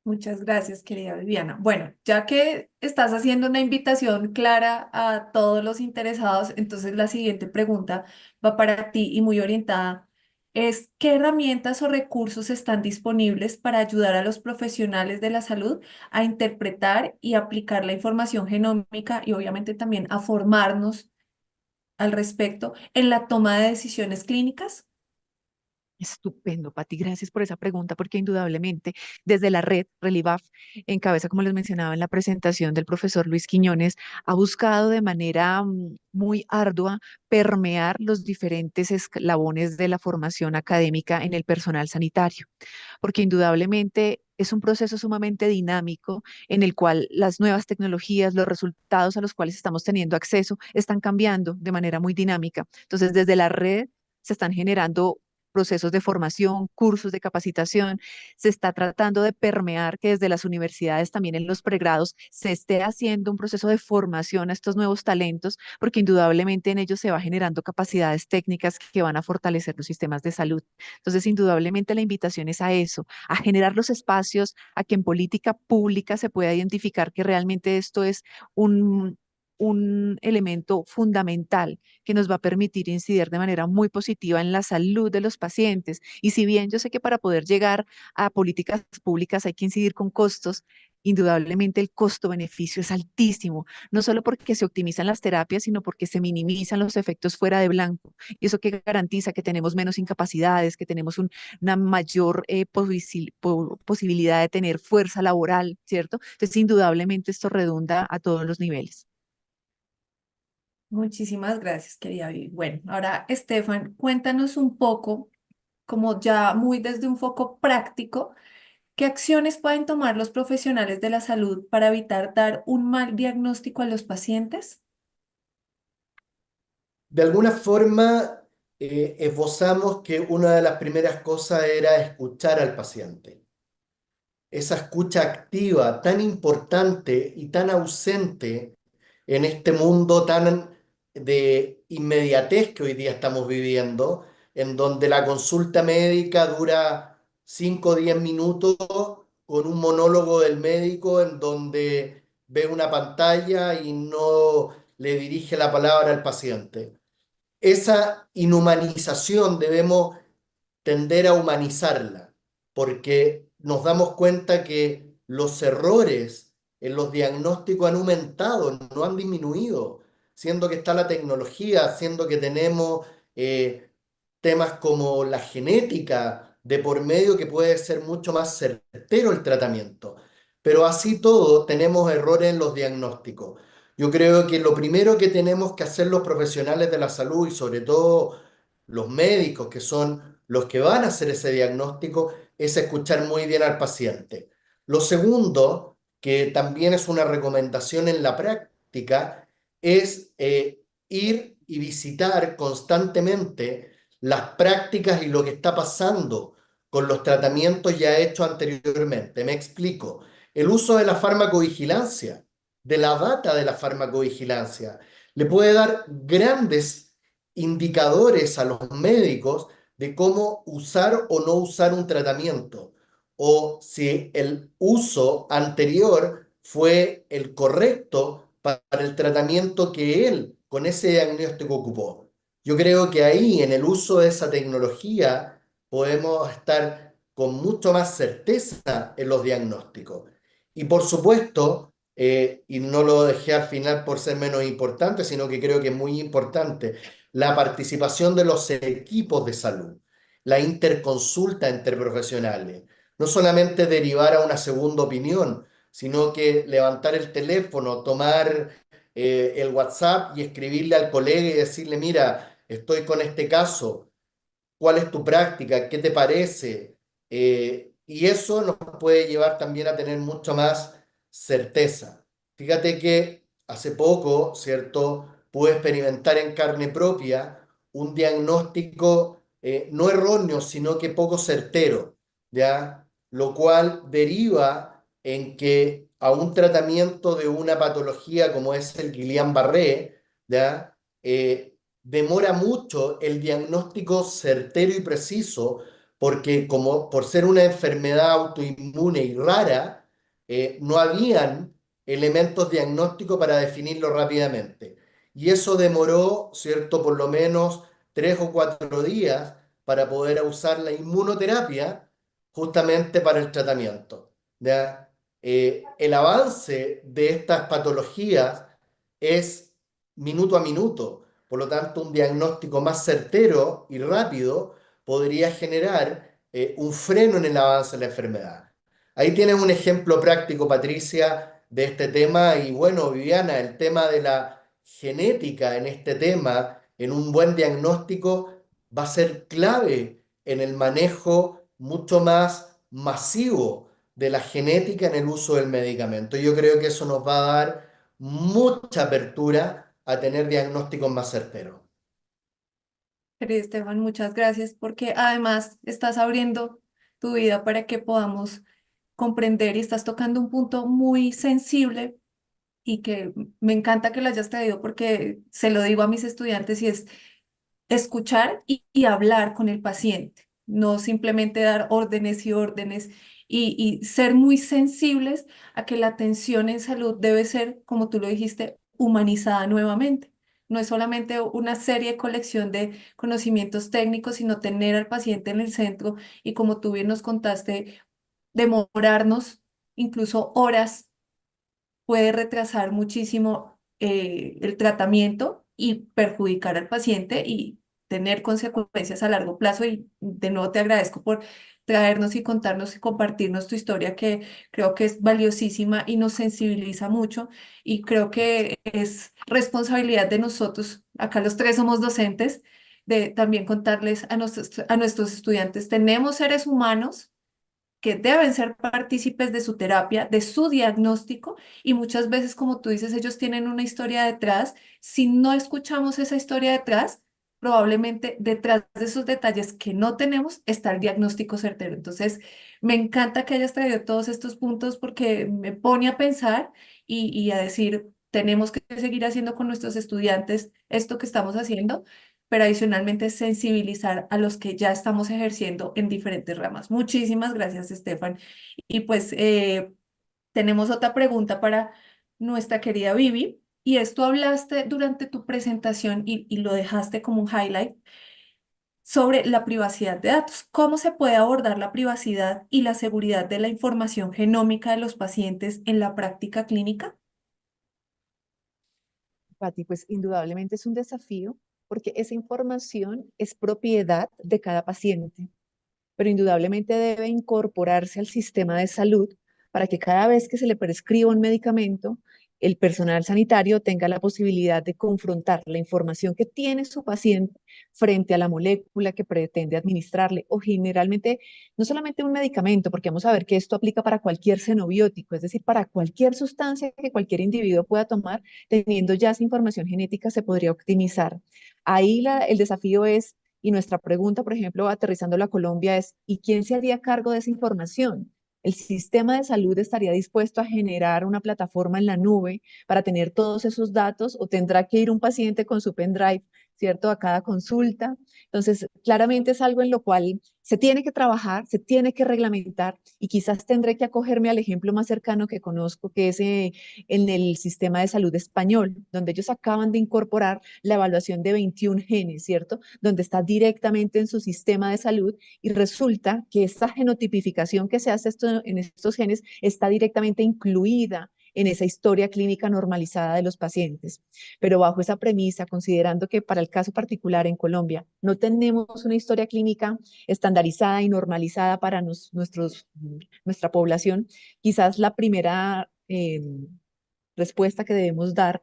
Muchas gracias, querida Viviana. Bueno, ya que estás haciendo una invitación clara a todos los interesados, entonces la siguiente pregunta va para ti y muy orientada. Es, ¿qué herramientas o recursos están disponibles para ayudar a los profesionales de la salud a interpretar y aplicar la información genómica y obviamente también a formarnos al respecto en la toma de decisiones clínicas? Estupendo, Pati. Gracias por esa pregunta, porque indudablemente desde la red Relivaf, en cabeza, como les mencionaba en la presentación del profesor Luis Quiñones, ha buscado de manera muy ardua permear los diferentes eslabones de la formación académica en el personal sanitario, porque indudablemente es un proceso sumamente dinámico en el cual las nuevas tecnologías, los resultados a los cuales estamos teniendo acceso, están cambiando de manera muy dinámica. Entonces, desde la red se están generando procesos de formación, cursos de capacitación, se está tratando de permear que desde las universidades, también en los pregrados, se esté haciendo un proceso de formación a estos nuevos talentos, porque indudablemente en ellos se va generando capacidades técnicas que van a fortalecer los sistemas de salud. Entonces, indudablemente la invitación es a eso, a generar los espacios, a que en política pública se pueda identificar que realmente esto es un elemento fundamental que nos va a permitir incidir de manera muy positiva en la salud de los pacientes. Y si bien yo sé que para poder llegar a políticas públicas hay que incidir con costos, indudablemente el costo-beneficio es altísimo, no solo porque se optimizan las terapias, sino porque se minimizan los efectos fuera de blanco. Y eso que garantiza que tenemos menos incapacidades, que tenemos una mayor posibilidad de tener fuerza laboral, ¿cierto? Entonces, indudablemente esto redunda a todos los niveles. Muchísimas gracias, querida Vivi. Bueno, ahora, Estefan, cuéntanos un poco, como ya muy desde un foco práctico, ¿qué acciones pueden tomar los profesionales de la salud para evitar dar un mal diagnóstico a los pacientes? De alguna forma, esbozamos que una de las primeras cosas era escuchar al paciente. Esa escucha activa tan importante y tan ausente en este mundo tan de inmediatez que hoy día estamos viviendo, en donde la consulta médica dura 5 o 10 minutos con un monólogo del médico en donde ve una pantalla y no le dirige la palabra al paciente. Esa inhumanización debemos tender a humanizarla, porque nos damos cuenta que los errores en los diagnósticos han aumentado, no han disminuido. siendo que está la tecnología, siendo que tenemos temas como la genética de por medio que puede ser mucho más certero el tratamiento. Pero así todo, tenemos errores en los diagnósticos. Yo creo que lo primero que tenemos que hacer los profesionales de la salud y sobre todo los médicos, que son los que van a hacer ese diagnóstico, es escuchar muy bien al paciente. Lo segundo, que también es una recomendación en la práctica, es ir y visitar constantemente las prácticas y lo que está pasando con los tratamientos ya hechos anteriormente. Me explico. El uso de la farmacovigilancia, de la data de la farmacovigilancia, le puede dar grandes indicadores a los médicos de cómo usar o no usar un tratamiento, o si el uso anterior fue el correcto para el tratamiento que él con ese diagnóstico ocupó. Yo creo que ahí, en el uso de esa tecnología, podemos estar con mucho más certeza en los diagnósticos. Y por supuesto, y no lo dejé al final por ser menos importante, sino que creo que es muy importante, la participación de los equipos de salud, la interconsulta entre profesionales, no solamente derivar a una segunda opinión, sino que levantar el teléfono, tomar el WhatsApp y escribirle al colega y decirle, mira, estoy con este caso, ¿cuál es tu práctica? ¿Qué te parece? Y eso nos puede llevar también a tener mucho más certeza. Fíjate que hace poco, ¿cierto? Pude experimentar en carne propia un diagnóstico no erróneo, sino que poco certero, ¿ya? Lo cual deriva en que a un tratamiento de una patología como es el Guillain-Barré, ¿ya? Demora mucho el diagnóstico certero y preciso, porque como por ser una enfermedad autoinmune y rara, no habían elementos diagnósticos para definirlo rápidamente. Y eso demoró, ¿cierto?, por lo menos 3 o 4 días para poder usar la inmunoterapia justamente para el tratamiento. ¿Ya? El avance de estas patologías es minuto a minuto. Por lo tanto, un diagnóstico más certero y rápido podría generar un freno en el avance de la enfermedad. Ahí tienes un ejemplo práctico, Patricia, de este tema. Y bueno, Viviana, el tema de la genética en este tema, en un buen diagnóstico, va a ser clave en el manejo mucho más masivo de la genética en el uso del medicamento. Yo creo que eso nos va a dar mucha apertura a tener diagnósticos más certeros. Esteban, muchas gracias porque además estás abriendo tu vida para que podamos comprender y estás tocando un punto muy sensible y que me encanta que lo hayas traído porque se lo digo a mis estudiantes y es escuchar y hablar con el paciente, no simplemente dar órdenes y órdenes y ser muy sensibles a que la atención en salud debe ser, como tú lo dijiste, humanizada nuevamente. No es solamente una serie de colección de conocimientos técnicos, sino tener al paciente en el centro y como tú bien nos contaste, demorarnos incluso horas puede retrasar muchísimo el tratamiento y perjudicar al paciente y tener consecuencias a largo plazo. Y de nuevo te agradezco por traernos y contarnos y compartirnos tu historia, que creo que es valiosísima y nos sensibiliza mucho. Y creo que es responsabilidad de nosotros, acá los tres somos docentes, de también contarles a nuestros estudiantes, tenemos seres humanos que deben ser partícipes de su terapia, de su diagnóstico, y muchas veces, como tú dices, ellos tienen una historia detrás. Si no escuchamos esa historia detrás, probablemente detrás de esos detalles que no tenemos está el diagnóstico certero. Entonces, me encanta que hayas traído todos estos puntos porque me pone a pensar y a decir, tenemos que seguir haciendo con nuestros estudiantes esto que estamos haciendo, pero adicionalmente sensibilizar a los que ya estamos ejerciendo en diferentes ramas. Muchísimas gracias, Estefan. Y pues tenemos otra pregunta para nuestra querida Vivi. Y esto hablaste durante tu presentación y lo dejaste como un highlight sobre la privacidad de datos. ¿Cómo se puede abordar la privacidad y la seguridad de la información genómica de los pacientes en la práctica clínica? Pati, pues indudablemente es un desafío porque esa información es propiedad de cada paciente, pero indudablemente debe incorporarse al sistema de salud para que cada vez que se le prescriba un medicamento, el personal sanitario tenga la posibilidad de confrontar la información que tiene su paciente frente a la molécula que pretende administrarle o generalmente no solamente un medicamento, porque vamos a ver que esto aplica para cualquier xenobiótico, es decir, para cualquier sustancia que cualquier individuo pueda tomar, teniendo ya esa información genética se podría optimizar. Ahí el desafío es y nuestra pregunta, por ejemplo, aterrizándolo a Colombia es, ¿y quién se haría cargo de esa información? ¿El sistema de salud estaría dispuesto a generar una plataforma en la nube para tener todos esos datos o tendrá que ir un paciente con su pendrive, ¿cierto?, a cada consulta? Entonces, claramente es algo en lo cual se tiene que trabajar, se tiene que reglamentar y quizás tendré que acogerme al ejemplo más cercano que conozco, que es en el sistema de salud español, donde ellos acaban de incorporar la evaluación de 21 genes, ¿cierto? Donde está directamente en su sistema de salud y resulta que esta genotipificación que se hace en estos genes está directamente incluida en esa historia clínica normalizada de los pacientes. Pero bajo esa premisa, considerando que para el caso particular en Colombia no tenemos una historia clínica estandarizada y normalizada para nuestra población, quizás la primera respuesta que debemos dar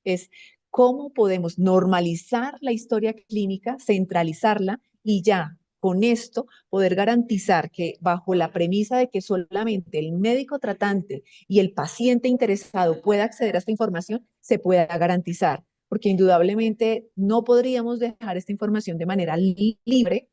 es cómo podemos normalizar la historia clínica, centralizarla y ya con esto poder garantizar que bajo la premisa de que solamente el médico tratante y el paciente interesado pueda acceder a esta información, se pueda garantizar, porque indudablemente no podríamos dejar esta información de manera libre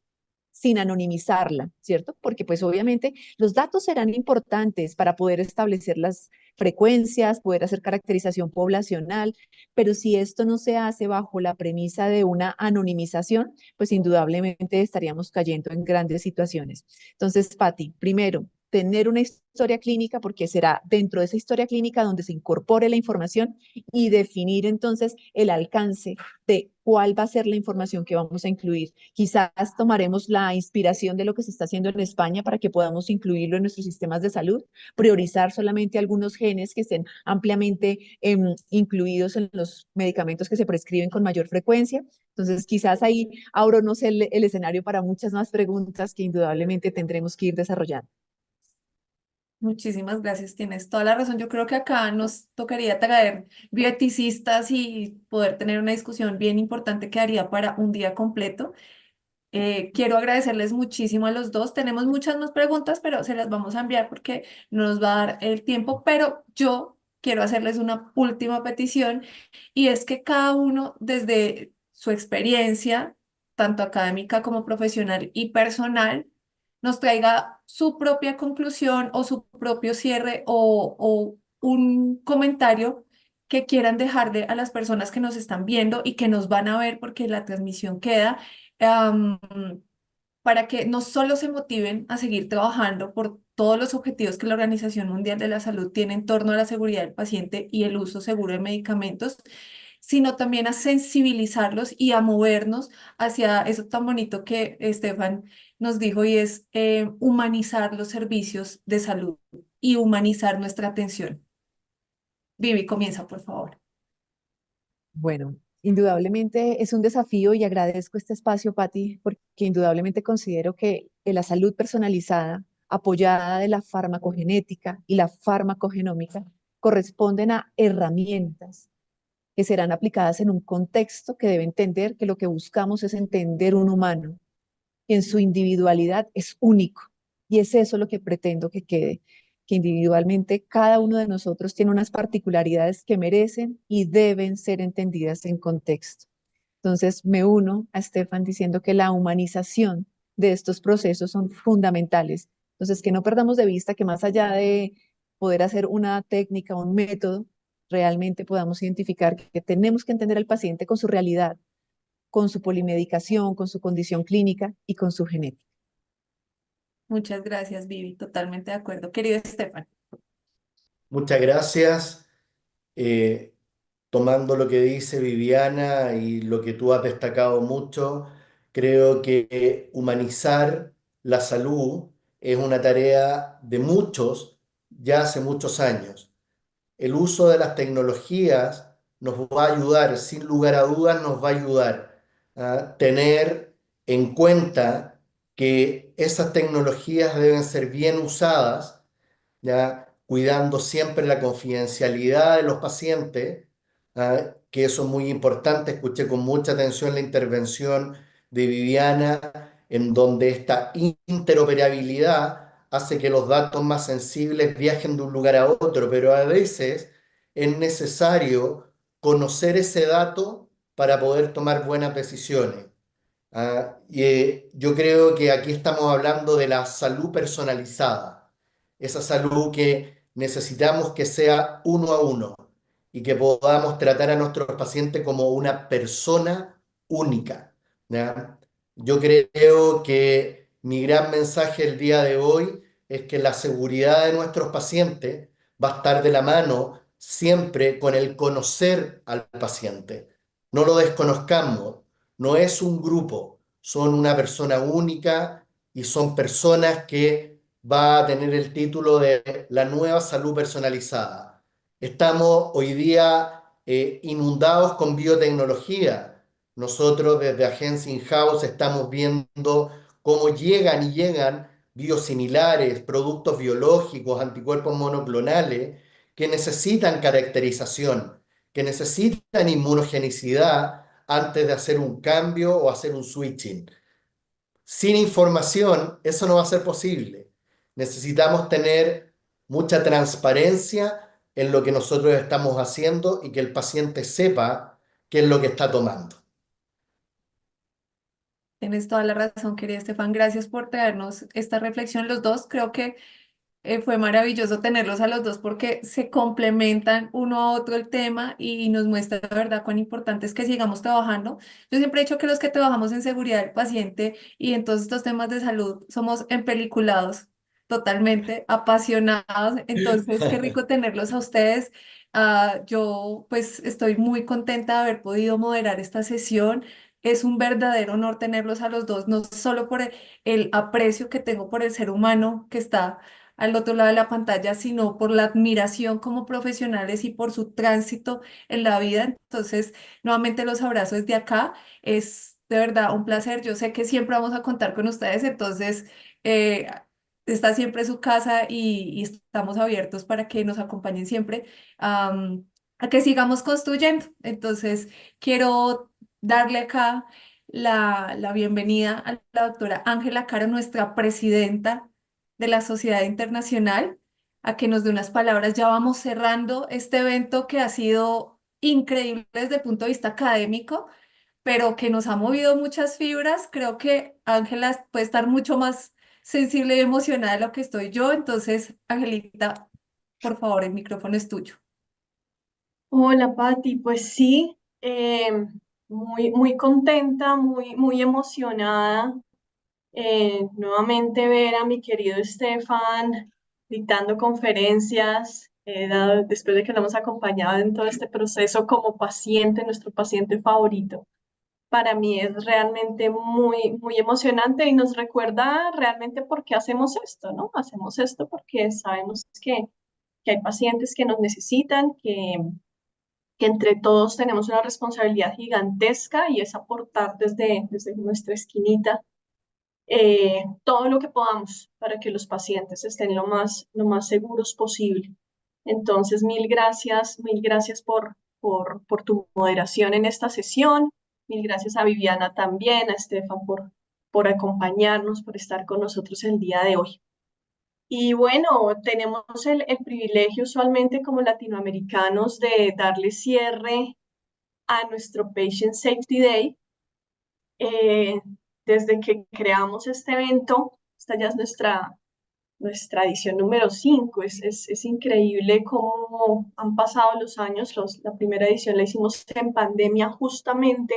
sin anonimizarla, ¿cierto? Porque pues obviamente los datos serán importantes para poder establecer las frecuencias, poder hacer caracterización poblacional, pero si esto no se hace bajo la premisa de una anonimización, pues indudablemente estaríamos cayendo en grandes situaciones. Entonces, Patti, primero, tener una historia clínica, porque será dentro de esa historia clínica donde se incorpore la información y definir entonces el alcance de cuál va a ser la información que vamos a incluir. Quizás tomaremos la inspiración de lo que se está haciendo en España para que podamos incluirlo en nuestros sistemas de salud, priorizar solamente algunos genes que estén ampliamente incluidos en los medicamentos que se prescriben con mayor frecuencia. Entonces, quizás ahí abro, no sé, el escenario para muchas más preguntas que indudablemente tendremos que ir desarrollando. Muchísimas gracias, tienes toda la razón. Yo creo que acá nos tocaría traer bioeticistas y poder tener una discusión bien importante que haría para un día completo. Quiero agradecerles muchísimo a los dos. Tenemos muchas más preguntas, pero se las vamos a enviar porque no nos va a dar el tiempo. Pero yo quiero hacerles una última petición y es que cada uno desde su experiencia, tanto académica como profesional y personal, nos traiga su propia conclusión o su propio cierre o un comentario que quieran dejarle a las personas que nos están viendo y que nos van a ver porque la transmisión queda, am, para que no solo se motiven a seguir trabajando por todos los objetivos que la Organización Mundial de la Salud tiene en torno a la seguridad del paciente y el uso seguro de medicamentos, sino también a sensibilizarlos y a movernos hacia eso tan bonito que Estefan nos dijo y es humanizar los servicios de salud y humanizar nuestra atención. Vivi, comienza, por favor. Bueno, indudablemente es un desafío y agradezco este espacio, Patti, porque indudablemente considero que la salud personalizada, apoyada de la farmacogenética y la farmacogenómica, corresponden a herramientas que serán aplicadas en un contexto que debe entender que lo que buscamos es entender un humano que en su individualidad es único. Y es eso lo que pretendo que quede, que individualmente cada uno de nosotros tiene unas particularidades que merecen y deben ser entendidas en contexto. Entonces me uno a Estefan diciendo que la humanización de estos procesos son fundamentales. Entonces que no perdamos de vista que más allá de poder hacer una técnica, un método, realmente podamos identificar que tenemos que entender al paciente con su realidad, con su polimedicación, con su condición clínica y con su genética. Muchas gracias, Vivi. Totalmente de acuerdo. Querido Estefan. Muchas gracias. Eh, Tomando lo que dice Viviana y lo que tú has destacado mucho, creo que humanizar la salud es una tarea de muchos ya hace muchos años. El uso de las tecnologías nos va a ayudar, sin lugar a dudas, nos va a ayudar a tener en cuenta que esas tecnologías deben ser bien usadas, ¿ya? Cuidando siempre la confidencialidad de los pacientes, que eso es muy importante. Escuché con mucha atención la intervención de Viviana, en donde esta interoperabilidad hace que los datos más sensibles viajen de un lugar a otro, pero a veces es necesario conocer ese dato para poder tomar buenas decisiones. Yo creo que aquí estamos hablando de la salud personalizada, esa salud que necesitamos que sea uno a uno y que podamos tratar a nuestros pacientes como una persona única, ¿ya? Yo creo que mi gran mensaje el día de hoy es que la seguridad de nuestros pacientes va a estar de la mano siempre con el conocer al paciente. No lo desconozcamos, no es un grupo, son una persona única y son personas que va a tener el título de la nueva salud personalizada. Estamos hoy día inundados con biotecnología. Nosotros desde Agencia In-House estamos viendo cómo llegan biosimilares, productos biológicos, anticuerpos monoclonales que necesitan caracterización, que necesitan inmunogenicidad antes de hacer un cambio o hacer un switching. Sin información, eso no va a ser posible. Necesitamos tener mucha transparencia en lo que nosotros estamos haciendo y que el paciente sepa qué es lo que está tomando. Tienes toda la razón, querida Estefan. Gracias por traernos esta reflexión los dos. Creo que fue maravilloso tenerlos a los dos porque se complementan uno a otro el tema y nos muestra de verdad cuán importante es que sigamos trabajando. Yo siempre he dicho que los que trabajamos en seguridad del paciente y en todos estos temas de salud somos empeliculados, totalmente apasionados. Entonces, qué rico tenerlos a ustedes. Yo pues estoy muy contenta de haber podido moderar esta sesión. Es un verdadero honor tenerlos a los dos, no solo por el aprecio que tengo por el ser humano que está al otro lado de la pantalla, sino por la admiración como profesionales y por su tránsito en la vida. Entonces, nuevamente los abrazo desde acá. Es de verdad un placer. Yo sé que siempre vamos a contar con ustedes, entonces eh, está siempre su casa y estamos abiertos para que nos acompañen siempre a que sigamos construyendo. Entonces, quiero darle acá la bienvenida a la doctora Ángela Caro, nuestra presidenta de la Sociedad Internacional, a que nos dé unas palabras. Ya vamos cerrando este evento que ha sido increíble desde el punto de vista académico, pero que nos ha movido muchas fibras. Creo que Ángela puede estar mucho más sensible y emocionada de lo que estoy yo. Entonces, Angelita, por favor, el micrófono es tuyo. Hola, Patti. Pues sí, muy contenta, muy emocionada. Nuevamente ver a mi querido Estefan dictando conferencias, después de que lo hemos acompañado en todo este proceso como paciente, nuestro paciente favorito. Para mí es realmente muy emocionante y nos recuerda realmente por qué hacemos esto, ¿no? Hacemos esto porque sabemos que hay pacientes que nos necesitan, que entre todos tenemos una responsabilidad gigantesca y es aportar desde nuestra esquinita todo lo que podamos para que los pacientes estén lo más seguros posible. Entonces, mil gracias por tu moderación en esta sesión. Mil gracias a Viviana también, a Estefan por acompañarnos, por estar con nosotros el día de hoy. Y bueno, tenemos el privilegio usualmente como latinoamericanos de darle cierre a nuestro Patient Safety Day. Desde que creamos este evento, esta ya es nuestra edición número 5. Es increíble cómo han pasado los años. La primera edición la hicimos en pandemia justamente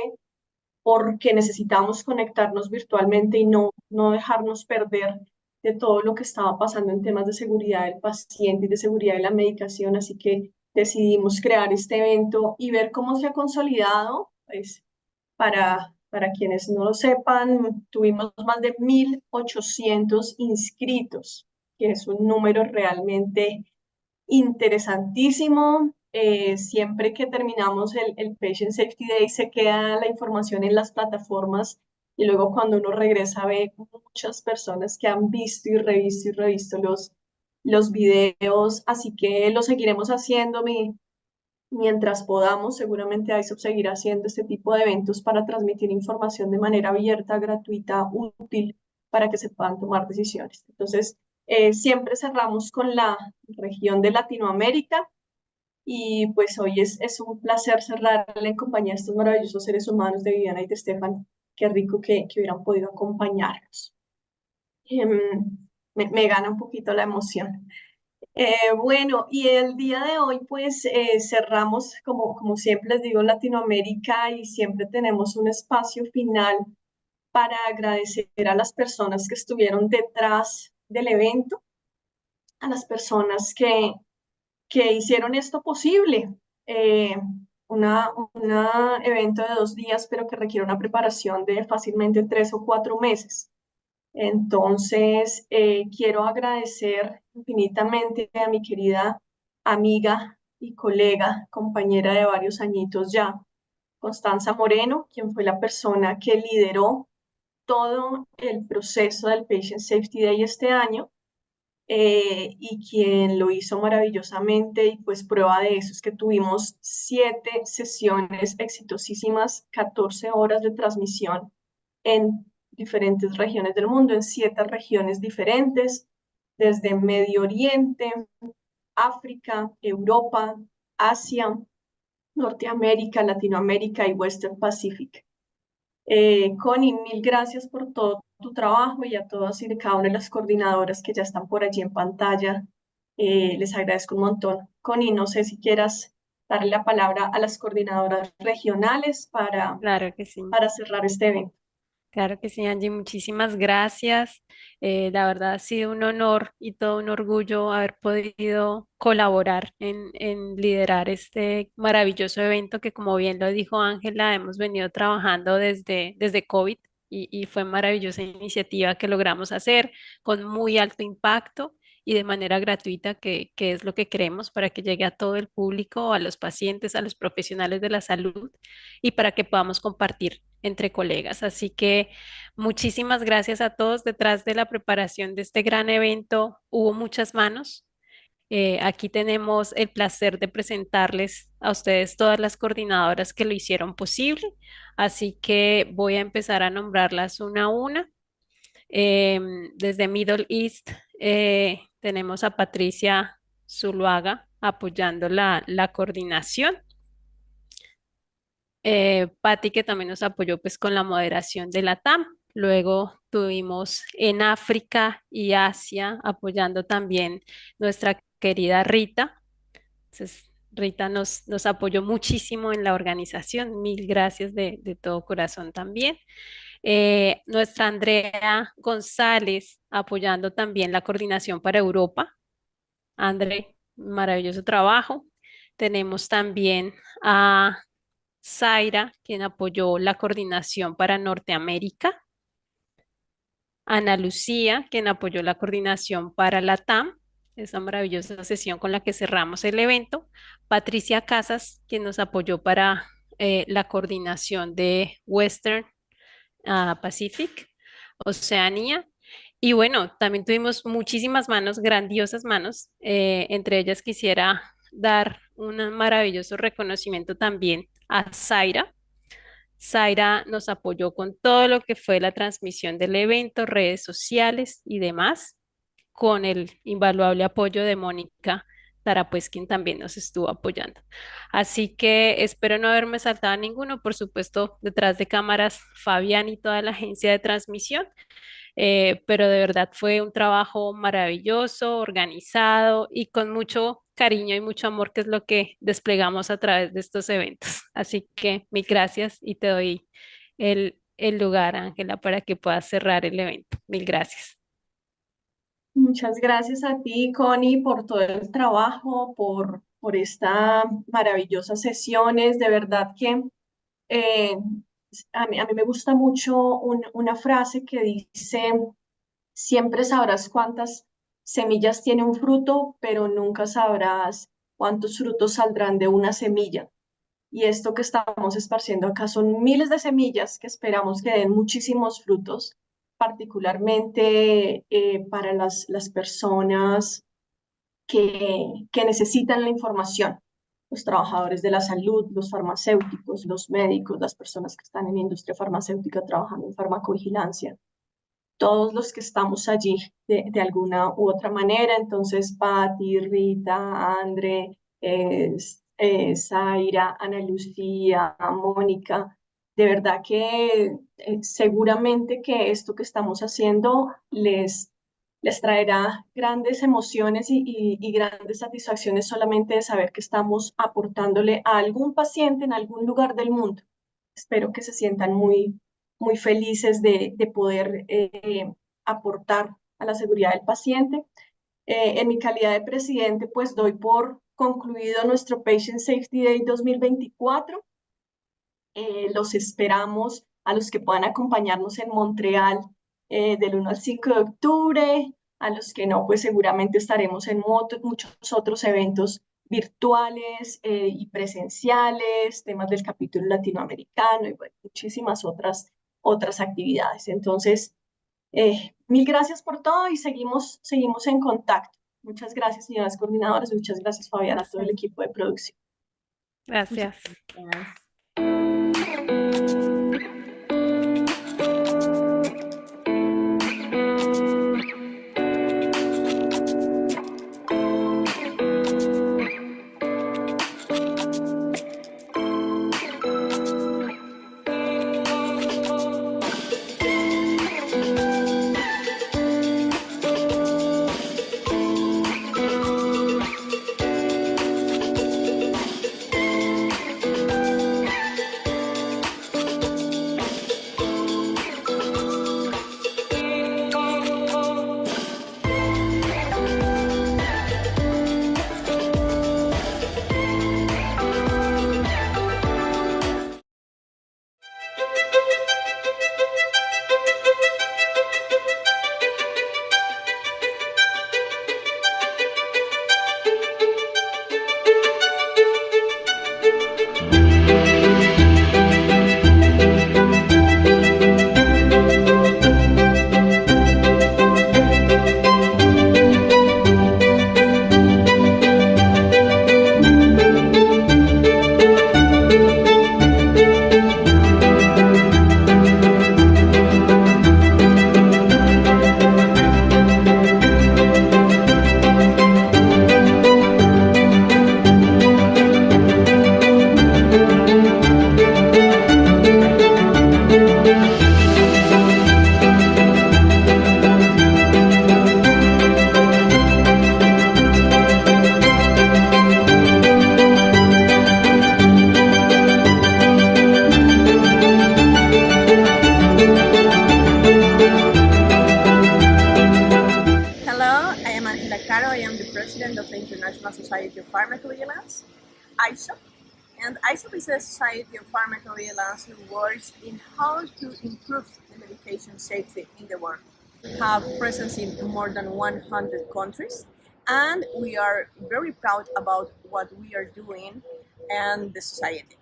porque necesitábamos conectarnos virtualmente y no dejarnos perder de todo lo que estaba pasando en temas de seguridad del paciente y de seguridad de la medicación. Así que decidimos crear este evento y ver cómo se ha consolidado. Pues, para quienes no lo sepan, tuvimos más de 1.800 inscritos, que es un número realmente interesantísimo. siempre que terminamos el Patient Safety Day se queda la información en las plataformas y luego cuando uno regresa ve muchas personas que han visto y revisto los videos, así que lo seguiremos haciendo mientras podamos. Seguramente ISoP seguirá haciendo este tipo de eventos para transmitir información de manera abierta, gratuita, útil, para que se puedan tomar decisiones. Entonces, siempre cerramos con la región de Latinoamérica y pues hoy es un placer cerrarle en compañía de estos maravillosos seres humanos de Viviana y de Estefan. Qué rico que hubieran podido acompañarnos. Me gana un poquito la emoción. Bueno, y el día de hoy pues cerramos, como siempre les digo, Latinoamérica y siempre tenemos un espacio final para agradecer a las personas que estuvieron detrás del evento, a las personas que hicieron esto posible. Un evento de 2 días, pero que requiere una preparación de fácilmente 3 o 4 meses. Entonces, quiero agradecer infinitamente a mi querida amiga y colega, compañera de varios añitos ya, Constanza Moreno, quien fue la persona que lideró todo el proceso del Patient Safety Day este año, y quien lo hizo maravillosamente. Y pues prueba de eso es que tuvimos 7 sesiones exitosísimas, 14 horas de transmisión en diferentes regiones del mundo, en 7 regiones diferentes, desde Medio Oriente, África, Europa, Asia, Norteamérica, Latinoamérica y Western Pacific. Connie, mil gracias por todo tu trabajo y a todas y cada una de las coordinadoras que ya están por allí en pantalla. Les agradezco un montón. Connie, no sé si quieras darle la palabra a las coordinadoras regionales Claro que sí. para cerrar este evento. Claro que sí, Angie, muchísimas gracias. La verdad ha sido un honor y todo un orgullo haber podido colaborar en liderar este maravilloso evento que, como bien lo dijo Ángela, hemos venido trabajando desde COVID y fue maravillosa iniciativa que logramos hacer con muy alto impacto y de manera gratuita, que es lo que queremos para que llegue a todo el público, a los pacientes, a los profesionales de la salud y para que podamos compartir entre colegas. Así que muchísimas gracias a todos. Detrás de la preparación de este gran evento hubo muchas manos. Aquí tenemos el placer de presentarles a ustedes todas las coordinadoras que lo hicieron posible. Así que voy a empezar a nombrarlas una a una. Desde Middle East tenemos a Patricia Zuluaga apoyando la coordinación. Patti, que también nos apoyó pues con la moderación de LATAM. Luego tuvimos en África y Asia apoyando también nuestra querida Rita. Entonces, Rita nos apoyó muchísimo en la organización. Mil gracias de todo corazón también. Nuestra Andrea González apoyando también la coordinación para Europa. André, maravilloso trabajo. Tenemos también a Zaira, quien apoyó la coordinación para Norteamérica. Ana Lucía, quien apoyó la coordinación para LATAM, esa maravillosa sesión con la que cerramos el evento. Patricia Casas, quien nos apoyó para la coordinación de Western Pacific, Oceanía. Y bueno, también tuvimos muchísimas manos, grandiosas manos. Entre ellas quisiera dar un maravilloso reconocimiento también a Zaira. Zaira nos apoyó con todo lo que fue la transmisión del evento, redes sociales y demás, con el invaluable apoyo de Mónica Tarapuez, quien también nos estuvo apoyando. Así que espero no haberme saltado a ninguno. Por supuesto, detrás de cámaras, Fabián y toda la agencia de transmisión. Pero de verdad fue un trabajo maravilloso, organizado y con mucho cariño y mucho amor, que es lo que desplegamos a través de estos eventos. Así que mil gracias y te doy el lugar, Ángela, para que puedas cerrar el evento. Mil gracias. Muchas gracias a ti, Connie, por todo el trabajo, por estas maravillosas sesiones. De verdad que eh, a mí me gusta mucho una frase que dice: siempre sabrás cuántas semillas tiene un fruto, pero nunca sabrás cuántos frutos saldrán de una semilla. Y esto que estamos esparciendo acá son miles de semillas que esperamos que den muchísimos frutos, particularmente para las personas que necesitan la información, los trabajadores de la salud, los farmacéuticos, los médicos, las personas que están en la industria farmacéutica trabajando en farmacovigilancia, todos los que estamos allí de alguna u otra manera. Entonces, Patti, Rita, André, Zaira, Ana Lucía, Mónica, de verdad que seguramente que esto que estamos haciendo les traerá grandes emociones y grandes satisfacciones solamente de saber que estamos aportándole a algún paciente en algún lugar del mundo. Espero que se sientan muy felices de poder aportar a la seguridad del paciente. En mi calidad de presidente, pues doy por concluido nuestro Patient Safety Day 2024. Los esperamos a los que puedan acompañarnos en Montreal del 1 al 5 de octubre. A los que no, pues seguramente estaremos en muchos otros eventos virtuales y presenciales, temas del capítulo latinoamericano y bueno, muchísimas otras actividades. Entonces, mil gracias por todo y seguimos en contacto. Muchas gracias, señoras coordinadoras, muchas gracias, Fabiana, a todo el equipo de producción. Gracias. Of the International Society of Pharmacovigilance, ISoP. And ISoP is a society of pharmacovigilance who works in how to improve the medication safety in the world. We have presence in more than 100 countries, and we are very proud about what we are doing and the society.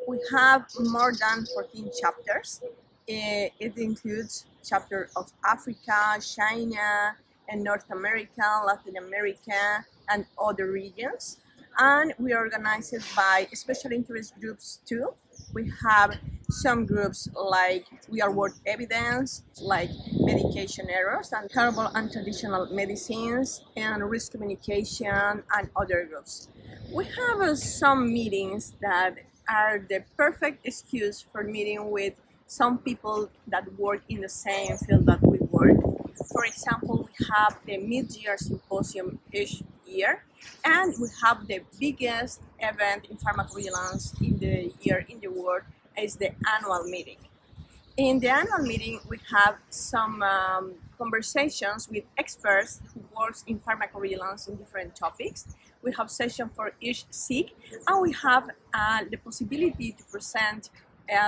We have more than 14 chapters. It includes chapters of Africa, China, and North America, Latin America, and other regions. And we are organized by special interest groups too. We have some groups like We Are World Evidence, like medication errors and herbal and traditional medicines, and risk communication, and other groups. We have some meetings that are the perfect excuse for meeting with some people that work in the same field that we work. For example, we have the mid-year symposium each year, and we have the biggest event in pharmacovigilance in the year in the world is the annual meeting. In the annual meeting, we have some conversations with experts who work in pharmacovigilance in different topics. We have sessions for each SIG, and we have the possibility to present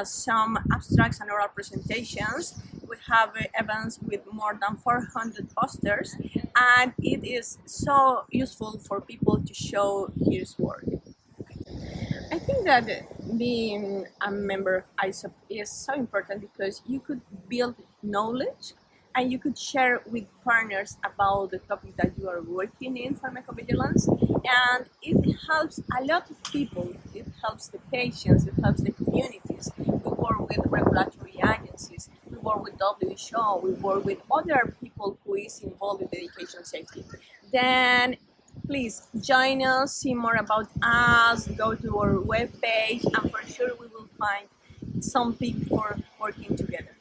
some abstracts and oral presentations. We have events with more than 400 posters, and it is so useful for people to show his work. I think that being a member of ISoP is so important because you could build knowledge and you could share with partners about the topic that you are working in pharmacovigilance, and it helps a lot of people. It helps the patients, it helps the communities. We work with regulatory agencies, we work with WHO, we work with other people who is involved in medication safety. Then please join us, see more about us, go to our webpage, and for sure we will find something for working together.